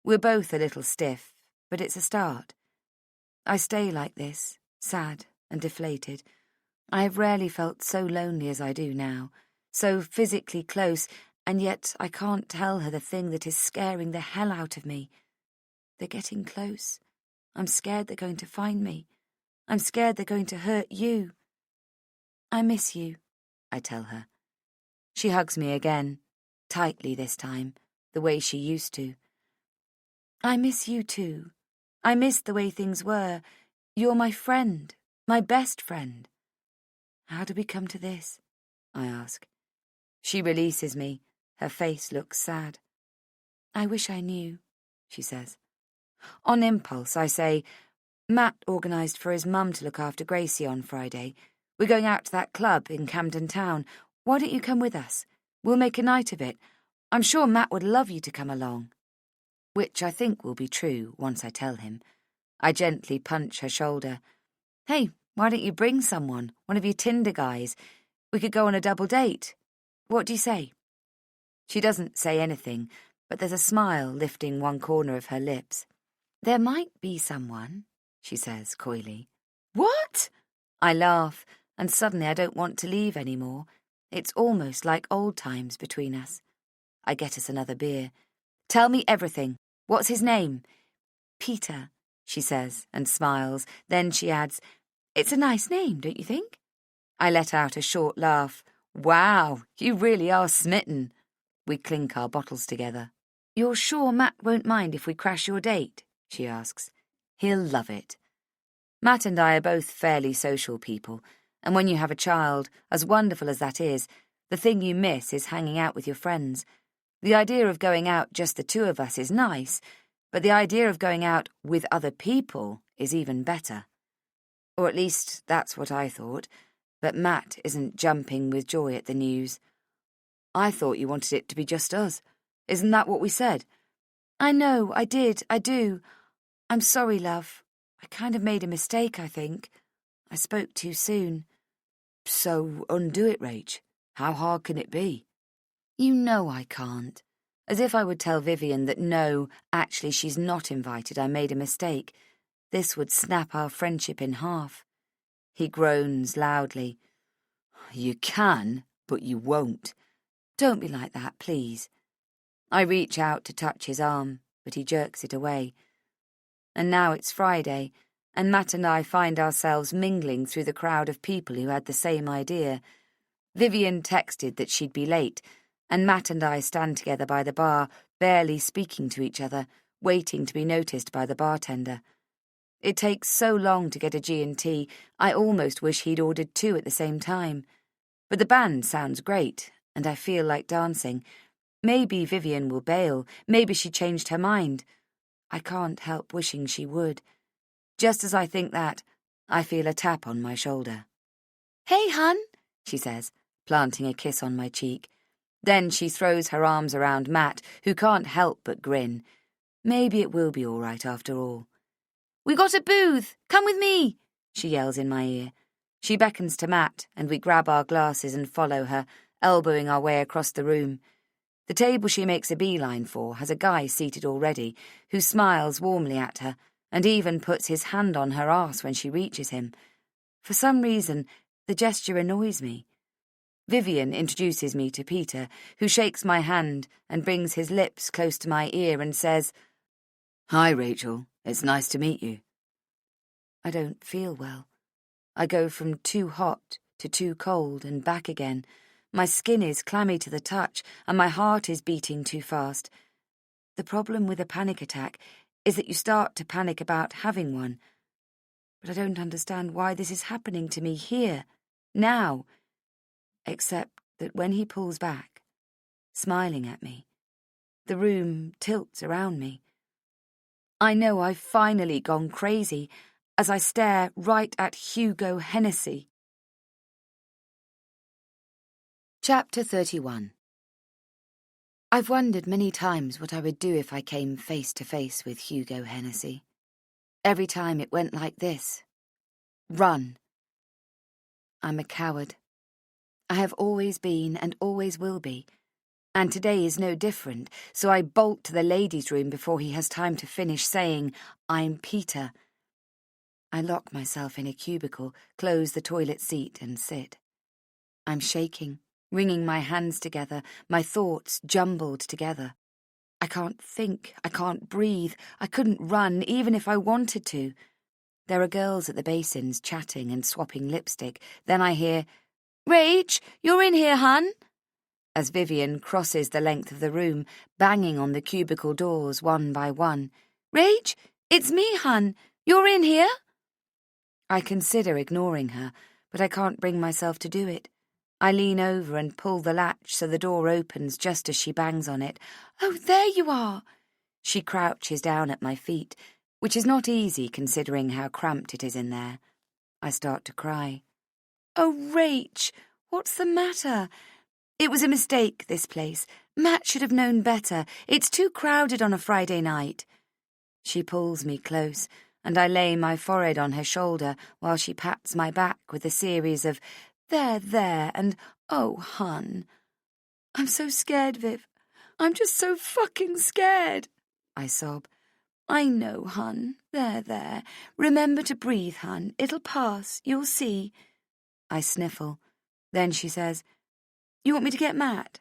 We're both a little stiff, but it's a start. I stay like this, sad and deflated. I have rarely felt so lonely as I do now, so physically close, and yet I can't tell her the thing that is scaring the hell out of me. They're getting close. I'm scared they're going to find me. I'm scared they're going to hurt you. I miss you, I tell her. She hugs me again, tightly this time, the way she used to. I miss you too. I miss the way things were. You're my friend, my best friend. How did we come to this? I ask. She releases me. Her face looks sad. I wish I knew, she says. On impulse, I say, Matt organised for his mum to look after Gracie on Friday. We're going out to that club in Camden Town. Why don't you come with us? We'll make a night of it. I'm sure Matt would love you to come along. Which I think will be true once I tell him. I gently punch her shoulder. Hey, why don't you bring someone, one of your Tinder guys? We could go on a double date. What do you say? She doesn't say anything, but there's a smile lifting one corner of her lips. There might be someone, she says coyly. What? I laugh, and suddenly I don't want to leave anymore. It's almost like old times between us. I get us another beer. Tell me everything. What's his name? Peter, she says, and smiles. Then she adds, It's a nice name, don't you think? I let out a short laugh. Wow, you really are smitten. We clink our bottles together. You're sure Matt won't mind if we crash your date? She asks. He'll love it. Matt and I are both fairly social people, and when you have a child, as wonderful as that is, the thing you miss is hanging out with your friends. The idea of going out just the two of us is nice, but the idea of going out with other people is even better. Or at least that's what I thought, but Matt isn't jumping with joy at the news. I thought you wanted it to be just us. Isn't that what we said? I know, I do. I'm sorry, love. I kind of made a mistake, I think. I spoke too soon. So undo it, Rach. How hard can it be? You know I can't. As if I would tell Vivian that no, actually she's not invited, I made a mistake. This would snap our friendship in half. He groans loudly. You can, but you won't. Don't be like that, please. I reach out to touch his arm, but he jerks it away. And now it's Friday, and Matt and I find ourselves mingling through the crowd of people who had the same idea. Vivian texted that she'd be late, and Matt and I stand together by the bar, barely speaking to each other, waiting to be noticed by the bartender. It takes so long to get a G&T, I almost wish he'd ordered two at the same time. But the band sounds great, and I feel like dancing. Maybe Vivian will bail, maybe she changed her mind. I can't help wishing she would. Just as I think that, I feel a tap on my shoulder. Hey, hun, she says, planting a kiss on my cheek. Then she throws her arms around Matt, who can't help but grin. Maybe it will be all right after all. We got a booth! Come with me! She yells in my ear. She beckons to Matt, and we grab our glasses and follow her, elbowing our way across the room. The table she makes a beeline for has a guy seated already, who smiles warmly at her, and even puts his hand on her arse when she reaches him. For some reason, the gesture annoys me. Vivian introduces me to Peter, who shakes my hand and brings his lips close to my ear and says, Hi, Rachel. It's nice to meet you. I don't feel well. I go from too hot to too cold and back again. My skin is clammy to the touch, and my heart is beating too fast. The problem with a panic attack is that you start to panic about having one. But I don't understand why this is happening to me here, now. Except that when he pulls back, smiling at me, the room tilts around me. I know I've finally gone crazy as I stare right at Hugo Hennessy. Chapter 31. I've wondered many times what I would do if I came face to face with Hugo Hennessy. Every time it went like this. Run. I'm a coward. I have always been and always will be. And today is no different, so I bolt to the ladies' room before he has time to finish saying, I'm Peter. I lock myself in a cubicle, close the toilet seat and sit. I'm shaking, wringing my hands together, my thoughts jumbled together. I can't think, I can't breathe, I couldn't run even if I wanted to. There are girls at the basins chatting and swapping lipstick. Then I hear, Rach, you're in here, hun. As Vivian crosses the length of the room, banging on the cubicle doors one by one. Rach, it's me, hun. You're in here? I consider ignoring her, but I can't bring myself to do it. I lean over and pull the latch so the door opens just as she bangs on it. Oh, there you are. She crouches down at my feet, which is not easy considering how cramped it is in there. I start to cry. Oh, Rach, what's the matter? It was a mistake, this place. Matt should have known better. It's too crowded on a Friday night. She pulls me close, and I lay my forehead on her shoulder while she pats my back with a series of there, and oh, hun. I'm so scared, Viv. I'm just so fucking scared, I sob. I know, hun. There. Remember to breathe, hun. It'll pass. You'll see. I sniffle. Then she says, You want me to get Matt?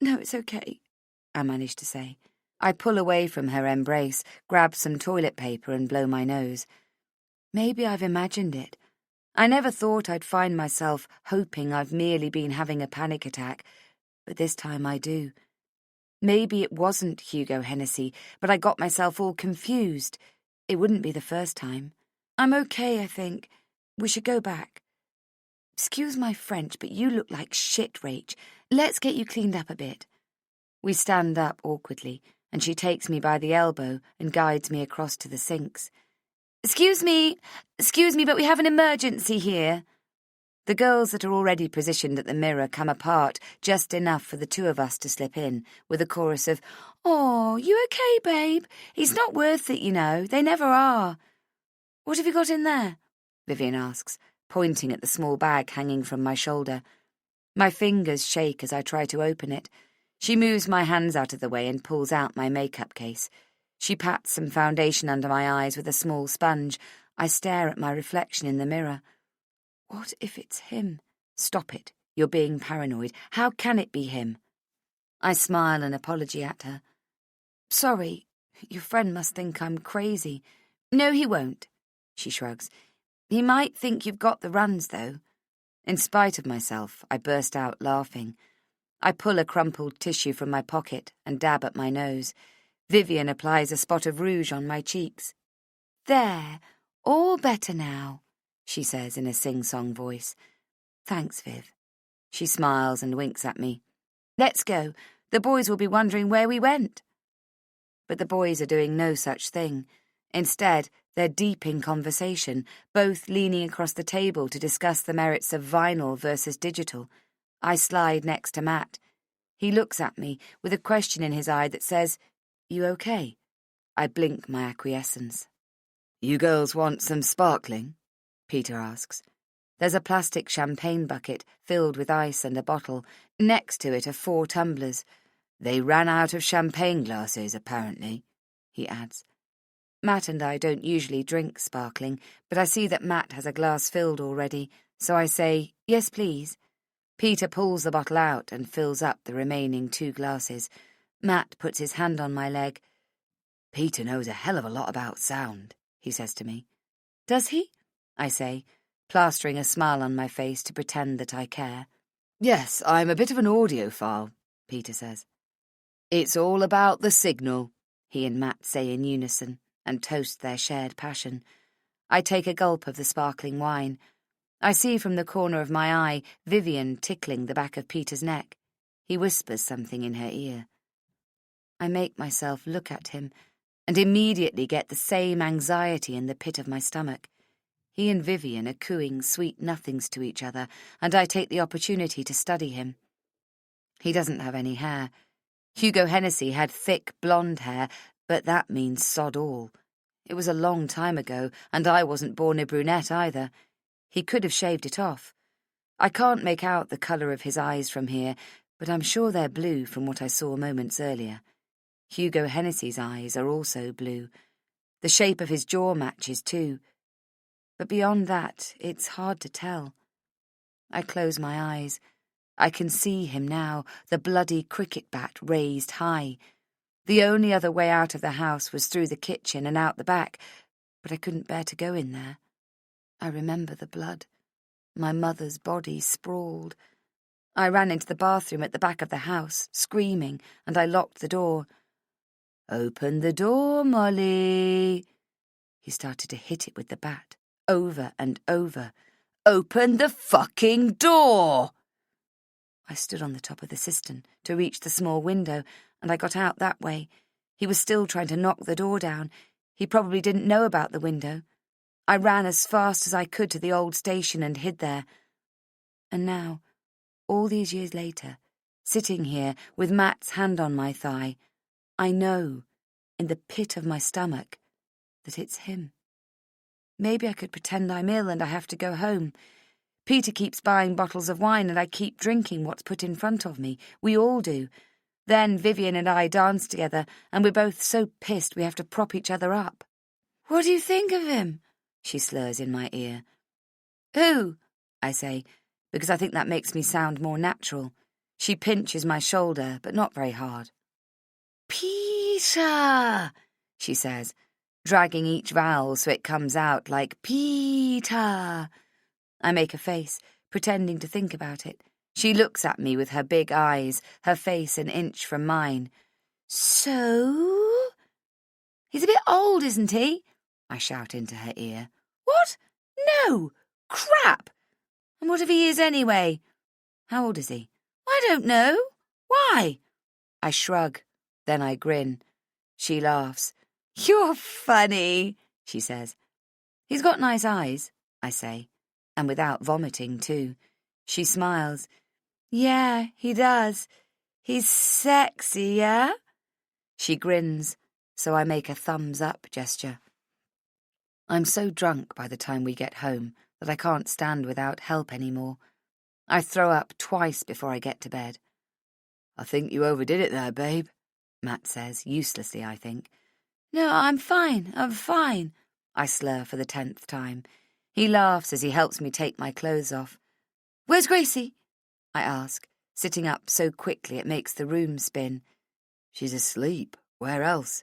No, it's okay, I manage to say. I pull away from her embrace, grab some toilet paper and blow my nose. Maybe I've imagined it. I never thought I'd find myself hoping I've merely been having a panic attack, but this time I do. Maybe it wasn't Hugo Hennessy, but I got myself all confused. It wouldn't be the first time. I'm okay, I think. We should go back. Excuse my French, but you look like shit, Rach. Let's get you cleaned up a bit. We stand up awkwardly, and she takes me by the elbow and guides me across to the sinks. Excuse me, but we have an emergency here. The girls that are already positioned at the mirror come apart just enough for the two of us to slip in, with a chorus of, Oh, you okay, babe? He's not worth it, you know. They never are. What have you got in there? Vivian asks, pointing at the small bag hanging from my shoulder. My fingers shake as I try to open it. She moves my hands out of the way and pulls out my makeup case. She pats some foundation under my eyes with a small sponge. I stare at my reflection in the mirror. What if it's him? Stop it. You're being paranoid. How can it be him? I smile an apology at her. Sorry, your friend must think I'm crazy. No, he won't, she shrugs. He might think you've got the runs, though. In spite of myself, I burst out laughing. I pull a crumpled tissue from my pocket and dab at my nose. Vivian applies a spot of rouge on my cheeks. There, all better now, she says in a sing-song voice. Thanks, Viv. She smiles and winks at me. Let's go. The boys will be wondering where we went. But the boys are doing no such thing. Instead, they're deep in conversation, both leaning across the table to discuss the merits of vinyl versus digital. I slide next to Matt. He looks at me with a question in his eye that says, You okay? I blink my acquiescence. You girls want some sparkling? Peter asks. There's a plastic champagne bucket filled with ice and a bottle. Next to it are 4 tumblers. They ran out of champagne glasses, apparently, he adds. Matt and I don't usually drink sparkling, but I see that Matt has a glass filled already, so I say, Yes, please. Peter pulls the bottle out and fills up the remaining 2 glasses. Matt puts his hand on my leg. Peter knows a hell of a lot about sound, he says to me. Does he? I say, plastering a smile on my face to pretend that I care. Yes, I'm a bit of an audiophile, Peter says. It's all about the signal, he and Matt say in unison, and toast their shared passion. I take a gulp of the sparkling wine. I see from the corner of my eye Vivian tickling the back of Peter's neck. He whispers something in her ear. I make myself look at him and immediately get the same anxiety in the pit of my stomach. He and Vivian are cooing sweet nothings to each other, and I take the opportunity to study him. He doesn't have any hair. Hugo Hennessy had thick blonde hair, but that means sod all. It was a long time ago, and I wasn't born a brunette either. He could have shaved it off. I can't make out the colour of his eyes from here, but I'm sure they're blue from what I saw moments earlier. Hugo Hennessy's eyes are also blue. The shape of his jaw matches too. But beyond that, it's hard to tell. I close my eyes. I can see him now, the bloody cricket bat raised high. The only other way out of the house was through the kitchen and out the back, but I couldn't bear to go in there. I remember the blood. My mother's body sprawled. I ran into the bathroom at the back of the house, screaming, and I locked the door. "Open the door, Molly." He started to hit it with the bat, over and over. "Open the fucking door!" I stood on the top of the cistern to reach the small window, and I got out that way. He was still trying to knock the door down. He probably didn't know about the window. I ran as fast as I could to the old station and hid there. And now, all these years later, sitting here with Matt's hand on my thigh, I know, in the pit of my stomach, that it's him. Maybe I could pretend I'm ill and I have to go home. Peter keeps buying bottles of wine and I keep drinking what's put in front of me. We all do. Then Vivian and I dance together and we're both so pissed we have to prop each other up. "What do you think of him?" she slurs in my ear. "Who?" I say, because I think that makes me sound more natural. She pinches my shoulder, but not very hard. "Peter," she says, dragging each vowel so it comes out like Peter. I make a face, pretending to think about it. She looks at me with her big eyes, her face an inch from mine. "So? He's a bit old, isn't he?" I shout into her ear. "What? No! Crap! And what if he is anyway?" "How old is he?" "I don't know. Why?" I shrug, then I grin. She laughs. "You're funny," she says. "He's got nice eyes," I say, and without vomiting too. She smiles. "Yeah, he does. He's sexy, yeah?" She grins, so I make a thumbs-up gesture. I'm so drunk by the time we get home that I can't stand without help anymore. I throw up twice before I get to bed. "I think you overdid it there, babe," Matt says, uselessly, I think. "No, I'm fine, I slur for the 10th time. He laughs as he helps me take my clothes off. "Where's Gracie?" I ask, sitting up so quickly it makes the room spin. "She's asleep. Where else?"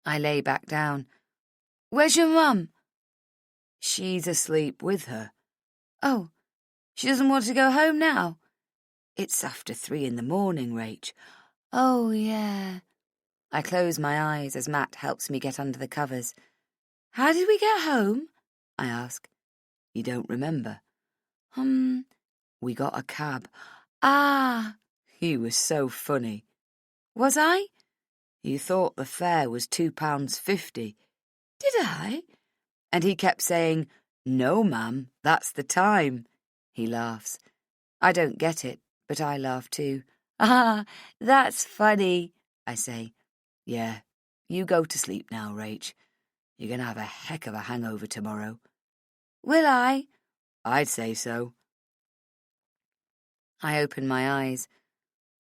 I lay back down. "Where's your mum?" "She's asleep with her." "Oh, she doesn't want to go home now?" "It's after 3 in the morning, Rach." "Oh, yeah." I close my eyes as Matt helps me get under the covers. "How did we get home?" I ask. "You don't remember?" We got a cab." "Ah." "He was so funny." "Was I?"
"You thought the fare was £2.50.
"Did I?"
And he kept saying, 'No, ma'am, that's the time.'" He laughs. I don't get it, but I laugh too.
"Ah, that's funny,"
I say. "Yeah, you go to sleep now, Rach. You're going to have a heck of a hangover tomorrow."
"Will I?"
"I'd say so."
I open my eyes.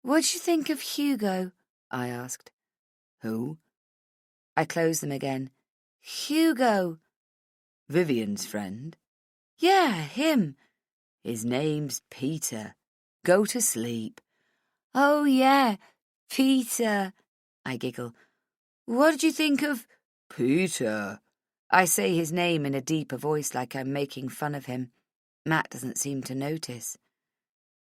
"What'd you think of Hugo?" I asked.
"Who?"
I close them again. "Hugo."
"Vivian's friend?"
"Yeah, him."
"His name's Peter. Go to sleep."
"Oh, yeah, Peter." I giggle. "What did you think of—"
"Peter."
I say his name in a deeper voice like I'm making fun of him. Matt doesn't seem to notice.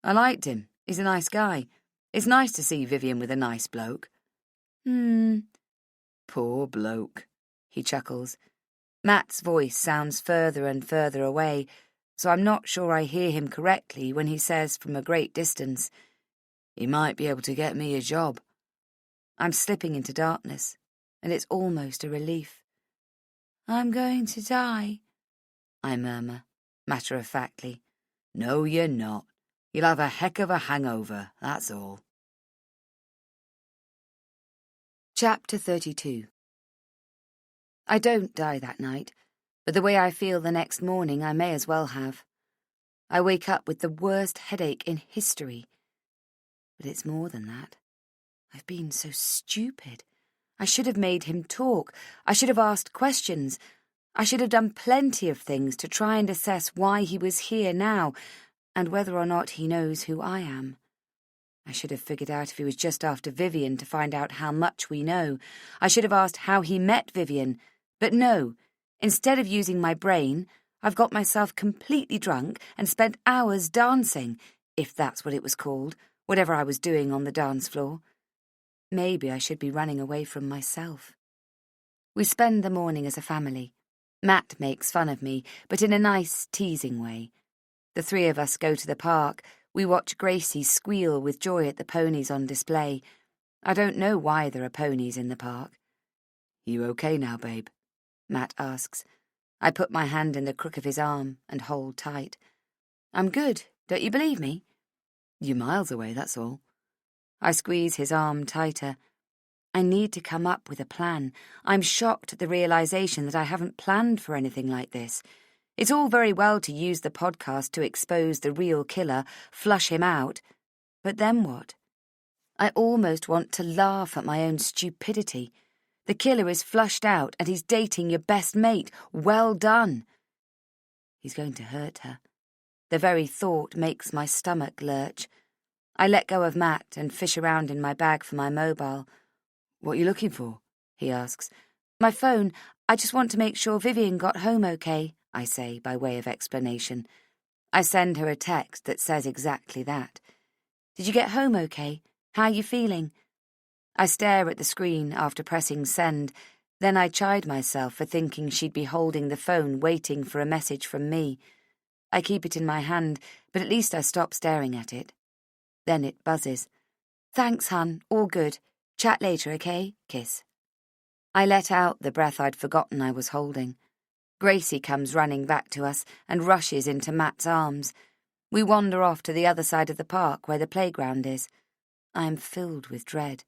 "I liked him. He's a nice guy. It's nice to see Vivian with a nice bloke." "Poor bloke," he chuckles.
Matt's voice sounds further and further away, so I'm not sure I hear him correctly when he says from a great distance,
"He might be able to get me a job."
I'm slipping into darkness, and it's almost a relief. "I'm going to die," I murmur, matter-of-factly.
"No, you're not. You'll have a heck of a hangover, that's all."
Chapter 32. I don't die that night, but the way I feel the next morning I may as well have. I wake up with the worst headache in history. But it's more than that. I've been so stupid. I should have made him talk. I should have asked questions. I should have done plenty of things to try and assess why he was here now, and whether or not he knows who I am. I should have figured out if he was just after Vivian to find out how much we know. I should have asked how he met Vivian. But no, instead of using my brain, I've got myself completely drunk and spent hours dancing, if that's what it was called, whatever I was doing on the dance floor. Maybe I should be running away from myself. We spend the morning as a family. Matt makes fun of me, but in a nice, teasing way. The three of us go to the park. We watch Gracie squeal with joy at the ponies on display. I don't know why there are ponies in the park.
You okay now, babe?
Matt asks. I put my hand in the crook of his arm and hold tight. I'm good, don't you believe me?
You're miles away, that's all.
I squeeze his arm tighter. I need to come up with a plan. I'm shocked at the realization that I haven't planned for anything like this. It's all very well to use the podcast to expose the real killer, flush him out. But then what? I almost want to laugh at my own stupidity. The killer is flushed out and he's dating your best mate. Well done. He's going to hurt her. The very thought makes my stomach lurch. I let go of Matt and fish around in my bag for my mobile.
What are you looking for?
He asks. My phone. I just want to make sure Vivian got home okay, I say by way of explanation. I send her a text that says exactly that. Did you get home okay? How are you feeling? I stare at the screen after pressing send. Then I chide myself for thinking she'd be holding the phone waiting for a message from me. I keep it in my hand, but at least I stop staring at it. Then it buzzes. Thanks, hun. All good. Chat later, okay? Kiss. I let out the breath I'd forgotten I was holding. Gracie comes running back to us and rushes into Matt's arms. We wander off to the other side of the park where the playground is. I am filled with dread.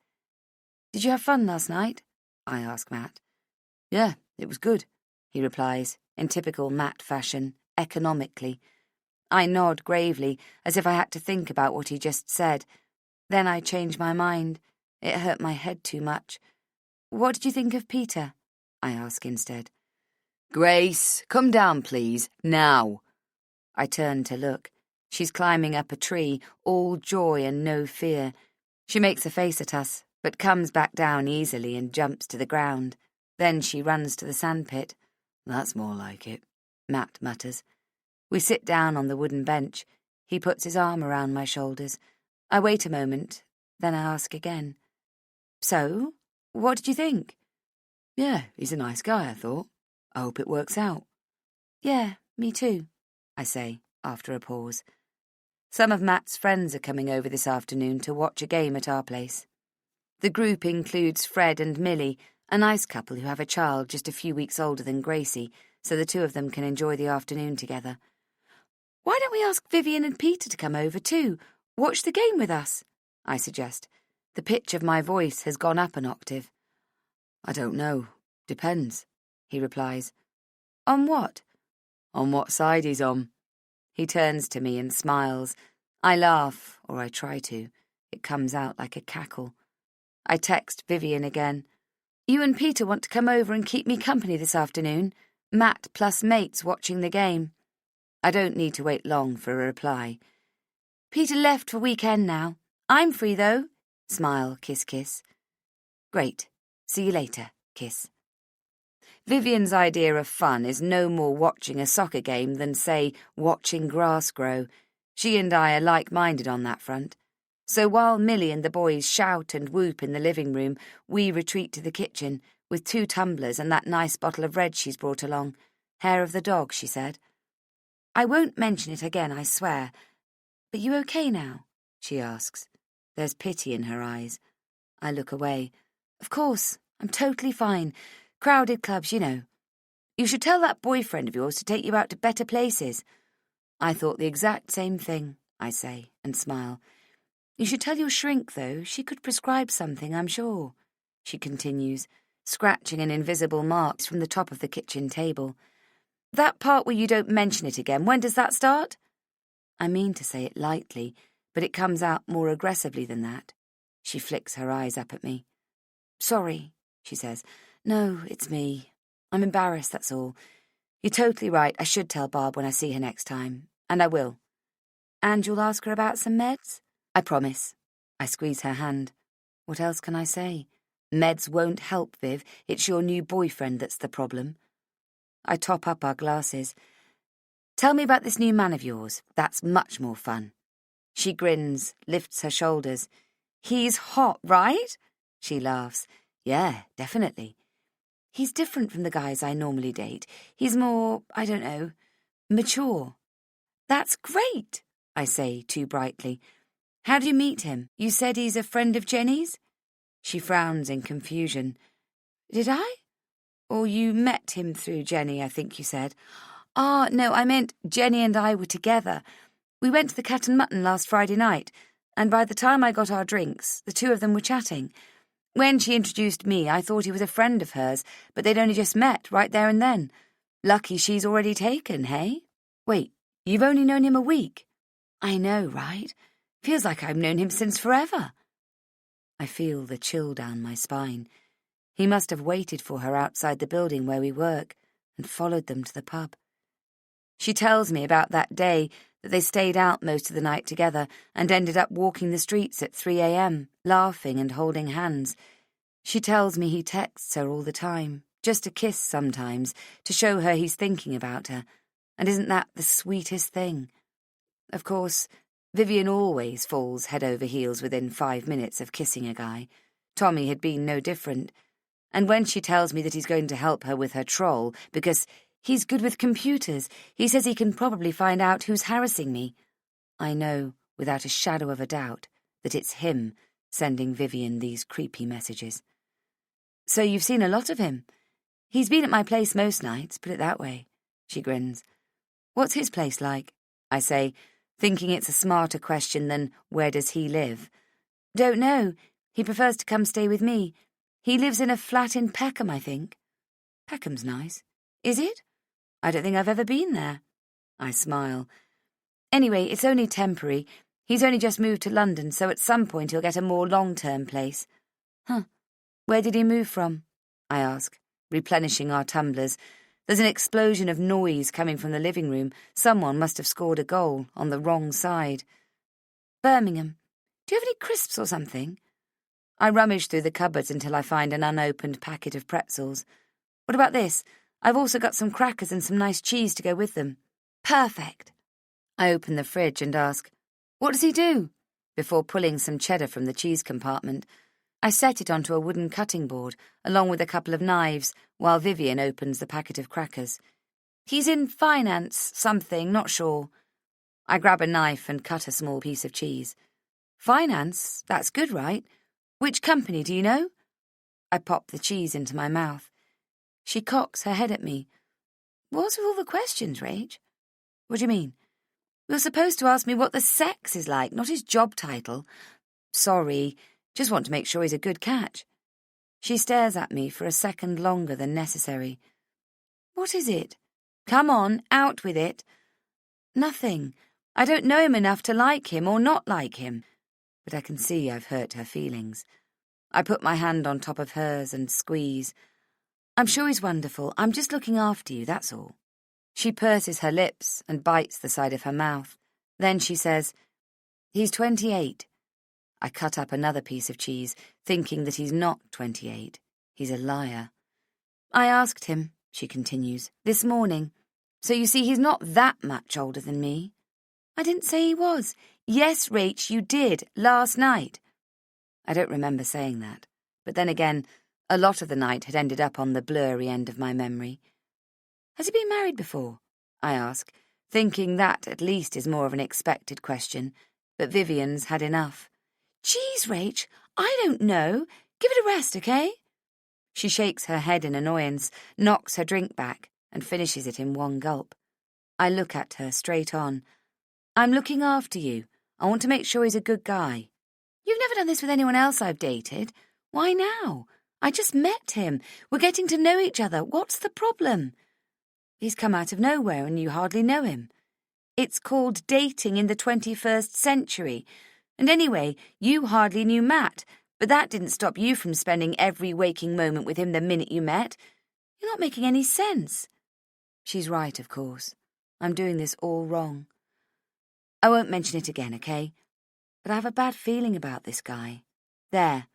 Did you have fun last night? I ask Matt.
Yeah, it was good,
he replies, in typical Matt fashion, economically. I nod gravely, as if I had to think about what he just said. Then I change my mind. It hurt my head too much. What did you think of Peter? I ask instead.
Grace, come down, please, now.
I turn to look. She's climbing up a tree, all joy and no fear. She makes a face at us, but comes back down easily and jumps to the ground. Then she runs to the sandpit.
That's more like it,
Matt mutters. We sit down on the wooden bench. He puts his arm around my shoulders. I wait a moment, then I ask again. So, what did you think?
Yeah, he's a nice guy, I thought. I hope it works out.
Yeah, me too, I say, after a pause. Some of Matt's friends are coming over this afternoon to watch a game at our place. The group includes Fred and Millie, a nice couple who have a child just a few weeks older than Gracie, so the two of them can enjoy the afternoon together. Why don't we ask Vivian and Peter to come over too? Watch the game with us, I suggest. The pitch of my voice has gone up an octave.
I don't know. Depends, he replies.
On what?
On what side he's on.
He turns to me and smiles. I laugh, or I try to. It comes out like a cackle. I text Vivian again. You and Peter want to come over and keep me company this afternoon? Matt plus mates watching the game. I don't need to wait long for a reply. Peter left for weekend now. I'm free, though. Smile, kiss, kiss. Great. See you later, kiss. Vivian's idea of fun is no more watching a soccer game than, say, watching grass grow. She and I are like-minded on that front. So while Millie and the boys shout and whoop in the living room, we retreat to the kitchen with 2 tumblers and that nice bottle of red she's brought along. Hair of the dog, she said. I won't mention it again, I swear. But you okay now? She asks. There's pity in her eyes. I look away. Of course, I'm totally fine. Crowded clubs, you know. You should tell that boyfriend of yours to take you out to better places. I thought the exact same thing, I say, and smile. You should tell your shrink, though. She could prescribe something, I'm sure, she continues, scratching an invisible mark from the top of the kitchen table. That part where you don't mention it again, when does that start? I mean to say it lightly, but it comes out more aggressively than that. She flicks her eyes up at me. Sorry, she says. No, it's me. I'm embarrassed, that's all. You're totally right. I should tell Barb when I see her next time. And I will. And you'll ask her about some meds? I promise. I squeeze her hand. What else can I say? Meds won't help, Viv. It's your new boyfriend that's the problem. I top up our glasses. Tell me about this new man of yours. That's much more fun. She grins, lifts her shoulders. He's hot, right? She laughs. Yeah, definitely. He's different from the guys I normally date. He's more, I don't know, mature. That's great, I say too brightly. How did you meet him? You said he's a friend of Jenny's? She frowns in confusion. Did I? Or you met him through Jenny, I think you said. Ah, no, I meant Jenny and I were together. We went to the Cat and Mutton last Friday night, and by the time I got our drinks, the two of them were chatting. When she introduced me, I thought he was a friend of hers, but they'd only just met right there and then. Lucky she's already taken, hey? Wait, you've only known him a week? I know, right? Feels like I've known him since forever. I feel the chill down my spine. He must have waited for her outside the building where we work and followed them to the pub. She tells me about that day that they stayed out most of the night together and ended up walking the streets at 3 a.m., laughing and holding hands. She tells me he texts her all the time, just a kiss sometimes, to show her he's thinking about her. And isn't that the sweetest thing? Of course, Vivian always falls head over heels within 5 minutes of kissing a guy. Tommy had been no different. And when she tells me that he's going to help her with her troll, because he's good with computers, he says he can probably find out who's harassing me, I know, without a shadow of a doubt, that it's him sending Vivian these creepy messages. So you've seen a lot of him. He's been at my place most nights, put it that way. She grins. What's his place like? I say, thinking it's a smarter question than where does he live. Don't know. He prefers to come stay with me. He lives in a flat in Peckham, I think. Peckham's nice. Is it? I don't think I've ever been there. I smile. Anyway, it's only temporary. He's only just moved to London, so at some point he'll get a more long-term place. Huh. Where did he move from? I ask, replenishing our tumblers. There's an explosion of noise coming from the living room. Someone must have scored a goal on the wrong side. Birmingham. Do you have any crisps or something? I rummage through the cupboards until I find an unopened packet of pretzels. What about this? I've also got some crackers and some nice cheese to go with them. Perfect. I open the fridge and ask, what does he do? Before pulling some cheddar from the cheese compartment. I set it onto a wooden cutting board, along with a couple of knives, while Vivian opens the packet of crackers. He's in finance, something, not sure. I grab a knife and cut a small piece of cheese. Finance? That's good, right? Which company, do you know? I pop the cheese into my mouth. She cocks her head at me. What's with all the questions, Rach? What do you mean? You're supposed to ask me what the sex is like, not his job title. Sorry, just want to make sure he's a good catch. She stares at me for a second longer than necessary. What is it? Come on, out with it. Nothing. I don't know him enough to like him or not like him. But I can see I've hurt her feelings. I put my hand on top of hers and squeeze. I'm sure he's wonderful. I'm just looking after you, that's all. She purses her lips and bites the side of her mouth. Then she says, he's 28. I cut up another piece of cheese, thinking that he's not 28. He's a liar. I asked him, she continues, this morning. So you see, he's not that much older than me. I didn't say he was. Yes, Rach, you did, last night. I don't remember saying that. But then again, a lot of the night had ended up on the blurry end of my memory. Has he been married before? I ask, thinking that at least is more of an expected question. But Vivian's had enough. Geez, Rach, I don't know. Give it a rest, okay? She shakes her head in annoyance, knocks her drink back, and finishes it in one gulp. I look at her straight on. I'm looking after you. I want to make sure he's a good guy. You've never done this with anyone else I've dated. Why now? I just met him. We're getting to know each other. What's the problem? He's come out of nowhere and you hardly know him. It's called dating in the 21st century. And anyway, you hardly knew Matt, but that didn't stop you from spending every waking moment with him the minute you met. You're not making any sense. She's right, of course. I'm doing this all wrong. I won't mention it again, okay? But I have a bad feeling about this guy. There.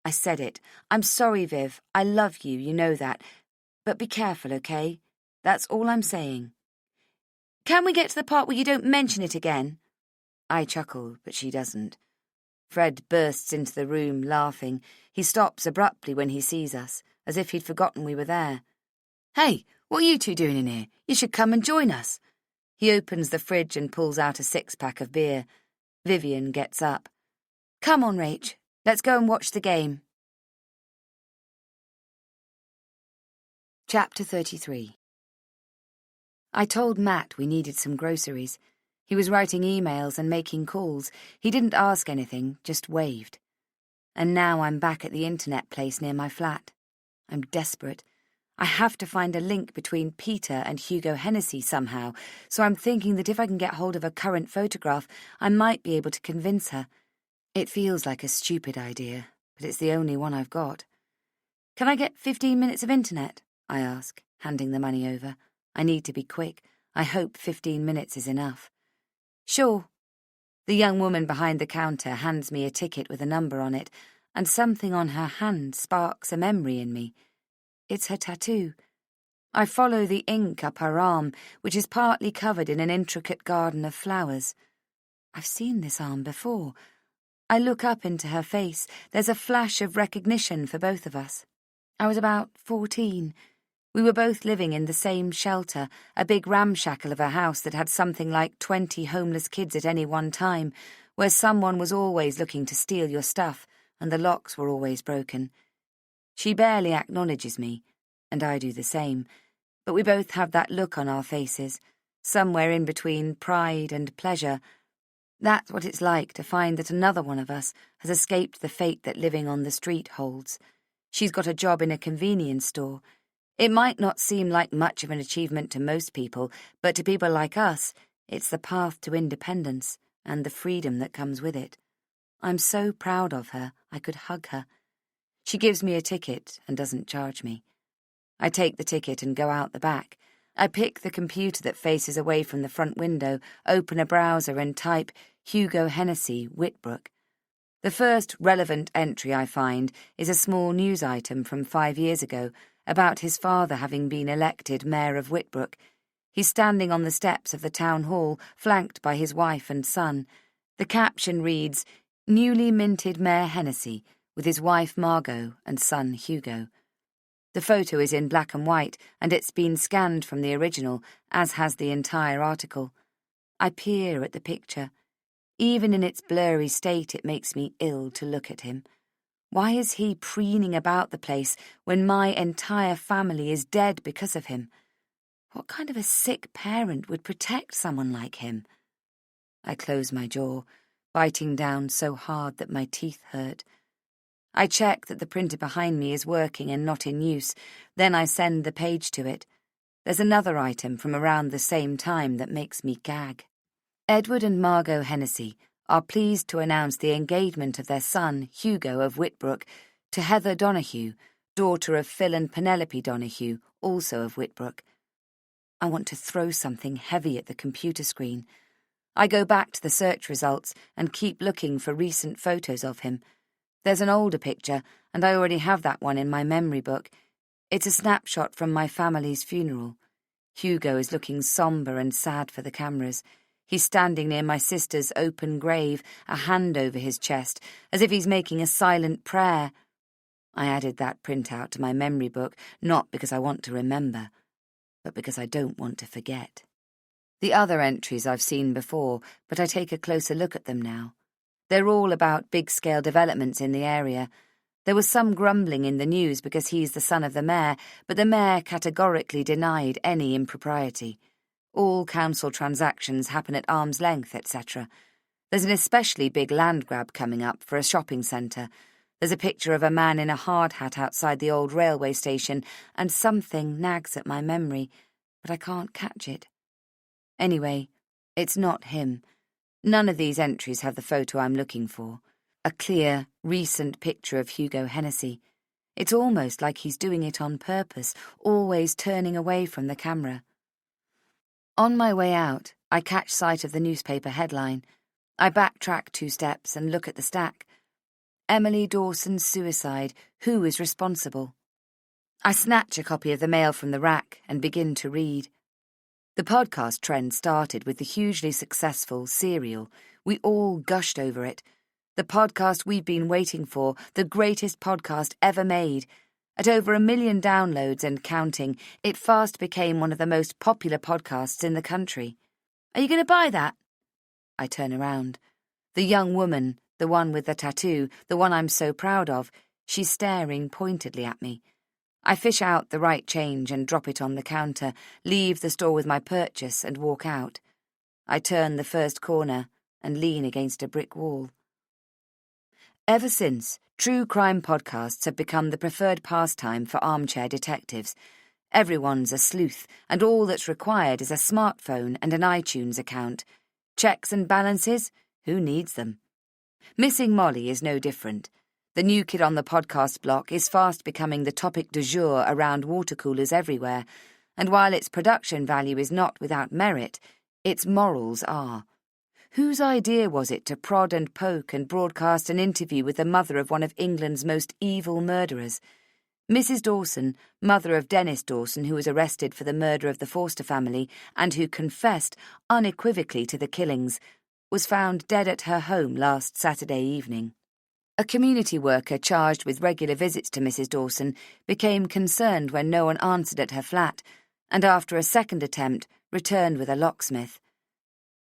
I said it. I'm sorry, Viv. I love you, you know that. But be careful, okay? That's all I'm saying. Can we get to the part where you don't mention it again? I chuckle, but she doesn't. Fred bursts into the room, laughing. He stops abruptly when he sees us, as if he'd forgotten we were there. Hey, what are you two doing in here? You should come and join us. He opens the fridge and pulls out a 6-pack of beer. Vivian gets up. Come on, Rach. Let's go and watch the game. Chapter 33. I told Matt we needed some groceries. He was writing emails and making calls. He didn't ask anything, just waved. And now I'm back at the internet place near my flat. I'm desperate. I have to find a link between Peter and Hugo Hennessy somehow, so I'm thinking that if I can get hold of a current photograph, I might be able to convince her. It feels like a stupid idea, but it's the only one I've got. Can I get 15 minutes of internet? I ask, handing the money over. I need to be quick. I hope 15 minutes is enough. Sure. The young woman behind the counter hands me a ticket with a number on it, and something on her hand sparks a memory in me. It's her tattoo. I follow the ink up her arm, which is partly covered in an intricate garden of flowers. I've seen this arm before. I look up into her face. There's a flash of recognition for both of us. I was about 14. We were both living in the same shelter, a big ramshackle of a house that had something like 20 homeless kids at any one time, where someone was always looking to steal your stuff, and the locks were always broken. She barely acknowledges me, and I do the same, but we both have that look on our faces, somewhere in between pride and pleasure. That's what it's like to find that another one of us has escaped the fate that living on the street holds. She's got a job in a convenience store. It might not seem like much of an achievement to most people, but to people like us, it's the path to independence and the freedom that comes with it. I'm so proud of her, I could hug her. She gives me a ticket and doesn't charge me. I take the ticket and go out the back. I pick the computer that faces away from the front window, open a browser and type Hugo Hennessy, Whitbrook. The first relevant entry I find is a small news item from 5 years ago about his father having been elected mayor of Whitbrook. He's standing on the steps of the town hall, flanked by his wife and son. The caption reads, "Newly minted Mayor Hennessy, with his wife Margot and son Hugo." The photo is in black and white, and it's been scanned from the original, as has the entire article. I peer at the picture. Even in its blurry state, it makes me ill to look at him. Why is he preening about the place when my entire family is dead because of him? What kind of a sick parent would protect someone like him? I close my jaw, biting down so hard that my teeth hurt. I check that the printer behind me is working and not in use, then I send the page to it. There's another item from around the same time that makes me gag. Edward and Margot Hennessy are pleased to announce the engagement of their son, Hugo of Whitbrook, to Heather Donahue, daughter of Phil and Penelope Donahue, also of Whitbrook. I want to throw something heavy at the computer screen. I go back to the search results and keep looking for recent photos of him. There's an older picture, and I already have that one in my memory book. It's a snapshot from my family's funeral. Hugo is looking somber and sad for the cameras. He's standing near my sister's open grave, a hand over his chest, as if he's making a silent prayer. I added that printout to my memory book, not because I want to remember, but because I don't want to forget. The other entries I've seen before, but I take a closer look at them now. They're all about big-scale developments in the area. There was some grumbling in the news because he's the son of the mayor, but the mayor categorically denied any impropriety. All council transactions happen at arm's length, etc. There's an especially big land grab coming up for a shopping centre. There's a picture of a man in a hard hat outside the old railway station, and something nags at my memory, but I can't catch it. Anyway, it's not him. None of these entries have the photo I'm looking for. A clear, recent picture of Hugo Hennessy. It's almost like he's doing it on purpose, always turning away from the camera. On my way out, I catch sight of the newspaper headline. I backtrack 2 steps and look at the stack. Emily Dawson's suicide. Who is responsible? I snatch a copy of the Mail from the rack and begin to read. The podcast trend started with the hugely successful Serial. We all gushed over it. The podcast we've been waiting for, the greatest podcast ever made. At over 1 million downloads and counting, it fast became one of the most popular podcasts in the country. Are you going to buy that? I turn around. The young woman, the one with the tattoo, the one I'm so proud of, she's staring pointedly at me. I fish out the right change and drop it on the counter, leave the store with my purchase and walk out. I turn the first corner and lean against a brick wall. Ever since, true crime podcasts have become the preferred pastime for armchair detectives. Everyone's a sleuth, and all that's required is a smartphone and an iTunes account. Checks and balances? Who needs them? Missing Molly is no different. The new kid on the podcast block is fast becoming the topic du jour around water coolers everywhere, and while its production value is not without merit, its morals are. Whose idea was it to prod and poke and broadcast an interview with the mother of one of England's most evil murderers? Mrs. Dawson, mother of Dennis Dawson, who was arrested for the murder of the Forster family and who confessed unequivocally to the killings, was found dead at her home last Saturday evening. A community worker charged with regular visits to Mrs. Dawson became concerned when no one answered at her flat, and after a second attempt, returned with a locksmith.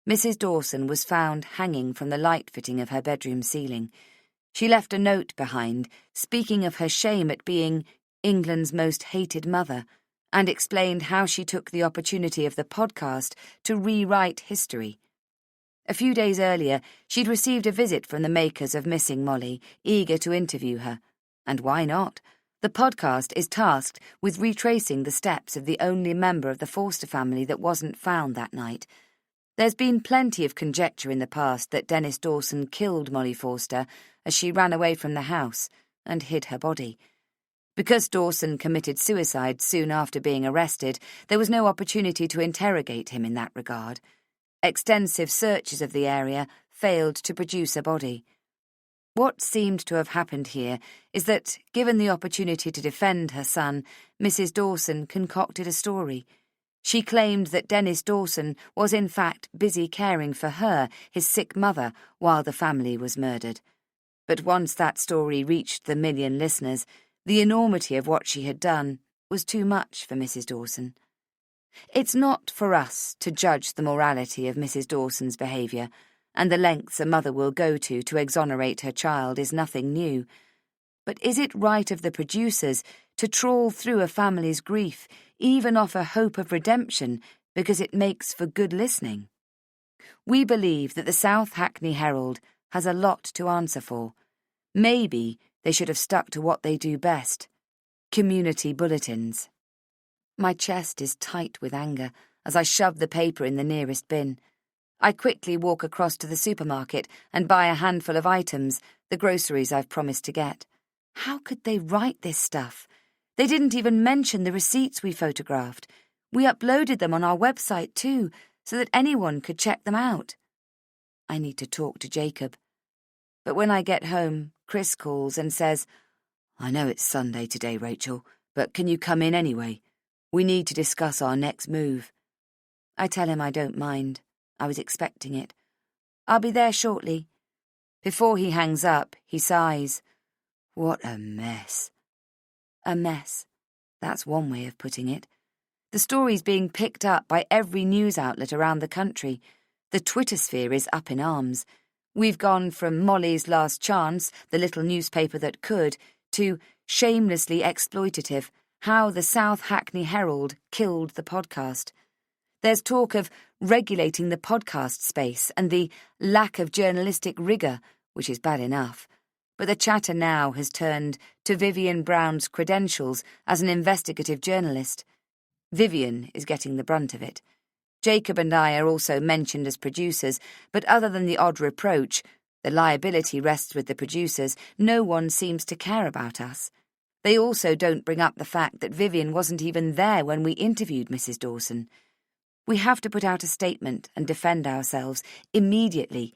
Mrs. Dawson was found hanging from the light fitting of her bedroom ceiling. She left a note behind, speaking of her shame at being England's most hated mother, and explained how she took the opportunity of the podcast to rewrite history. A few days earlier, she'd received a visit from the makers of Missing Molly, eager to interview her. And why not? The podcast is tasked with retracing the steps of the only member of the Forster family that wasn't found that night. There's been plenty of conjecture in the past that Dennis Dawson killed Molly Forster as she ran away from the house and hid her body. Because Dawson committed suicide soon after being arrested, there was no opportunity to interrogate him in that regard. Extensive searches of the area failed to produce a body. What seemed to have happened here is that, given the opportunity to defend her son, Mrs. Dawson concocted a story. She claimed that Dennis Dawson was in fact busy caring for her, his sick mother, while the family was murdered. But once that story reached the 1 million listeners, the enormity of what she had done was too much for Mrs. Dawson. It's not for us to judge the morality of Mrs. Dawson's behaviour, and the lengths a mother will go to exonerate her child is nothing new. But is it right of the producers to trawl through a family's grief, even offer hope of redemption, because it makes for good listening? We believe that the South Hackney Herald has a lot to answer for. Maybe they should have stuck to what they do best: community bulletins. My chest is tight with anger as I shove the paper in the nearest bin. I quickly walk across to the supermarket and buy a handful of items, the groceries I've promised to get. How could they write this stuff? They didn't even mention the receipts we photographed. We uploaded them on our website too, so that anyone could check them out. I need to talk to Jacob. But when I get home, Chris calls and says, "I know it's Sunday today, Rachel, but can you come in anyway? We need to discuss our next move." I tell him I don't mind. I was expecting it. I'll be there shortly. Before he hangs up, he sighs. What a mess. A mess. That's one way of putting it. The story's being picked up by every news outlet around the country. The Twitter sphere is up in arms. We've gone from Molly's Last Chance, the little newspaper that could, to shamelessly exploitative, how the South Hackney Herald killed the podcast. There's talk of regulating the podcast space and the lack of journalistic rigour, which is bad enough. But the chatter now has turned to Vivian Brown's credentials as an investigative journalist. Vivian is getting the brunt of it. Jacob and I are also mentioned as producers, but other than the odd reproach, the liability rests with the producers, no one seems to care about us. They also don't bring up the fact that Vivian wasn't even there when we interviewed Mrs. Dawson. We have to put out a statement and defend ourselves immediately.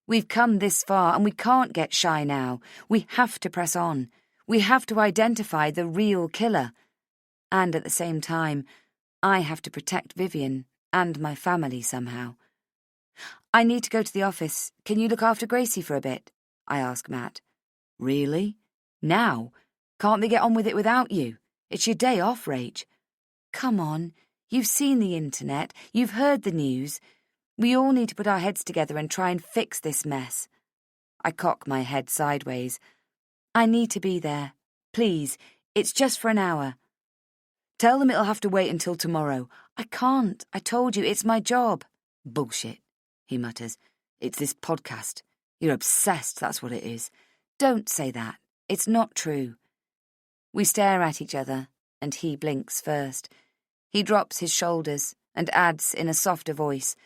We've come this far and we can't get shy now. We have to press on. We have to identify the real killer. And at the same time, I have to protect Vivian and my family somehow. I need to go to the office. Can you look after Gracie for a bit? I ask Matt. Really? Now? Can't they get on with it without you? It's your day off, Rach. Come on. You've seen the internet. You've heard the news. We all need to put our heads together and try and fix this mess. I cock my head sideways. I need to be there. Please, it's just for an hour. Tell them it'll have to wait until tomorrow. I can't. I told you, it's my job. Bullshit, he mutters. It's this podcast. You're obsessed, that's what it is. Don't say that. It's not true. We stare at each other, and he blinks first. He drops his shoulders and adds in a softer voice,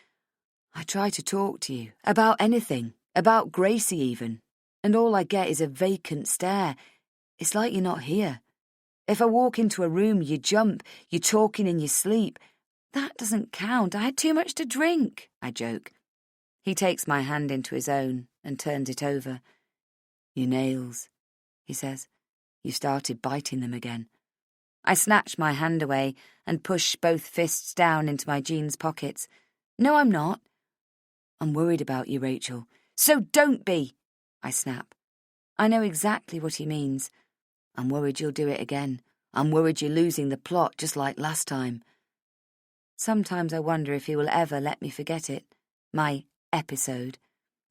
I try to talk to you, about anything, about Gracie even, and all I get is a vacant stare. It's like you're not here. If I walk into a room, you jump, you're talking in your sleep. That doesn't count. I had too much to drink, I joke. He takes my hand into his own and turns it over. Your nails, he says. You started biting them again. I snatch my hand away and push both fists down into my jeans pockets. No, I'm not. I'm worried about you, Rachel. So don't be, I snap. I know exactly what he means. I'm worried you'll do it again. I'm worried you're losing the plot just like last time. Sometimes I wonder if he will ever let me forget it. My episode.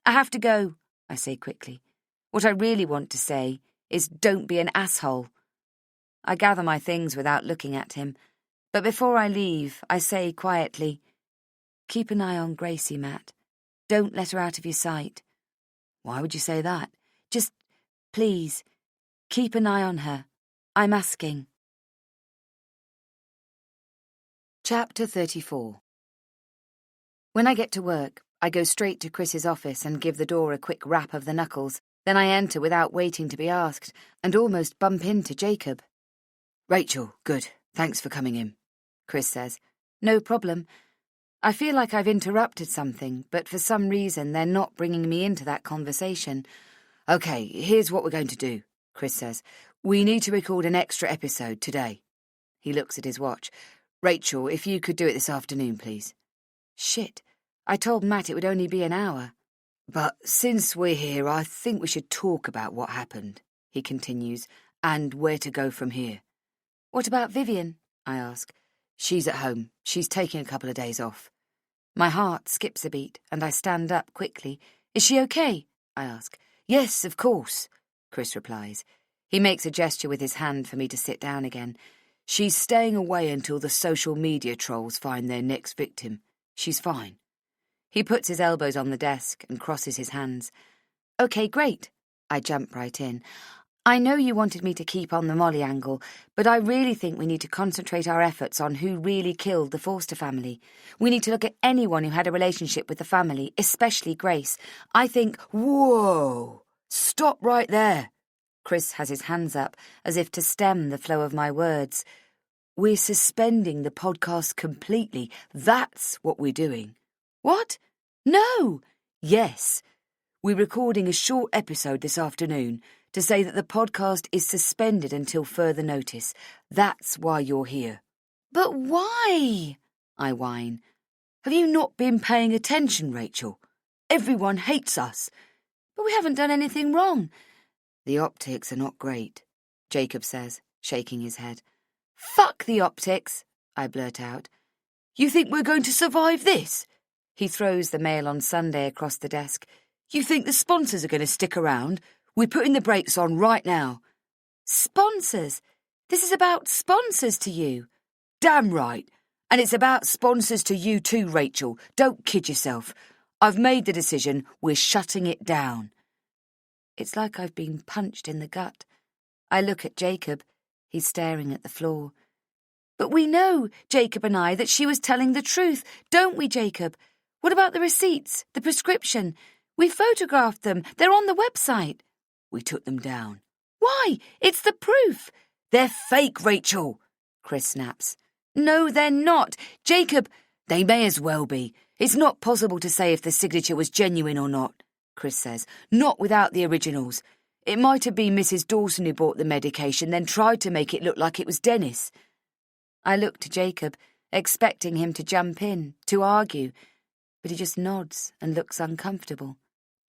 I have to go, I say quickly. What I really want to say is don't be an asshole. I gather my things without looking at him, but before I leave, I say quietly, keep an eye on Gracie, Matt. Don't let her out of your sight. Why would you say that? Just, please, keep an eye on her. I'm asking. Chapter 34. When I get to work, I go straight to Chris's office and give the door a quick rap of the knuckles. Then I enter without waiting to be asked, and almost bump into Jacob. Rachel, good. Thanks for coming in, Chris says. No problem. I feel like I've interrupted something, but for some reason they're not bringing me into that conversation. Okay, here's what we're going to do, Chris says. We need to record an extra episode today. He looks at his watch. Rachel, if you could do it this afternoon, please. Shit, I told Matt it would only be an hour. But since we're here, I think we should talk about what happened, he continues, and where to go from here. What about Vivian? I ask. She's at home. She's taking a couple of days off. My heart skips a beat, and I stand up quickly. Is she okay? I ask. Yes, of course, Chris replies. He makes a gesture with his hand for me to sit down again. She's staying away until the social media trolls find their next victim. She's fine. He puts his elbows on the desk and crosses his hands. Okay, great. I jump right in. I know you wanted me to keep on the Molly angle, but I really think we need to concentrate our efforts on who really killed the Forster family. We need to look at anyone who had a relationship with the family, especially Grace. I think... Whoa! Stop right there! Chris has his hands up, as if to stem the flow of my words. We're suspending the podcast completely. That's what we're doing. What? No! Yes. We're recording a short episode this afternoon to say that the podcast is suspended until further notice. That's why you're here. But why? I whine. Have you not been paying attention, Rachel? Everyone hates us. But we haven't done anything wrong. The optics are not great, Jacob says, shaking his head. Fuck the optics, I blurt out. You think we're going to survive this? He throws the Mail on Sunday across the desk. You think the sponsors are going to stick around? We're putting the brakes on right now. Sponsors? This is about sponsors to you. Damn right. And it's about sponsors to you too, Rachel. Don't kid yourself. I've made the decision. We're shutting it down. It's like I've been punched in the gut. I look at Jacob. He's staring at the floor. But we know, Jacob and I, that she was telling the truth, don't we, Jacob? What about the receipts, the prescription? We photographed them. They're on the website. We took them down. Why? It's the proof. They're fake, Rachel, Chris snaps. No, they're not. Jacob, they may as well be. It's not possible to say if the signature was genuine or not, Chris says. Not without the originals. It might have been Mrs. Dawson who bought the medication, then tried to make it look like it was Dennis. I look to Jacob, expecting him to jump in, to argue, but he just nods and looks uncomfortable.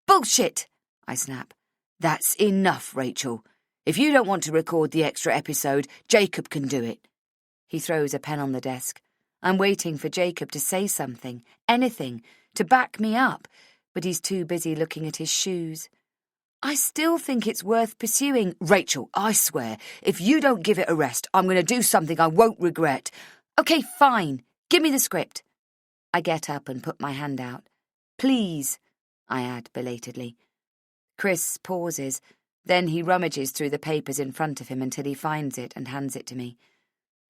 Bullshit, I snap. That's enough, Rachel. If you don't want to record the extra episode, Jacob can do it.
He throws a pen on the desk. I'm waiting for Jacob to say something, anything, to back me up, but he's too busy looking at his shoes.
I still think it's worth pursuing. Rachel, I swear, if you don't give it a rest, I'm going to do something I won't regret.
Okay, fine. Give me the script. I get up and put my hand out. Please, I add belatedly. Chris pauses, then he rummages through the papers in front of him until he finds it and hands it to me.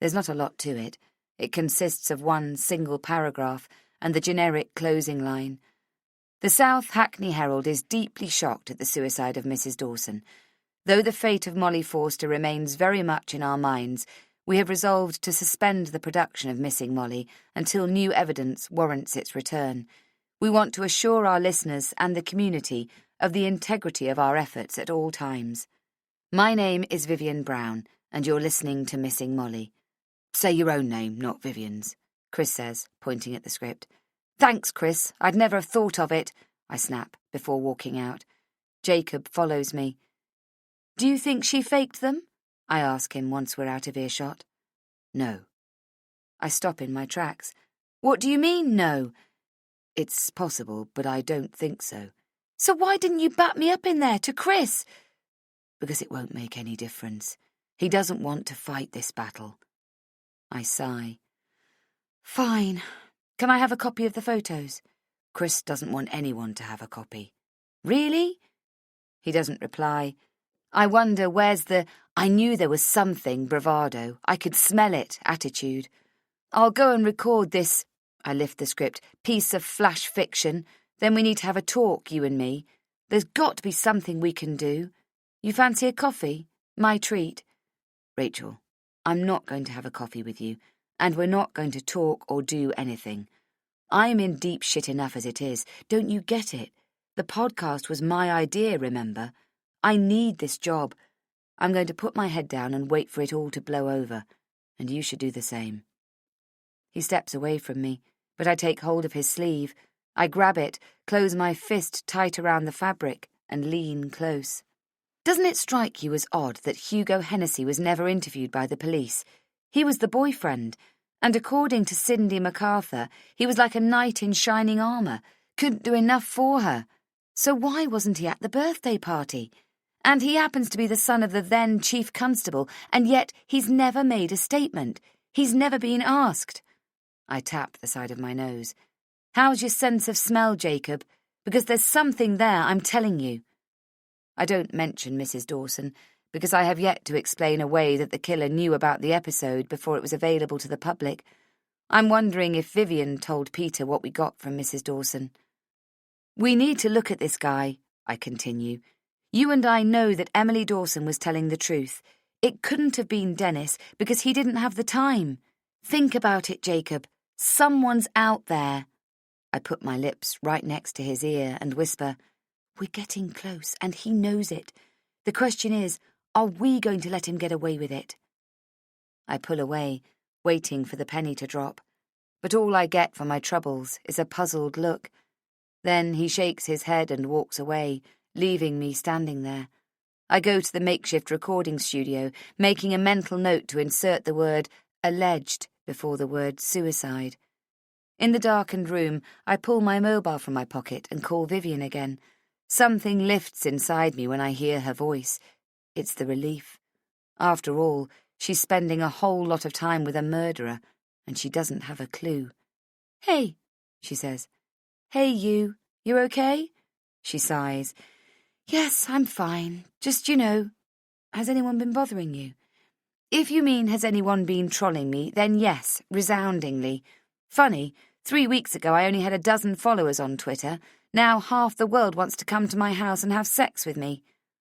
There's not a lot to it. It consists of one single paragraph and the generic closing line. The South Hackney Herald is deeply shocked at the suicide of Mrs. Dawson. Though the fate of Molly Forster remains very much in our minds, we have resolved to suspend the production of Missing Molly until new evidence warrants its return. We want to assure our listeners and the community of the integrity of our efforts at all times. My name is Vivian Brown, and you're listening to Missing Molly.
Say your own name, not Vivian's, Chris says, pointing at the script.
Thanks, Chris. I'd never have thought of it, I snap before walking out. Jacob follows me. Do you think she faked them? I ask him once we're out of earshot.
No.
I stop in my tracks. What do you mean, no?
It's possible, but I don't think so.
So why didn't you back me up in there to Chris?
Because it won't make any difference. He doesn't want to fight this battle.
I sigh. Fine. Can I have a copy of the photos?
Chris doesn't want anyone to have a copy.
Really? He doesn't reply. I wonder where's the I knew there was something bravado, I could smell it attitude. I'll go and record this, I lift the script, piece of flash fiction. Then we need to have a talk, you and me. There's got to be something we can do. You fancy a coffee? My treat.
Rachel, I'm not going to have a coffee with you, and we're not going to talk or do anything. I'm in deep shit enough as it is. Don't you get it? The podcast was my idea, remember? I need this job. I'm going to put my head down and wait for it all to blow over, and you should do the same.
He steps away from me, but I take hold of his sleeve. I grab it, close my fist tight around the fabric, and lean close. Doesn't it strike you as odd that Hugo Hennessy was never interviewed by the police? He was the boyfriend, and according to Cindy MacArthur, he was like a knight in shining armour, couldn't do enough for her. So why wasn't he at the birthday party? And he happens to be the son of the then chief constable, and yet he's never made a statement. He's never been asked. I tap the side of my nose. How's your sense of smell, Jacob? Because there's something there, I'm telling you. I don't mention Mrs. Dawson, because I have yet to explain away that the killer knew about the episode before it was available to the public. I'm wondering if Vivian told Peter what we got from Mrs. Dawson. We need to look at this guy, I continue. You and I know that Emily Dawson was telling the truth. It couldn't have been Dennis because he didn't have the time. Think about it, Jacob. Someone's out there. I put my lips right next to his ear and whisper, We're getting close, and he knows it. The question is, are we going to let him get away with it? I pull away, waiting for the penny to drop. But all I get for my troubles is a puzzled look. Then he shakes his head and walks away, leaving me standing there. I go to the makeshift recording studio, making a mental note to insert the word alleged before the word suicide. In the darkened room, I pull my mobile from my pocket and call Vivian again. Something lifts inside me when I hear her voice. It's the relief. After all, she's spending a whole lot of time with a murderer, and she doesn't have a clue. Hey, she says. Hey, you okay? She sighs. Yes, I'm fine. Just, has anyone been bothering you? If you mean has anyone been trolling me, then yes, resoundingly. Funny, 3 weeks ago I only had a dozen followers on Twitter. Now half the world wants to come to my house and have sex with me.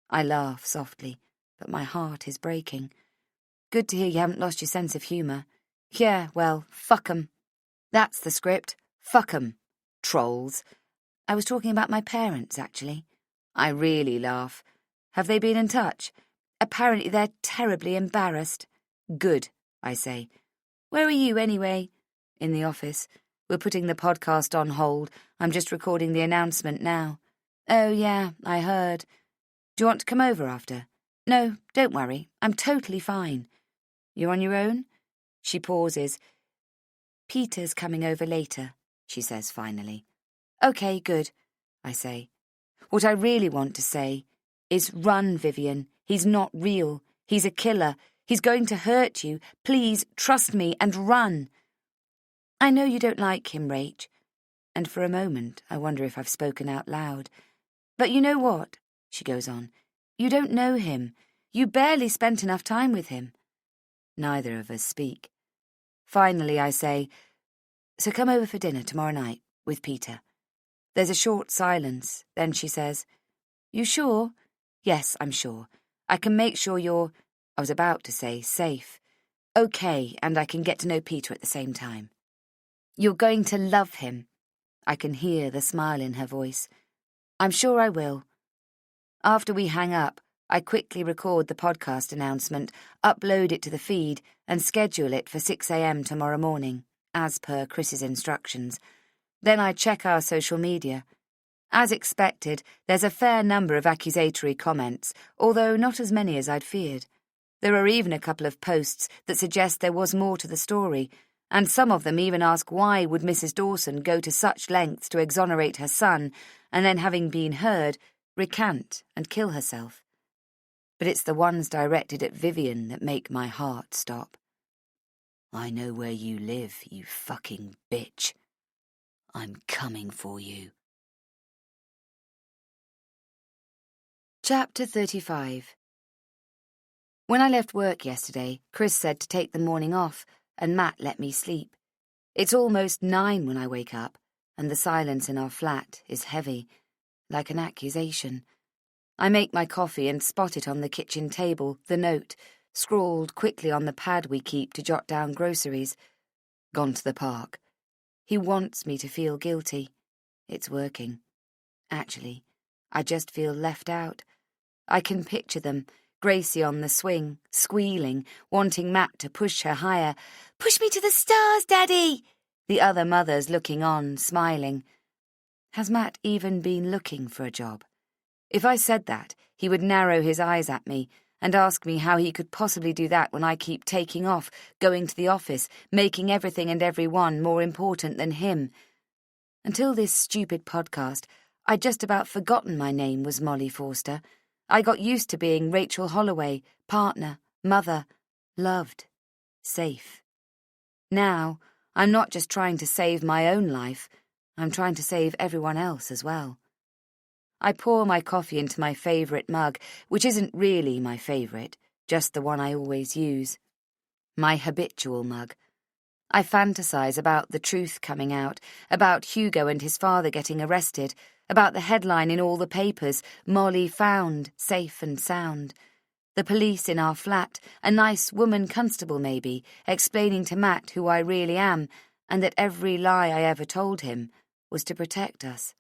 I laugh softly, but my heart is breaking. Good to hear you haven't lost your sense of humour. Yeah, well, fuck 'em. That's the script. Fuck 'em. Trolls. I was talking about my parents, actually. I really laugh. Have they been in touch? Apparently they're terribly embarrassed. Good, I say. Where are you, anyway? In the office. We're putting the podcast on hold. I'm just recording the announcement now. Oh, yeah, I heard. Do you want to come over after? No, don't worry. I'm totally fine. You're on your own? She pauses. Peter's coming over later, she says finally. Okay, good, I say. What I really want to say is run, Vivian. He's not real. He's a killer. He's going to hurt you. Please trust me and run. I know you don't like him, Rach. And for a moment, I wonder if I've spoken out loud. But you know what? She goes on. You don't know him. You barely spent enough time with him. Neither of us speak. Finally, I say, so come over for dinner tomorrow night with Peter. There's a short silence. Then she says, You sure? Yes, I'm sure. I can make sure you're, I was about to say, safe. Okay, and I can get to know Peter at the same time. You're going to love him. I can hear the smile in her voice. I'm sure I will. After we hang up, I quickly record the podcast announcement, upload it to the feed, and schedule it for 6 a.m. tomorrow morning, as per Chris's instructions. Then I check our social media. As expected, there's a fair number of accusatory comments, although not as many as I'd feared. There are even a couple of posts that suggest there was more to the story, and some of them even ask why would Mrs. Dawson go to such lengths to exonerate her son, and then, having been heard, recant and kill herself. But it's the ones directed at Vivian that make my heart stop. I know where you live, you fucking bitch. I'm coming for you. Chapter 35. When I left work yesterday, Chris said to take the morning off, and Matt let me sleep. It's almost 9 when I wake up, and the silence in our flat is heavy, like an accusation. I make my coffee and spot it on the kitchen table, the note, scrawled quickly on the pad we keep to jot down groceries. Gone to the park. He wants me to feel guilty. It's working. Actually, I just feel left out. I can picture them, Gracie on the swing, squealing, wanting Matt to push her higher. Push me to the stars, Daddy! The other mothers looking on, smiling. Has Matt even been looking for a job? If I said that, he would narrow his eyes at me and ask me how he could possibly do that when I keep taking off, going to the office, making everything and everyone more important than him. Until this stupid podcast, I'd just about forgotten my name was Molly Forster. I got used to being Rachel Holloway, partner, mother, loved, safe. Now, I'm not just trying to save my own life, I'm trying to save everyone else as well. I pour my coffee into my favourite mug, which isn't really my favourite, just the one I always use. My habitual mug. I fantasize about the truth coming out, about Hugo and his father getting arrested, about the headline in all the papers, Molly found, safe and sound. The police in our flat, a nice woman constable maybe, explaining to Matt who I really am, and that every lie I ever told him was to protect us.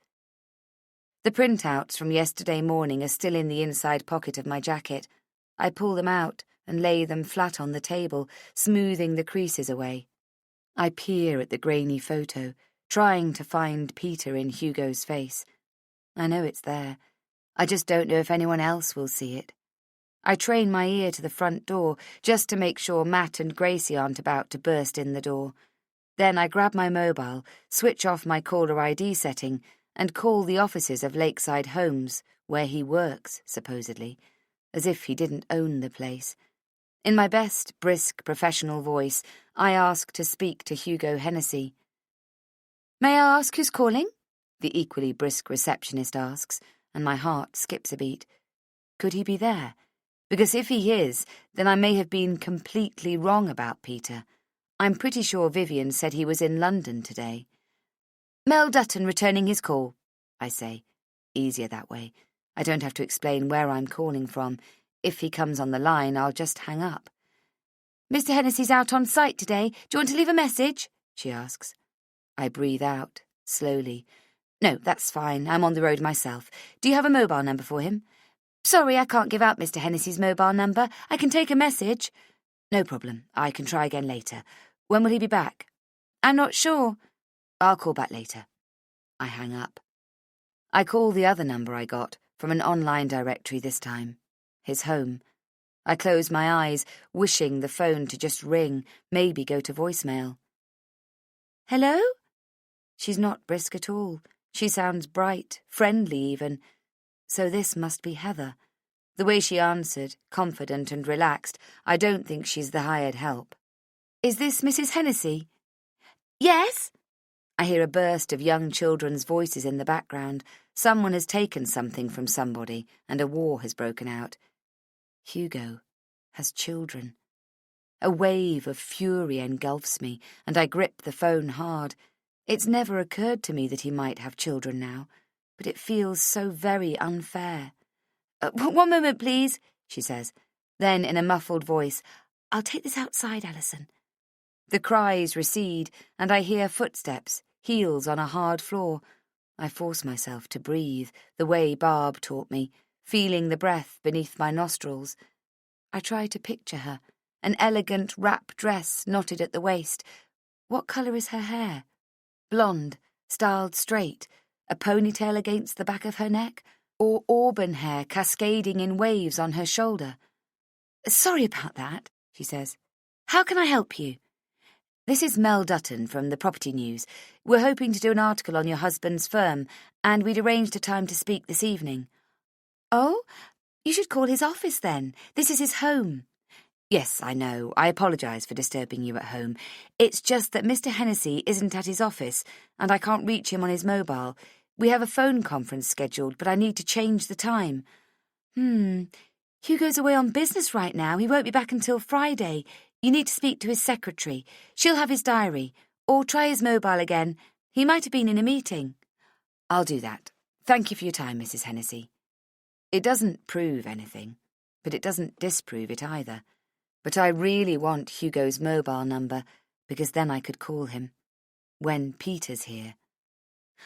The printouts from yesterday morning are still in the inside pocket of my jacket. I pull them out and lay them flat on the table, smoothing the creases away. I peer at the grainy photo, trying to find Peter in Hugo's face. I know it's there. I just don't know if anyone else will see it. I train my ear to the front door, just to make sure Matt and Gracie aren't about to burst in the door. Then I grab my mobile, switch off my caller ID setting, and call the offices of Lakeside Homes, where he works, supposedly, as if he didn't own the place. In my best, brisk, professional voice, I ask to speak to Hugo Hennessy. "May I ask who's calling?" the equally brisk receptionist asks, and my heart skips a beat. Could he be there? Because if he is, then I may have been completely wrong about Peter. I'm pretty sure Vivian said he was in London today. "Mel Dutton returning his call," I say. Easier that way. I don't have to explain where I'm calling from. If he comes on the line, I'll just hang up. "Mr. Hennessy's out on site today. Do you want to leave a message?" she asks. I breathe out, slowly. "No, that's fine. I'm on the road myself. Do you have a mobile number for him?" "Sorry, I can't give out Mr. Hennessy's mobile number. I can take a message." "No problem. I can try again later. When will he be back?" I'm not sure.
I'll call back later. I hang up. I call the other number I got, from an online directory this time. His home. I close my eyes, wishing the phone to just ring, maybe go to voicemail.
Hello?
She's not brisk at all. She sounds bright, friendly even. So this must be Heather. The way she answered, confident and relaxed, I don't think she's the hired help.
Is this Mrs. Hennessy?
Yes?
I hear a burst of young children's voices in the background. Someone has taken something from somebody, and a war has broken out. Hugo has children. A wave of fury engulfs me, and I grip the phone hard. It's never occurred to me that he might have children now, but it feels so very unfair.
One moment, please,
she says. Then, in a muffled voice,
I'll take this outside, Alison.
The cries recede, and I hear footsteps, heels on a hard floor. I force myself to breathe, the way Barb taught me, feeling the breath beneath my nostrils. I try to picture her, an elegant wrap dress knotted at the waist. What colour is her hair? Blonde, styled straight, a ponytail against the back of her neck, or auburn hair cascading in waves on her shoulder?
Sorry about that,
she says.
How can I help you?
This is Mel Dutton from the Property News. We're hoping to do an article on your husband's firm, and we'd arranged a time to speak this evening.
Oh, you should call his office then. This is his home.
Yes, I know. I apologise for disturbing you at home. It's just that Mr. Hennessy isn't at his office, and I can't reach him on his mobile. We have a phone conference scheduled, but I need to change the time.
Hugo's away on business right now. He won't be back until Friday. You need to speak to his secretary. She'll have his diary. Or try his mobile again. He might have been in a meeting.
I'll do that. Thank you for your time, Mrs. Hennessy. It doesn't prove anything, but it doesn't disprove it either. But I really want Hugo's mobile number, because then I could call him. When Peter's here.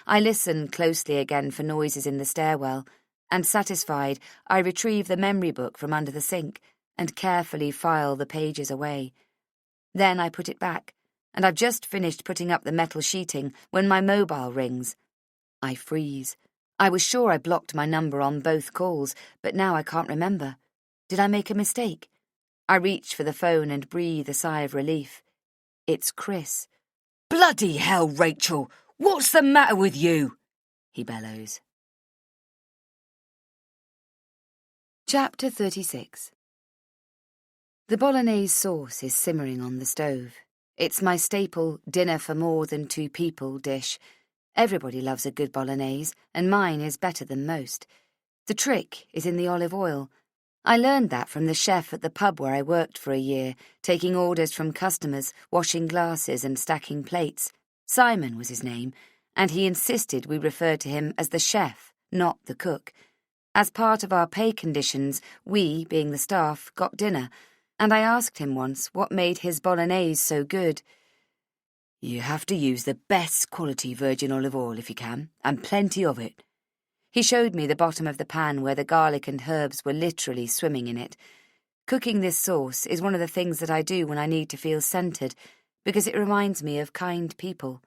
I listen closely again for noises in the stairwell, and satisfied, I retrieve the memory book from under the sink and carefully file the pages away. Then I put it back, and I've just finished putting up the metal sheeting when my mobile rings. I freeze. I was sure I blocked my number on both calls, but now I can't remember. Did I make a mistake? I reach for the phone and breathe a sigh of relief. It's Chris.
Bloody hell, Rachel! What's the matter with you?
He bellows. Chapter 36. The bolognese sauce is simmering on the stove. It's my staple dinner for more than 2 people dish. Everybody loves a good bolognese, and mine is better than most. The trick is in the olive oil. I learned that from the chef at the pub where I worked for a year, taking orders from customers, washing glasses and stacking plates. Simon was his name, and he insisted we refer to him as the chef, not the cook. As part of our pay conditions, we, being the staff, got dinner, and I asked him once what made his bolognese so good.
You have to use the best quality virgin olive oil if you can, and plenty of it.
He showed me the bottom of the pan where the garlic and herbs were literally swimming in it. Cooking this sauce is one of the things that I do when I need to feel centred, because it reminds me of kind people.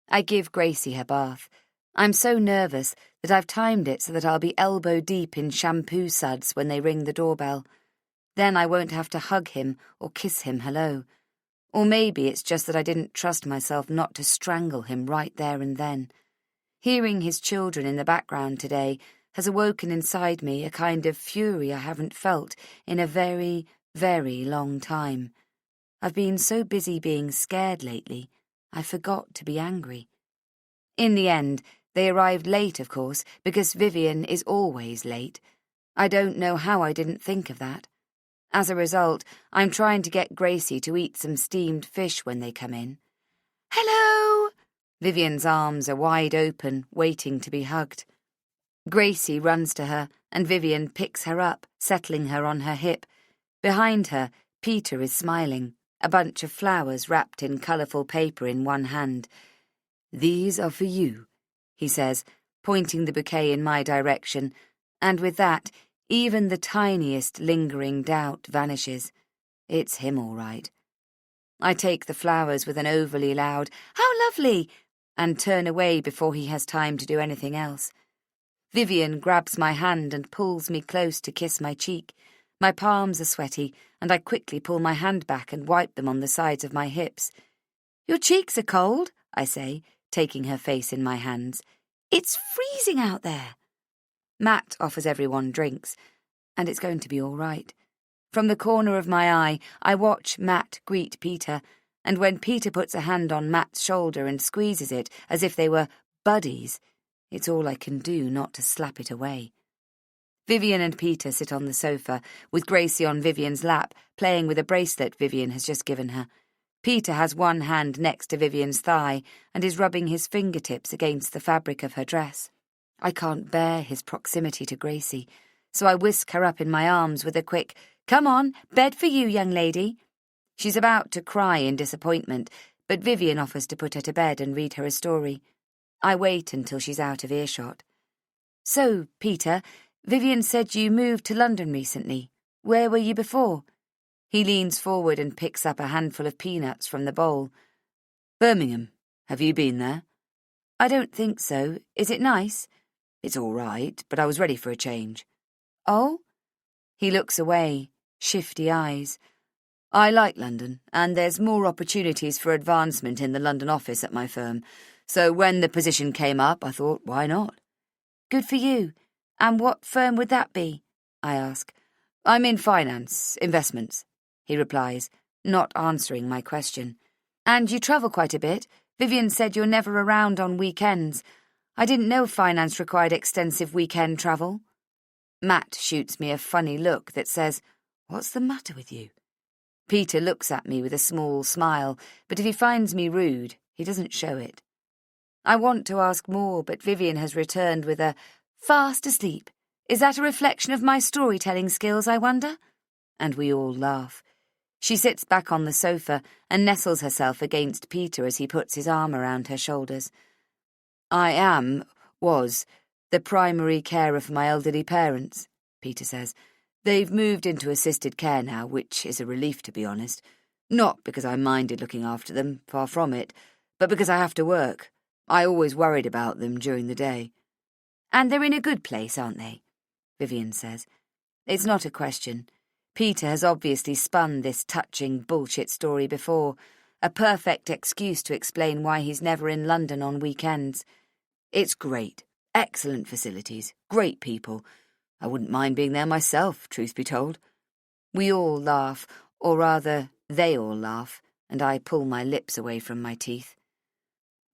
I give Gracie her bath. I'm so nervous that I've timed it so that I'll be elbow deep in shampoo suds when they ring the doorbell. Then I won't have to hug him or kiss him hello. Or maybe it's just that I didn't trust myself not to strangle him right there and then. Hearing his children in the background today has awoken inside me a kind of fury I haven't felt in a very, very long time. I've been so busy being scared lately, I forgot to be angry. In the end, they arrived late, of course, because Vivian is always late. I don't know how I didn't think of that. As a result, I'm trying to get Gracie to eat some steamed fish when they come in.
Hello!
Vivian's arms are wide open, waiting to be hugged. Gracie runs to her, and Vivian picks her up, settling her on her hip. Behind her, Peter is smiling, a bunch of flowers wrapped in colourful paper in one hand.
These are for you,
he says, pointing the bouquet in my direction, and with that, even the tiniest lingering doubt vanishes. It's him all right.
I take the flowers with an overly loud, "How lovely!" and turn away before he has time to do anything else. Vivian grabs my hand and pulls me close to kiss my cheek. My palms are sweaty, and I quickly pull my hand back and wipe them on the sides of my hips. "Your cheeks are cold," I say, taking her face in my hands. "It's freezing out there." Matt offers everyone drinks, and it's going to be all right. From the corner of my eye, I watch Matt greet Peter, and when Peter puts a hand on Matt's shoulder and squeezes it as if they were buddies, it's all I can do not to slap it away. Vivian and Peter sit on the sofa, with Gracie on Vivian's lap, playing with a bracelet Vivian has just given her. Peter has one hand next to Vivian's thigh and is rubbing his fingertips against the fabric of her dress. I can't bear his proximity to Gracie, so I whisk her up in my arms with a quick, "Come on, bed for you, young lady." She's about to cry in disappointment, but Vivian offers to put her to bed and read her a story. I wait until she's out of earshot. "So, Peter, Vivian said you moved to London recently. Where were you before?" He leans forward and picks up a handful of peanuts from the bowl. "Birmingham. Have you been there?" "I don't think so. Is it nice?" "It's all right, but I was ready for a change." "Oh?" He looks away, shifty eyes. "I like London, and there's more opportunities for advancement in the London office at my firm. So when the position came up, I thought, why not?" "Good for you. And what firm would that be?" I ask. "I'm in finance, investments," he replies, not answering my question. "And you travel quite a bit. Vivian said you're never around on weekends. I didn't know finance required extensive weekend travel." Matt shoots me a funny look that says, "What's the matter with you?" Peter looks at me with a small smile, but if he finds me rude, he doesn't show it. I want to ask more, but Vivian has returned with a "Fast asleep. Is that a reflection of my storytelling skills, I wonder?" And we all laugh. She sits back on the sofa and nestles herself against Peter as he puts his arm around her shoulders. "I was, the primary carer for my elderly parents," Peter says. "They've moved into assisted care now, which is a relief, to be honest. Not because I minded looking after them, far from it, but because I have to work. I always worried about them during the day." "And they're in a good place, aren't they?" Vivian says. It's not a question. Peter has obviously spun this touching bullshit story before, a perfect excuse to explain why he's never in London on weekends. "It's great. Excellent facilities. Great people. I wouldn't mind being there myself, truth be told." We all laugh, or rather, they all laugh, and I pull my lips away from my teeth.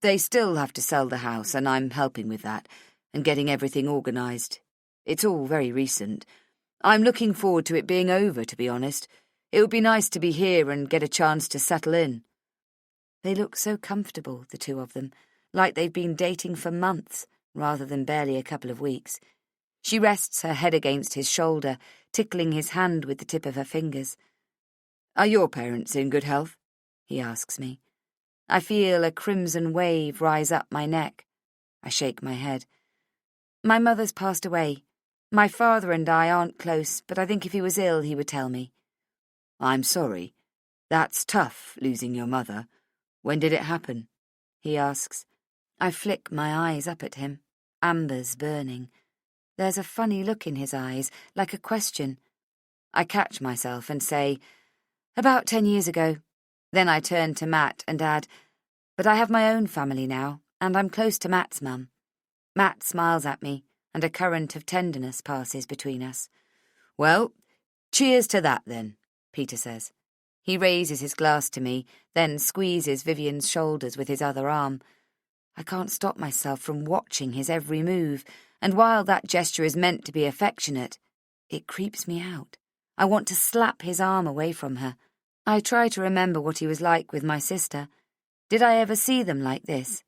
They still have to sell the house, and I'm helping with that, and getting everything organised. It's all very recent. I'm looking forward to it being over, to be honest. It would be nice to be here and get a chance to settle in. They look so comfortable, the two of them, like they've been dating for months, rather than barely a couple of weeks. She rests her head against his shoulder, tickling his hand with the tip of her fingers. "Are your parents in good health?" he asks me. I feel a crimson wave rise up my neck. I shake my head. "My mother's passed away. My father and I aren't close, but I think if he was ill, he would tell me." "I'm sorry. That's tough, losing your mother. When did it happen?" he asks. I flick my eyes up at him, ambers burning. There's a funny look in his eyes, like a question. I catch myself and say, "About 10 years ago." Then I turn to Matt and add, "But I have my own family now, and I'm close to Matt's mum." Matt smiles at me, and a current of tenderness passes between us. "Well, cheers to that, then," Peter says. He raises his glass to me, then squeezes Vivian's shoulders with his other arm. I can't stop myself from watching his every move, and while that gesture is meant to be affectionate, it creeps me out. I want to slap his arm away from her. I try to remember what he was like with my sister. Did I ever see them like this?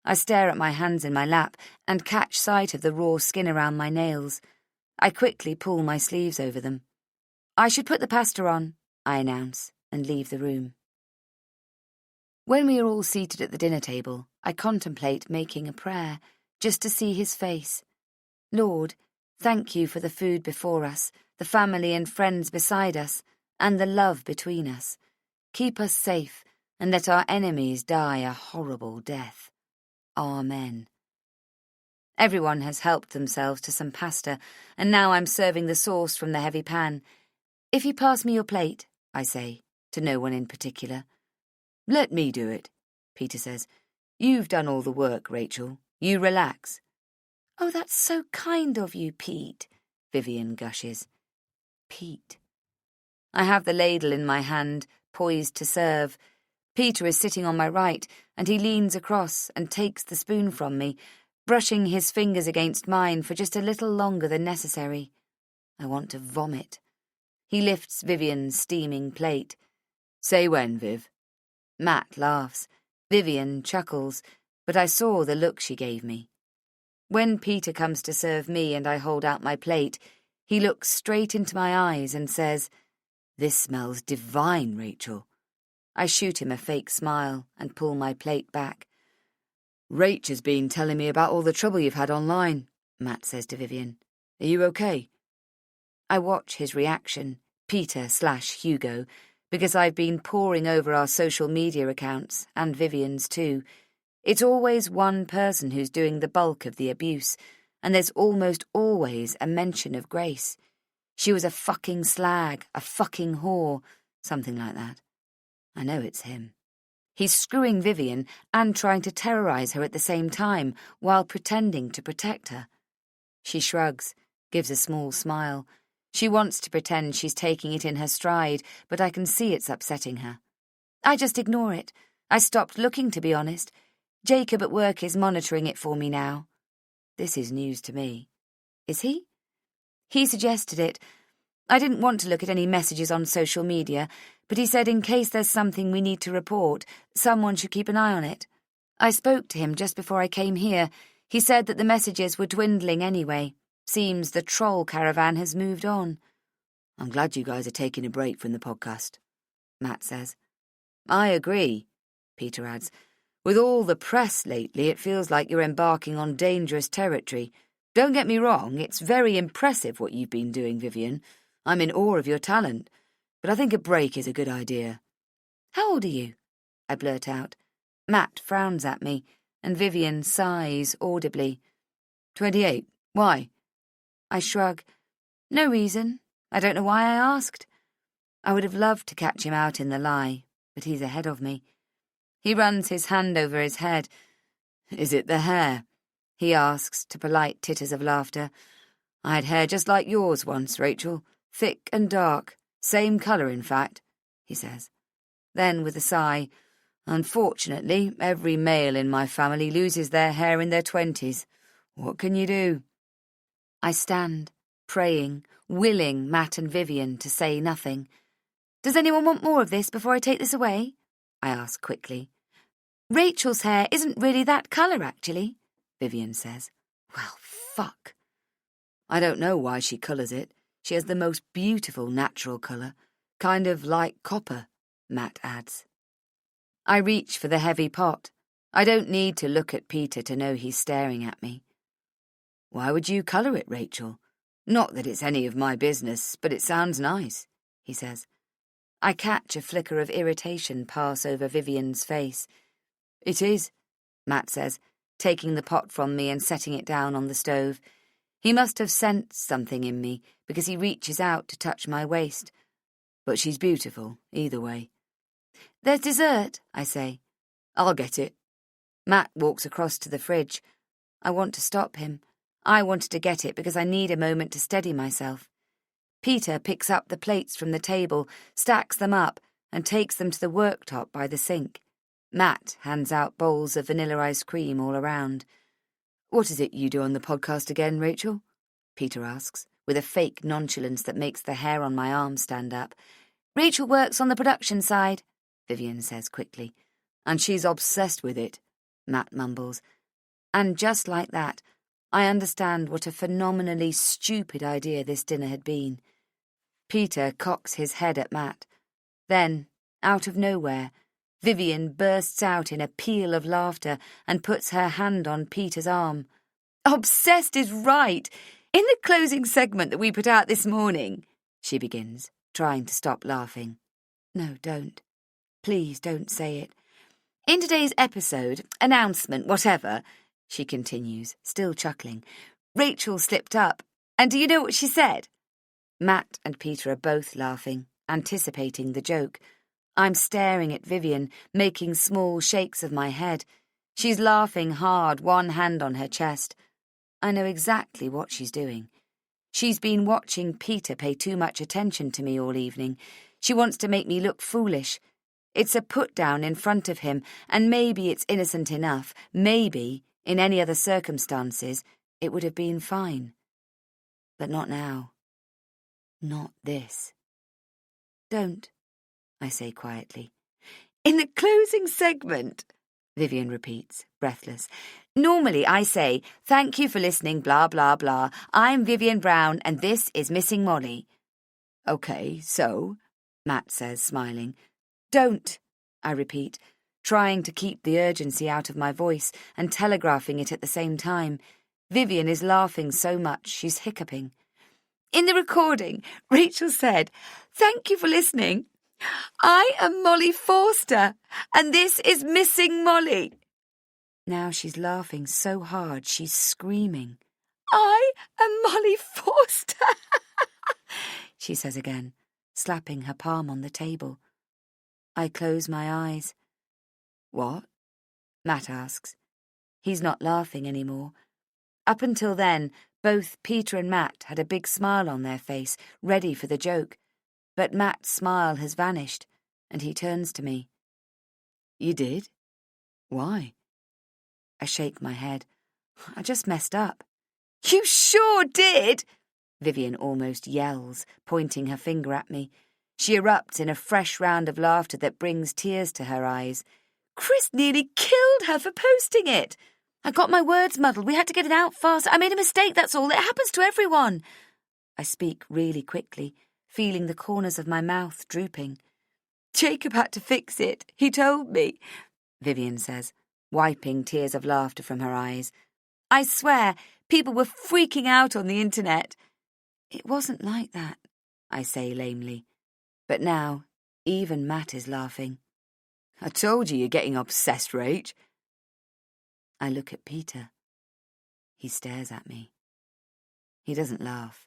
I stare at my hands in my lap and catch sight of the raw skin around my nails. I quickly pull my sleeves over them. "I should put the pasta on," I announce, and leave the room. When we are all seated at the dinner table, I contemplate making a prayer, just to see his face. Lord, thank you for the food before us, the family and friends beside us, and the love between us. Keep us safe, and let our enemies die a horrible death. Amen. Everyone has helped themselves to some pasta, and now I'm serving the sauce from the heavy pan. If you pass me your plate, I say, to no one in particular.
Let me do it, Peter says. You've done all the work, Rachel. You relax.
Oh, that's so kind of you, Pete,
Vivian gushes.
Pete.
I have the ladle in my hand, poised to serve. Peter is sitting on my right, and he leans across and takes the spoon from me, brushing his fingers against mine for just a little longer than necessary. I want to vomit. He lifts Vivian's steaming plate. Say when, Viv. Matt laughs. Vivian chuckles, but I saw the look she gave me. When Peter comes to serve me and I hold out my plate, he looks straight into my eyes and says, "This smells divine, Rachel." I shoot him a fake smile and pull my plate back. Rach has been telling me about all the trouble you've had online, Matt says to Vivian. Are you okay? I watch his reaction, Peter/Hugo, because I've been poring over our social media accounts, and Vivian's too. It's always one person who's doing the bulk of the abuse, and there's almost always a mention of Grace. She was a fucking slag, a fucking whore, something like that. I know it's him. He's screwing Vivian and trying to terrorise her at the same time, while pretending to protect her. She shrugs, gives a small smile. She wants to pretend she's taking it in her stride, but I can see it's upsetting her. I just ignore it. I stopped looking, to be honest. Jacob at work is monitoring it for me now. This is news to me. Is he? He suggested it. I didn't want to look at any messages on social media, but he said in case there's something we need to report, someone should keep an eye on it. I spoke to him just before I came here. He said that the messages were dwindling anyway. Seems the troll caravan has moved on. I'm glad you guys are taking a break from the podcast, Matt says. I agree, Peter adds. With all the press lately, it feels like you're embarking on dangerous territory. Don't get me wrong, it's very impressive what you've been doing, Vivian. I'm in awe of your talent, but I think a break is a good idea.
How old are you?
I blurt out. Matt frowns at me, and Vivian sighs audibly. 28. Why?
I shrug. No reason. I don't know why I asked. I would have loved to catch him out in the lie, but he's ahead of me. He runs his hand over his head.
Is it the hair? He asks, to polite titters of laughter. I had hair just like yours once, Rachel. Thick and dark. Same colour, in fact, he says. Then, with a sigh, unfortunately, every male in my family loses their hair in their 20s. What can you do?
I stand, praying, willing Matt and Vivian to say nothing. Does anyone want more of this before I take this away? I ask quickly. Rachel's hair isn't really that colour, actually, Vivian says.
Well, fuck. I don't know why she colours it. She has the most beautiful natural colour, kind of like copper, Matt adds. I reach for the heavy pot. I don't need to look at Peter to know he's staring at me. Why would you colour it, Rachel? Not that it's any of my business, but it sounds nice, he says. I catch a flicker of irritation pass over Vivian's face. It is, Matt says, taking the pot from me and setting it down on the stove. He must have sensed something in me, because he reaches out to touch my waist. But she's beautiful, either way.
There's dessert, I say.
I'll get it.
Matt walks across to the fridge. I want to stop him. I wanted to get it because I need a moment to steady myself. Peter picks up the plates from the table, stacks them up, and takes them to the worktop by the sink. Matt hands out bowls of vanilla ice cream all around. What is it you do on the podcast again, Rachel? Peter asks, with a fake nonchalance that makes the hair on my arm stand up. Rachel works on the production side, Vivian says quickly.
And she's obsessed with it, Matt mumbles.
And just like that, I understand what a phenomenally stupid idea this dinner had been. Peter cocks his head at Matt. Then, out of nowhere, Vivian bursts out in a peal of laughter and puts her hand on Peter's arm. Obsessed is right. In the closing segment that we put out this morning, she begins, trying to stop laughing. No, don't, Please don't say it. In today's episode, announcement, whatever, she continues, still chuckling, Rachel slipped up, and do you know what she said? Matt and Peter are both laughing, anticipating the joke. I'm staring at Vivian, making small shakes of my head. She's laughing hard, one hand on her chest. I know exactly what she's doing. She's been watching Peter pay too much attention to me all evening. She wants to make me look foolish. It's a put-down in front of him, and maybe it's innocent enough. Maybe, in any other circumstances, it would have been fine. But not now. Not this. Don't, I say quietly. In the closing segment, Vivian repeats, breathless. Normally I say, thank you for listening, blah, blah, blah. I'm Vivian Brown, and this is Missing Molly. Okay, so, Matt says, smiling. Don't, I repeat, trying to keep the urgency out of my voice and telegraphing it at the same time. Vivian is laughing so much she's hiccuping. In the recording, Rachel said, thank you for listening. I am Molly Forster, and this is Missing Molly. Now she's laughing so hard she's screaming. I am Molly Forster, she says again, slapping her palm on the table. I close my eyes. What? Matt asks. He's not laughing anymore. Up until then, both Peter and Matt had a big smile on their face, ready for the joke. But Matt's smile has vanished, and he turns to me. You did? Why? I shake my head. I just messed up. You sure did! Vivian almost yells, pointing her finger at me. She erupts in a fresh round of laughter that brings tears to her eyes. Chris nearly killed her for posting it. I got my words muddled. We had to get it out fast. I made a mistake, that's all. It happens to everyone. I speak really quickly, feeling the corners of my mouth drooping. Jacob had to fix it. He told me, Vivian says, wiping tears of laughter from her eyes. I swear, people were freaking out on the internet. It wasn't like that, I say lamely. But now, even Matt is laughing. I told you you're getting obsessed, Rach. I look at Peter. He stares at me. He doesn't laugh,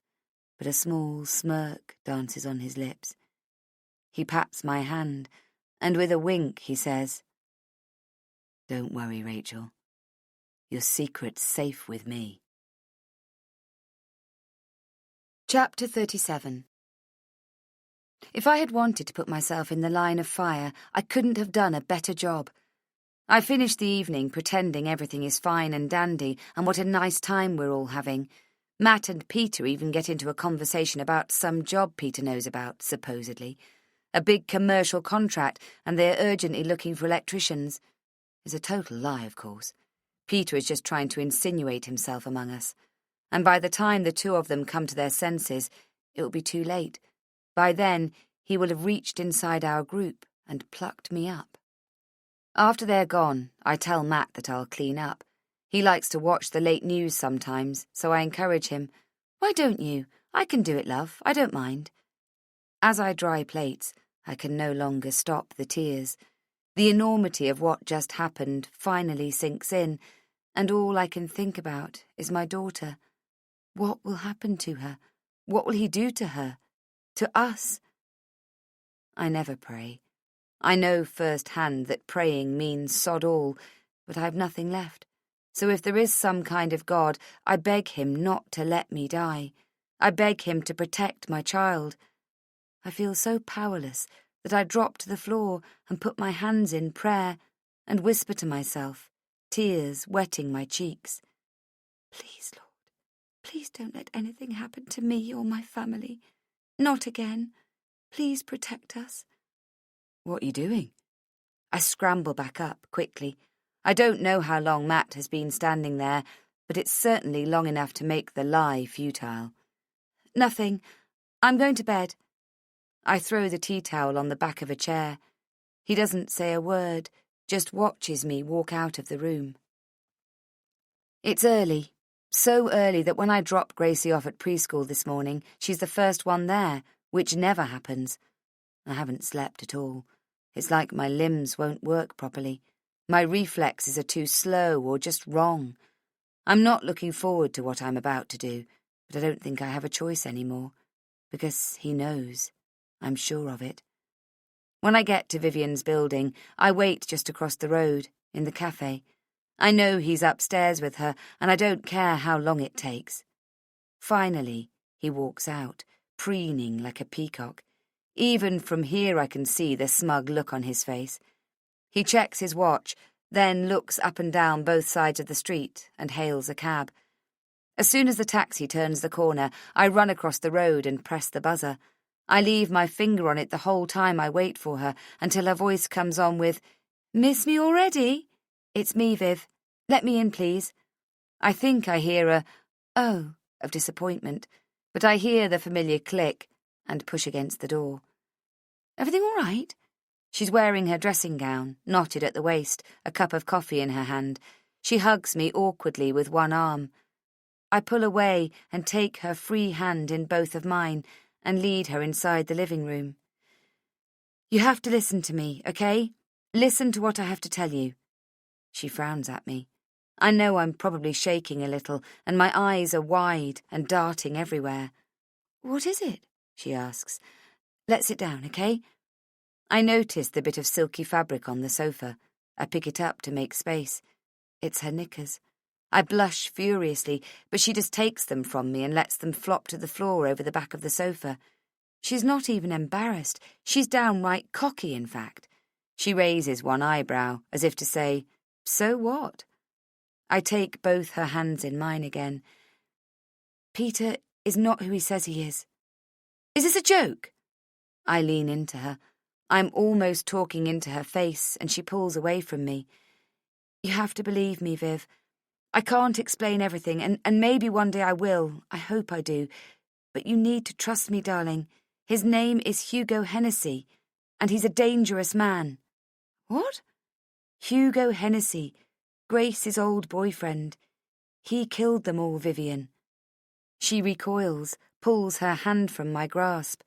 but a small smirk dances on his lips. He pats my hand, and with a wink he says, Don't worry, Rachel. Your secret's safe with me. Chapter 37. If I had wanted to put myself in the line of fire, I couldn't have done a better job. I finished the evening pretending everything is fine and dandy and what a nice time we're all having. Matt and Peter even get into a conversation about some job Peter knows about, supposedly. A big commercial contract, and they're urgently looking for electricians. It's a total lie, of course. Peter is just trying to insinuate himself among us. And by the time the two of them come to their senses, it will be too late. By then, he will have reached inside our group and plucked me up. After they're gone, I tell Matt that I'll clean up. He likes to watch the late news sometimes, so I encourage him. Why don't you? I can do it, love. I don't mind. As I dry plates, I can no longer stop the tears. The enormity of what just happened finally sinks in, and all I can think about is my daughter. What will happen to her? What will he do to her? To us? I never pray. I know firsthand that praying means sod all, but I've nothing left. So if there is some kind of God, I beg him not to let me die. I beg him to protect my child. I feel so powerless that I drop to the floor and put my hands in prayer and whisper to myself, tears wetting my cheeks. Please, Lord, please don't let anything happen to me or my family. Not again. Please protect us. What are you doing? I scramble back up quickly. I don't know how long Matt has been standing there, but it's certainly long enough to make the lie futile. Nothing. I'm going to bed. I throw the tea towel on the back of a chair. He doesn't say a word, just watches me walk out of the room. It's early, so early that when I drop Gracie off at preschool this morning, she's the first one there, which never happens. I haven't slept at all. It's like my limbs won't work properly. My reflexes are too slow or just wrong. I'm not looking forward to what I'm about to do, but I don't think I have a choice anymore, because he knows. I'm sure of it. When I get to Vivian's building, I wait just across the road, in the cafe. I know he's upstairs with her, and I don't care how long it takes. Finally, he walks out, preening like a peacock. Even from here I can see the smug look on his face. He checks his watch, then looks up and down both sides of the street and hails a cab. As soon as the taxi turns the corner, I run across the road and press the buzzer. I leave my finger on it the whole time I wait for her, until her voice comes on with, "Miss me already?" "It's me, Viv. Let me in, please." I think I hear a "oh" of disappointment, but I hear the familiar click and push against the door. "Everything all right?" She's wearing her dressing gown, knotted at the waist, a cup of coffee in her hand. She hugs me awkwardly with one arm. I pull away and take her free hand in both of mine and lead her inside the living room. "You have to listen to me, okay? Listen to what I have to tell you." She frowns at me. I know I'm probably shaking a little, and my eyes are wide and darting everywhere. "What is it?" she asks. "Let's sit down, okay?" I notice the bit of silky fabric on the sofa. I pick it up to make space. It's her knickers. I blush furiously, but she just takes them from me and lets them flop to the floor over the back of the sofa. She's not even embarrassed. She's downright cocky, in fact. She raises one eyebrow, as if to say, "So what?" I take both her hands in mine again. "Peter is not who he says he is." "Is this a joke?" I lean into her. I'm almost talking into her face, and she pulls away from me. "You have to believe me, Viv. I can't explain everything, and maybe one day I will. I hope I do. But you need to trust me, darling. His name is Hugo Hennessy, and he's a dangerous man." "What?" "Hugo Hennessy, Grace's old boyfriend. He killed them all, Vivian." She recoils, pulls her hand from my grasp.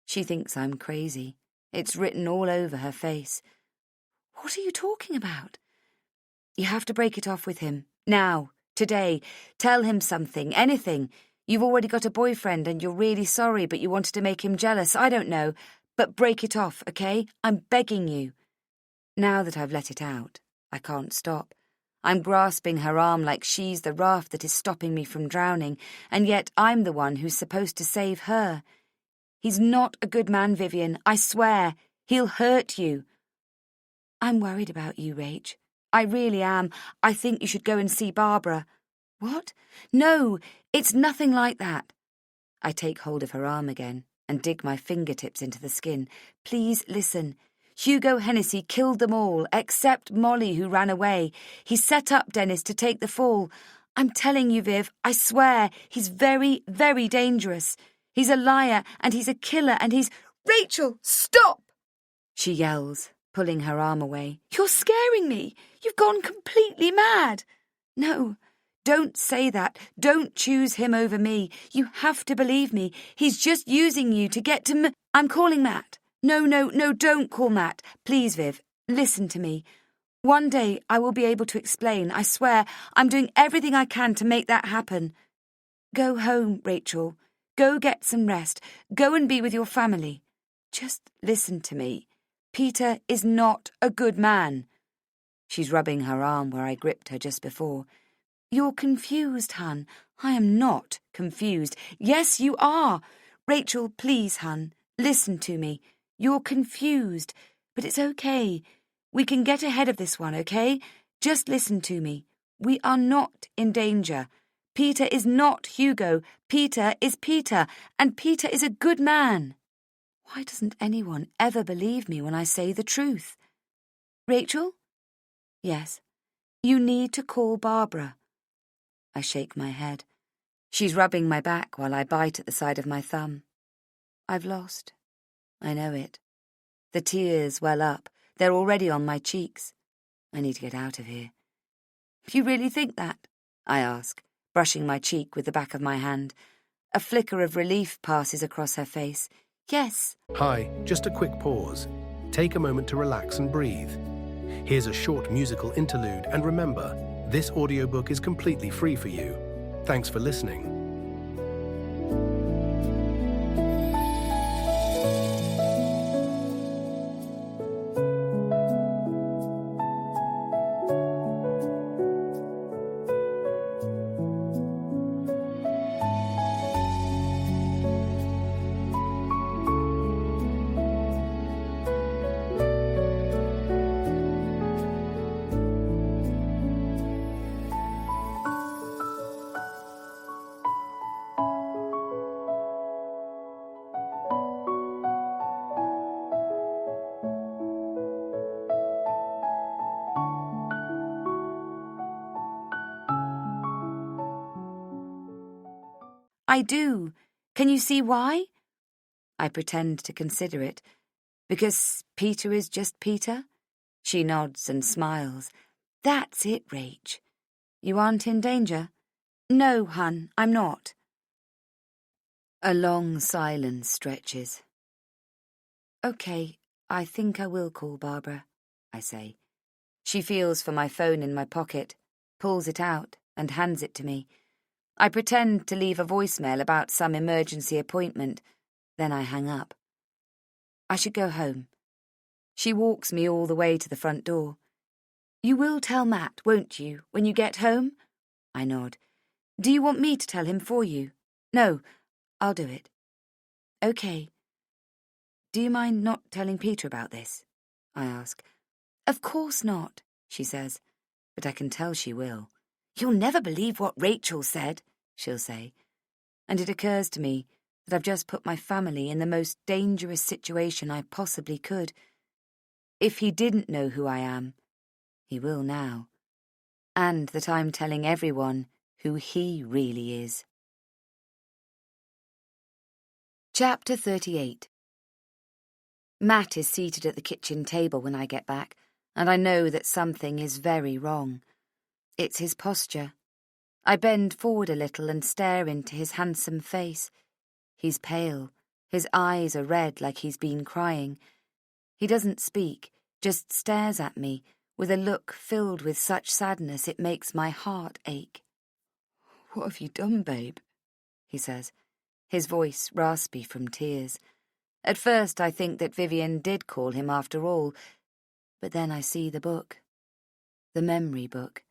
She thinks I'm crazy. It's written all over her face. "What are you talking about?" "You have to break it off with him. Now. Today. Tell him something. Anything. You've already got a boyfriend and you're really sorry, but you wanted to make him jealous. I don't know. But break it off, okay? I'm begging you." Now that I've let it out, I can't stop. I'm grasping her arm like she's the raft that is stopping me from drowning, and yet I'm the one who's supposed to save her. "He's not a good man, Vivian. I swear. He'll hurt you." "I'm worried about you, Rach. I really am. I think you should go and see Barbara." "What?" "No, it's nothing like that." I take hold of her arm again and dig my fingertips into the skin. "Please listen. Hugo Hennessy killed them all, except Molly, who ran away. He set up Dennis to take the fall. I'm telling you, Viv, I swear, he's very, very dangerous. He's a liar, and he's a killer, and he's—" "Rachel, stop!" she yells, pulling her arm away. "You're scaring me. You've gone completely mad." "No, don't say that. Don't choose him over me. You have to believe me. He's just using you to get to I'm calling Matt. No, don't call Matt. Please, Viv, listen to me. One day I will be able to explain. I swear, I'm doing everything I can to make that happen. Go home, Rachel. Go get some rest. Go and be with your family. Just listen to me. Peter is not a good man." She's rubbing her arm where I gripped her just before. "You're confused, hun. I am not confused. Yes, you are. Rachel, please, hun, listen to me. You're confused, but it's okay. We can get ahead of this one, okay? Just listen to me. We are not in danger. Peter is not Hugo. Peter is Peter, and Peter is a good man." Why doesn't anyone ever believe me when I say the truth? "Rachel?" "Yes." "You need to call Barbara." I shake my head. She's rubbing my back while I bite at the side of my thumb. I've lost. I know it. The tears well up. They're already on my cheeks. I need to get out of here. "You really think that?" I ask, brushing my cheek with the back of my hand. A flicker of relief passes across her face. "Yes."
Hi, just a quick pause. take a moment to relax and breathe. Here's a short musical interlude, and remember, this audiobook is completely free for you. Thanks for listening.
I do. Can you see why? I pretend to consider it. Because Peter is just Peter? She nods and smiles. That's it, Rach. You aren't in danger? No, hun, I'm not. A long silence stretches. Okay, I think I will call Barbara, I say. She feels for my phone in my pocket, pulls it out, and hands it to me. I pretend to leave a voicemail about some emergency appointment, then I hang up. I should go home. She walks me all the way to the front door. You will tell Matt, won't you, when you get home? I nod. Do you want me to tell him for you? No, I'll do it. Okay. Do you mind not telling Peter about this? I ask. Of course not, she says, but I can tell she will. You'll never believe what Rachel said, she'll say. And it occurs to me that I've just put my family in the most dangerous situation I possibly could. If he didn't know who I am, he will now. And that I'm telling everyone who he really is. Chapter 38. Matt is seated at the kitchen table when I get back, and I know that something is very wrong. It's his posture. I bend forward a little and stare into his handsome face. He's pale. His eyes are red like he's been crying. He doesn't speak, just stares at me with a look filled with such sadness it makes my heart ache. What have you done, babe? He says, his voice raspy from tears. At first I think that Vivian did call him after all, but then I see the book. The memory book.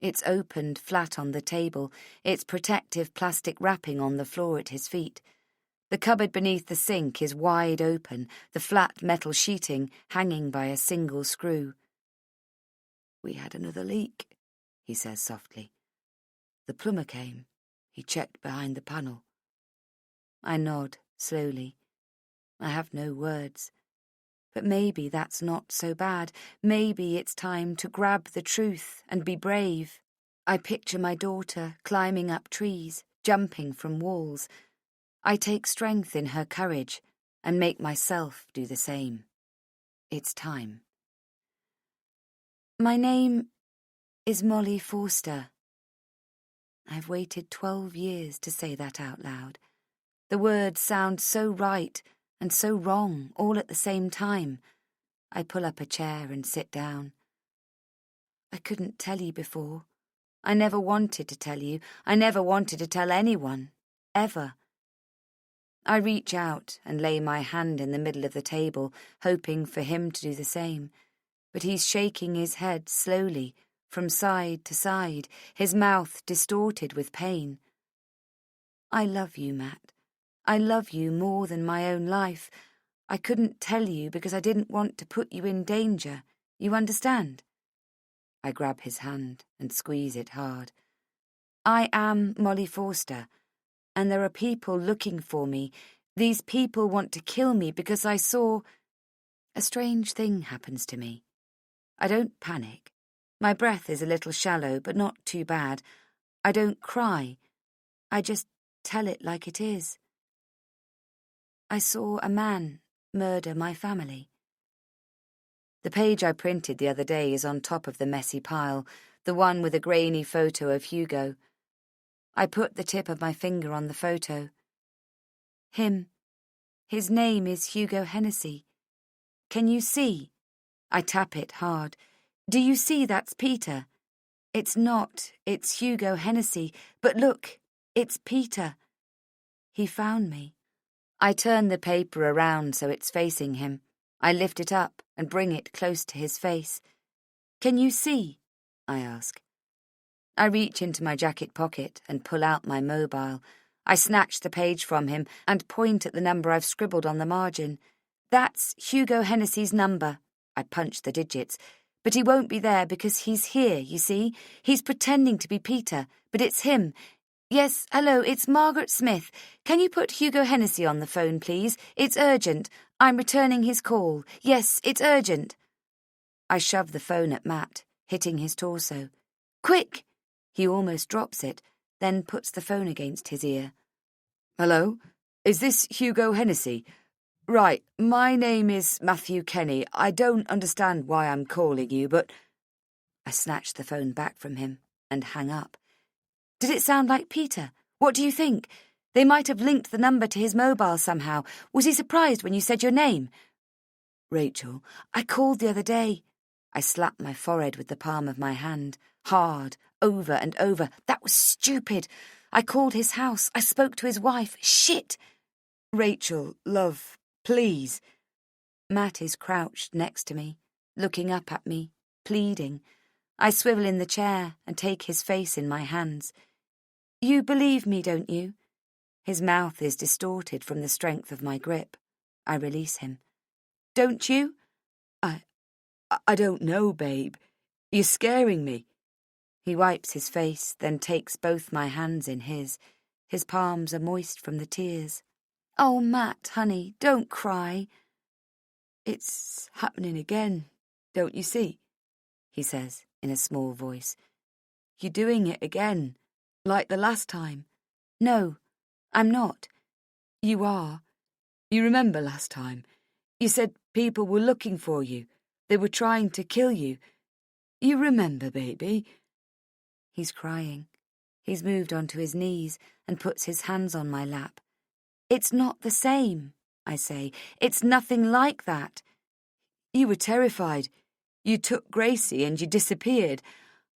It's opened flat on the table, its protective plastic wrapping on the floor at his feet. The cupboard beneath the sink is wide open, the flat metal sheeting hanging by a single screw. We had another leak, he says softly. The plumber came. He checked behind the panel. I nod, slowly. I have no words. But maybe that's not so bad. Maybe it's time to grab the truth and be brave. I picture my daughter climbing up trees, jumping from walls. I take strength in her courage and make myself do the same. It's time. My name is Molly Forster. I've waited 12 years to say that out loud. The words sound so right and so wrong all at the same time. I pull up a chair and sit down. I couldn't tell you before. I never wanted to tell you. I never wanted to tell anyone. Ever. I reach out and lay my hand in the middle of the table, hoping for him to do the same. But he's shaking his head slowly, from side to side, his mouth distorted with pain. I love you, Matt. I love you more than my own life. I couldn't tell you because I didn't want to put you in danger. You understand? I grab his hand and squeeze it hard. I am Molly Forster, and there are people looking for me. These people want to kill me because I saw... A strange thing happens to me. I don't panic. My breath is a little shallow, but not too bad. I don't cry. I just tell it like it is. I saw a man murder my family. The page I printed the other day is on top of the messy pile, the one with a grainy photo of Hugo. I put the tip of my finger on the photo. Him. His name is Hugo Hennessy. can you see? I tap it hard. Do you see that's Peter? It's not, it's Hugo Hennessy, but look, it's Peter. He found me. I turn the paper around so it's facing him. I lift it up and bring it close to his face. Can you see? I ask. I reach into my jacket pocket and pull out my mobile. I snatch the page from him and point at the number I've scribbled on the margin. That's Hugo Hennessy's number. I punch the digits. But he won't be there because he's here, you see? He's pretending to be Peter, but it's him. Yes, hello, it's Margaret Smith. Can you put Hugo Hennessy on the phone, please? It's urgent. I'm returning his call. Yes, it's urgent. I shove the phone at Matt, hitting his torso. Quick! He almost drops it, then puts the phone against his ear.
Hello? Is this Hugo Hennessy? Right, my name is Matthew Kenny. I don't understand why I'm calling you, but...
I snatch the phone back from him and hang up. Did it sound like Peter? What do you think? They might have linked the number to his mobile somehow. Was he surprised when you said your name?
Rachel,
I called the other day. I slapped my forehead with the palm of my hand, hard, over and over. That was stupid. I called his house. I spoke to his wife. Shit!
Rachel, love, please.
Matt is crouched next to me, looking up at me, pleading. I swivel in the chair and take his face in my hands. You believe me, don't you? His mouth is distorted from the strength of my grip. I release him. Don't you?
I don't know, babe. You're scaring me.
He wipes his face, then takes both my hands in his. His palms are moist from the tears. Oh, Matt, honey, don't cry.
It's happening again, don't you see? He says in a small voice. You're doing it again, like the last time.
No, I'm not.
You are. You remember last time? You said people were looking for you. They were trying to kill you. You remember, baby?
He's crying. He's moved onto his knees and puts his hands on my lap. It's not the same, I say. It's nothing like that.
You were terrified. You took Gracie and you disappeared.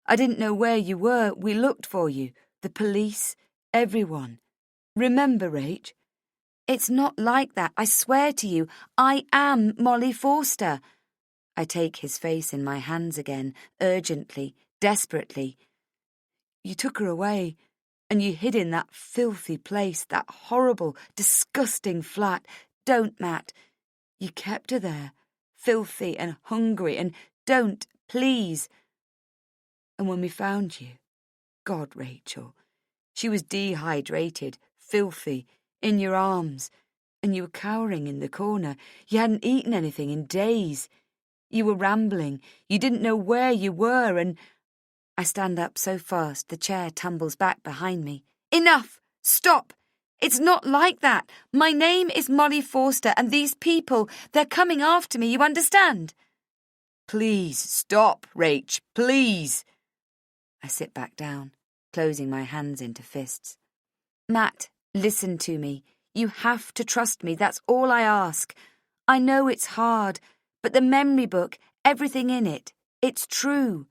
I didn't know where you were. We looked for you. The police, everyone. Remember, Rach?
It's not like that, I swear to you. I am Molly Forster. I take his face in my hands again, urgently, desperately.
You took her away, and you hid in that filthy place, that horrible, disgusting flat. Don't, Matt. You kept her there, filthy and hungry, and don't, please. And when we found you, God, Rachel, she was dehydrated, filthy, in your arms, and you were cowering in the corner. You hadn't eaten anything in days. You were rambling. You didn't know where you were, and...
I stand up so fast the chair tumbles back behind me. Enough! Stop! It's not like that. My name is Molly Forster, and these people, they're coming after me, you understand?
Please, stop, Rach, please.
I sit back down, closing my hands into fists. Matt, listen to me. You have to trust me, that's all I ask. I know it's hard, but the memory book, everything in it, it's true.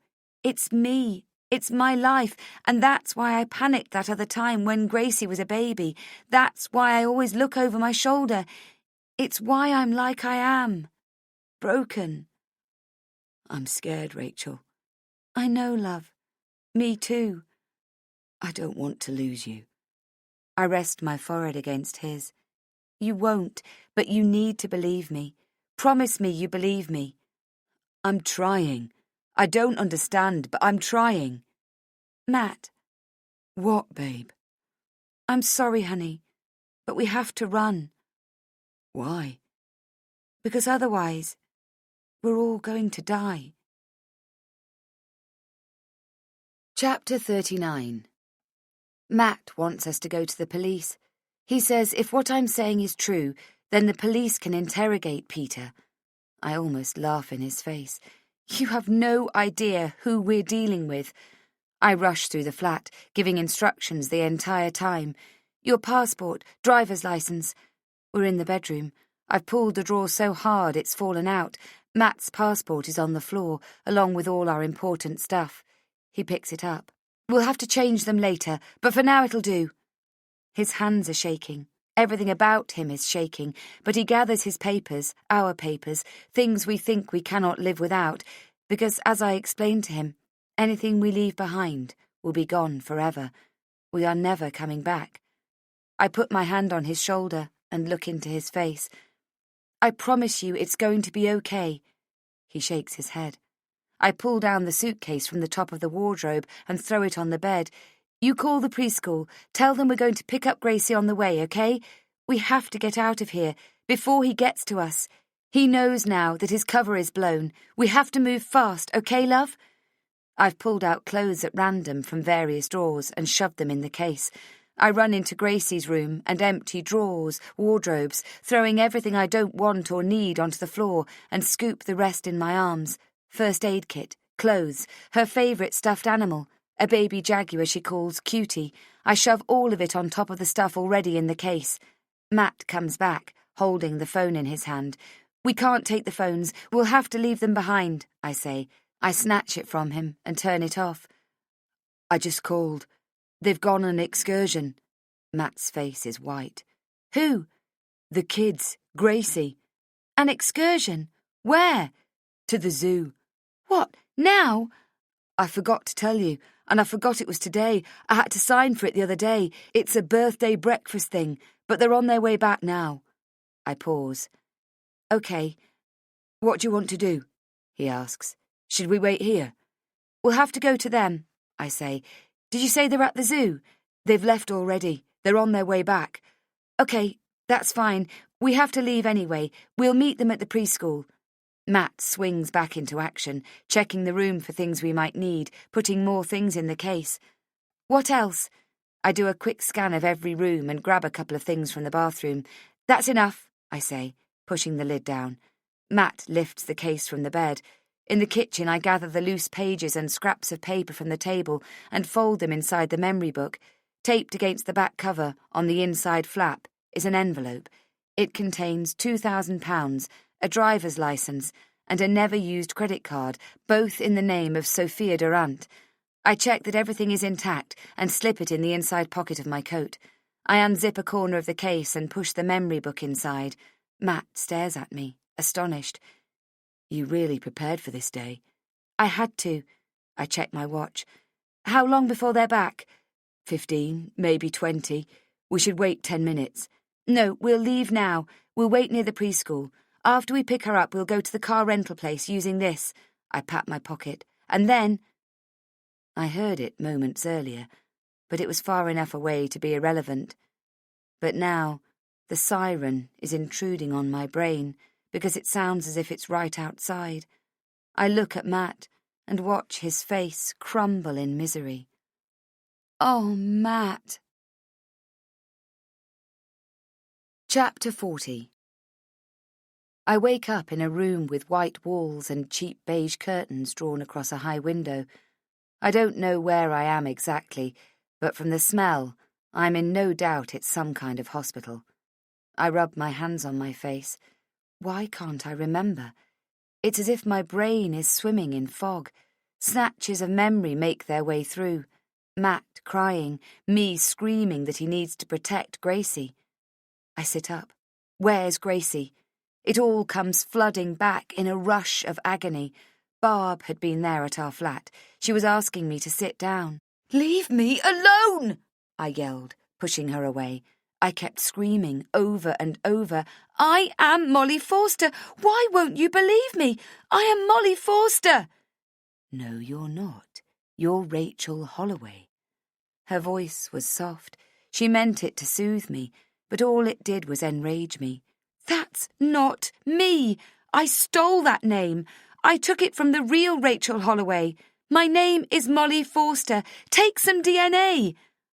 It's me. It's my life, and that's why I panicked that other time when Gracie was a baby. That's why I always look over my shoulder. It's why I'm like I am. Broken.
I'm scared, Rachel.
I know, love. Me too.
I don't want to lose you.
I rest my forehead against his. You won't, but you need to believe me. Promise me you believe me.
I'm trying. I don't understand, but I'm trying.
Matt.
What, babe?
I'm sorry, honey, but we have to run.
Why?
Because otherwise, we're all going to die.
Chapter 39. Matt wants us to go to the police. He says if what I'm saying is true, then the police can interrogate Peter. I almost laugh in his face. You have no idea who we're dealing with. I rush through the flat, giving instructions the entire time. Your passport, driver's license. We're in the bedroom.
I've pulled the drawer so hard it's fallen out. Matt's passport is on the floor, along with all our important stuff. He picks it up. We'll have to change them later, but for now it'll do. His hands are shaking. Everything about him is shaking, but he gathers his papers, our papers, things we think we cannot live without, because, as I explained to him, anything we leave behind will be gone forever. We are never coming back. I put my hand on his shoulder and look into his face. I promise you it's going to be okay. He shakes his head. I pull down the suitcase from the top of the wardrobe and throw it on the bed. You call the preschool. Tell them we're going to pick up Gracie on the way, okay? We have to get out of here before he gets to us. He knows now that his cover is blown. We have to move fast, okay, love? I've pulled out clothes at random from various drawers and shoved them in the case. I run into Gracie's room and empty drawers, wardrobes, throwing everything I don't want or need onto the floor and scoop the rest in my arms. First aid kit, clothes, her favourite stuffed animal, a baby jaguar she calls Cutie. I shove all of it on top of the stuff already in the case. Matt comes back, holding the phone in his hand. We can't take the phones. We'll have to leave them behind, I say. I snatch it from him and turn it off. I just called. They've gone on an excursion. Matt's face is white. Who? The kids, Gracie. An excursion? Where? To the zoo. What, now? I forgot to tell you, and I forgot it was today. I had to sign for it the other day. It's a birthday breakfast thing, but they're on their way back now. I pause. Okay. What do you want to do? He asks. Should we wait here? We'll have to go to them, I say. Did you say they're at the zoo? They've left already. They're on their way back. Okay, that's fine. We have to leave anyway. We'll meet them at the preschool. Matt swings back into action, checking the room for things we might need, putting more things in the case. What else? I do a quick scan of every room and grab a couple of things from the bathroom. That's enough, I say, pushing the lid down. Matt lifts the case from the bed. In the kitchen, I gather the loose pages and scraps of paper from the table and fold them inside the memory book. Taped against the back cover, on the inside flap, is an envelope. It contains £2,000, a driver's licence, and a never-used credit card, both in the name of Sophia Durant. I check that everything is intact and slip it in the inside pocket of my coat. I unzip a corner of the case and push the memory book inside. Matt stares at me, astonished. You really prepared for this day? I had to. I check my watch. How long before they're back? 15, maybe 20. We should wait 10 minutes. No, we'll leave now. We'll wait near the preschool. After we pick her up, we'll go to the car rental place using this. I pat my pocket. And then... I heard it moments earlier, but it was far enough away to be irrelevant. But now, the siren is intruding on my brain, because it sounds as if it's right outside. I look at Matt and watch his face crumble in misery. Oh, Matt. Chapter 40. I wake up in a room with white walls and cheap beige curtains drawn across a high window. I don't know where I am exactly, but from the smell, I'm in no doubt it's some kind of hospital. I rub my hands on my face. Why can't I remember? It's as if my brain is swimming in fog. Snatches of memory make their way through. Matt crying, me screaming that he needs to protect Gracie. I sit up. Where's Gracie? It all comes flooding back in a rush of agony. Barb had been there at our flat. She was asking me to sit down. Leave me alone! I yelled, pushing her away. I kept screaming over and over, I am Molly Forster. Why won't you believe me? I am Molly Forster. No, you're not. You're Rachel Holloway. Her voice was soft. She meant it to soothe me, but all it did was enrage me. That's not me. I stole that name. I took it from the real Rachel Holloway. My name is Molly Forster. Take some DNA.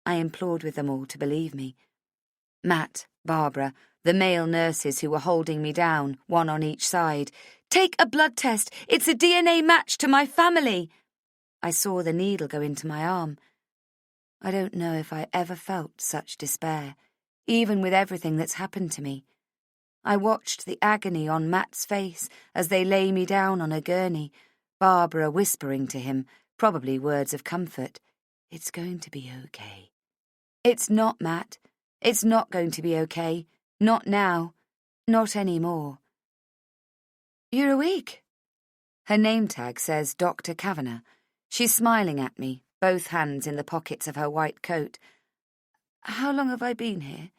I implored with them all to believe me. Matt, Barbara, the male nurses who were holding me down, one on each side. Take a blood test. It's a DNA match to my family. I saw the needle go into my arm. I don't know if I ever felt such despair, even with everything that's happened to me. I watched the agony on Matt's face as they lay me down on a gurney, Barbara whispering to him, probably words of comfort. It's going to be okay. It's not, Matt. It's not going to be okay. Not now. Not anymore. You're awake. Her name tag says Dr. Kavanagh. She's smiling at me, both hands in the pockets of her white coat. How long have I been here?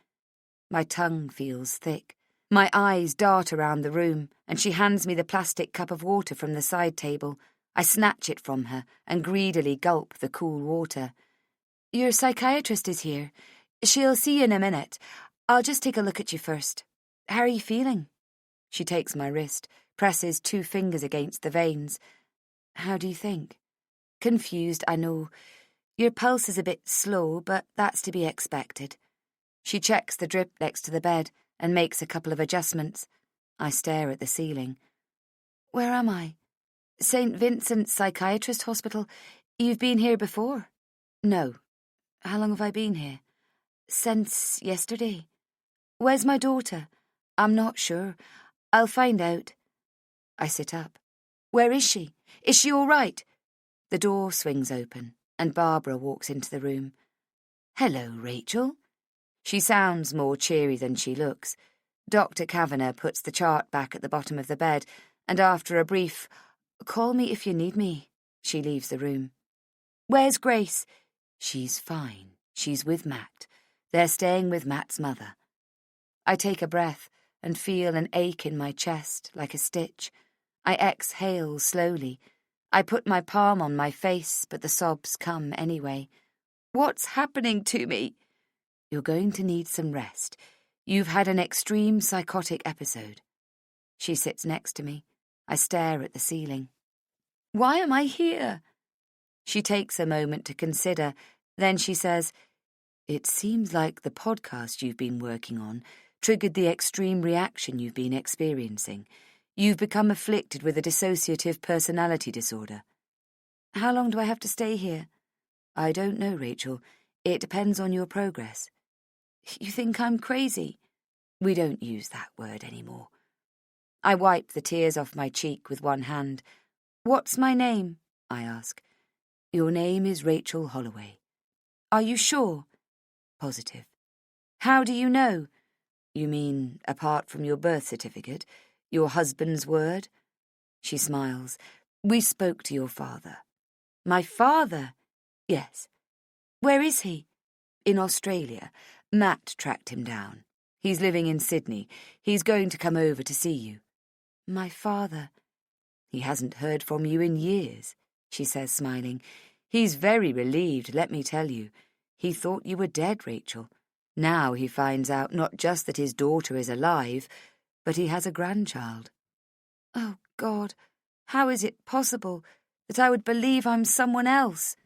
My tongue feels thick. My eyes dart around the room, and she hands me the plastic cup of water from the side table. I snatch it from her and greedily gulp the cool water. Your psychiatrist is here. She'll see you in a minute. I'll just take a look at you first. How are you feeling? She takes my wrist, presses 2 fingers against the veins. How do you think? Confused, I know. Your pulse is a bit slow, but that's to be expected. She checks the drip next to the bed and makes a couple of adjustments. I stare at the ceiling. Where am I? St. Vincent's Psychiatrist Hospital. You've been here before? No. How long have I been here? Since yesterday. Where's my daughter? I'm not sure. I'll find out. I sit up. Where is she? Is she all right? The door swings open, and Barbara walks into the room. Hello, Rachel. She sounds more cheery than she looks. Dr. Kavanagh puts the chart back at the bottom of the bed, and after a brief, call me if you need me, she leaves the room. Where's Grace? She's fine. She's with Matt. They're staying with Matt's mother. I take a breath and feel an ache in my chest, like a stitch. I exhale slowly. I put my palm on my face, but the sobs come anyway. What's happening to me? You're going to need some rest. You've had an extreme psychotic episode. She sits next to me. I stare at the ceiling. Why am I here? She takes a moment to consider. Then she says, It seems like the podcast you've been working on triggered the extreme reaction you've been experiencing. You've become afflicted with a dissociative personality disorder. How long do I have to stay here? I don't know, Rachel. It depends on your progress. You think I'm crazy? We don't use that word anymore. I wipe the tears off my cheek with one hand. What's my name? I ask. Your name is Rachel Holloway. Are you sure? Positive. How do you know? You mean, apart from your birth certificate, your husband's word? She smiles. We spoke to your father. My father? Yes. Where is he? In Australia. Matt tracked him down. He's living in Sydney. He's going to come over to see you. My father. He hasn't heard from you in years, she says, smiling. He's very relieved, let me tell you. He thought you were dead, Rachel. Now he finds out not just that his daughter is alive, but he has a grandchild. Oh, God, how is it possible that I would believe I'm someone else?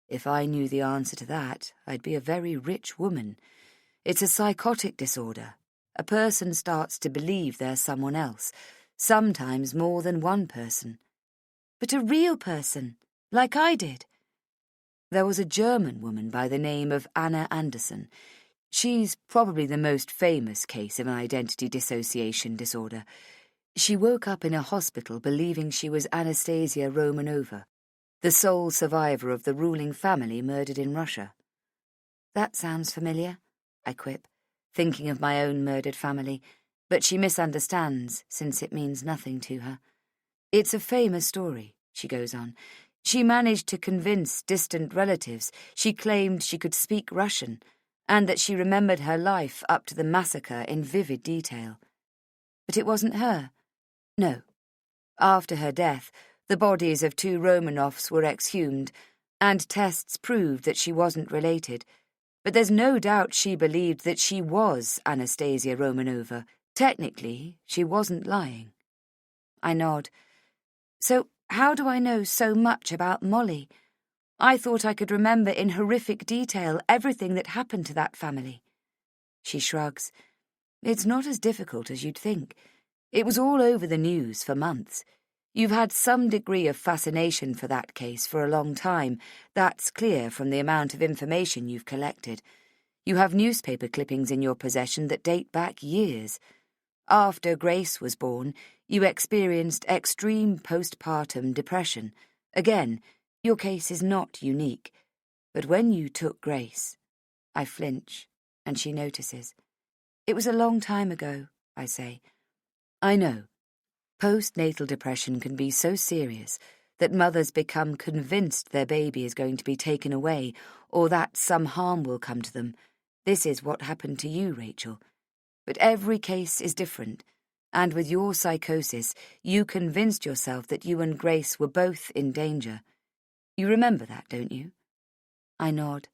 If I knew the answer to that, I'd be a very rich woman. It's a psychotic disorder. A person starts to believe they're someone else, sometimes more than one person. But a real person, like I did. There was a German woman by the name of Anna Anderson. She's probably the most famous case of an identity dissociation disorder. She woke up in a hospital believing she was Anastasia Romanova, the sole survivor of the ruling family murdered in Russia. That sounds familiar, I quip, thinking of my own murdered family, but she misunderstands since it means nothing to her. It's a famous story, she goes on. She managed to convince distant relatives she claimed she could speak Russian and that she remembered her life up to the massacre in vivid detail. But it wasn't her. No. After her death, the bodies of 2 Romanovs were exhumed, and tests proved that she wasn't related. But there's no doubt she believed that she was Anastasia Romanova. Technically, she wasn't lying. I nod. So how do I know so much about Molly? I thought I could remember in horrific detail everything that happened to that family. She shrugs. It's not as difficult as you'd think. It was all over the news for months. You've had some degree of fascination for that case for a long time. That's clear from the amount of information you've collected. You have newspaper clippings in your possession that date back years. After Grace was born, you experienced extreme postpartum depression. Again, your case is not unique. But when you took Grace, I flinch, and she notices. It was a long time ago, I say. I know. Postnatal depression can be so serious that mothers become convinced their baby is going to be taken away or that some harm will come to them. This is what happened to you, Rachel. But every case is different, and with your psychosis, you convinced yourself that you and Grace were both in danger. You remember that, don't you? I nod.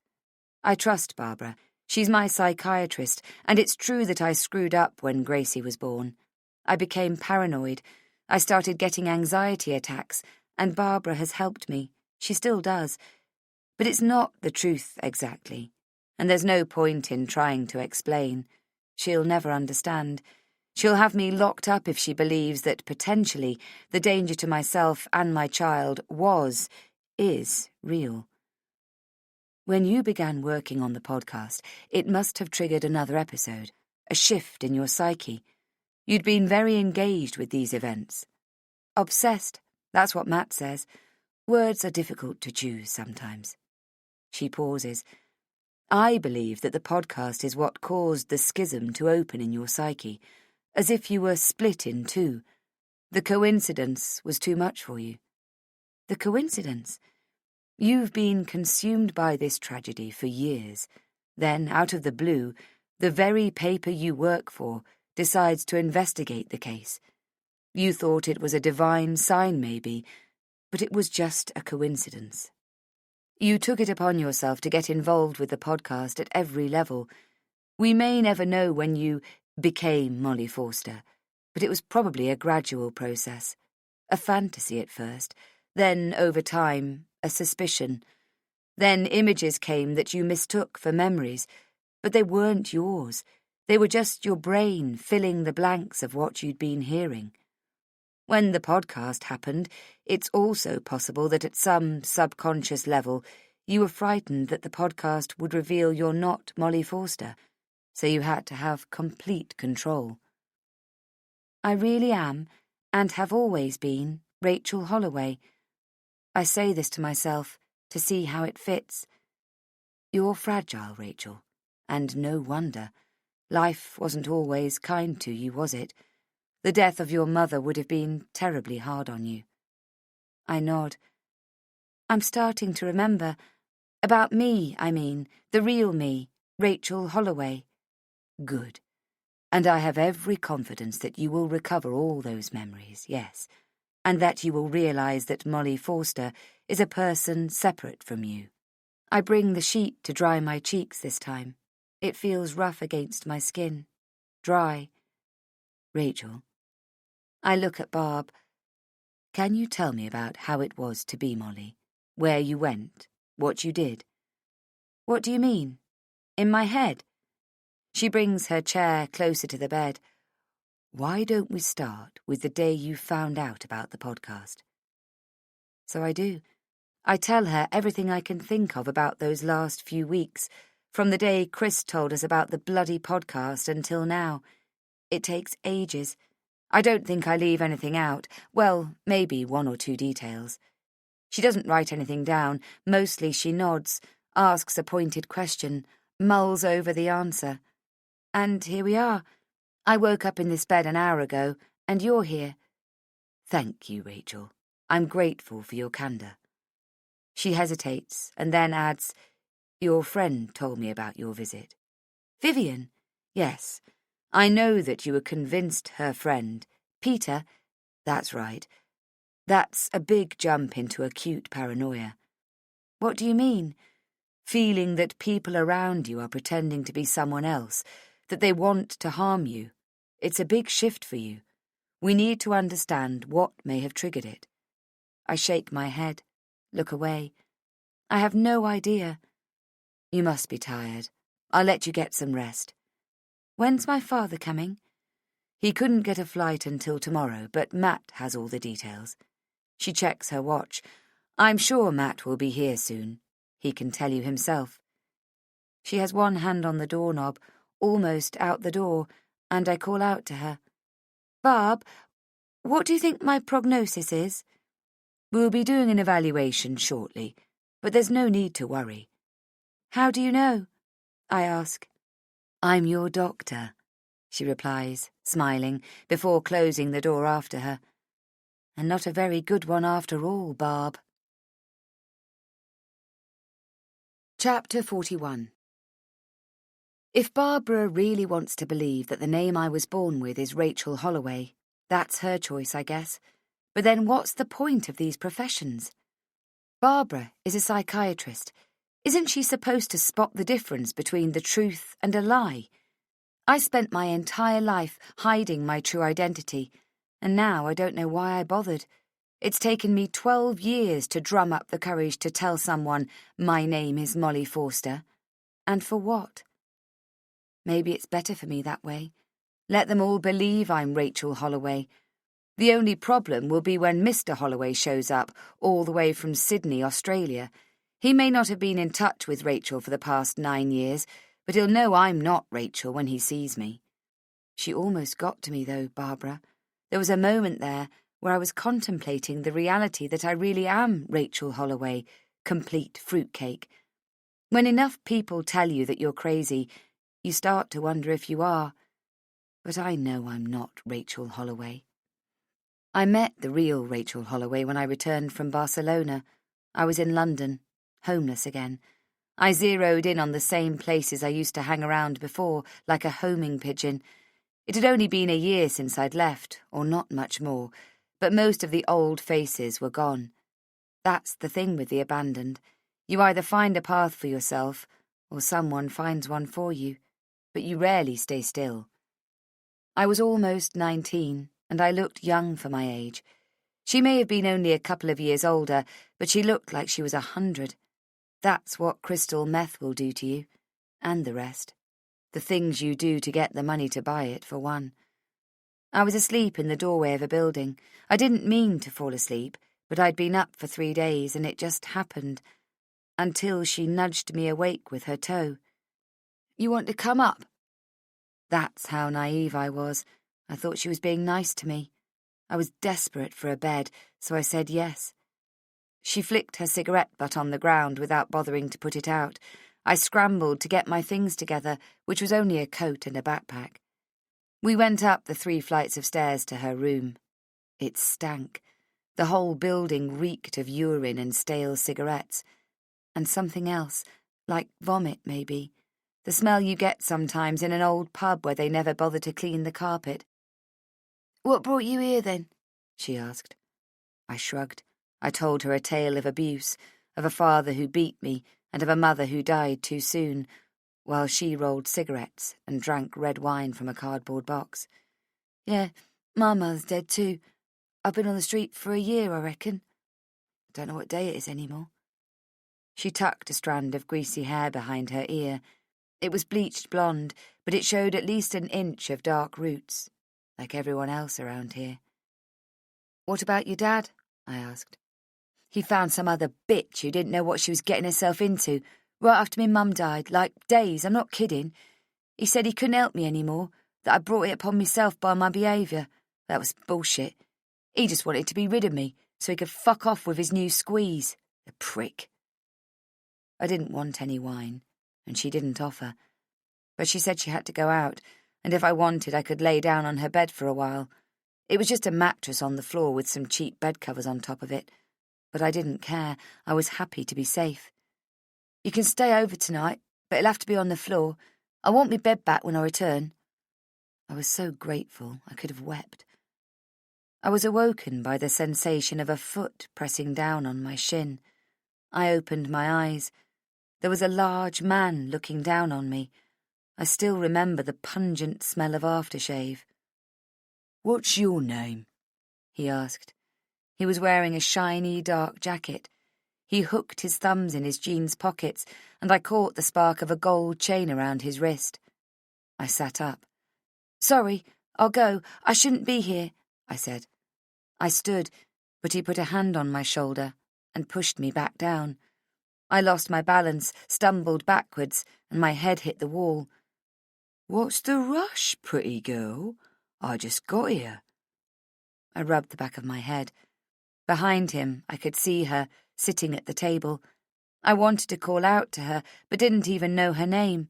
I trust Barbara. She's my psychiatrist, and it's true that I screwed up when Gracie was born. I became paranoid. I started getting anxiety attacks, and Barbara has helped me. She still does. But it's not the truth exactly, and there's no point in trying to explain. She'll never understand. She'll have me locked up if she believes that potentially the danger to myself and my child is real. When you began working on the podcast, it must have triggered another episode, a shift in your psyche. You'd been very engaged with these events. Obsessed, that's what Matt says. Words are difficult to choose sometimes. She pauses. I believe that the podcast is what caused the schism to open in your psyche, as if you were split in two. The coincidence was too much for you. The coincidence? You've been consumed by this tragedy for years. Then, out of the blue, the very paper you work for decides to investigate the case. You thought it was a divine sign, maybe, but it was just a coincidence. You took it upon yourself to get involved with the podcast at every level. We may never know when you became Molly Forster, but it was probably a gradual process. A fantasy at first, then, over time, a suspicion. Then images came that you mistook for memories, but they weren't yours. They were just your brain filling the blanks of what you'd been hearing. When the podcast happened, it's also possible that at some subconscious level you were frightened that the podcast would reveal you're not Molly Forster, so you had to have complete control. I really am, and have always been, Rachel Holloway. I say this to myself to see how it fits. You're fragile, Rachel, and no wonder. Life wasn't always kind to you, was it? The death of your mother would have been terribly hard on you. I nod. I'm starting to remember. About me, I mean, the real me, Rachel Holloway. Good. And I have every confidence that you will recover all those memories, yes, and that you will realise that Molly Forster is a person separate from you. I bring the sheet to dry my cheeks this time. It feels rough against my skin. Dry. Rachel. I look at Barb. Can you tell me about how it was to be Molly? Where you went? What you did? What do you mean? In my head? She brings her chair closer to the bed. Why don't we start with the day you found out about the podcast? So I do. I tell her everything I can think of about those last few weeks, from the day Chris told us about the bloody podcast until now. It takes ages. I don't think I leave anything out. Well, maybe one or two details. She doesn't write anything down. Mostly she nods, asks a pointed question, mulls over the answer. And here we are. I woke up in this bed an hour ago, and you're here. Thank you, Rachel. I'm grateful for your candour. She hesitates, and then adds, Your friend told me about your visit. Vivian? Yes. I know that you were convinced her friend, Peter, that's right. That's a big jump into acute paranoia. What do you mean? Feeling that people around you are pretending to be someone else, that they want to harm you. It's a big shift for you. We need to understand what may have triggered it. I shake my head, look away. I have no idea. You must be tired. I'll let you get some rest. When's my father coming? He couldn't get a flight until tomorrow, but Matt has all the details. She checks her watch. I'm sure Matt will be here soon. He can tell you himself. She has one hand on the doorknob, almost out the door, and I call out to her. Barb, what do you think my prognosis is?
We'll be doing an evaluation shortly, but there's no need to worry.
How do you know? I ask.
I'm your doctor, she replies, smiling, before closing the door after her. And not a very good one after all, Barb.
Chapter 41. If Barbara really wants to believe that the name I was born with is Rachel Holloway, that's her choice, I guess. But then what's the point of these professions? Barbara is a psychiatrist. Isn't she supposed to spot the difference between the truth and a lie? I spent my entire life hiding my true identity, and now I don't know why I bothered. It's taken me 12 years to drum up the courage to tell someone my name is Molly Forster. And for what? Maybe it's better for me that way. Let them all believe I'm Rachel Holloway. The only problem will be when Mr. Holloway shows up, all the way from Sydney, Australia. He may not have been in touch with Rachel for the past 9 years, but he'll know I'm not Rachel when he sees me. She almost got to me, though, Barbara. There was a moment there where I was contemplating the reality that I really am Rachel Holloway, complete fruitcake. When enough people tell you that you're crazy, you start to wonder if you are. But I know I'm not Rachel Holloway. I met the real Rachel Holloway when I returned from Barcelona. I was in London, homeless again. I zeroed in on the same places I used to hang around before, like a homing pigeon. It had only been a year since I'd left, or not much more, but most of the old faces were gone. That's the thing with the abandoned. You either find a path for yourself, or someone finds one for you, but you rarely stay still. I was almost 19, and I looked young for my age. She may have been only a couple of years older, but she looked like she was 100. That's what crystal meth will do to you, and the rest. The things you do to get the money to buy it, for one. I was asleep in the doorway of a building. I didn't mean to fall asleep, but I'd been up for 3 days, and it just happened, until she nudged me awake with her toe. "You want to come up?" That's how naive I was. I thought she was being nice to me. I was desperate for a bed, so I said yes. She flicked her cigarette butt on the ground without bothering to put it out. I scrambled to get my things together, which was only a coat and a backpack. We went up the 3 flights of stairs to her room. It stank. The whole building reeked of urine and stale cigarettes. And something else, like vomit maybe. The smell you get sometimes in an old pub where they never bother to clean the carpet. "What brought you here, then?" she asked. I shrugged. I told her a tale of abuse, of a father who beat me, and of a mother who died too soon, while she rolled cigarettes and drank red wine from a cardboard box. "Yeah, my mother's dead too. I've been on the street for a year, I reckon. Don't know what day it is anymore." She tucked a strand of greasy hair behind her ear. It was bleached blonde, but it showed at least an inch of dark roots, like everyone else around here. "What about your dad?" I asked. "He found some other bitch who didn't know what she was getting herself into, right after my mum died, like days, I'm not kidding. He said he couldn't help me anymore, that I brought it upon myself by my behaviour. That was bullshit. He just wanted to be rid of me, so he could fuck off with his new squeeze. The prick." I didn't want any wine, and she didn't offer. But she said she had to go out, and if I wanted I could lay down on her bed for a while. It was just a mattress on the floor with some cheap bed covers on top of it. But I didn't care. I was happy to be safe. "You can stay over tonight, but it'll have to be on the floor. I want my bed back when I return." I was so grateful I could have wept. I was awoken by the sensation of a foot pressing down on my shin. I opened my eyes. There was a large man looking down on me. I still remember the pungent smell of aftershave. "What's your name?" he asked. He was wearing a shiny, dark jacket. He hooked his thumbs in his jeans pockets, and I caught the spark of a gold chain around his wrist. I sat up. "Sorry, I'll go. I shouldn't be here," I said. I stood, but he put a hand on my shoulder and pushed me back down. I lost my balance, stumbled backwards, and my head hit the wall. "What's the rush, pretty girl? I just got here,"
I rubbed the back of my head. Behind him, I could see her, sitting at the table. I wanted to call out to her, but didn't even know her name.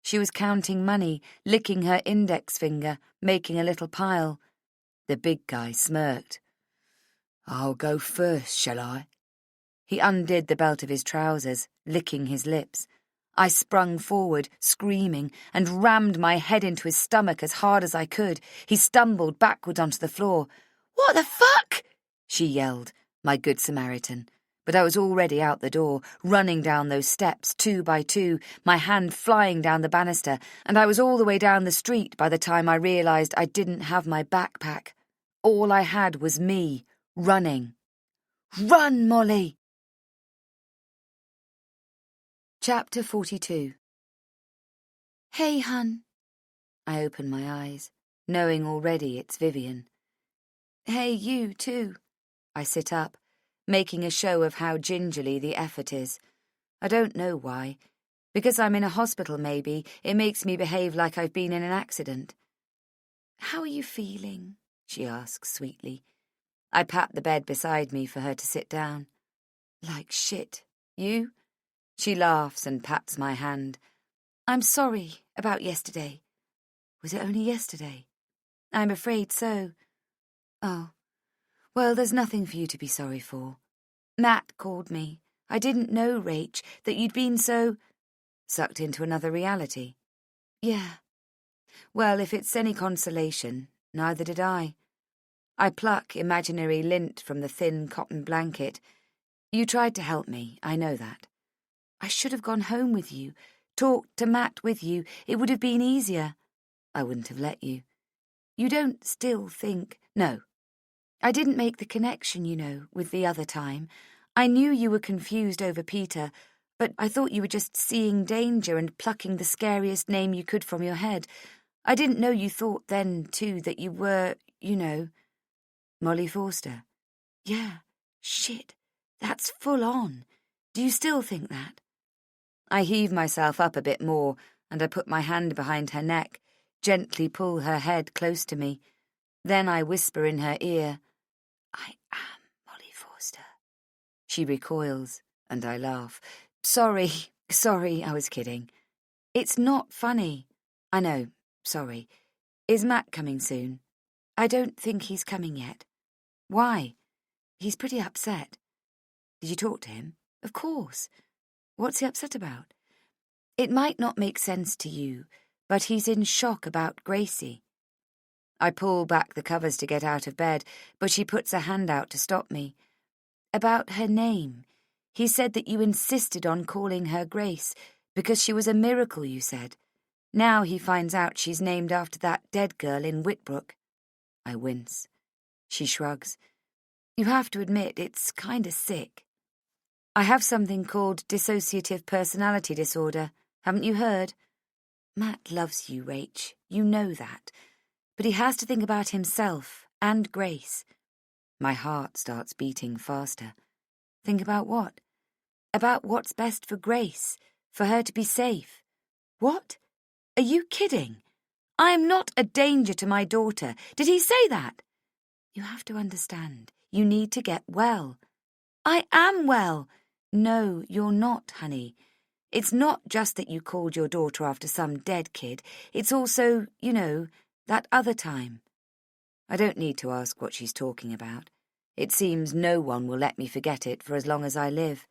She was counting money, licking her index finger, making a little pile. The big guy smirked. "I'll go first, shall I?" He undid the belt of his trousers, licking his lips. I sprung forward, screaming, and rammed my head into his stomach as hard as I could. He stumbled backwards onto the floor. "What the fuck?" she yelled, my good Samaritan. But I was already out the door, running down those steps 2 by 2, my hand flying down the banister, and I was all the way down the street by the time I realised I didn't have my backpack. All I had was me, running. "Run, Molly!" Chapter 42. "Hey, hun." I open my eyes, knowing already it's Vivian. "Hey, you, too." I sit up, making a show of how gingerly the effort is. I don't know why. Because I'm in a hospital, maybe, it makes me behave like I've been in an accident. "How are you feeling?" she asks sweetly. I pat the bed beside me for her to sit down. "Like shit. You?" She laughs and pats my hand. "I'm sorry about yesterday." "Was it only yesterday?" "I'm afraid so." "Oh. Well, there's nothing for you to be sorry for. Matt called me. I didn't know, Rach, that you'd been so..." "Sucked into another reality?" "Yeah. Well, if it's any consolation, neither did I." I pluck imaginary lint from the thin cotton blanket. "You tried to help me, I know that. I should have gone home with you, talked to Matt with you. It would have been easier." "I wouldn't have let you." "You don't still think..." "No. I didn't make the connection, you know, with the other time. I knew you were confused over Peter, but I thought you were just seeing danger and plucking the scariest name you could from your head. I didn't know you thought then, too, that you were, you know..." "Molly Forster?" "Yeah. Shit. That's full on. Do you still think that?" I heave myself up a bit more, and I put my hand behind her neck, gently pull her head close to me. Then I whisper in her ear, "I am Molly Forster." She recoils, and I laugh. Sorry, I was kidding. "It's not funny." "I know, sorry. Is Matt coming soon?" "I don't think he's coming yet." "Why?" "He's pretty upset." "Did you talk to him?" "Of course." "What's he upset about?" "It might not make sense to you, but he's in shock about Gracie." I pull back the covers to get out of bed, but she puts a hand out to stop me. "About her name. He said that you insisted on calling her Grace, because she was a miracle, you said. Now he finds out she's named after that dead girl in Whitbrook." I wince. She shrugs. "You have to admit, it's kind of sick. I have something called dissociative personality disorder. Haven't you heard? Matt loves you, Rach. You know that. But he has to think about himself and Grace." My heart starts beating faster. "Think about what?" "About what's best for Grace, for her to be safe." "What? Are you kidding? I am not a danger to my daughter. Did he say that?" "You have to understand. You need to get well." "I am well." "No, you're not, honey. It's not just that you called your daughter after some dead kid. It's also, you know, that other time." I don't need to ask what she's talking about. It seems no one will let me forget it for as long as I live.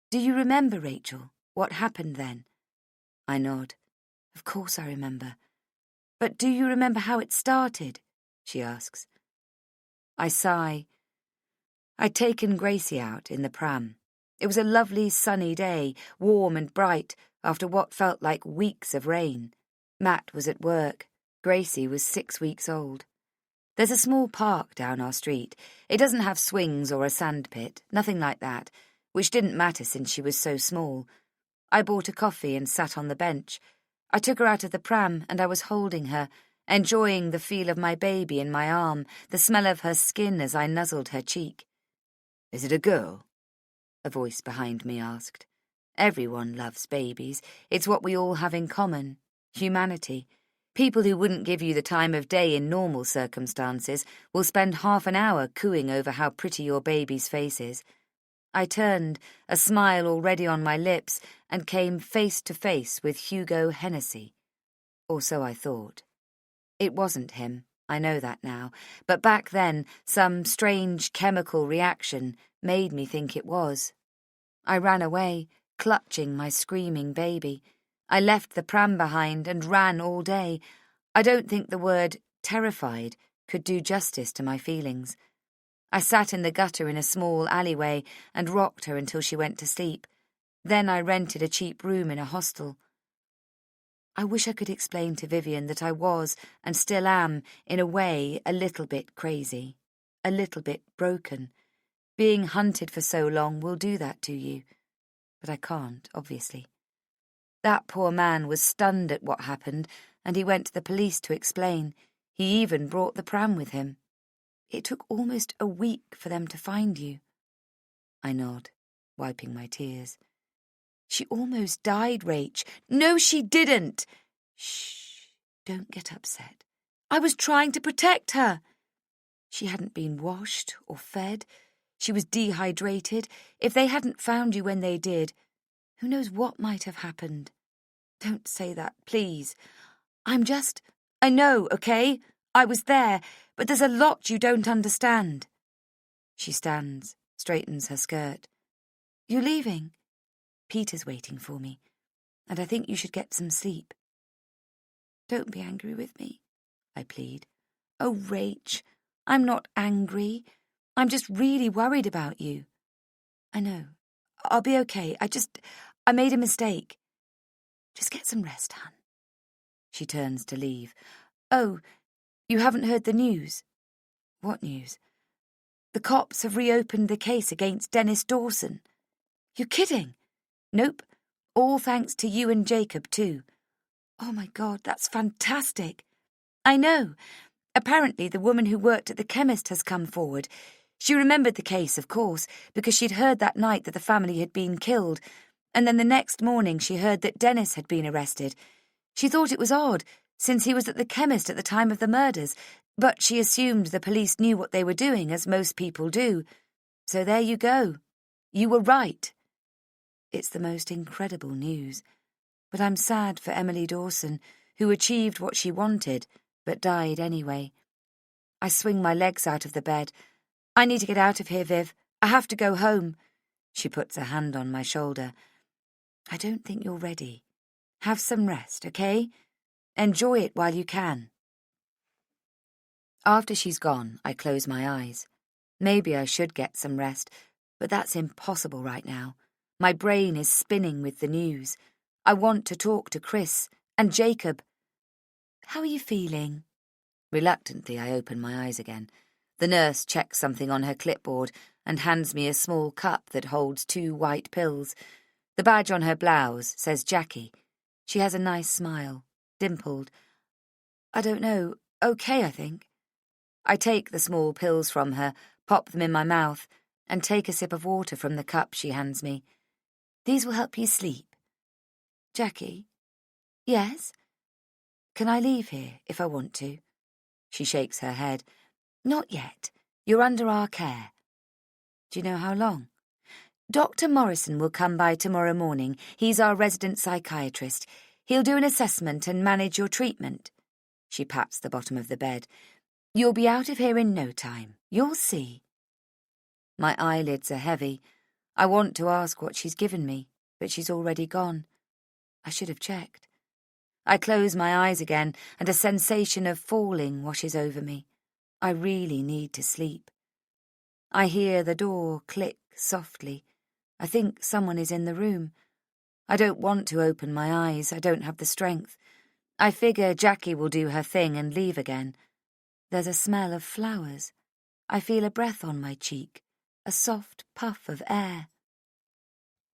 "Do you remember, Rachel, what happened then?" I nod. "Of course I remember." "But do you remember how it started?" she asks. I sigh. I'd taken Gracie out in the pram. It was a lovely sunny day, warm and bright, after what felt like weeks of rain. Matt was at work. Gracie was 6 weeks old. There's a small park down our street. It doesn't have swings or a sandpit, nothing like that, which didn't matter since she was so small. I bought a coffee and sat on the bench. I took her out of the pram and I was holding her, enjoying the feel of my baby in my arm, the smell of her skin as I nuzzled her cheek. "Is it a girl?" a voice behind me asked. Everyone loves babies. It's what we all have in common. Humanity. People who wouldn't give you the time of day in normal circumstances will spend half an hour cooing over how pretty your baby's face is. I turned, a smile already on my lips, and came face to face with Hugo Hennessy. Or so I thought. It wasn't him, I know that now, but back then some strange chemical reaction made me think it was. I ran away, clutching my screaming baby. I left the pram behind and ran all day. I don't think the word terrified could do justice to my feelings. I sat in the gutter in a small alleyway and rocked her until she went to sleep. Then I rented a cheap room in a hostel. I wish I could explain to Vivian that I was, and still am, in a way, a little bit crazy, a little bit broken. Being hunted for so long will do that to you. But I can't, obviously. That poor man was stunned at what happened, and he went to the police to explain. He even brought the pram with him. It took almost a week for them to find you. I nod, wiping my tears. She almost died, Rach. No, she didn't. Shh, don't get upset. I was trying to protect her. She hadn't been washed or fed. She was dehydrated. If they hadn't found you when they did, who knows what might have happened? Don't say that, please. I know, okay? I was there, but there's a lot you don't understand. She stands, straightens her skirt. You're leaving? Peter's waiting for me, and I think you should get some sleep. Don't be angry with me, I plead. Oh, Rach, I'm not angry. I'm just really worried about you. I know. I'll be okay. I made a mistake. Just get some rest, hon. She turns to leave. Oh, you haven't heard the news? What news? The cops have reopened the case against Dennis Dawson. You're kidding? Nope. All thanks to you and Jacob, too. Oh, my God, that's fantastic. I know. Apparently the woman who worked at the chemist has come forward. She remembered the case, of course, because she'd heard that night that the family had been killed, and then the next morning she heard that Dennis had been arrested. She thought it was odd, since he was at the chemist at the time of the murders, but she assumed the police knew what they were doing, as most people do. So there you go. You were right. It's the most incredible news. But I'm sad for Emily Dawson, who achieved what she wanted, but died anyway. I swing my legs out of the bed. I need to get out of here, Viv. I have to go home. She puts a hand on my shoulder. I don't think you're ready. Have some rest, okay? Enjoy it while you can. After she's gone, I close my eyes. Maybe I should get some rest, but that's impossible right now. My brain is spinning with the news. I want to talk to Chris and Jacob. How are you feeling? Reluctantly, I open my eyes again. The nurse checks something on her clipboard and hands me a small cup that holds 2 white pills. The badge on her blouse says Jackie. She has a nice smile, dimpled. I don't know. Okay, I think. I take the small pills from her, pop them in my mouth, and take a sip of water from the cup she hands me. These will help you sleep. Jackie? Yes? Can I leave here if I want to? She shakes her head. Not yet. You're under our care. Do you know how long? Dr. Morrison will come by tomorrow morning. He's our resident psychiatrist. He'll do an assessment and manage your treatment. She pats the bottom of the bed. You'll be out of here in no time. You'll see. My eyelids are heavy. I want to ask what she's given me, but she's already gone. I should have checked. I close my eyes again, and a sensation of falling washes over me. I really need to sleep. I hear the door click softly. I think someone is in the room. I don't want to open my eyes. I don't have the strength. I figure Jackie will do her thing and leave again. There's a smell of flowers. I feel a breath on my cheek, a soft puff of air.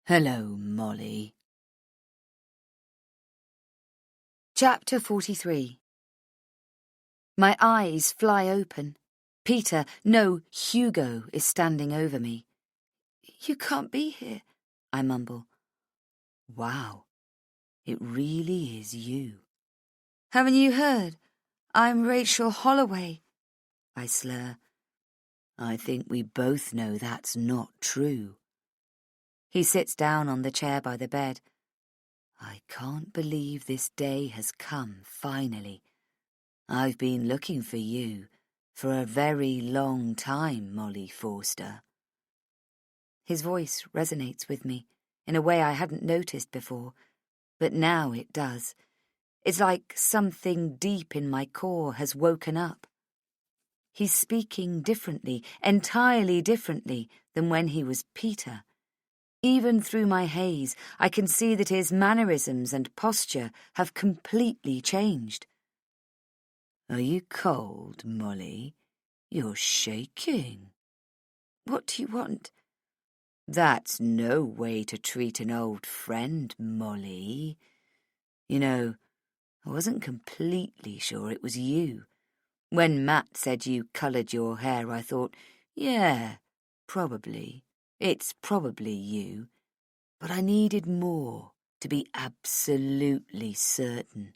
Hello, Molly.
Chapter 43. My eyes fly open. Peter, no, Hugo, is standing over me. You can't be here, I mumble.
Wow, it really is you.
Haven't you heard? I'm Rachel Holloway, I slur.
I think we both know that's not true.
He sits down on the chair by the bed.
I can't believe this day has come, finally. I've been looking for you for a very long time, Molly Forster.
His voice resonates with me in a way I hadn't noticed before, but now it does. It's like something deep in my core has woken up. He's speaking differently, entirely differently than when he was Peter. Even through my haze, I can see that his mannerisms and posture have completely changed.
Are you cold, Molly? You're shaking.
What do you want?
That's no way to treat an old friend, Molly. You know, I wasn't completely sure it was you. When Matt said you coloured your hair, I thought, yeah, probably. It's probably you. But I needed more to be absolutely certain.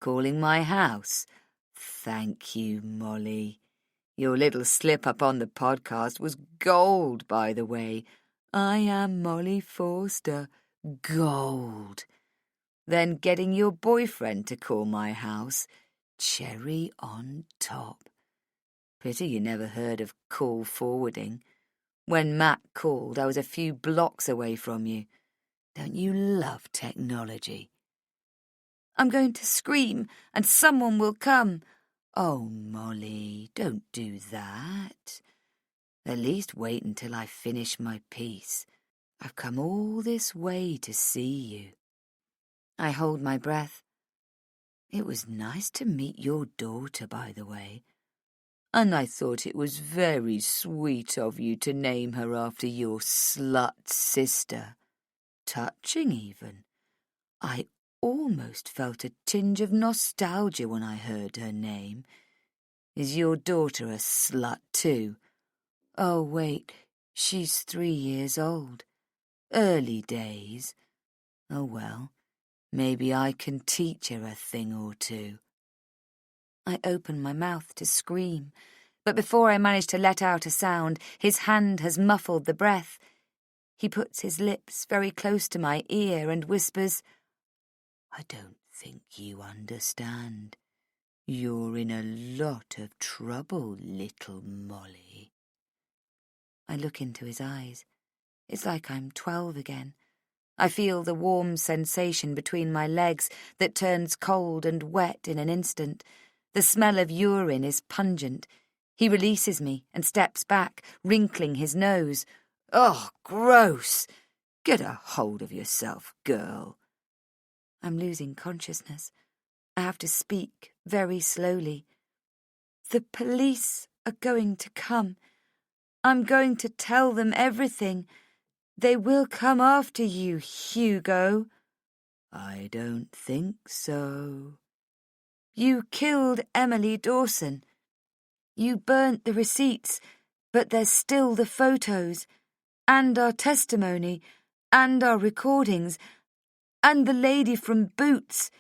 Calling my house? Thank you, Molly. Your little slip-up on the podcast was gold, by the way. I am Molly Forster. Gold. Then getting your boyfriend to call my house. Cherry on top. Pity you never heard of call forwarding. When Matt called, I was a few blocks away from you. Don't you love technology?
I'm going to scream, and someone will come.
Oh, Molly, don't do that. At least wait until I finish my piece. I've come all this way to see you.
I hold my breath.
It was nice to meet your daughter, by the way. And I thought it was very sweet of you to name her after your slut sister. Touching, even. I almost felt a tinge of nostalgia when I heard her name. Is your daughter a slut too? Oh, wait, she's 3 years old. Early days. Oh, well, maybe I can teach her a thing or two.
I open my mouth to scream, but before I manage to let out a sound, his hand has muffled the breath. He puts his lips very close to my ear and whispers,
I don't think you understand. You're in a lot of trouble, little Molly.
I look into his eyes. It's like I'm 12 again. I feel the warm sensation between my legs that turns cold and wet in an instant. The smell of urine is pungent. He releases me and steps back, wrinkling his nose.
Oh, gross! Get a hold of yourself, girl.
I'm losing consciousness. I have to speak very slowly. The police are going to come. I'm going to tell them everything. They will come after you, Hugo.
I don't think so.
You killed Emily Dawson. You burnt the receipts, but there's still the photos, and our testimony, and our recordings, and the lady from Boots.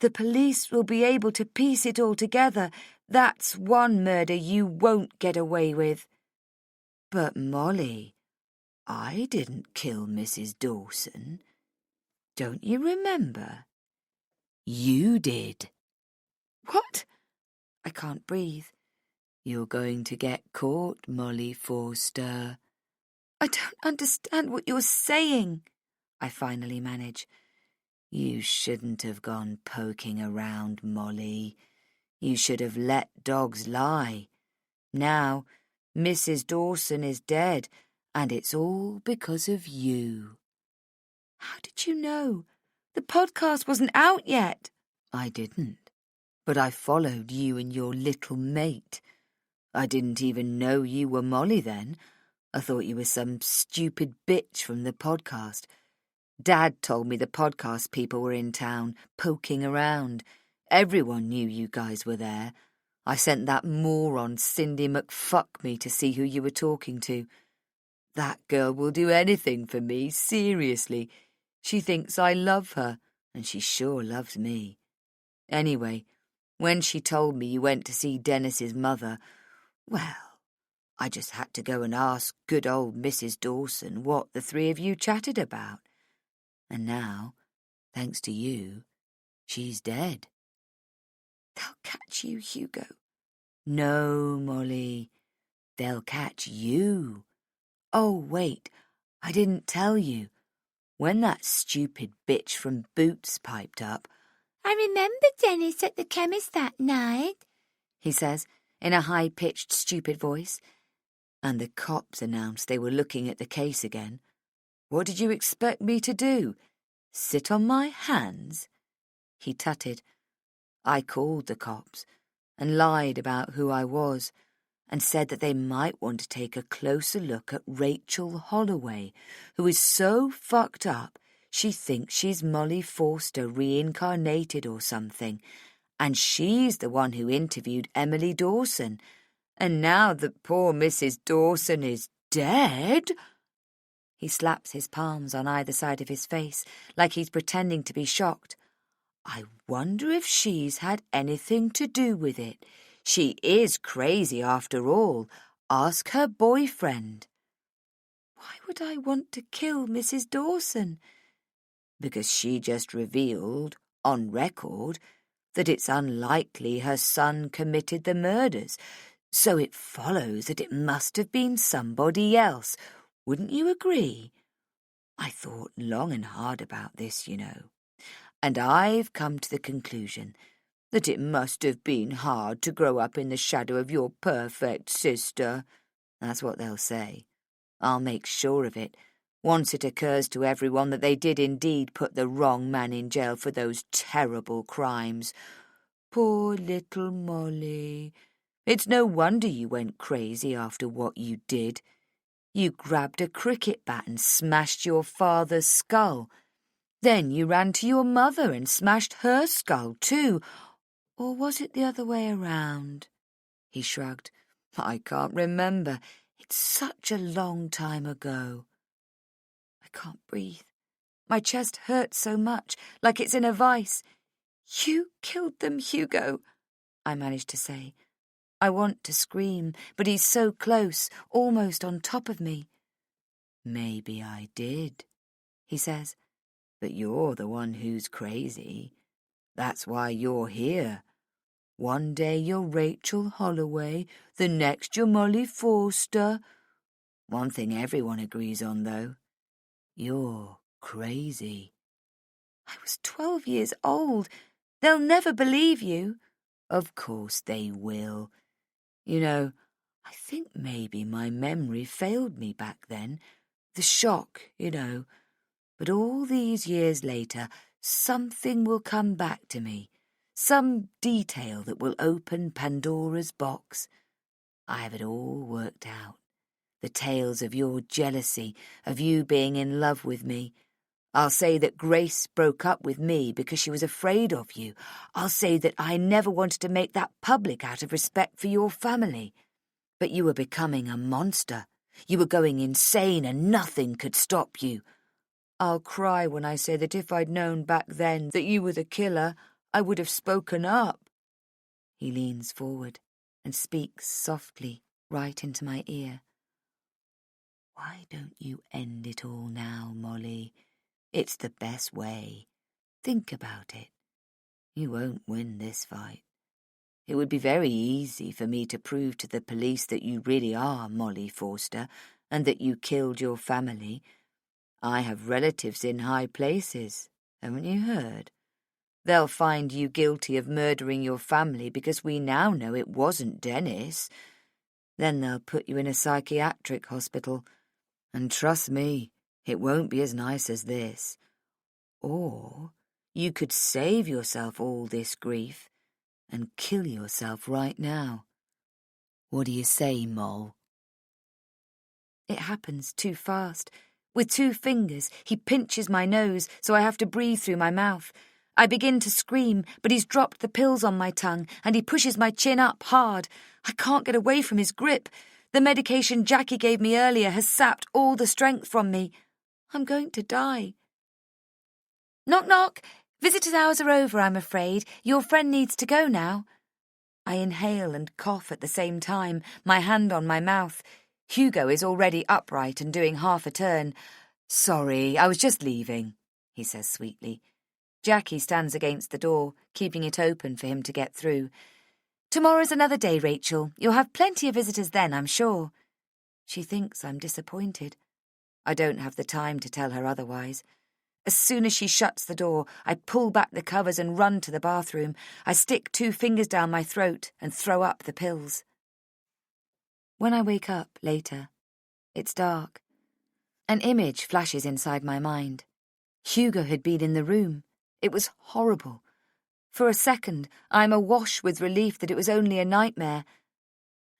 The police will be able to piece it all together. That's one murder you won't get away with.
But, Molly, I didn't kill Mrs. Dawson. Don't you remember? You did.
What? I can't breathe.
You're going to get caught, Molly Forster.
I don't understand what you're saying, I finally manage.
You shouldn't have gone poking around, Molly. You should have let dogs lie. Now, Mrs. Dawson is dead, and it's all because of you.
How did you know? The podcast wasn't out yet.
I didn't, but I followed you and your little mate. I didn't even know you were Molly then. I thought you were some stupid bitch from the podcast. Dad told me the podcast people were in town, poking around. Everyone knew you guys were there. I sent that moron Cindy McFuckme to see who you were talking to. That girl will do anything for me, seriously. She thinks I love her, and she sure loves me. Anyway, when she told me you went to see Dennis's mother, well, I just had to go and ask good old Mrs. Dawson what the three of you chatted about. And now, thanks to you, she's dead.
They'll catch you, Hugo.
No, Molly, they'll catch you. Oh, wait, I didn't tell you. When that stupid bitch from Boots piped up,
I remember Dennis at the chemist that night,
he says, in a high-pitched, stupid voice, and the cops announced they were looking at the case again. What did you expect me to do? Sit on my hands? He tutted. I called the cops and lied about who I was and said that they might want to take a closer look at Rachel Holloway, who is so fucked up she thinks she's Molly Forster reincarnated or something, and she's the one who interviewed Emily Dawson. And now that poor Mrs. Dawson is dead... He slaps his palms on either side of his face, like he's pretending to be shocked. I wonder if she's had anything to do with it. She is crazy after all. Ask her boyfriend.
Why would I want to kill Mrs. Dawson?
Because she just revealed, on record, that it's unlikely her son committed the murders, so it follows that it must have been somebody else. Wouldn't you agree? I thought long and hard about this, you know, and I've come to the conclusion that it must have been hard to grow up in the shadow of your perfect sister. That's what they'll say. I'll make sure of it, once it occurs to everyone that they did indeed put the wrong man in jail for those terrible crimes. Poor little Molly. It's no wonder you went crazy after what you did. You grabbed a cricket bat and smashed your father's skull. Then you ran to your mother and smashed her skull too. Or was it the other way around? He shrugged. I can't remember. It's such a long time ago. I can't breathe. My chest hurts so much, like it's in a vice.
You killed them, Hugo,
I managed to say. I want to scream, but he's so close, almost on top of me. Maybe I did, he says, but you're the one who's crazy. That's why you're here. One day you're Rachel Holloway, the next you're Molly Forster. One thing everyone agrees on, though. You're crazy.
I was 12 years old. They'll never believe you.
Of course they will. You know, I think maybe my memory failed me back then. The shock, you know. But all these years later, something will come back to me. Some detail that will open Pandora's box. I have it all worked out. The tales of your jealousy, of you being in love with me. I'll say that Grace broke up with me because she was afraid of you. I'll say that I never wanted to make that public out of respect for your family. But you were becoming a monster. You were going insane and nothing could stop you. I'll cry when I say that if I'd known back then that you were the killer, I would have spoken up. He leans forward and speaks softly right into my ear. Why don't you end it all now, Molly? It's the best way. Think about it. You won't win this fight. It would be very easy for me to prove to the police that you really are Molly Forster and that you killed your family. I have relatives in high places, haven't you heard? They'll find you guilty of murdering your family because we now know it wasn't Dennis. Then they'll put you in a psychiatric hospital. And trust me, it won't be as nice as this. Or you could save yourself all this grief and kill yourself right now. What do you say, Moll?
It happens too fast. With 2 fingers, he pinches my nose, so I have to breathe through my mouth. I begin to scream, but he's dropped the pills on my tongue, and he pushes my chin up hard. I can't get away from his grip. The medication Jackie gave me earlier has sapped all the strength from me. I'm going to die. Knock, knock. Visitors' hours are over, I'm afraid. Your friend needs to go now. I inhale and cough at the same time, my hand on my mouth. Hugo is already upright and doing half a turn. Sorry, I was just leaving, he says sweetly. Jackie stands against the door, keeping it open for him to get through. Tomorrow's another day, Rachel. You'll have plenty of visitors then, I'm sure. She thinks I'm disappointed. I don't have the time to tell her otherwise. As soon as she shuts the door, I pull back the covers and run to the bathroom. I stick 2 fingers down my throat and throw up the pills. When I wake up later, it's dark. An image flashes inside my mind. Hugo had been in the room. It was horrible. For a second, I'm awash with relief that it was only a nightmare.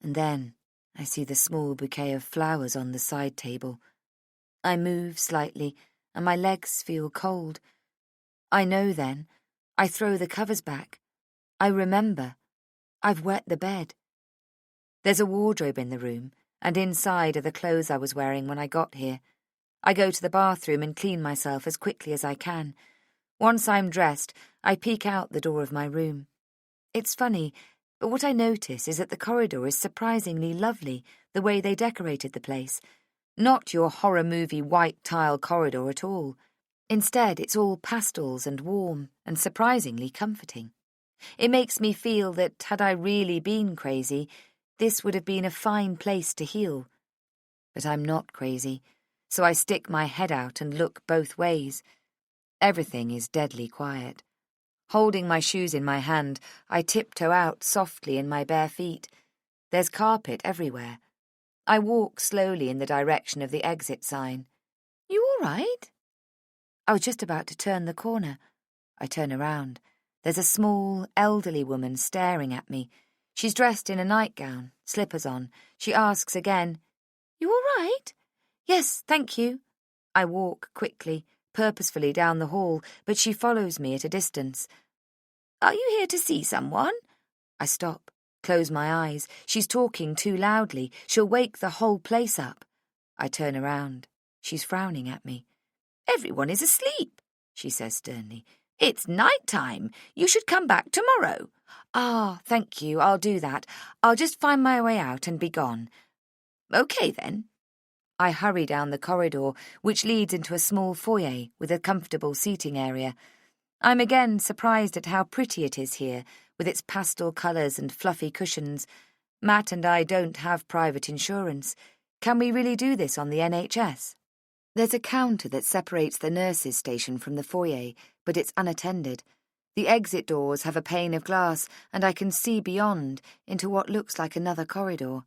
And then I see the small bouquet of flowers on the side table. I move slightly, and my legs feel cold. I know then. I throw the covers back. I remember. I've wet the bed. There's a wardrobe in the room, and inside are the clothes I was wearing when I got here. I go to the bathroom and clean myself as quickly as I can. Once I'm dressed, I peek out the door of my room. It's funny, but what I notice is that the corridor is surprisingly lovely, the way they decorated the place. Not your horror movie white tile corridor at all. Instead, it's all pastels and warm and surprisingly comforting. It makes me feel that had I really been crazy, this would have been a fine place to heal. But I'm not crazy, so I stick my head out and look both ways. Everything is deadly quiet. Holding my shoes in my hand, I tiptoe out softly in my bare feet. There's carpet everywhere. I walk slowly in the direction of the exit sign. You all right? I was just about to turn the corner. I turn around. There's a small, elderly woman staring at me. She's dressed in a nightgown, slippers on. She asks again, You all right? Yes, thank you. I walk quickly, purposefully down the hall, but she follows me at a distance. Are you here to see someone? I stop. Close my eyes. She's talking too loudly. She'll wake the whole place up. I turn around. She's frowning at me. Everyone is asleep, she says sternly. It's night time. You should come back tomorrow. Ah, thank you. I'll do that. I'll just find my way out and be gone. Okay, then. I hurry down the corridor, which leads into a small foyer with a comfortable seating area. I'm again surprised at how pretty it is here, with its pastel colours and fluffy cushions. Matt and I don't have private insurance. Can we really do this on the NHS? There's a counter that separates the nurses' station from the foyer, but it's unattended. The exit doors have a pane of glass, and I can see beyond, into what looks like another corridor.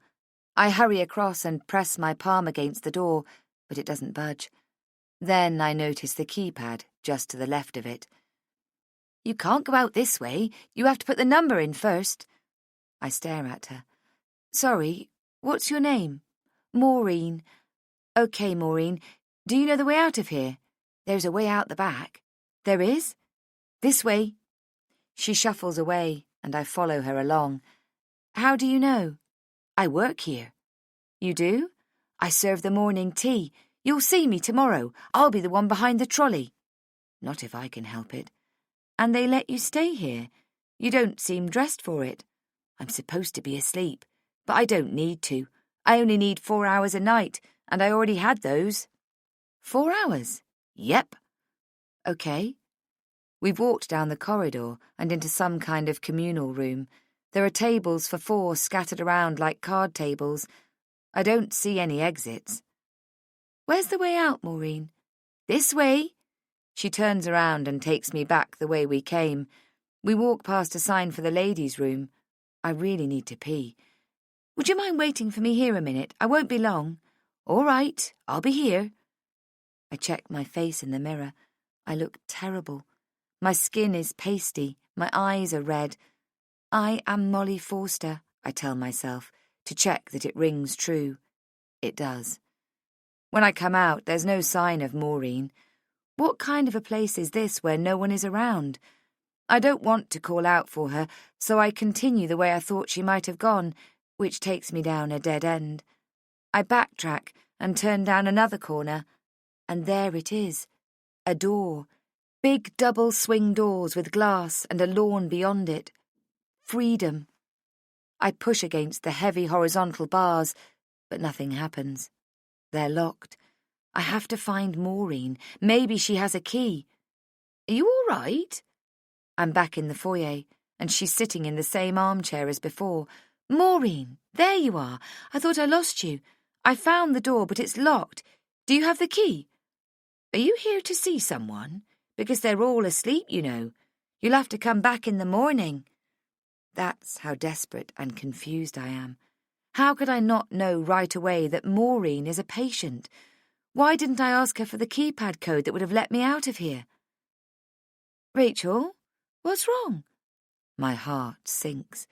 I hurry across and press my palm against the door, but it doesn't budge. Then I notice the keypad just to the left of it. You can't go out this way. You have to put the number in first. I stare at her. Sorry, what's your name? Maureen. OK, Maureen. Do you know the way out of here? There's a way out the back. There is? This way. She shuffles away, and I follow her along. How do you know? I work here. You do? I serve the morning tea. You'll see me tomorrow. I'll be the one behind the trolley. Not if I can help it. And they let you stay here. You don't seem dressed for it. I'm supposed to be asleep, but I don't need to. I only need 4 hours a night, and I already had those. 4 hours? Yep. OK. We've walked down the corridor and into some kind of communal room. There are tables for 4 scattered around like card tables. I don't see any exits. Where's the way out, Maureen? This way. She turns around and takes me back the way we came. We walk past a sign for the ladies' room. I really need to pee. Would you mind waiting for me here a minute? I won't be long. All right, I'll be here. I check my face in the mirror. I look terrible. My skin is pasty. My eyes are red. I am Molly Forster, I tell myself, to check that it rings true. It does. When I come out, there's no sign of Maureen. What kind of a place is this where no one is around? I don't want to call out for her, so I continue the way I thought she might have gone, which takes me down a dead end. I backtrack and turn down another corner, and there it is, a door. Big double swing doors with glass and a lawn beyond it. Freedom. I push against the heavy horizontal bars, but nothing happens. They're locked. I have to find Maureen. Maybe she has a key. Are you all right? I'm back in the foyer, and she's sitting in the same armchair as before. Maureen, there you are. I thought I lost you. I found the door, but it's locked. Do you have the key? Are you here to see someone? Because they're all asleep, you know. You'll have to come back in the morning. That's how desperate and confused I am. How could I not know right away that Maureen is a patient? Why didn't I ask her for the keypad code that would have let me out of here? Rachel, what's wrong? My heart sinks.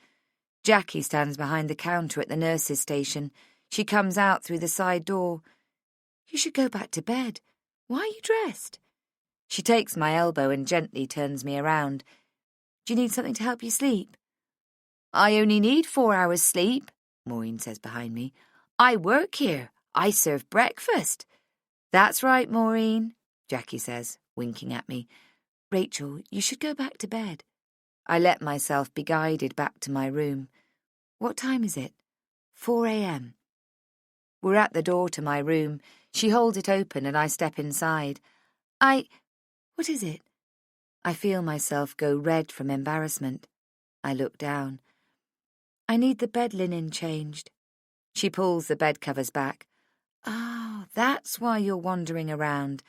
Jackie stands behind the counter at the nurse's station. She comes out through the side door. You should go back to bed. Why are you dressed? She takes my elbow and gently turns me around. Do you need something to help you sleep? I only need 4 hours sleep, Maureen says behind me. I work here. I serve breakfast. That's right, Maureen, Jackie says, winking at me. Rachel, you should go back to bed. I let myself be guided back to my room. What time is it? 4 a.m. We're at the door to my room. She holds it open and I step inside. What is it? I feel myself go red from embarrassment. I look down. I need the bed linen changed. She pulls the bed covers back. Oh, that's why you're wandering around.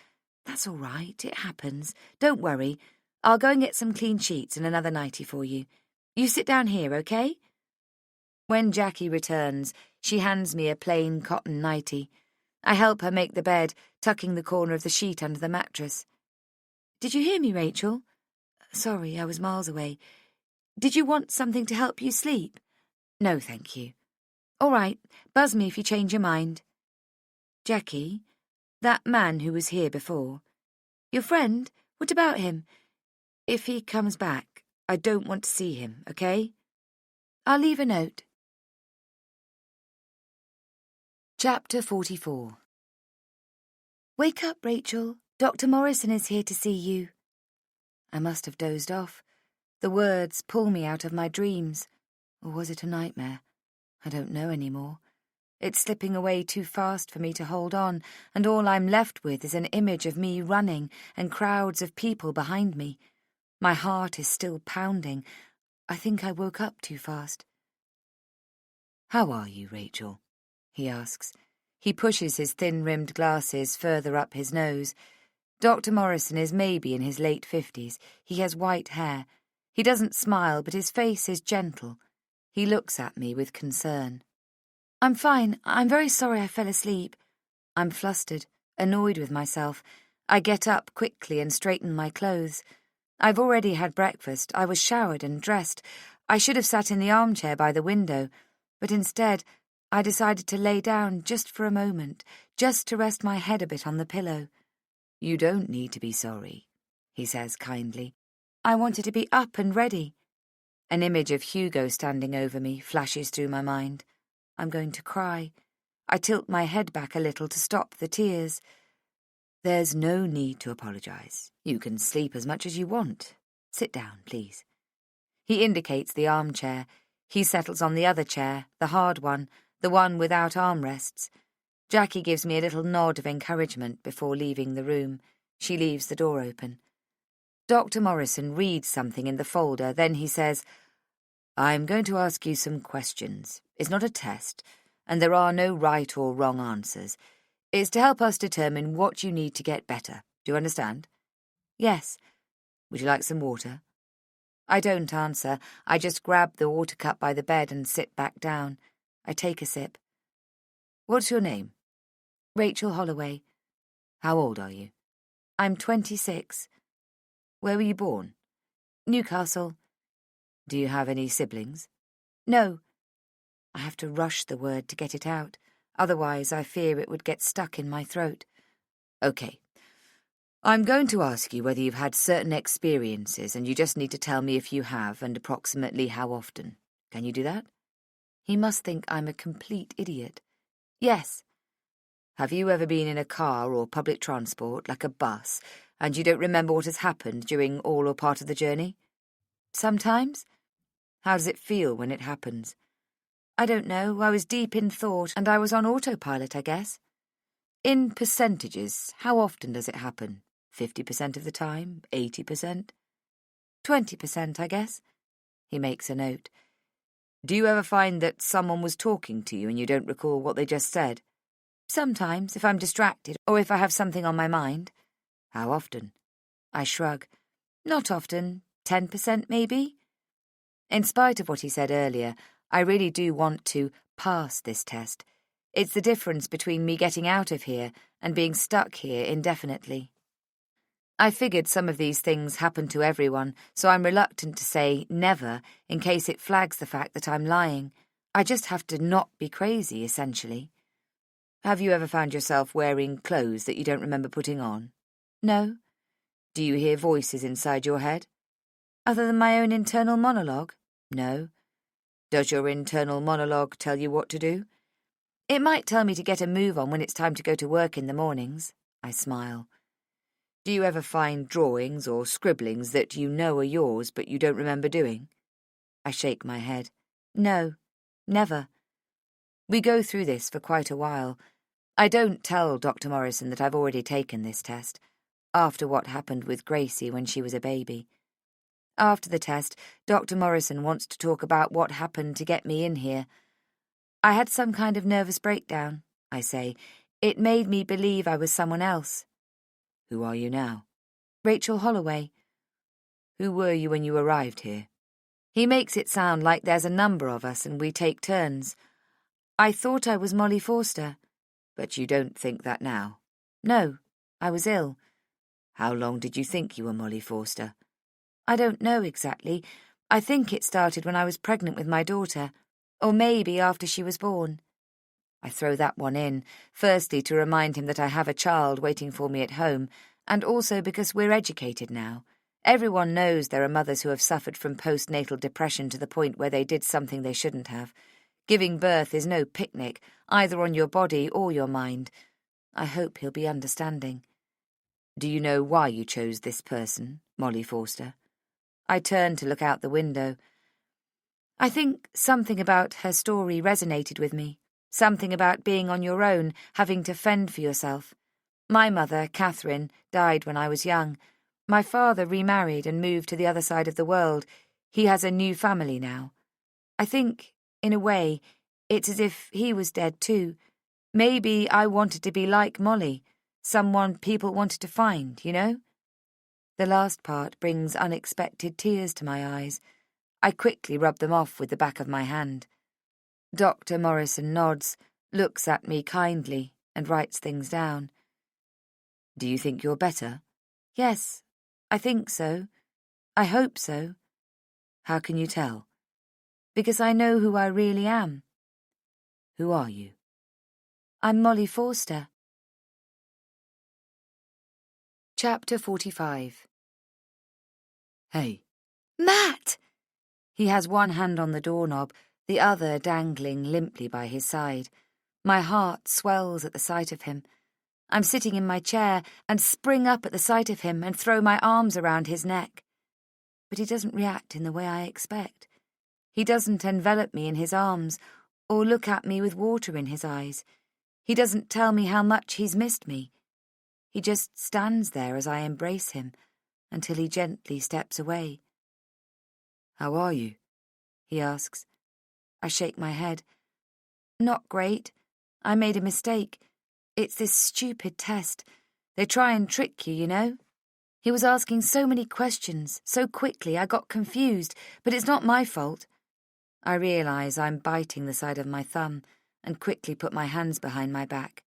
That's all right, it happens. Don't worry. I'll go and get some clean sheets and another nightie for you. You sit down here, okay? When Jackie returns, she hands me a plain cotton nightie. I help her make the bed, tucking the corner of the sheet under the mattress. Did you hear me, Rachel? Sorry, I was miles away. Did you want something to help you sleep? No, thank you. All right, buzz me if you change your mind. Jackie, that man who was here before. Your friend? What about him? If he comes back, I don't want to see him, okay? I'll leave a note. Chapter 44. Wake up, Rachel. Dr. Morrison is here to see you. I must have dozed off. The words pull me out of my dreams. Or was it a nightmare? I don't know anymore. It's slipping away too fast for me to hold on, and all I'm left with is an image of me running and crowds of people behind me. My heart is still pounding. I think I woke up too fast. How are you, Rachel? He asks. He pushes his thin-rimmed glasses further up his nose. Dr. Morrison is maybe in his late 50s. He has white hair. He doesn't smile, but his face is gentle. He looks at me with concern. I'm fine. I'm very sorry I fell asleep. I'm flustered, annoyed with myself. I get up quickly and straighten my clothes. I've already had breakfast. I was showered and dressed. I should have sat in the armchair by the window, but instead I decided to lay down just for a moment, just to rest my head a bit on the pillow. You don't need to be sorry, he says kindly. I wanted to be up and ready. An image of Hugo standing over me flashes through my mind. I'm going to cry. I tilt my head back a little to stop the tears. There's no need to apologize. You can sleep as much as you want. Sit down, please. He indicates the armchair. He settles on the other chair, the hard one, the one without armrests. Jackie gives me a little nod of encouragement before leaving the room. She leaves the door open. Dr. Morrison reads something in the folder, then he says, I'm going to ask you some questions. It's not a test, and there are no right or wrong answers. It's to help us determine what you need to get better. Do you understand? Yes. Would you like some water? I don't answer. I just grab the water cup by the bed and sit back down. I take a sip. What's your name? Rachel Holloway. How old are you? I'm 26. Where were you born? Newcastle. Do you have any siblings? No. I have to rush the word to get it out. Otherwise, I fear it would get stuck in my throat. Okay. I'm going to ask you whether you've had certain experiences, and you just need to tell me if you have and approximately how often. Can you do that? He must think I'm a complete idiot. Yes. Have you ever been in a car or public transport, like a bus,
And you don't remember what has happened during all or part of the journey?
Sometimes.
How does it feel when it happens?
I don't know. I was deep in thought and I was on autopilot, I guess.
In percentages, how often does it happen? 50% of the time? 80%?
20%, I guess.
He makes a note. Do you ever find that someone was talking to you and you don't recall what they just said?
Sometimes, if I'm distracted or if I have something on my mind.
How often?
I shrug. Not often. 10% maybe?
In spite of what he said earlier, I really do want to pass this test. It's the difference between me getting out of here and being stuck here indefinitely. I figured some of these things happen to everyone, so I'm reluctant to say never in case it flags the fact that I'm lying. I just have to not be crazy, essentially. Have you ever found yourself wearing clothes that you don't remember putting on?
No.
Do you hear voices inside your head?
Other than my own internal monologue?
No. Does your internal monologue tell you what to do?
It might tell me to get a move on when it's time to go to work in the mornings.
I smile. Do you ever find drawings or scribblings that you know are yours but you don't remember doing?
I shake my head. No, never.
We go through this for quite a while. I don't tell Dr. Morrison that I've already taken this test, after what happened with Gracie when she was a baby. After the test, Dr. Morrison wants to talk about what happened to get me in here.
I had some kind of nervous breakdown, I say. It made me believe I was someone else.
Who are you now?
Rachel Holloway.
Who were you when you arrived here?
He makes it sound like there's a number of us and we take turns. I thought I was Molly Forster.
But you don't think that now?
No, I was ill.
How long did you think you were Molly Forster?
I don't know exactly. I think it started when I was pregnant with my daughter, or maybe after she was born.
I throw that one in, firstly to remind him that I have a child waiting for me at home, and also because we're educated now. Everyone knows there are mothers who have suffered from postnatal depression to the point where they did something they shouldn't have. Giving birth is no picnic, either on your body or your mind. I hope he'll be understanding. Do you know why you chose this person, Molly Forster?
I turn to look out the window. I think something about her story resonated with me. Something about being on your own, having to fend for yourself. My mother, Catherine, died when I was young. My father remarried and moved to the other side of the world. He has a new family now. I think, in a way, it's as if he was dead too. Maybe I wanted to be like Molly, someone people wanted to find, you know? The last part brings unexpected tears to my eyes. I quickly rub them off with the back of my hand. Dr. Morrison nods, looks at me kindly, and writes things down.
Do you think you're better?
Yes, I think so. I hope so.
How can you tell?
Because I know who I really am.
Who are you?
I'm Molly Forster.
Chapter 45.
Hey.
Matt!
He has one hand on the doorknob, the other dangling limply by his side. My heart swells at the sight of him. I'm sitting in my chair and spring up at the sight of him and throw my arms around his neck. But he doesn't react in the way I expect. He doesn't envelop me in his arms or look at me with water in his eyes. He doesn't tell me how much he's missed me. He just stands there as I embrace him until he gently steps away.
How are you?
He asks. I shake my head. Not great. I made a mistake. It's this stupid test. They try and trick you, you know? He was asking so many questions, so quickly I got confused, but it's not my fault. I realise I'm biting the side of my thumb and quickly put my hands behind my back.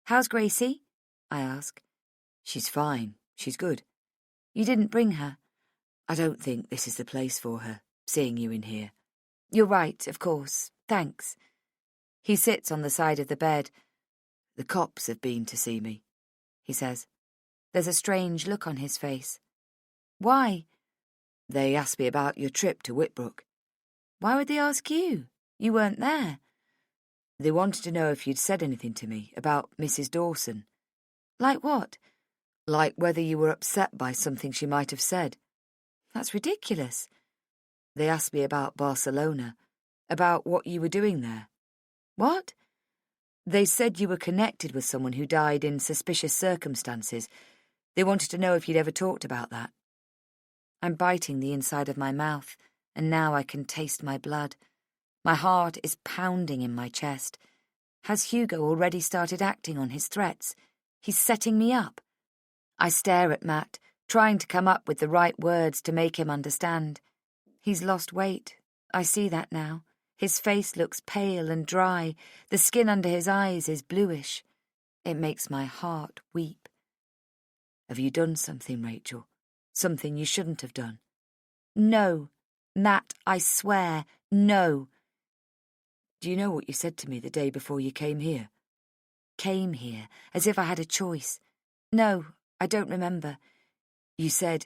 How's Gracie? I ask.
She's fine. She's good.
You didn't bring her?
I don't think this is the place for her, seeing you in here.
You're right, of course. Thanks. He sits on the side of the bed.
The cops have been to see me, he says.
There's a strange look on his face. Why?
They asked me about your trip to Whitbrook.
Why would they ask you? You weren't there.
They wanted to know if you'd said anything to me about Mrs. Dawson.
Like what?
Like whether you were upset by something she might have said.
That's ridiculous.
They asked me about Barcelona, about what you were doing there.
What?
They said you were connected with someone who died in suspicious circumstances. They wanted to know if you'd ever talked about that.
I'm biting the inside of my mouth, and now I can taste my blood. My heart is pounding in my chest. Has Hugo already started acting on his threats? He's setting me up. I stare at Matt, trying to come up with the right words to make him understand. He's lost weight. I see that now. His face looks pale and dry. The skin under his eyes is bluish. It makes my heart weep.
Have you done something, Rachel? Something you shouldn't have done?
No. Matt, I swear, no.
Do you know what you said to me the day before you came here?
Came here, as if I had a choice. No, I don't remember.
You said,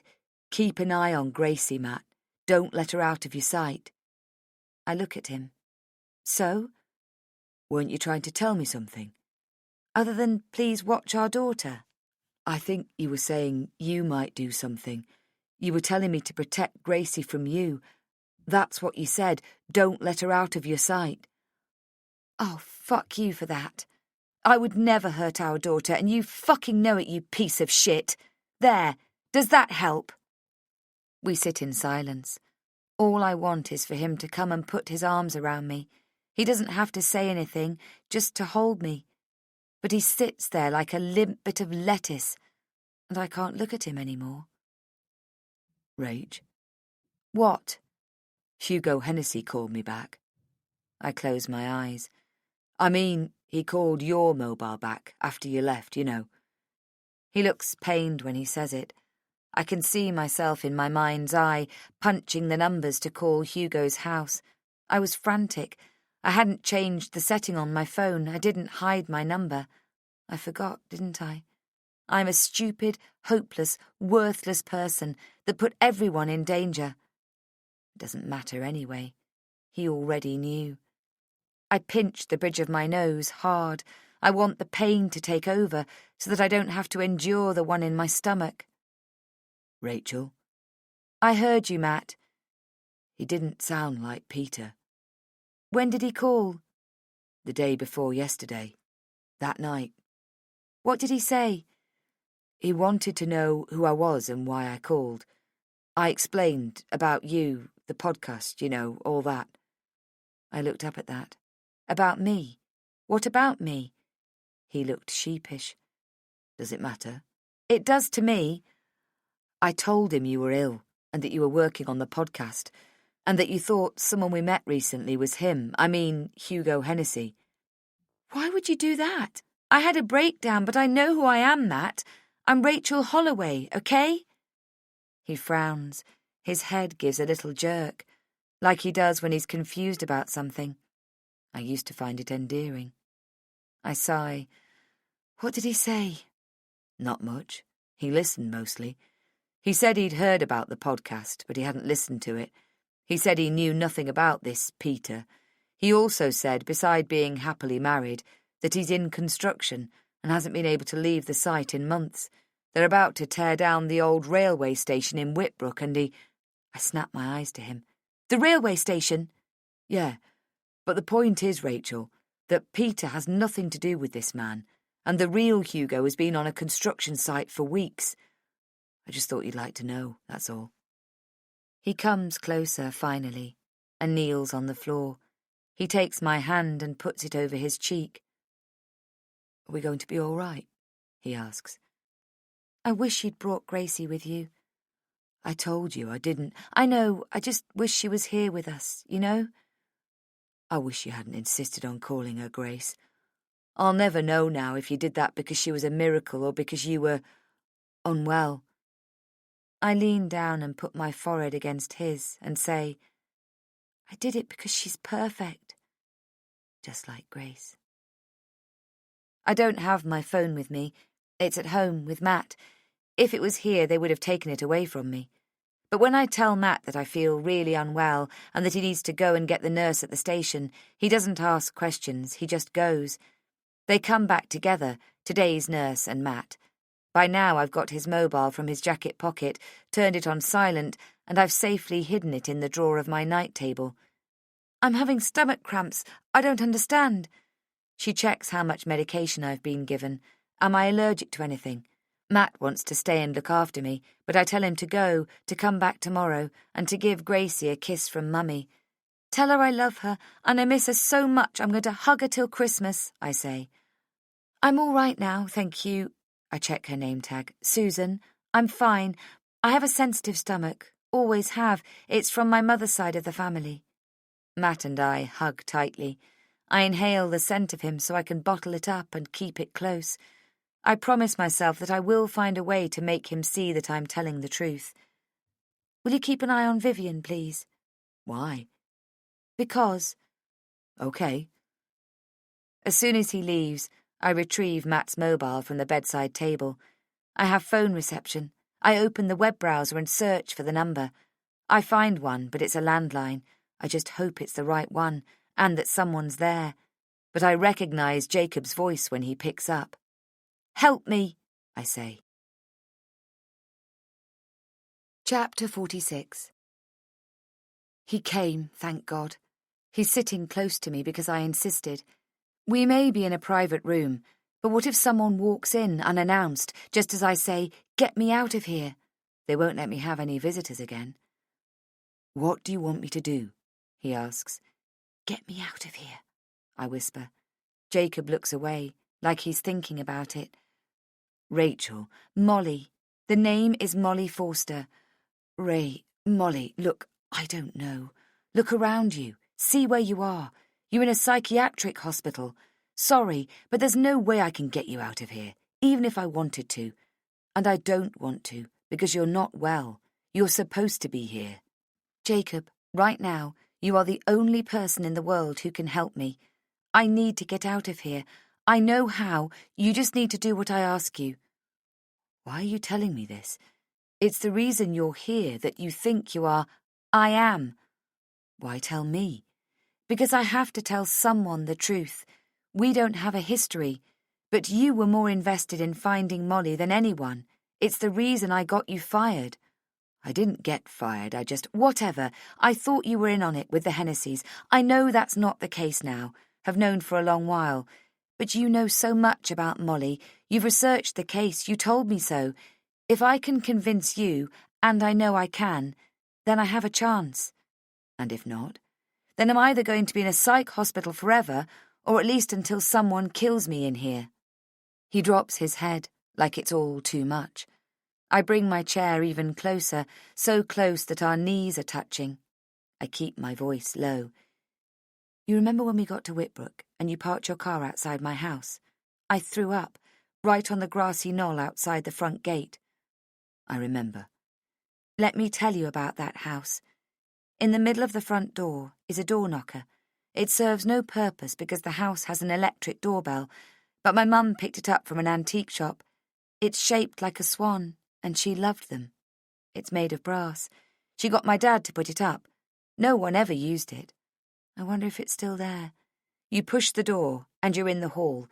keep an eye on Gracie, Matt. Don't let her out of your sight.
I look at him. So?
Weren't you trying to tell me something?
Other than, please watch our daughter?
I think you were saying you might do something. You were telling me to protect Gracie from you. That's what you said. Don't let her out of your sight.
Oh, fuck you for that. I would never hurt our daughter, and you fucking know it, you piece of shit. There, does that help? We sit in silence. All I want is for him to come and put his arms around me. He doesn't have to say anything, just to hold me. But he sits there like a limp bit of lettuce, and I can't look at him anymore.
Rach?
What?
Hugo Hennessy called me back. I close my eyes. I mean, he called your mobile back after you left, you know.
He looks pained when he says it. I can see myself in my mind's eye, punching the numbers to call Hugo's house. I was frantic. I hadn't changed the setting on my phone. I didn't hide my number. I forgot, didn't I? I'm a stupid, hopeless, worthless person that put everyone in danger. It doesn't matter anyway. He already knew. I pinch the bridge of my nose hard. I want the pain to take over so that I don't have to endure the one in my stomach.
Rachel?
I heard you, Matt.
He didn't sound like Peter.
When did he call?
The day before yesterday. That night.
What did he say?
He wanted to know who I was and why I called. I explained about you, the podcast, you know, all that.
I looked up at that. About me? What about me?
He looked sheepish. Does it matter?
It does to me.
I told him you were ill and that you were working on the podcast and that you thought someone we met recently was him. I mean, Hugo Hennessy.
Why would you do that? I had a breakdown, but I know who I am, Matt. I'm Rachel Holloway, okay? He frowns. His head gives a little jerk, like he does when he's confused about something. I used to find it endearing. I sigh. What did he say?
Not much. He listened mostly. He said he'd heard about the podcast, but he hadn't listened to it. He said he knew nothing about this Peter. He also said, beside being happily married, that he's in construction and hasn't been able to leave the site in months. They're about to tear down the old railway station in Whitbrook and he... I snap my eyes to him. The railway station? Yeah, but the point is, Rachel, that Peter has nothing to do with this man, and the real Hugo has been on a construction site for weeks. I just thought you'd like to know, that's all.
He comes closer, finally, and kneels on the floor. He takes my hand and puts it over his cheek.
Are we going to be all right? He asks.
I wish you'd brought Gracie with you.
I told you I didn't.
I know, I just wish she was here with us, you know?
I wish you hadn't insisted on calling her Grace. I'll never know now if you did that because she was a miracle or because you were unwell.
I lean down and put my forehead against his and say, I did it because she's perfect. Just like Grace. I don't have my phone with me. It's at home with Matt. If it was here, they would have taken it away from me. But when I tell Matt that I feel really unwell and that he needs to go and get the nurse at the station, he doesn't ask questions, he just goes. They come back together, today's nurse and Matt. By now I've got his mobile from his jacket pocket, turned it on silent, and I've safely hidden it in the drawer of my night table. I'm having stomach cramps. I don't understand. She checks how much medication I've been given. Am I allergic to anything? Matt wants to stay and look after me, but I tell him to go, to come back tomorrow, and to give Gracie a kiss from Mummy. Tell her I love her, and I miss her so much I'm going to hug her till Christmas, I say. I'm all right now, thank you. I check her name tag. Susan. I'm fine. I have a sensitive stomach. Always have. It's from my mother's side of the family. Matt and I hug tightly. I inhale the scent of him so I can bottle it up and keep it close. I promise myself that I will find a way to make him see that I'm telling the truth. Will you keep an eye on Vivian, please? Why? Because. Okay. As soon as he leaves, I retrieve Matt's mobile from the bedside table. I have phone reception. I open the web browser and search for the number. I find one, but it's a landline. I just hope it's the right one, and that someone's there. But I recognize Jacob's voice when he picks up. Help me, I say. Chapter 46. He came, thank God. He's sitting close to me because I insisted. We may be in a private room, but what if someone walks in unannounced, just as I say, get me out of here? They won't let me have any visitors again. What do you want me to do? He asks. Get me out of here, I whisper. Jacob looks away, like he's thinking about it. Rachel, Molly. The name is Molly Forster. Ray, Molly, look, I don't know. Look around you. See where you are. You're in a psychiatric hospital. Sorry, but there's no way I can get you out of here, even if I wanted to. And I don't want to, because you're not well. You're supposed to be here. Jacob, right now, you are the only person in the world who can help me. I need to get out of here. I know how. You just need to do what I ask you. Why are you telling me this? It's the reason you're here, that you think you are. I am. Why tell me? Because I have to tell someone the truth. We don't have a history, but you were more invested in finding Molly than anyone. It's the reason I got you fired. I didn't get fired, whatever. I thought you were in on it with the Hennessy's. I know that's not the case now, have known for a long while. But you know so much about Molly. You've researched the case, you told me so. If I can convince you, and I know I can, then I have a chance. And if not? Then I'm either going to be in a psych hospital forever, or at least until someone kills me in here. He drops his head, like it's all too much. I bring my chair even closer, so close that our knees are touching. I keep my voice low. You remember when we got to Whitbrook and you parked your car outside my house? I threw up, right on the grassy knoll outside the front gate. I remember. Let me tell you about that house. In the middle of the front door is a door knocker. It serves no purpose because the house has an electric doorbell, but my mum picked it up from an antique shop. It's shaped like a swan, and she loved them. It's made of brass. She got my dad to put it up. No one ever used it. I wonder if it's still there. You push the door, and you're in the hall.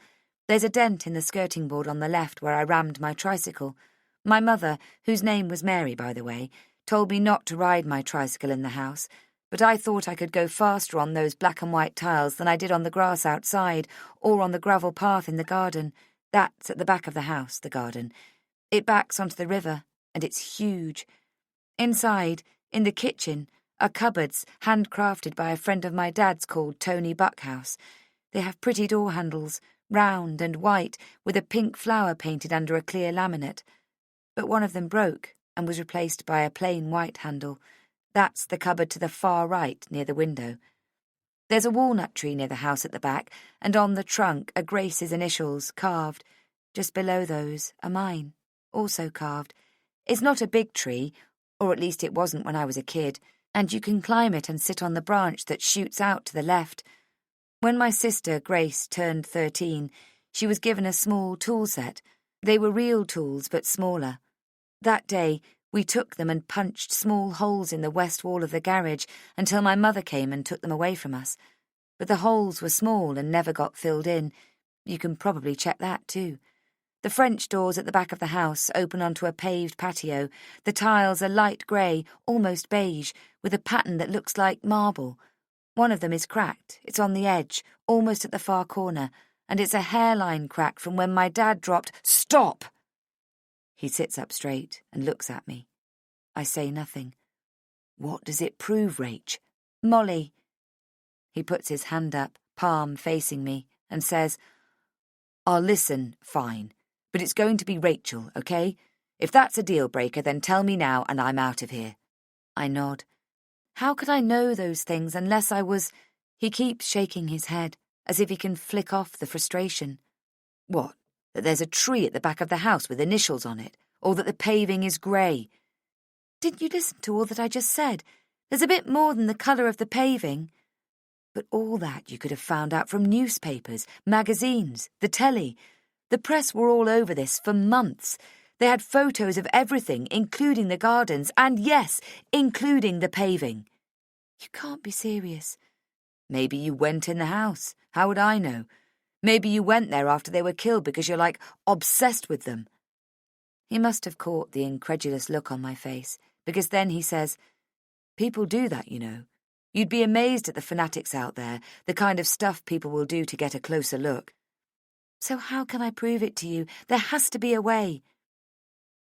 There's a dent in the skirting board on the left where I rammed my tricycle. My mother, whose name was Mary, by the way, told me not to ride my tricycle in the house, but I thought I could go faster on those black and white tiles than I did on the grass outside or on the gravel path in the garden. That's at the back of the house, the garden. It backs onto the river, and it's huge. Inside, in the kitchen, are cupboards handcrafted by a friend of my dad's called Tony Buckhouse. They have pretty door handles, round and white, with a pink flower painted under a clear laminate. But one of them broke and was replaced by a plain white handle. That's the cupboard to the far right, near the window. There's a walnut tree near the house at the back, and on the trunk are Grace's initials, carved. Just below those are mine, also carved. It's not a big tree, or at least it wasn't when I was a kid, and you can climb it and sit on the branch that shoots out to the left. When my sister, Grace, turned 13, she was given a small tool set. They were real tools, but smaller. That day, we took them and punched small holes in the west wall of the garage until my mother came and took them away from us. But the holes were small and never got filled in. You can probably check that too. The French doors at the back of the house open onto a paved patio. The tiles are light grey, almost beige, with a pattern that looks like marble. One of them is cracked. It's on the edge, almost at the far corner, and it's a hairline crack from when my dad dropped. Stop! He sits up straight and looks at me. I say nothing. What does it prove, Rach? Molly. He puts his hand up, palm facing me, and says, I'll listen, fine, but it's going to be Rachel, okay? If that's a deal-breaker, then tell me now and I'm out of here. I nod. How could I know those things unless I was... He keeps shaking his head, as if he can flick off the frustration. What? That there's a tree at the back of the house with initials on it, or that the paving is grey? Didn't you listen to all that I just said? There's a bit more than the colour of the paving. But all that you could have found out from newspapers, magazines, the telly. The press were all over this for months. They had photos of everything, including the gardens, and yes, including the paving. You can't be serious. Maybe you went in the house. How would I know? Maybe you went there after they were killed because you're, obsessed with them. He must have caught the incredulous look on my face, because then he says, People do that, you know. You'd be amazed at the fanatics out there, the kind of stuff people will do to get a closer look. So how can I prove it to you? There has to be a way.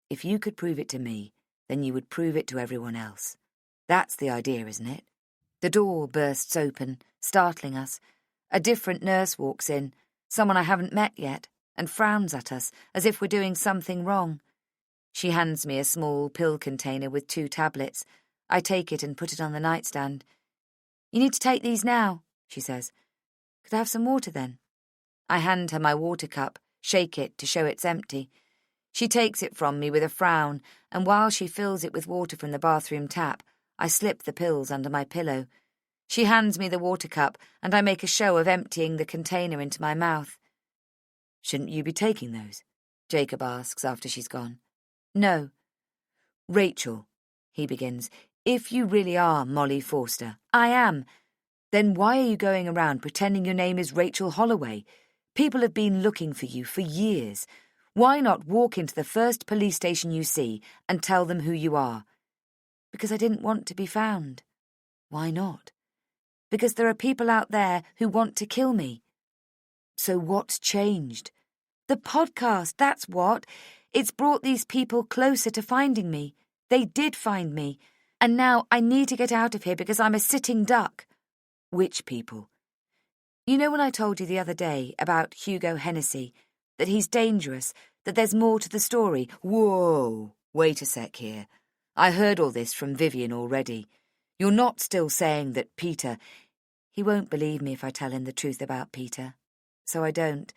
If you could prove it to me, then you would prove it to everyone else. That's the idea, isn't it? The door bursts open, startling us. A different nurse walks in, someone I haven't met yet, and frowns at us, as if we're doing something wrong. She hands me a small pill container with 2 tablets. I take it and put it on the nightstand. You need to take these now, she says. Could I have some water then? I hand her my water cup, shake it to show it's empty. She takes it from me with a frown, and while she fills it with water from the bathroom tap, I slip the pills under my pillow. She hands me the water cup, and I make a show of emptying the container into my mouth. Shouldn't you be taking those? Jacob asks after she's gone. No. Rachel, he begins, if you really are Molly Forster, I am, then why are you going around pretending your name is Rachel Holloway? People have been looking for you for years. Why not walk into the first police station you see and tell them who you are? Because I didn't want to be found. Why not? Because there are people out there who want to kill me. So what's changed? The podcast, that's what. It's brought these people closer to finding me. They did find me. And now I need to get out of here because I'm a sitting duck. Which people? You know when I told you the other day about Hugo Hennessy, that he's dangerous, that there's more to the story? Whoa, wait a sec here. I heard all this from Vivian already. You're not still saying that Peter... He won't believe me if I tell him the truth about Peter. So I don't.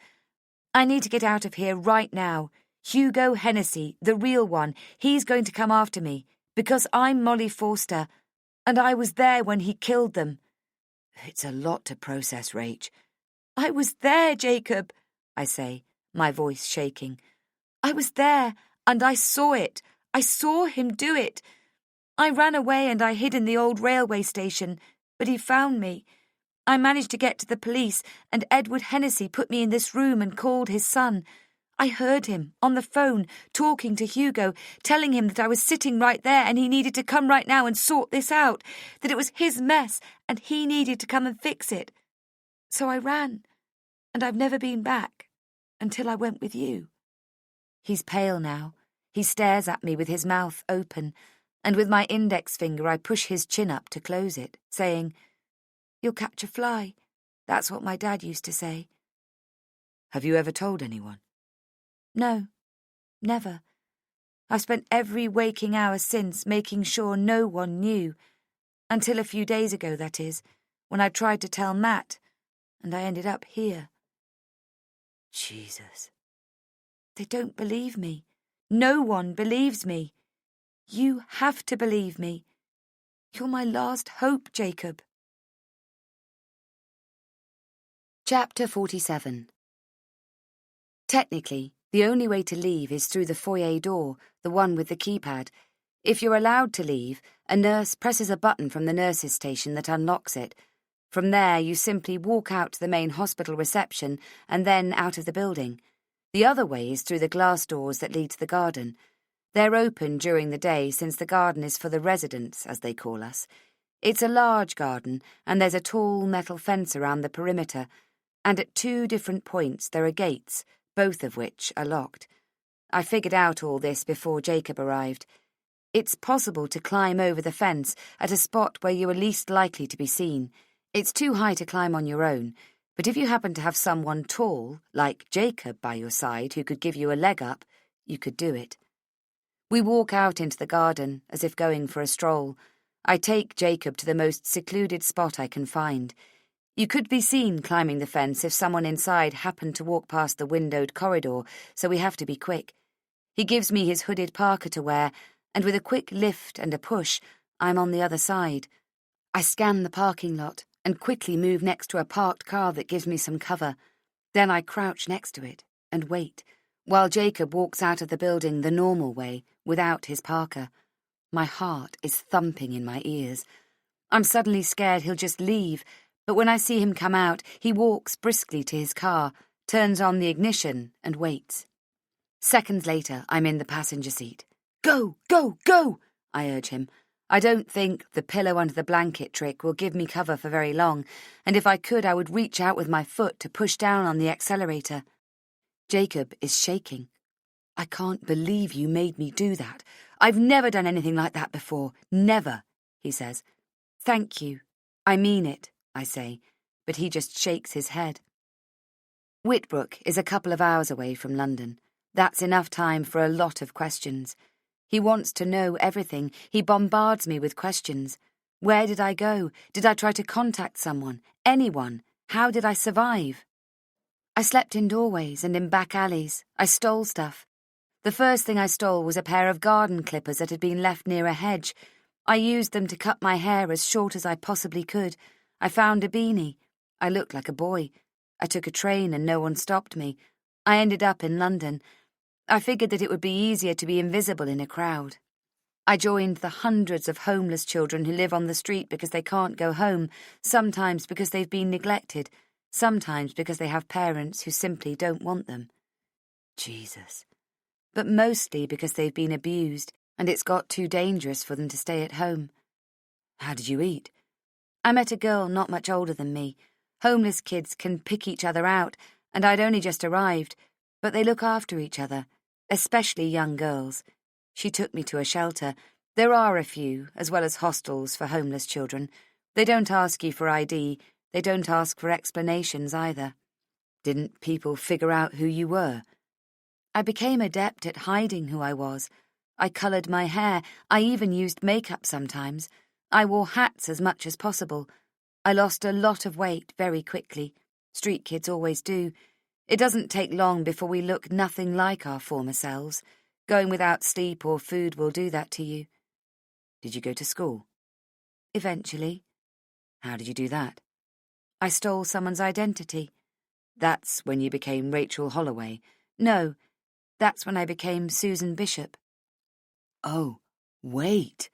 I need to get out of here right now. Hugo Hennessy, the real one, he's going to come after me, because I'm Molly Forster, and I was there when he killed them. It's a lot to process, Rach. I was there, Jacob, I say, my voice shaking. I was there, and I saw it. I saw him do it. I ran away and I hid in the old railway station, but he found me. I managed to get to the police, and Edward Hennessy put me in this room and called his son. I heard him, on the phone, talking to Hugo, telling him that I was sitting right there and he needed to come right now and sort this out, that it was his mess and he needed to come and fix it. So I ran, and I've never been back, until I went with you. He's pale now. He stares at me with his mouth open, and with my index finger I push his chin up to close it, saying, You'll catch a fly. That's what my dad used to say. Have you ever told anyone? No, never. I've spent every waking hour since making sure no one knew. Until a few days ago, that is, when I tried to tell Matt, and I ended up here. Jesus. They don't believe me. No one believes me. You have to believe me. You're my last hope, Jacob.
Chapter 47. Technically, the only way to leave is through the foyer door, the one with the keypad. If you're allowed to leave, a nurse presses a button from the nurses' station that unlocks it. From there, you simply walk out to the main hospital reception and then out of the building.
The other way is through the glass doors that lead to the garden. They're open during the day since the garden is for the residents, as they call us. It's a large garden, and there's a tall metal fence around the perimeter, and at 2 different points there are gates, both of which are locked. I figured out all this before Jacob arrived. It's possible to climb over the fence at a spot where you are least likely to be seen. It's too high to climb on your own, but if you happen to have someone tall, like Jacob, by your side who could give you a leg up, you could do it. We walk out into the garden, as if going for a stroll. I take Jacob to the most secluded spot I can find. You could be seen climbing the fence if someone inside happened to walk past the windowed corridor, so we have to be quick. He gives me his hooded parka to wear, and with a quick lift and a push, I'm on the other side. I scan the parking lot and quickly move next to a parked car that gives me some cover. Then I crouch next to it and wait, while Jacob walks out of the building the normal way, without his parka. My heart is thumping in my ears. I'm suddenly scared he'll just leave, but when I see him come out, he walks briskly to his car, turns on the ignition, and waits. Seconds later, I'm in the passenger seat. Go, go, go, I urge him. I don't think the pillow under the blanket trick will give me cover for very long, and if I could, I would reach out with my foot to push down on the accelerator. Jacob is shaking. I can't believe you made me do that. I've never done anything like that before. Never, he says. Thank you. I mean it, I say, but he just shakes his head. Whitbrook is a couple of hours away from London. That's enough time for a lot of questions. He wants to know everything. He bombards me with questions. Where did I go? Did I try to contact someone? Anyone? How did I survive? I slept in doorways and in back alleys. I stole stuff. The first thing I stole was a pair of garden clippers that had been left near a hedge. I used them to cut my hair as short as I possibly could. I found a beanie. I looked like a boy. I took a train and no one stopped me. I ended up in London. I figured that it would be easier to be invisible in a crowd. I joined the hundreds of homeless children who live on the street because they can't go home, sometimes because they've been neglected, sometimes because they have parents who simply don't want them. Jesus. But mostly because they've been abused, and it's got too dangerous for them to stay at home. How did you eat? I met a girl not much older than me. Homeless kids can pick each other out, and I'd only just arrived, but they look after each other, especially young girls. She took me to a shelter. There are a few, as well as hostels for homeless children. They don't ask you for ID. They don't ask for explanations either. Didn't people figure out who you were? I became adept at hiding who I was. I coloured my hair. I even used makeup sometimes. I wore hats as much as possible. I lost a lot of weight very quickly. Street kids always do. It doesn't take long before we look nothing like our former selves. Going without sleep or food will do that to you. Did you go to school? Eventually. How did you do that? I stole someone's identity. That's when you became Rachel Holloway. No, that's when I became Susan Bishop. Oh, wait.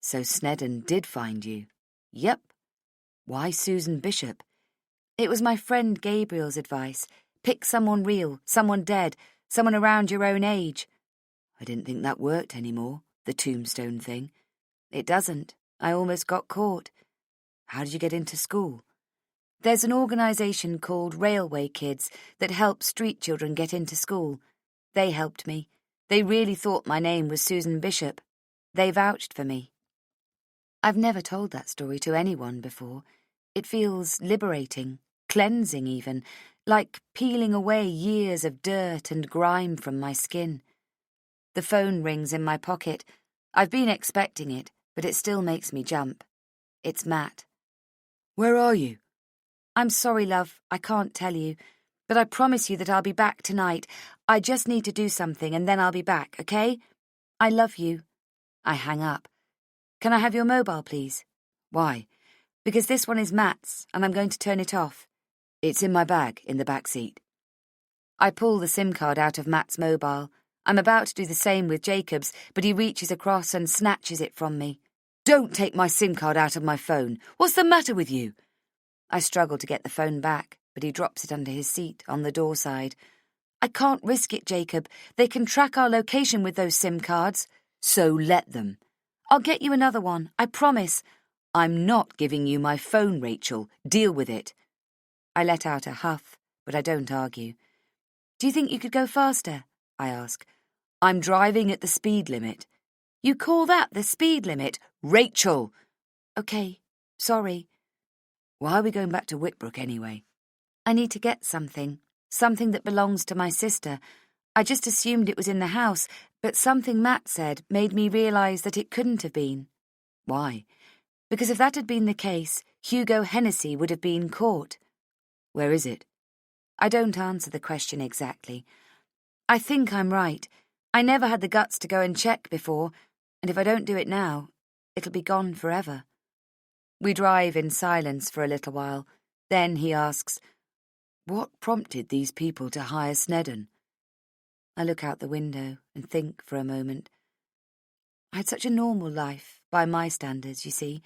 So Snedden did find you. Yep. Why Susan Bishop? It was my friend Gabriel's advice. Pick someone real, someone dead, someone around your own age. I didn't think that worked anymore, the tombstone thing. It doesn't. I almost got caught. How did you get into school? There's an organisation called Railway Kids that helps street children get into school. They helped me. They really thought my name was Susan Bishop. They vouched for me. I've never told that story to anyone before. It feels liberating, cleansing even, like peeling away years of dirt and grime from my skin. The phone rings in my pocket. I've been expecting it, but it still makes me jump. It's Matt. Where are you? I'm sorry, love, I can't tell you, but I promise you that I'll be back tonight. I just need to do something and then I'll be back, okay? I love you. I hang up. Can I have your mobile, please? Why? Because this one is Matt's and I'm going to turn it off. It's in my bag, in the back seat. I pull the SIM card out of Matt's mobile. I'm about to do the same with Jacob's, but he reaches across and snatches it from me. Don't take my SIM card out of my phone. What's the matter with you? I struggle to get the phone back, but he drops it under his seat on the door side. I can't risk it, Jacob. They can track our location with those SIM cards.
So let them.
I'll get you another one, I promise.
I'm not giving you my phone, Rachel. Deal with it.
I let out a huff, but I don't argue. Do you think you could go faster? I ask.
I'm driving at the speed limit.
You call that the speed limit?
Rachel!
Okay, sorry.
Why are we going back to Whitbrook anyway?
I need to get something that belongs to my sister. I just assumed it was in the house, but something Matt said made me realise that it couldn't have been.
Why?
Because if that had been the case, Hugo Hennessy would have been caught.
Where is it?
I don't answer the question exactly. I think I'm right. I never had the guts to go and check before, and if I don't do it now, it'll be gone forever. We drive in silence for a little while. Then he asks,
What prompted these people to hire Snedden?
I look out the window and think for a moment. I had such a normal life, by my standards, you see.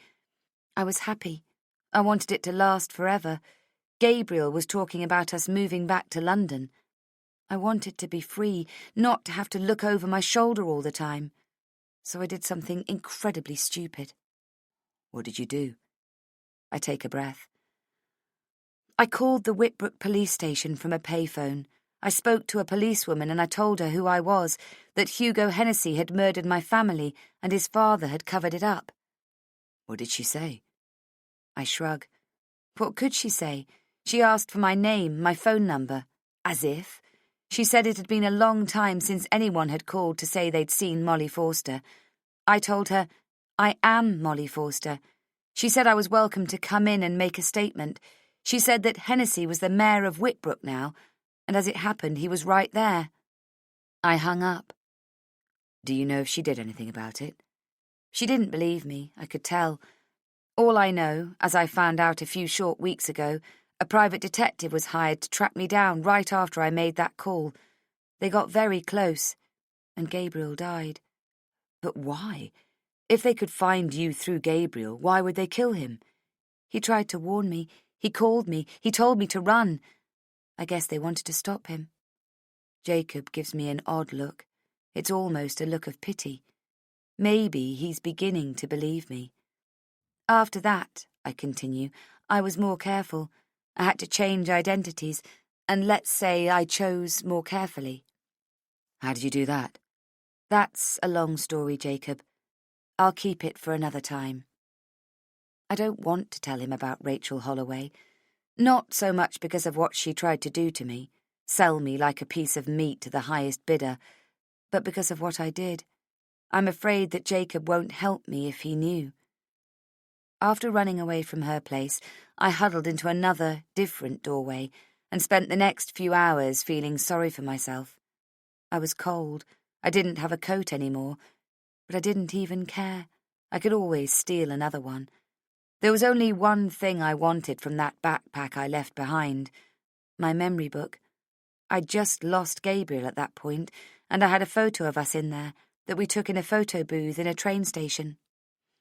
I was happy. I wanted it to last forever. Gabriel was talking about us moving back to London. I wanted to be free, not to have to look over my shoulder all the time. So I did something incredibly stupid.
What did you do?
I take a breath. I called the Whitbrook police station from a payphone. I spoke to a policewoman and I told her who I was, that Hugo Hennessy had murdered my family and his father had covered it up.
What did she say?
I shrug. What could she say? She asked for my name, my phone number. As if. She said it had been a long time since anyone had called to say they'd seen Molly Forster. I told her, I am Molly Forster. She said I was welcome to come in and make a statement. She said that Hennessy was the mayor of Whitbrook now, and as it happened, he was right there. I hung up.
Do you know if she did anything about it?
She didn't believe me, I could tell. All I know, as I found out a few short weeks ago, a private detective was hired to track me down right after I made that call. They got very close, and Gabriel died.
But why? If they could find you through Gabriel, why would they kill him?
He tried to warn me. He called me. He told me to run. I guess they wanted to stop him. Jacob gives me an odd look. It's almost a look of pity. Maybe he's beginning to believe me. After that, I continue, I was more careful. I had to change identities, and let's say I chose more carefully.
How did you do that?
That's a long story, Jacob. I'll keep it for another time. I don't want to tell him about Rachel Holloway. Not so much because of what she tried to do to me, sell me like a piece of meat to the highest bidder, but because of what I did. I'm afraid that Jacob won't help me if he knew. After running away from her place, I huddled into another, different doorway and spent the next few hours feeling sorry for myself. I was cold. I didn't have a coat anymore, but I didn't even care. I could always steal another one. There was only one thing I wanted from that backpack I left behind, my memory book. I'd just lost Gabriel at that point, and I had a photo of us in there that we took in a photo booth in a train station.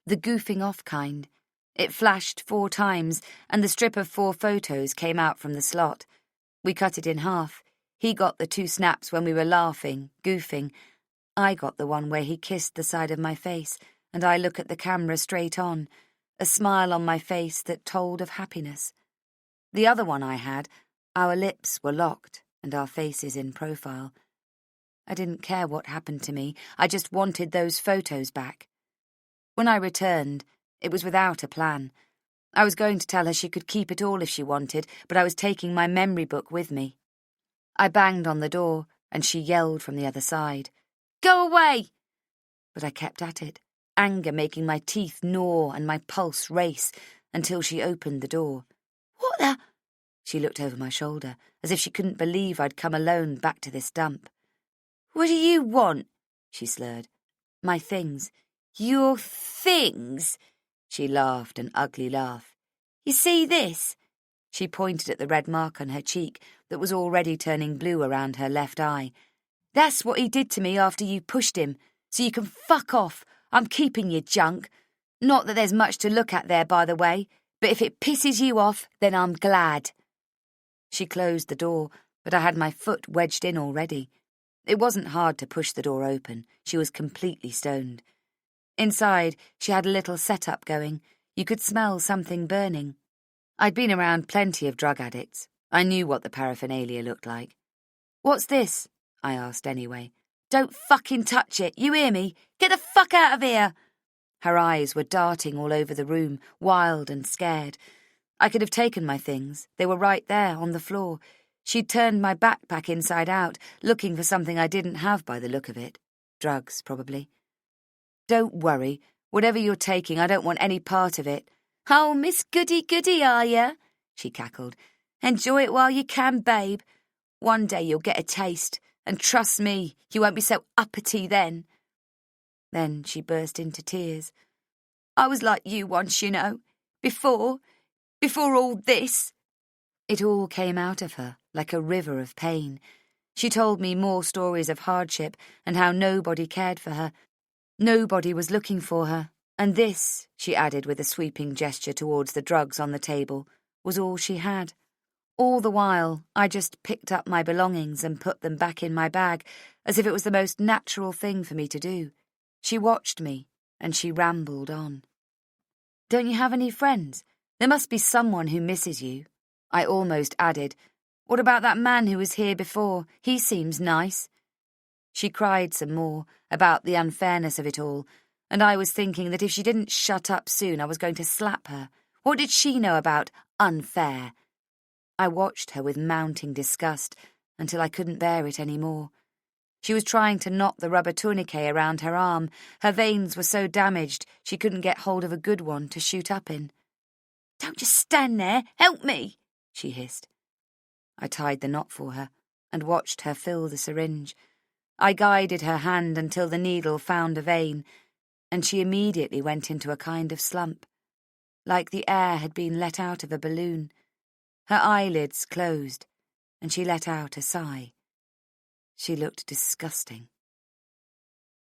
The goofing off kind. It flashed 4 times, and the strip of 4 photos came out from the slot. We cut it in half. He got the 2 snaps when we were laughing, goofing. I got the one where he kissed the side of my face, and I look at the camera straight on, a smile on my face that told of happiness. The other one I had, our lips were locked and our faces in profile. I didn't care what happened to me. I just wanted those photos back. When I returned, it was without a plan. I was going to tell her she could keep it all if she wanted, but I was taking my memory book with me. I banged on the door, and she yelled from the other side, "Go away!" But I kept at it, anger making my teeth gnaw and my pulse race, until she opened the door. "What the—" She looked over my shoulder, as if she couldn't believe I'd come alone back to this dump. "What do you want?" she slurred. "My things." "Your things?" She laughed an ugly laugh. "You see this?" She pointed at the red mark on her cheek that was already turning blue around her left eye. "That's what he did to me after you pushed him, so you can fuck off. I'm keeping your junk. Not that there's much to look at there, by the way, but if it pisses you off, then I'm glad." She closed the door, but I had my foot wedged in already. It wasn't hard to push the door open. She was completely stoned. Inside, she had a little setup going. You could smell something burning. I'd been around plenty of drug addicts. I knew what the paraphernalia looked like. "What's this?" I asked anyway. "Don't fucking touch it, you hear me? Get the fuck out of here!" Her eyes were darting all over the room, wild and scared. I could have taken my things. They were right there, on the floor. She'd turned my backpack inside out, looking for something I didn't have by the look of it. Drugs, probably. "Don't worry. Whatever you're taking, I don't want any part of it." "Oh, Miss Goody-Goody, are ya?" she cackled. "Enjoy it while you can, babe. One day you'll get a taste, and trust me, you won't be so uppity then." Then she burst into tears. "I was like you once, you know. Before all this." It all came out of her, like a river of pain. She told me more stories of hardship and how nobody cared for her. Nobody was looking for her. And this, she added with a sweeping gesture towards the drugs on the table, was all she had. All the while, I just picked up my belongings and put them back in my bag, as if it was the most natural thing for me to do. She watched me, and she rambled on. "Don't you have any friends? There must be someone who misses you." I almost added, "What about that man who was here before? He seems nice." She cried some more, about the unfairness of it all, and I was thinking that if she didn't shut up soon I was going to slap her. What did she know about unfair? I watched her with mounting disgust until I couldn't bear it any more. She was trying to knot the rubber tourniquet around her arm. Her veins were so damaged she couldn't get hold of a good one to shoot up in. "Don't just stand there, help me," she hissed. I tied the knot for her and watched her fill the syringe. I guided her hand until the needle found a vein, and she immediately went into a kind of slump, like the air had been let out of a balloon. Her eyelids closed, and she let out a sigh. She looked disgusting.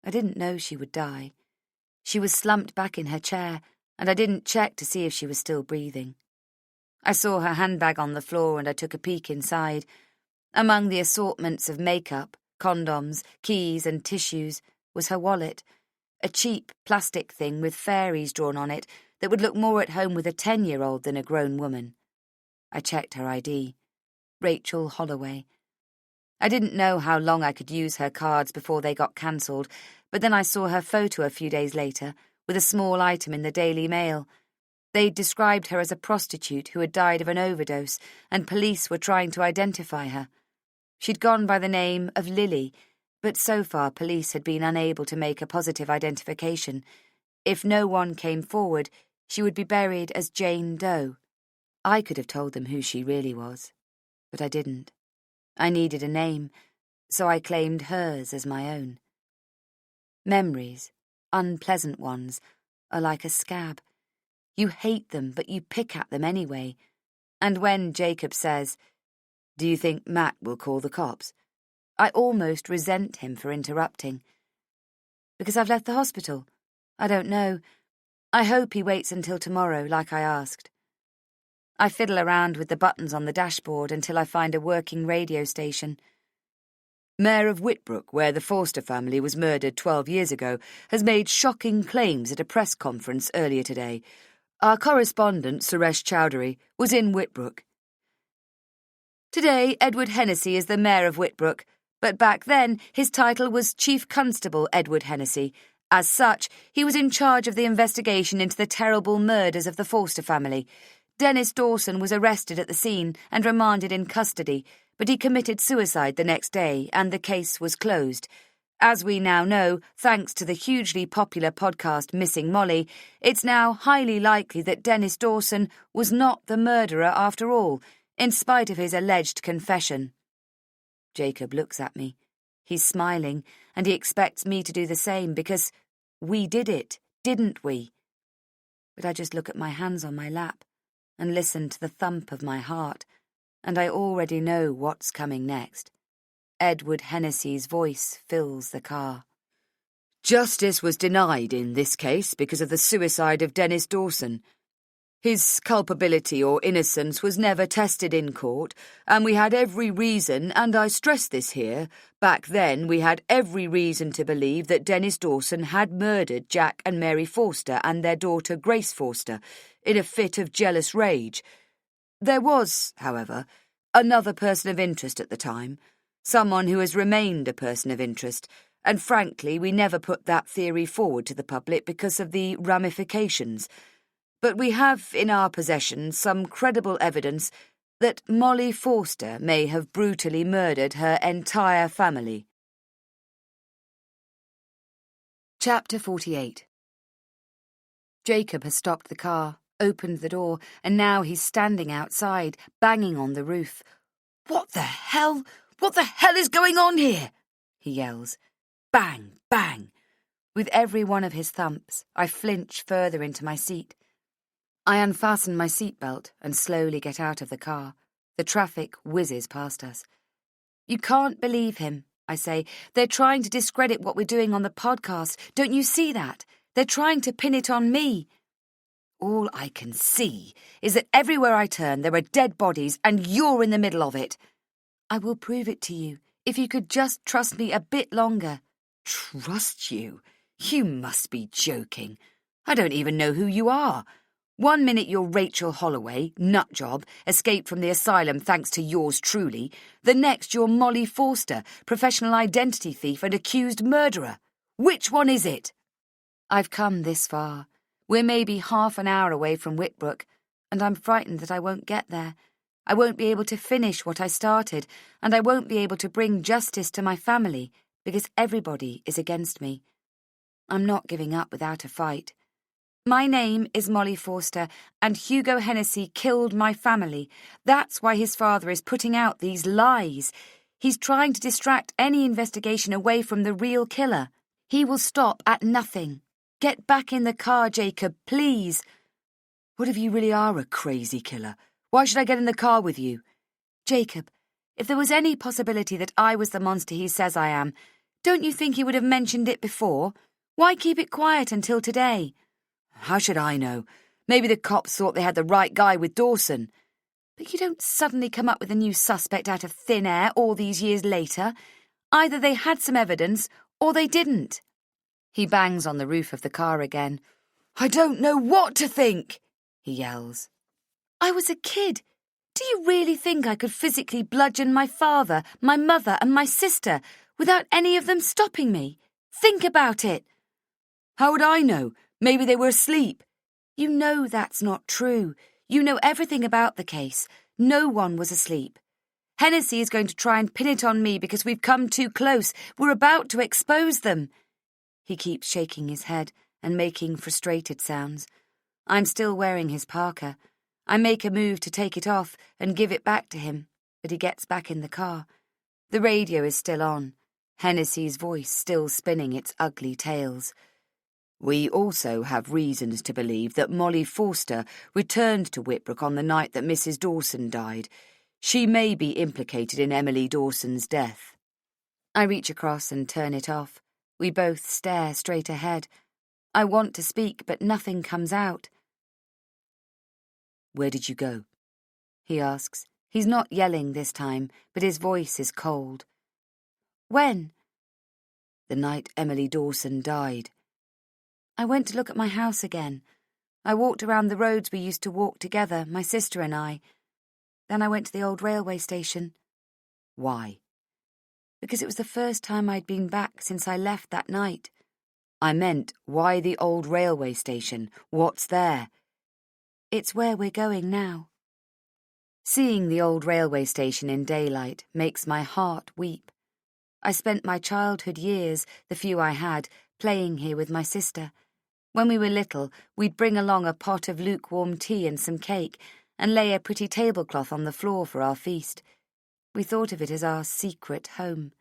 I didn't know she would die. She was slumped back in her chair, and I didn't check to see if she was still breathing. I saw her handbag on the floor and I took a peek inside. Among the assortments of makeup, condoms, keys and tissues was her wallet, a cheap plastic thing with fairies drawn on it that would look more at home with a 10-year-old than a grown woman. I checked her ID. Rachel Holloway. I didn't know how long I could use her cards before they got cancelled, but then I saw her photo a few days later, with a small item in the Daily Mail. They'd described her as a prostitute who had died of an overdose, and police were trying to identify her. She'd gone by the name of Lily, but so far police had been unable to make a positive identification. If no one came forward, she would be buried as Jane Doe. I could have told them who she really was, but I didn't. I needed a name, so I claimed hers as my own. Memories, unpleasant ones, are like a scab. You hate them, but you pick at them anyway. And when Jacob says, "Do you think Matt will call the cops?" I almost resent him for interrupting. "Because I've left the hospital. I don't know. I hope he waits until tomorrow, like I asked." I fiddle around with the buttons on the dashboard until I find a working radio station. "Mayor of Whitbrook, where the Forster family was murdered 12 years ago, has made shocking claims at a press conference earlier today. Our correspondent, Suresh Chowdhury, was in Whitbrook. Today, Edward Hennessy is the Mayor of Whitbrook, but back then his title was Chief Constable Edward Hennessy. As such, he was in charge of the investigation into the terrible murders of the Forster family. Dennis Dawson was arrested at the scene and remanded in custody, but he committed suicide the next day and the case was closed. As we now know, thanks to the hugely popular podcast Missing Molly, it's now highly likely that Dennis Dawson was not the murderer after all, in spite of his alleged confession." Jacob looks at me. He's smiling, and he expects me to do the same because we did it, didn't we? But I just look at my hands on my lap and listen to the thump of my heart, and I already know what's coming next. Edward Hennessy's voice fills the car. "Justice was denied in this case because of the suicide of Dennis Dawson.
His culpability or innocence was never tested in court, and we had every reason, and I stress this here, back then we had every reason to believe that Dennis Dawson had murdered Jack and Mary Forster and their daughter Grace Forster in a fit of jealous rage. There was, however, another person of interest at the time, someone who has remained a person of interest, and frankly we never put that theory forward to the public because of the ramifications. But we have in our possession some credible evidence that Molly Forster may have brutally murdered her entire family.
Chapter 48. Jacob has stopped the car, opened the door, and now he's standing outside, banging on the roof.
What the hell? What the hell is going on here? He yells. Bang, bang.
With every one of his thumps, I flinch further into my seat. I unfasten my seatbelt and slowly get out of the car. The traffic whizzes past us.
You can't believe him, I say. They're trying to discredit what we're doing on the podcast. Don't you see that? They're trying to pin it on me.
All I can see is that everywhere I turn there are dead bodies and you're in the middle of it.
I will prove it to you, if you could just trust me a bit longer.
Trust you? You must be joking. I don't even know who you are. 1 minute you're Rachel Holloway, nutjob, escaped from the asylum thanks to yours truly. The next you're Molly Forster, professional identity thief and accused murderer. Which one is it?
I've come this far. We're maybe half an hour away from Whitbrook, and I'm frightened that I won't get there. I won't be able to finish what I started, and I won't be able to bring justice to my family, because everybody is against me. I'm not giving up without a fight. My name is Molly Forster, and Hugo Hennessy killed my family. That's why his father is putting out these lies. He's trying to distract any investigation away from the real killer. He will stop at nothing. Get back in the car, Jacob, please.
What if you really are a crazy killer? Why should I get in the car with you?
Jacob, if there was any possibility that I was the monster he says I am, don't you think he would have mentioned it before? Why keep it quiet until today?
How should I know? Maybe the cops thought they had the right guy with Dawson.
But you don't suddenly come up with a new suspect out of thin air all these years later. Either they had some evidence, or they didn't.
He bangs on the roof of the car again.
I don't know what to think, he yells.
I was a kid. Do you really think I could physically bludgeon my father, my mother, and my sister without any of them stopping me? Think about it.
How would I know? Maybe they were asleep.
You know that's not true. You know everything about the case. No one was asleep. Hennessy is going to try and pin it on me because we've come too close. We're about to expose them. He keeps shaking his head and making frustrated sounds. I'm still wearing his parka. I make a move to take it off and give it back to him, but he gets back in the car. The radio is still on, Hennessy's voice still spinning its ugly tales.
We also have reasons to believe that Molly Forster returned to Whitbrook on the night that Mrs. Dawson died. She may be implicated in Emily Dawson's death.
I reach across and turn it off. We both stare straight ahead. I want to speak, but nothing comes out.
Where did you go?
He asks. He's not yelling this time, but his voice is cold. When?
The night Emily Dawson died.
I went to look at my house again. I walked around the roads we used to walk together, my sister and I. Then I went to the old railway station.
Why?
Because it was the first time I'd been back since I left that night.
I meant, why the old railway station? What's there?
It's where we're going now. Seeing the old railway station in daylight makes my heart weep. I spent my childhood years, the few I had, playing here with my sister. When we were little, we'd bring along a pot of lukewarm tea and some cake, and lay a pretty tablecloth on the floor for our feast. We thought of it as our secret home.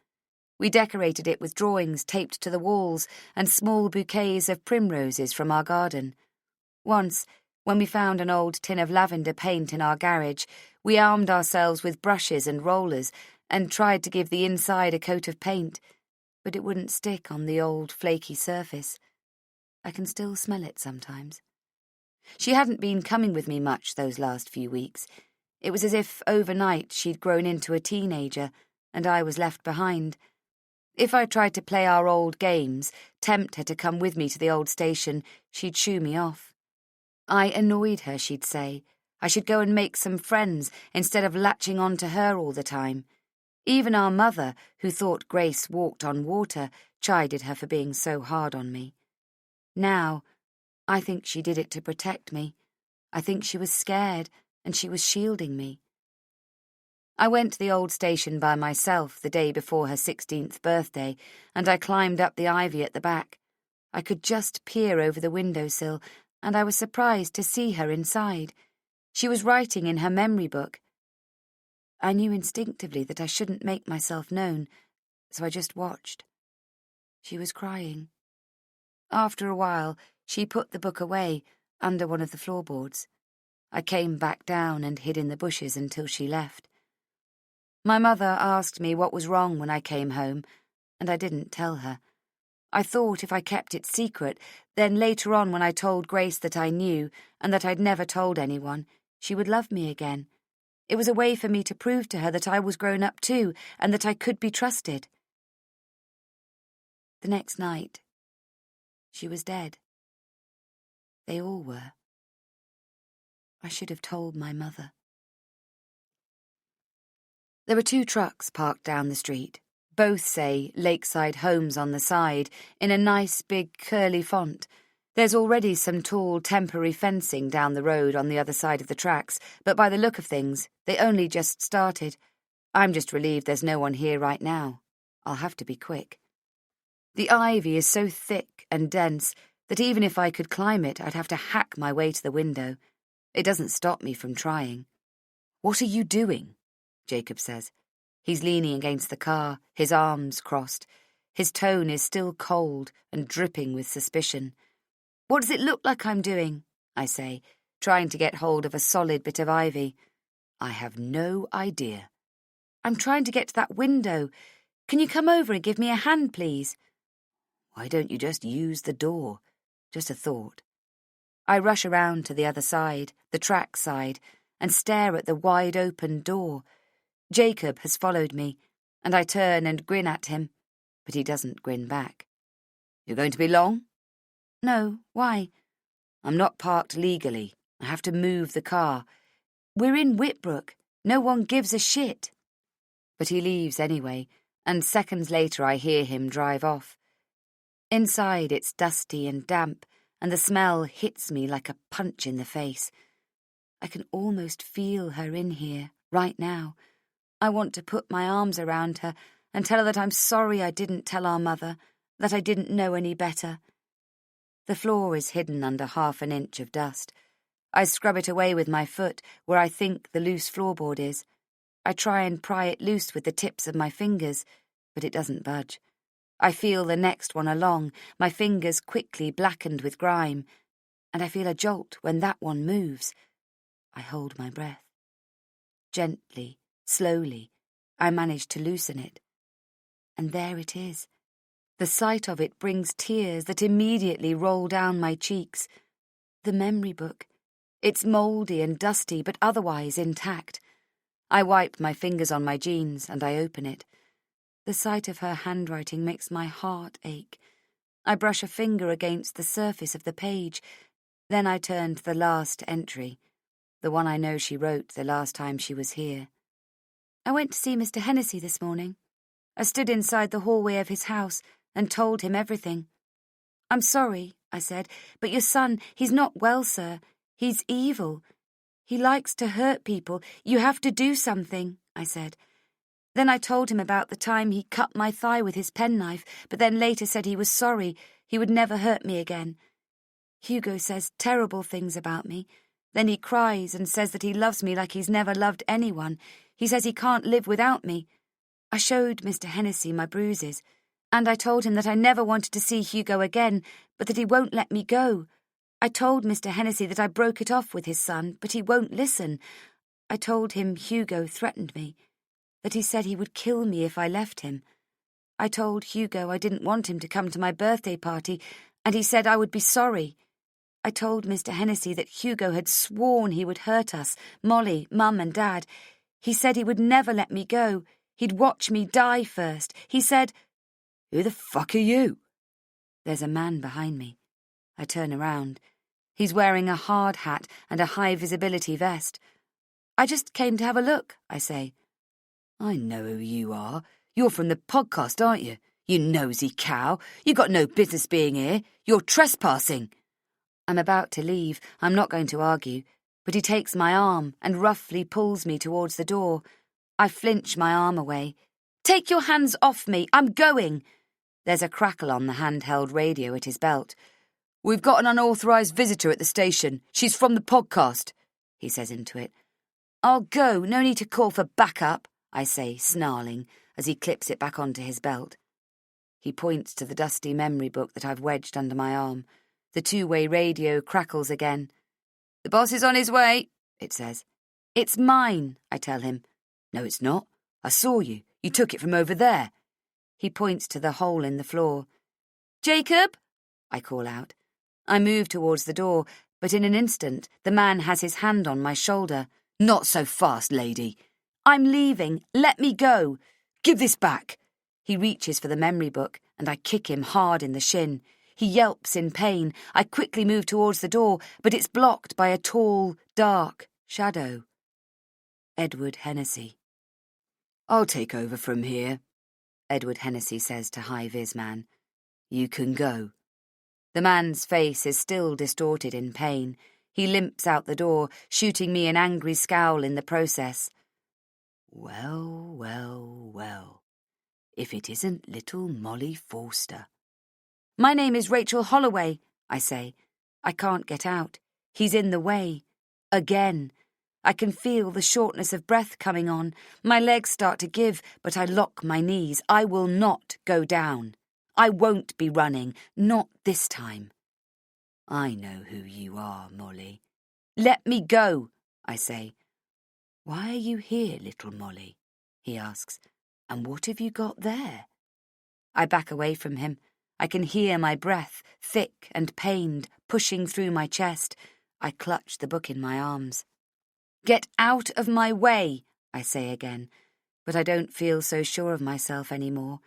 We decorated it with drawings taped to the walls and small bouquets of primroses from our garden. Once, when we found an old tin of lavender paint in our garage, we armed ourselves with brushes and rollers and tried to give the inside a coat of paint, but it wouldn't stick on the old flaky surface. I can still smell it sometimes. She hadn't been coming with me much those last few weeks. It was as if overnight she'd grown into a teenager, and I was left behind. If I tried to play our old games, tempt her to come with me to the old station, she'd shoo me off. I annoyed her, she'd say. I should go and make some friends instead of latching on to her all the time. Even our mother, who thought Grace walked on water, chided her for being so hard on me. Now, I think she did it to protect me. I think she was scared, and she was shielding me. I went to the old station by myself the day before her 16th birthday, and I climbed up the ivy at the back. I could just peer over the windowsill, and I was surprised to see her inside. She was writing in her memory book. I knew instinctively that I shouldn't make myself known, so I just watched. She was crying. After a while, she put the book away under one of the floorboards. I came back down and hid in the bushes until she left. My mother asked me what was wrong when I came home, and I didn't tell her. I thought if I kept it secret, then later on when I told Grace that I knew and that I'd never told anyone, she would love me again. It was a way for me to prove to her that I was grown up too and that I could be trusted. The next night, she was dead. They all were. I should have told my mother. There were 2 trucks parked down the street. Both say Lakeside Homes on the side, in a nice big curly font. There's already some tall temporary fencing down the road on the other side of the tracks, but by the look of things, they only just started. I'm just relieved there's no one here right now. I'll have to be quick. The ivy is so thick and dense that even if I could climb it, I'd have to hack my way to the window. It doesn't stop me from trying. "What are you doing?" Jacob says. He's leaning against the car, his arms crossed. His tone is still cold and dripping with suspicion. "What does it look like I'm doing?" I say, trying to get hold of a solid bit of ivy. "I have no idea." "I'm trying to get to that window. Can you come over and give me a hand, please?" "Why don't you just use the door?" Just a thought. I rush around to the other side, the track side, and stare at the wide-open door. Jacob has followed me, and I turn and grin at him, but he doesn't grin back. "You're going to be long?" "No, why?" "I'm not parked legally. I have to move the car. We're in Whitbrook. No one gives a shit." But he leaves anyway, and seconds later I hear him drive off. Inside it's dusty and damp, and the smell hits me like a punch in the face. I can almost feel her in here, right now. I want to put my arms around her and tell her that I'm sorry I didn't tell our mother, that I didn't know any better. The floor is hidden under half an inch of dust. I scrub it away with my foot where I think the loose floorboard is. I try and pry it loose with the tips of my fingers, but it doesn't budge. I feel the next one along, my fingers quickly blackened with grime, and I feel a jolt when that one moves. I hold my breath. Gently, slowly, I manage to loosen it. And there it is. The sight of it brings tears that immediately roll down my cheeks. The memory book. It's mouldy and dusty, but otherwise intact. I wipe my fingers on my jeans and I open it. The sight of her handwriting makes my heart ache. I brush a finger against the surface of the page. Then I turn to the last entry, the one I know she wrote the last time she was here. "I went to see Mr. Hennessy this morning. I stood inside the hallway of his house and told him everything. 'I'm sorry,' I said, 'but your son, he's not well, sir. He's evil. He likes to hurt people. You have to do something,' I said. Then I told him about the time he cut my thigh with his penknife, but then later said he was sorry, he would never hurt me again. Hugo says terrible things about me. Then he cries and says that he loves me like he's never loved anyone. He says he can't live without me. I showed Mr. Hennessy my bruises, and I told him that I never wanted to see Hugo again, but that he won't let me go. I told Mr. Hennessy that I broke it off with his son, but he won't listen. I told him Hugo threatened me, that he said he would kill me if I left him. I told Hugo I didn't want him to come to my birthday party, and he said I would be sorry. I told Mr. Hennessy that Hugo had sworn he would hurt us, Molly, Mum and Dad. He said he would never let me go. He'd watch me die first. He said,
"Who the fuck are you?"
There's a man behind me. I turn around. He's wearing a hard hat and a high-visibility vest. I just came to have a look, I say.
"I know who you are. You're from the podcast, aren't you? You nosy cow. You got no business being here. You're trespassing."
I'm about to leave. I'm not going to argue, but he takes my arm and roughly pulls me towards the door. I flinch my arm away. "Take your hands off me. I'm going." There's a crackle on the handheld radio at his belt.
"We've got an unauthorised visitor at the station. She's from the podcast," he says into it.
"I'll go. No need to call for backup," I say, snarling, as he clips it back onto his belt. He points to the dusty memory book that I've wedged under my arm. The two-way radio crackles again.
"The boss is on his way," it says.
"It's mine," I tell him.
"No, it's not. I saw you. You took it from over there."
He points to the hole in the floor. "Jacob!" I call out. I move towards the door, but in an instant the man has his hand on my shoulder.
"Not so fast, lady."
"I'm leaving. Let me go."
"Give this back."
He reaches for the memory book, and I kick him hard in the shin. He yelps in pain. I quickly move towards the door, but it's blocked by a tall, dark shadow. Edward Hennessy.
"I'll take over from here," Edward Hennessy says to high-vis man. "You can go."
The man's face is still distorted in pain. He limps out the door, shooting me an angry scowl in the process.
"Well, well, well. If it isn't little Molly Forster."
"My name is Rachel Holloway," I say. I can't get out. He's in the way. Again. I can feel the shortness of breath coming on. My legs start to give, but I lock my knees. I will not go down. I won't be running. Not this time.
"I know who you are, Molly."
"Let me go," I say.
"Why are you here, little Molly?" he asks. "And what have you got there?"
I back away from him. I can hear my breath, thick and pained, pushing through my chest. I clutch the book in my arms. "Get out of my way," I say again, but I don't feel so sure of myself anymore.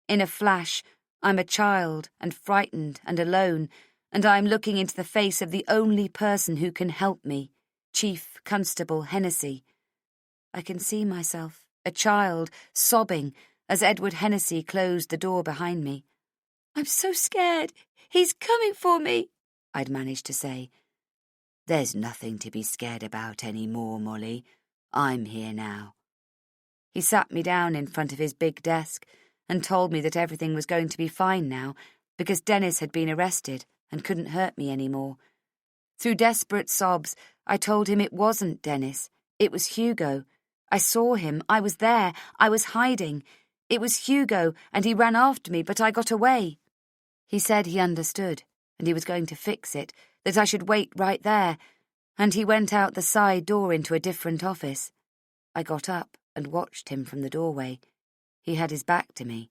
In a flash, I'm a child and frightened and alone, and I'm looking into the face of the only person who can help me, Chief Constable Hennessy. I can see myself, a child, sobbing as Edward Hennessy closed the door behind me. "I'm so scared. He's coming for me," I'd managed to say.
"There's nothing to be scared about any more, Molly. I'm here now."
He sat me down in front of his big desk and told me that everything was going to be fine now because Dennis had been arrested and couldn't hurt me anymore. Through desperate sobs, I told him it wasn't Dennis. It was Hugo. I saw him. I was there. I was hiding. It was Hugo, and he ran after me, but I got away. He said he understood, and he was going to fix it, that I should wait right there, and he went out the side door into a different office. I got up and watched him from the doorway. He had his back to me.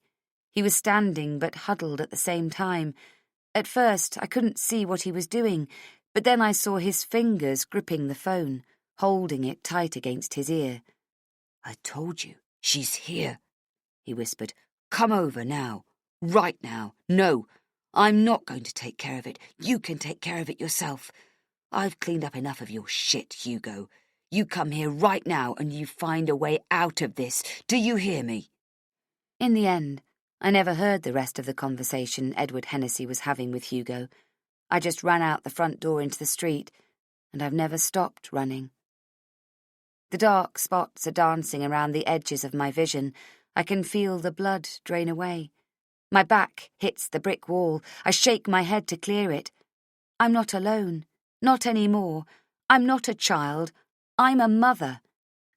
He was standing but huddled at the same time. At first, I couldn't see what he was doing, but then I saw his fingers gripping the phone, holding it tight against his ear.
"I told you, she's here," he whispered. "Come over now. Right now. No, I'm not going to take care of it. You can take care of it yourself. I've cleaned up enough of your shit, Hugo. You come here right now and you find a way out of this. Do you hear me?"
In the end, I never heard the rest of the conversation Edward Hennessy was having with Hugo. I just ran out the front door into the street, and I've never stopped running. The dark spots are dancing around the edges of my vision. I can feel the blood drain away. My back hits the brick wall. I shake my head to clear it. I'm not alone. Not anymore. I'm not a child. I'm a mother.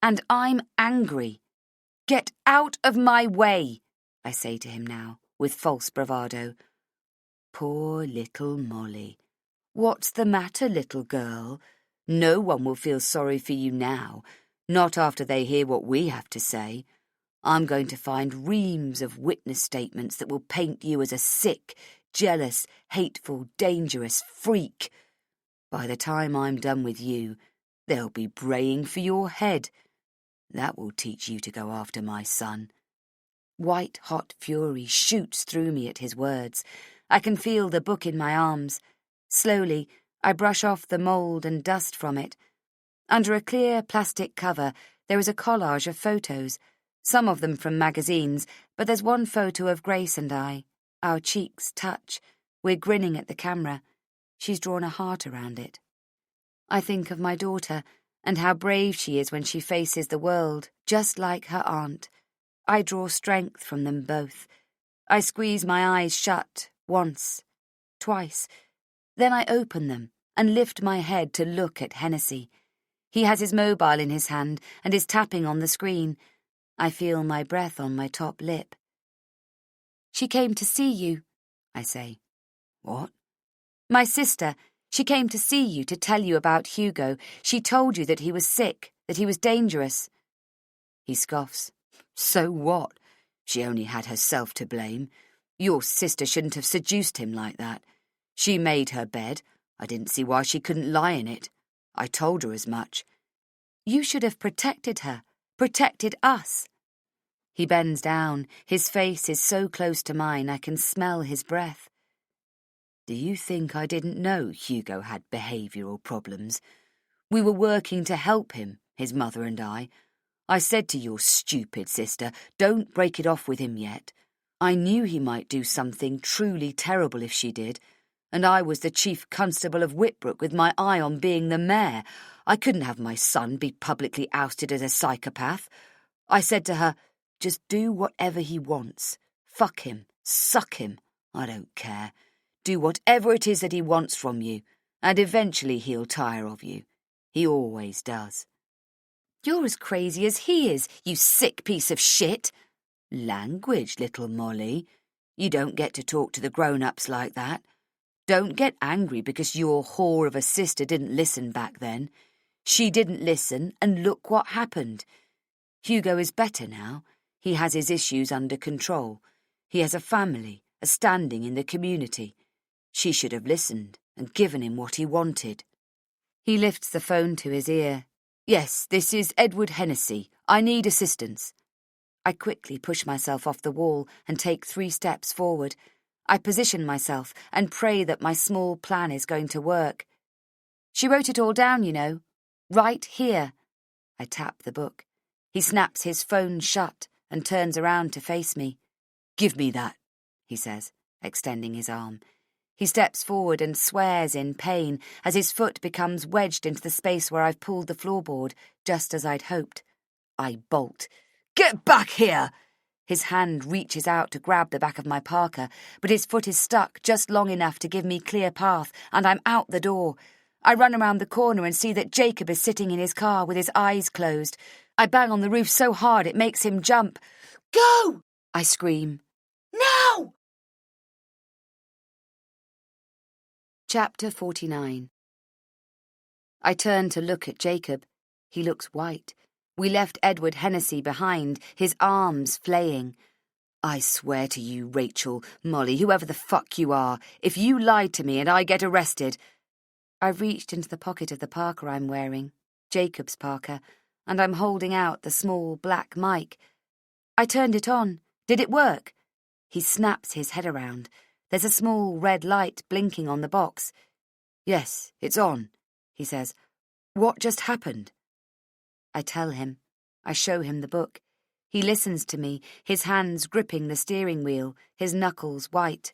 And I'm angry. "Get out of my way," I say to him now, with false bravado.
"Poor little Molly. What's the matter, little girl? No one will feel sorry for you now, not after they hear what we have to say. I'm going to find reams of witness statements that will paint you as a sick, jealous, hateful, dangerous freak. By the time I'm done with you, they'll be braying for your head. That will teach you to go after my son."
White-hot fury shoots through me at his words. I can feel the book in my arms. Slowly, I brush off the mould and dust from it. Under a clear plastic cover, there is a collage of photos, some of them from magazines, but there's one photo of Grace and I. Our cheeks touch. We're grinning at the camera. She's drawn a heart around it. I think of my daughter and how brave she is when she faces the world, just like her aunt. I draw strength from them both. I squeeze my eyes shut, once, twice. Then I open them and lift my head to look at Hennessy. He has his mobile in his hand and is tapping on the screen. I feel my breath on my top lip. "She came to see you," I say.
"What?"
"My sister. She came to see you to tell you about Hugo. She told you that he was sick, that he was dangerous."
He scoffs. "So what? She only had herself to blame. Your sister shouldn't have seduced him like that. She made her bed. I didn't see why she couldn't lie in it. I told her as much."
"You should have protected her, protected us." He bends down. His face is so close to mine I can smell his breath.
"Do you think I didn't know Hugo had behavioural problems? We were working to help him, his mother and I. I said to your stupid sister, don't break it off with him yet. I knew he might do something truly terrible if she did, and I was the chief constable of Whitbrook with my eye on being the mayor. I couldn't have my son be publicly ousted as a psychopath. I said to her, just do whatever he wants. Fuck him, suck him, I don't care. Do whatever it is that he wants from you, and eventually he'll tire of you. He always does."
"You're as crazy as he is, you sick piece of shit."
"Language, little Molly. You don't get to talk to the grown-ups like that. Don't get angry because your whore of a sister didn't listen back then. She didn't listen, and look what happened. Hugo is better now. He has his issues under control. He has a family, a standing in the community. She should have listened and given him what he wanted."
He lifts the phone to his ear.
"Yes, this is Edward Hennessy. I need assistance."
I quickly push myself off the wall and take 3 steps forward. I position myself and pray that my small plan is going to work. "She wrote it all down, you know. Right here." I tap the book. He snaps his phone shut and turns around to face me.
"Give me that,"
he says, extending his arm. He steps forward and swears in pain as his foot becomes wedged into the space where I've pulled the floorboard, just as I'd hoped. I bolt.
"Get back here!"
His hand reaches out to grab the back of my parka, but his foot is stuck just long enough to give me clear path, and I'm out the door. I run around the corner and see that Jacob is sitting in his car with his eyes closed. I bang on the roof so hard it makes him jump. "Go!" I scream. "Now!" Chapter 49. I turn to look at Jacob. He looks white. We left Edward Hennessy behind, his arms flaying.
"I swear to you, Rachel, Molly, whoever the fuck you are, if you lied to me and I get arrested—"
I've reached into the pocket of the parka I'm wearing, Jacob's parka, and I'm holding out the small black mic. I turned it on. Did it work? He snaps his head around. There's a small red light blinking on the box.
"Yes, it's on," he says. "What just happened?"
I tell him. I show him the book. He listens to me, his hands gripping the steering wheel, his knuckles white.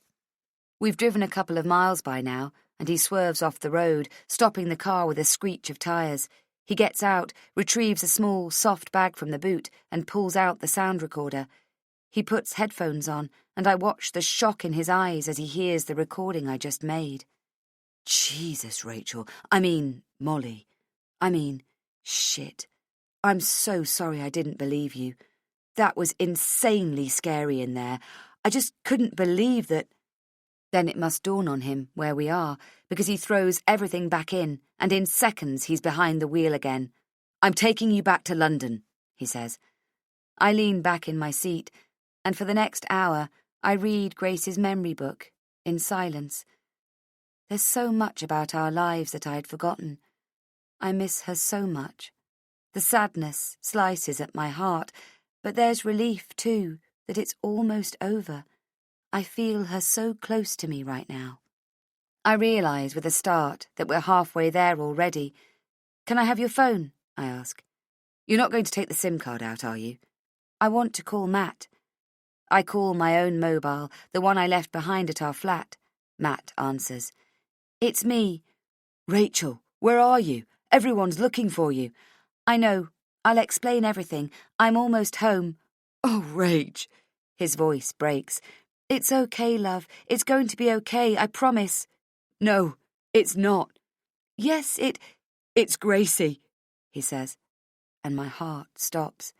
We've driven a couple of miles by now, and he swerves off the road, stopping the car with a screech of tyres. He gets out, retrieves a small, soft bag from the boot, and pulls out the sound recorder. He puts headphones on, and I watch the shock in his eyes as he hears the recording I just made.
Jesus, Rachel. Molly.
Shit. I'm so sorry I didn't believe you. That was insanely scary in there. I just couldn't believe that. Then it must dawn on him where we are, because he throws everything back in, and in seconds he's behind the wheel again.
"I'm taking you back to London," he says.
I lean back in my seat, and for the next hour I read Grace's memory book, in silence. There's so much about our lives that I'd forgotten. I miss her so much. The sadness slices at my heart, but there's relief, too, that it's almost over. I feel her so close to me right now. I realise with a start that we're halfway there already. Can I have your phone? I ask. You're not going to take the SIM card out, are you? I want to call Matt. I call my own mobile, the one I left behind at our flat. Matt answers. It's me. Rachel, where are you? Everyone's looking for you. I know. I'll explain everything. I'm almost home. Oh, Rach. His voice breaks. It's okay, love. It's going to be okay, I promise. No, it's not. Yes, it's Gracie, he says, and my heart stops.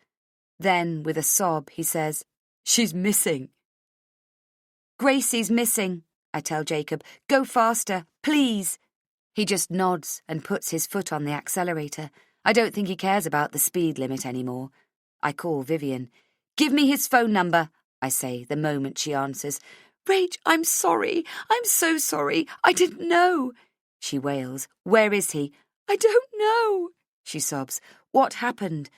Then, with a sob, he says, she's missing. Gracie's missing, I tell Jacob. Go faster, please. He just nods and puts his foot on the accelerator. I don't think he cares about the speed limit anymore. I call Vivian. Give me his phone number, I say the moment she answers. Rach, I'm sorry. I'm so sorry. I didn't know. She wails. Where is he? I don't know, she sobs. What happened?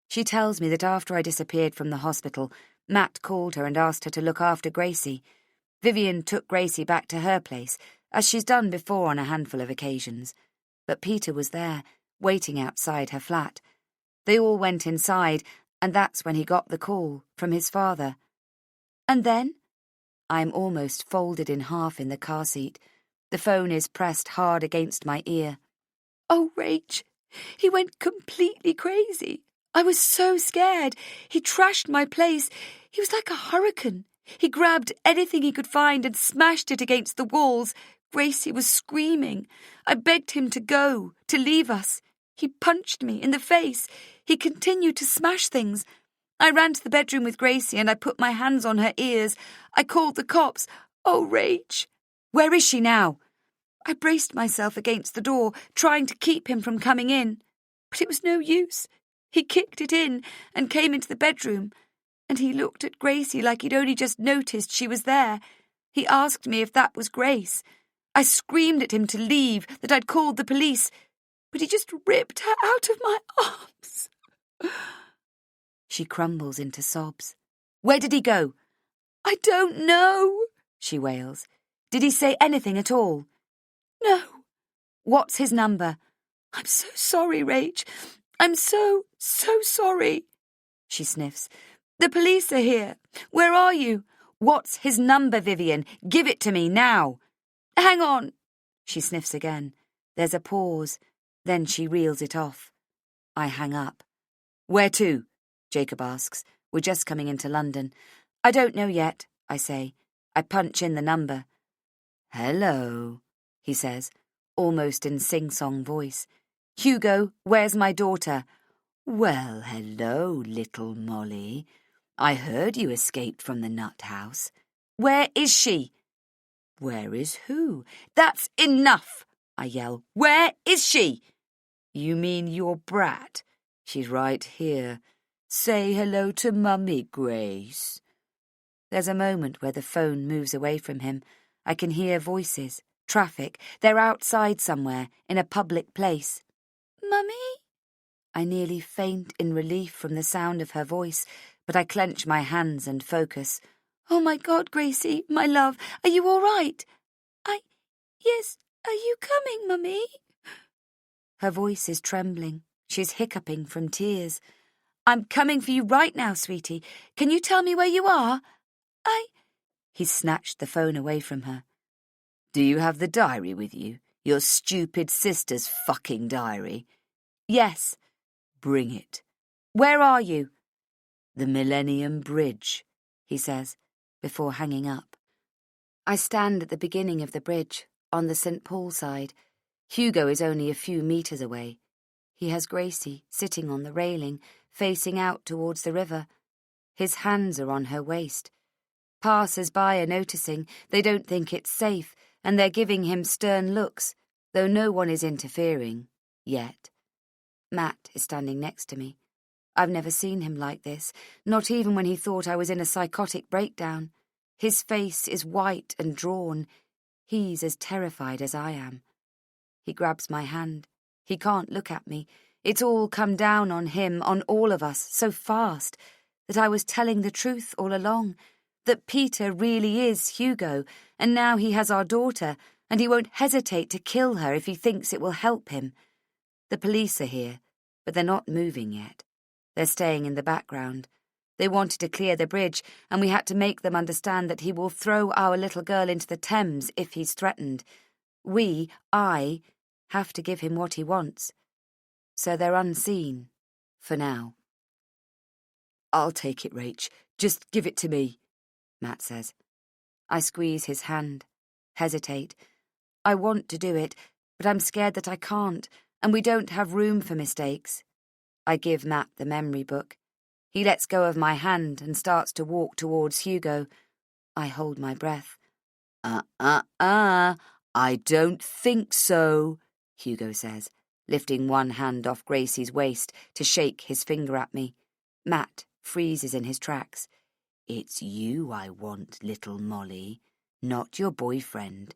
She tells me that after I disappeared from the hospital, Matt called her and asked her to look after Gracie. Vivian took Gracie back to her place, as she's done before on a handful of occasions. But Peter was there, waiting outside her flat. They all went inside, and that's when he got the call from his father. And then? I'm almost folded in half in the car seat. The phone is pressed hard against my ear. Oh, Rach, he went completely crazy. I was so scared. He trashed my place. He was like a hurricane. He grabbed anything he could find and smashed it against the walls. Gracie was screaming. I begged him to go, to leave us. He punched me in the face. He continued to smash things. I ran to the bedroom with Gracie and I put my hands on her ears. I called the cops. Oh, Rach. Where is she now? I braced myself against the door, trying to keep him from coming in. But it was no use. He kicked it in and came into the bedroom. And he looked at Gracie like he'd only just noticed she was there. He asked me if that was Grace. I screamed at him to leave, that I'd called the police. But he just ripped her out of my arms. She crumbles into sobs. Where did he go? I don't know, she wails. Did he say anything at all? No. What's his number? I'm so sorry, Rach. I'm so sorry. She sniffs. The police are here. Where are you? What's his number, Vivian? Give it to me now. Hang on. She sniffs again. There's a pause. Then she reels it off. I hang up. Where to? Jacob asks. We're just coming into London. I don't know yet, I say. I punch in the number. Hello, he says, almost in sing-song voice. Hugo, where's my daughter? Well, hello, little Molly. I heard you escaped from the nut house. Where is she? Where is who? That's enough, I yell. Where is she? You mean your brat? She's right here. Say hello to Mummy, Grace. There's a moment where the phone moves away from him. I can hear voices, traffic. They're outside somewhere, in a public place. Mummy? I nearly faint in relief from the sound of her voice, but I clench my hands and focus. Oh, my God, Gracie, my love, are you all right? Yes, are you coming, Mummy? Her voice is trembling. She's hiccuping from tears. I'm coming for you right now, sweetie. Can you tell me where you are? He snatched the phone away from her. Do you have the diary with you? Your stupid sister's fucking diary? Yes. Bring it. Where are you? The Millennium Bridge, he says, before hanging up. I stand at the beginning of the bridge, on the St. Paul side. Hugo is only a few metres away. He has Gracie sitting on the railing, facing out towards the river. His hands are on her waist. Passers-by are noticing. They don't think it's safe, and they're giving him stern looks, though no one is interfering, yet. Matt is standing next to me. I've never seen him like this, not even when he thought I was in a psychotic breakdown. His face is white and drawn. He's as terrified as I am. He grabs my hand. He can't look at me. It's all come down on him, on all of us, so fast, that I was telling the truth all along, that Peter really is Hugo, and now he has our daughter, and he won't hesitate to kill her if he thinks it will help him. The police are here, but they're not moving yet. They're staying in the background. They wanted to clear the bridge, and we had to make them understand that he will throw our little girl into the Thames if he's threatened. I, have to give him what he wants. So they're unseen, for now.
I'll take it, Rach. Just give it to me, Matt says.
I squeeze his hand, hesitate. I want to do it, but I'm scared that I can't, and we don't have room for mistakes. I give Matt the memory book. He lets go of my hand and starts to walk towards Hugo. I hold my breath.
I don't think so, Hugo says, lifting one hand off Gracie's waist to shake his finger at me.
Matt freezes in his tracks.
It's you I want, little Molly, not your boyfriend.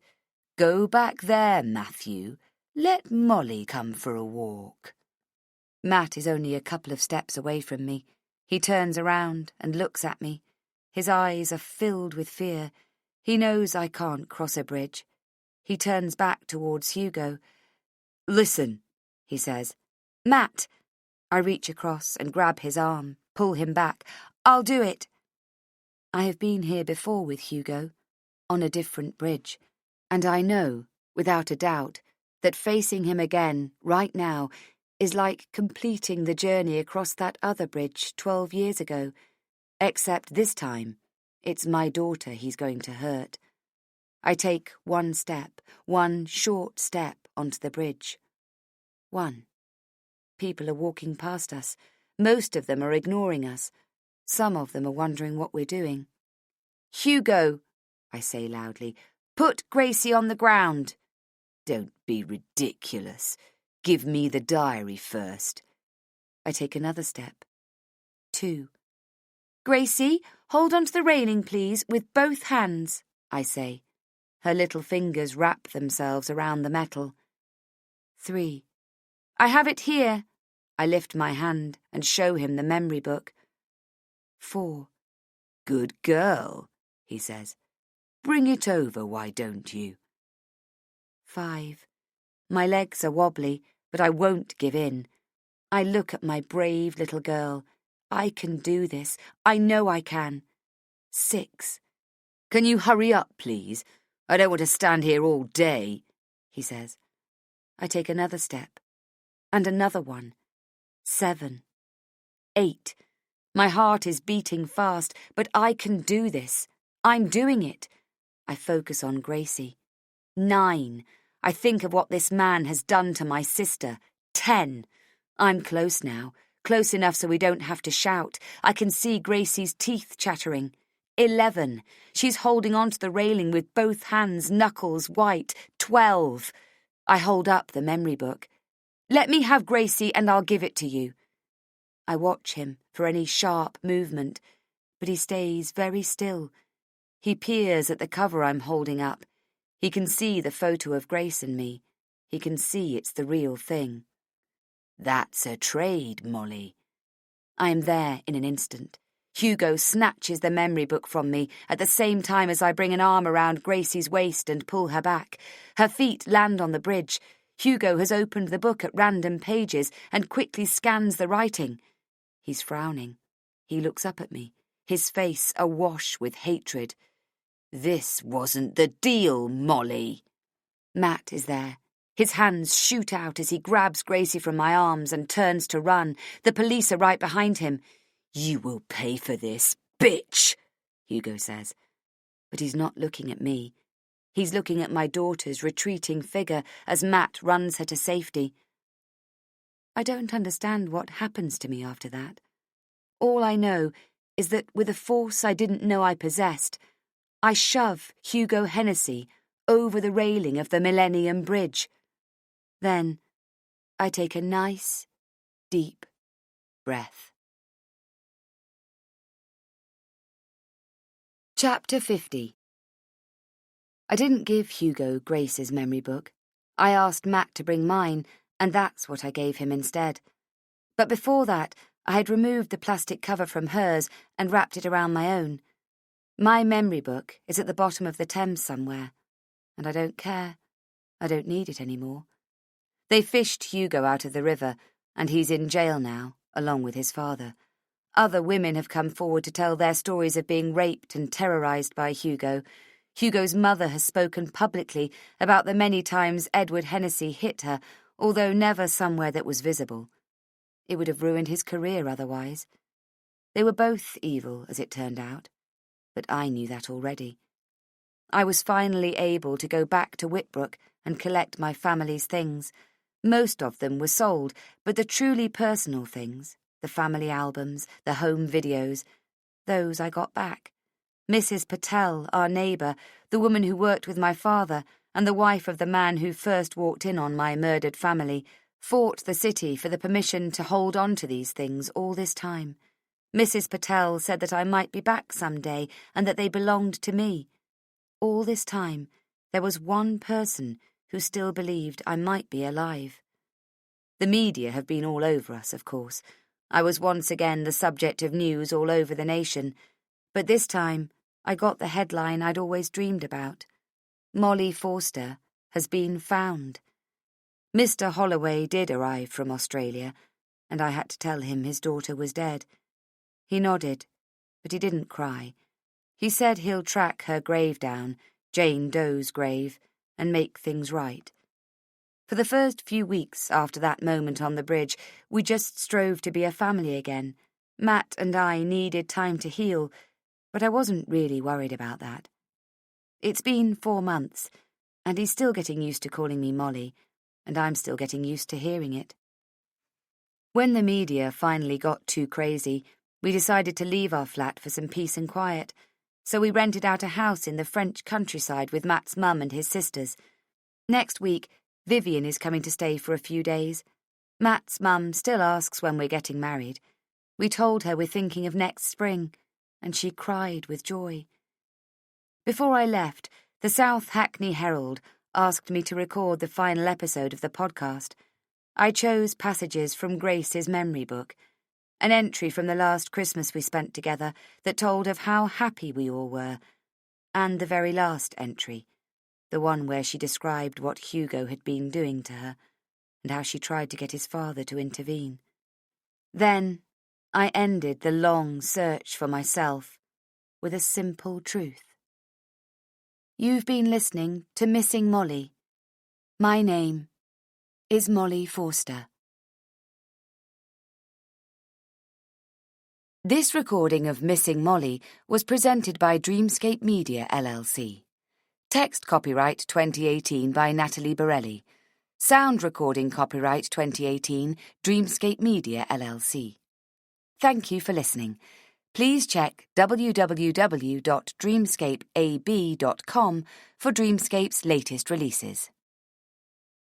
Go back there, Matthew. Let Molly come for a walk.
Matt is only a couple of steps away from me. He turns around and looks at me. His eyes are filled with fear. He knows I can't cross a bridge. He turns back towards Hugo.
Listen,
he says. Matt! I reach across and grab his arm, pull him back. I'll do it. I have been here before with Hugo, on a different bridge, and I know, without a doubt, that facing him again, right now, is like completing the journey across that other bridge 12 years ago, except this time, it's my daughter he's going to hurt. I take one step, one short step onto the bridge. One. People are walking past us. Most of them are ignoring us. Some of them are wondering what we're doing. Hugo, I say loudly, put Gracie on the ground.
Don't be ridiculous. Give me the diary first.
I take another step. 2. Gracie, hold onto the railing, please, with both hands, I say. Her little fingers wrap themselves around the metal. 3. I have it here. I lift my hand and show him the memory book. 4.
Good girl, he says. Bring it over, why don't you?
5. My legs are wobbly, but I won't give in. I look at my brave little girl. I can do this. I know I can. 6.
Can you hurry up, please? I don't want to stand here all day, he says.
I take another step. And another one. 7. 8. My heart is beating fast, but I can do this. I'm doing it. I focus on Gracie. 9. I think of what this man has done to my sister. 10. I'm close now, close enough so we don't have to shout. I can see Gracie's teeth chattering. 11. She's holding onto the railing with both hands, knuckles white. 12. I hold up the memory book. Let me have Gracie and I'll give it to you. I watch him for any sharp movement, but he stays very still. He peers at the cover I'm holding up. He can see the photo of Grace and me. He can see it's the real thing.
That's a trade, Molly.
I am there in an instant. Hugo snatches the memory book from me at the same time as I bring an arm around Gracie's waist and pull her back. Her feet land on the bridge. Hugo has opened the book at random pages and quickly scans the writing. He's frowning. He looks up at me, his face awash with hatred.
This wasn't the deal, Molly.
Matt is there. His hands shoot out as he grabs Gracie from my arms and turns to run. The police are right behind him.
You will pay for this, bitch, Hugo says.
But he's not looking at me. He's looking at my daughter's retreating figure as Matt runs her to safety. I don't understand what happens to me after that. All I know is that with a force I didn't know I possessed, I shove Hugo Hennessy over the railing of the Millennium Bridge. Then I take a nice, deep breath. Chapter 50. I didn't give Hugo Grace's memory book. I asked Matt to bring mine, and that's what I gave him instead. But before that, I had removed the plastic cover from hers and wrapped it around my own. My memory book is at the bottom of the Thames somewhere, and I don't care. I don't need it anymore. They fished Hugo out of the river, and he's in jail now, along with his father. Other women have come forward to tell their stories of being raped and terrorised by Hugo. Hugo's mother has spoken publicly about the many times Edward Hennessy hit her, although never somewhere that was visible. It would have ruined his career otherwise. They were both evil, as it turned out, but I knew that already. I was finally able to go back to Whitbrook and collect my family's things. Most of them were sold, but the truly personal things, the family albums, the home videos, those I got back. Mrs. Patel, our neighbour, the woman who worked with my father, and the wife of the man who first walked in on my murdered family, fought the city for the permission to hold on to these things all this time. Mrs. Patel said that I might be back some day and that they belonged to me. All this time, there was one person who still believed I might be alive. The media have been all over us, of course. I was once again the subject of news all over the nation, but this time I got the headline I'd always dreamed about. Molly Forster has been found. Mr. Holloway did arrive from Australia, and I had to tell him his daughter was dead. He nodded, but he didn't cry. He said he'll track her grave down, Jane Doe's grave, and make things right. For the first few weeks after that moment on the bridge, we just strove to be a family again. Matt and I needed time to heal, but I wasn't really worried about that. It's been 4 months, and he's still getting used to calling me Molly, and I'm still getting used to hearing it. When the media finally got too crazy, we decided to leave our flat for some peace and quiet, so we rented out a house in the French countryside with Matt's mum and his sisters. Next week, Vivian is coming to stay for a few days. Matt's mum still asks when we're getting married. We told her we're thinking of next spring, and she cried with joy. Before I left, the South Hackney Herald asked me to record the final episode of the podcast. I chose passages from Grace's memory book, an entry from the last Christmas we spent together that told of how happy we all were, and the very last entry, the one where she described what Hugo had been doing to her, and how she tried to get his father to intervene. Then I ended the long search for myself with a simple truth. You've been listening to Missing Molly. My name is Molly Forster. This recording of Missing Molly was presented by Dreamscape Media LLC. Text copyright 2018 by Natalie Barelli. Sound recording copyright 2018 Dreamscape Media LLC. Thank you for listening. Please check www.dreamscapeab.com for Dreamscape's latest releases.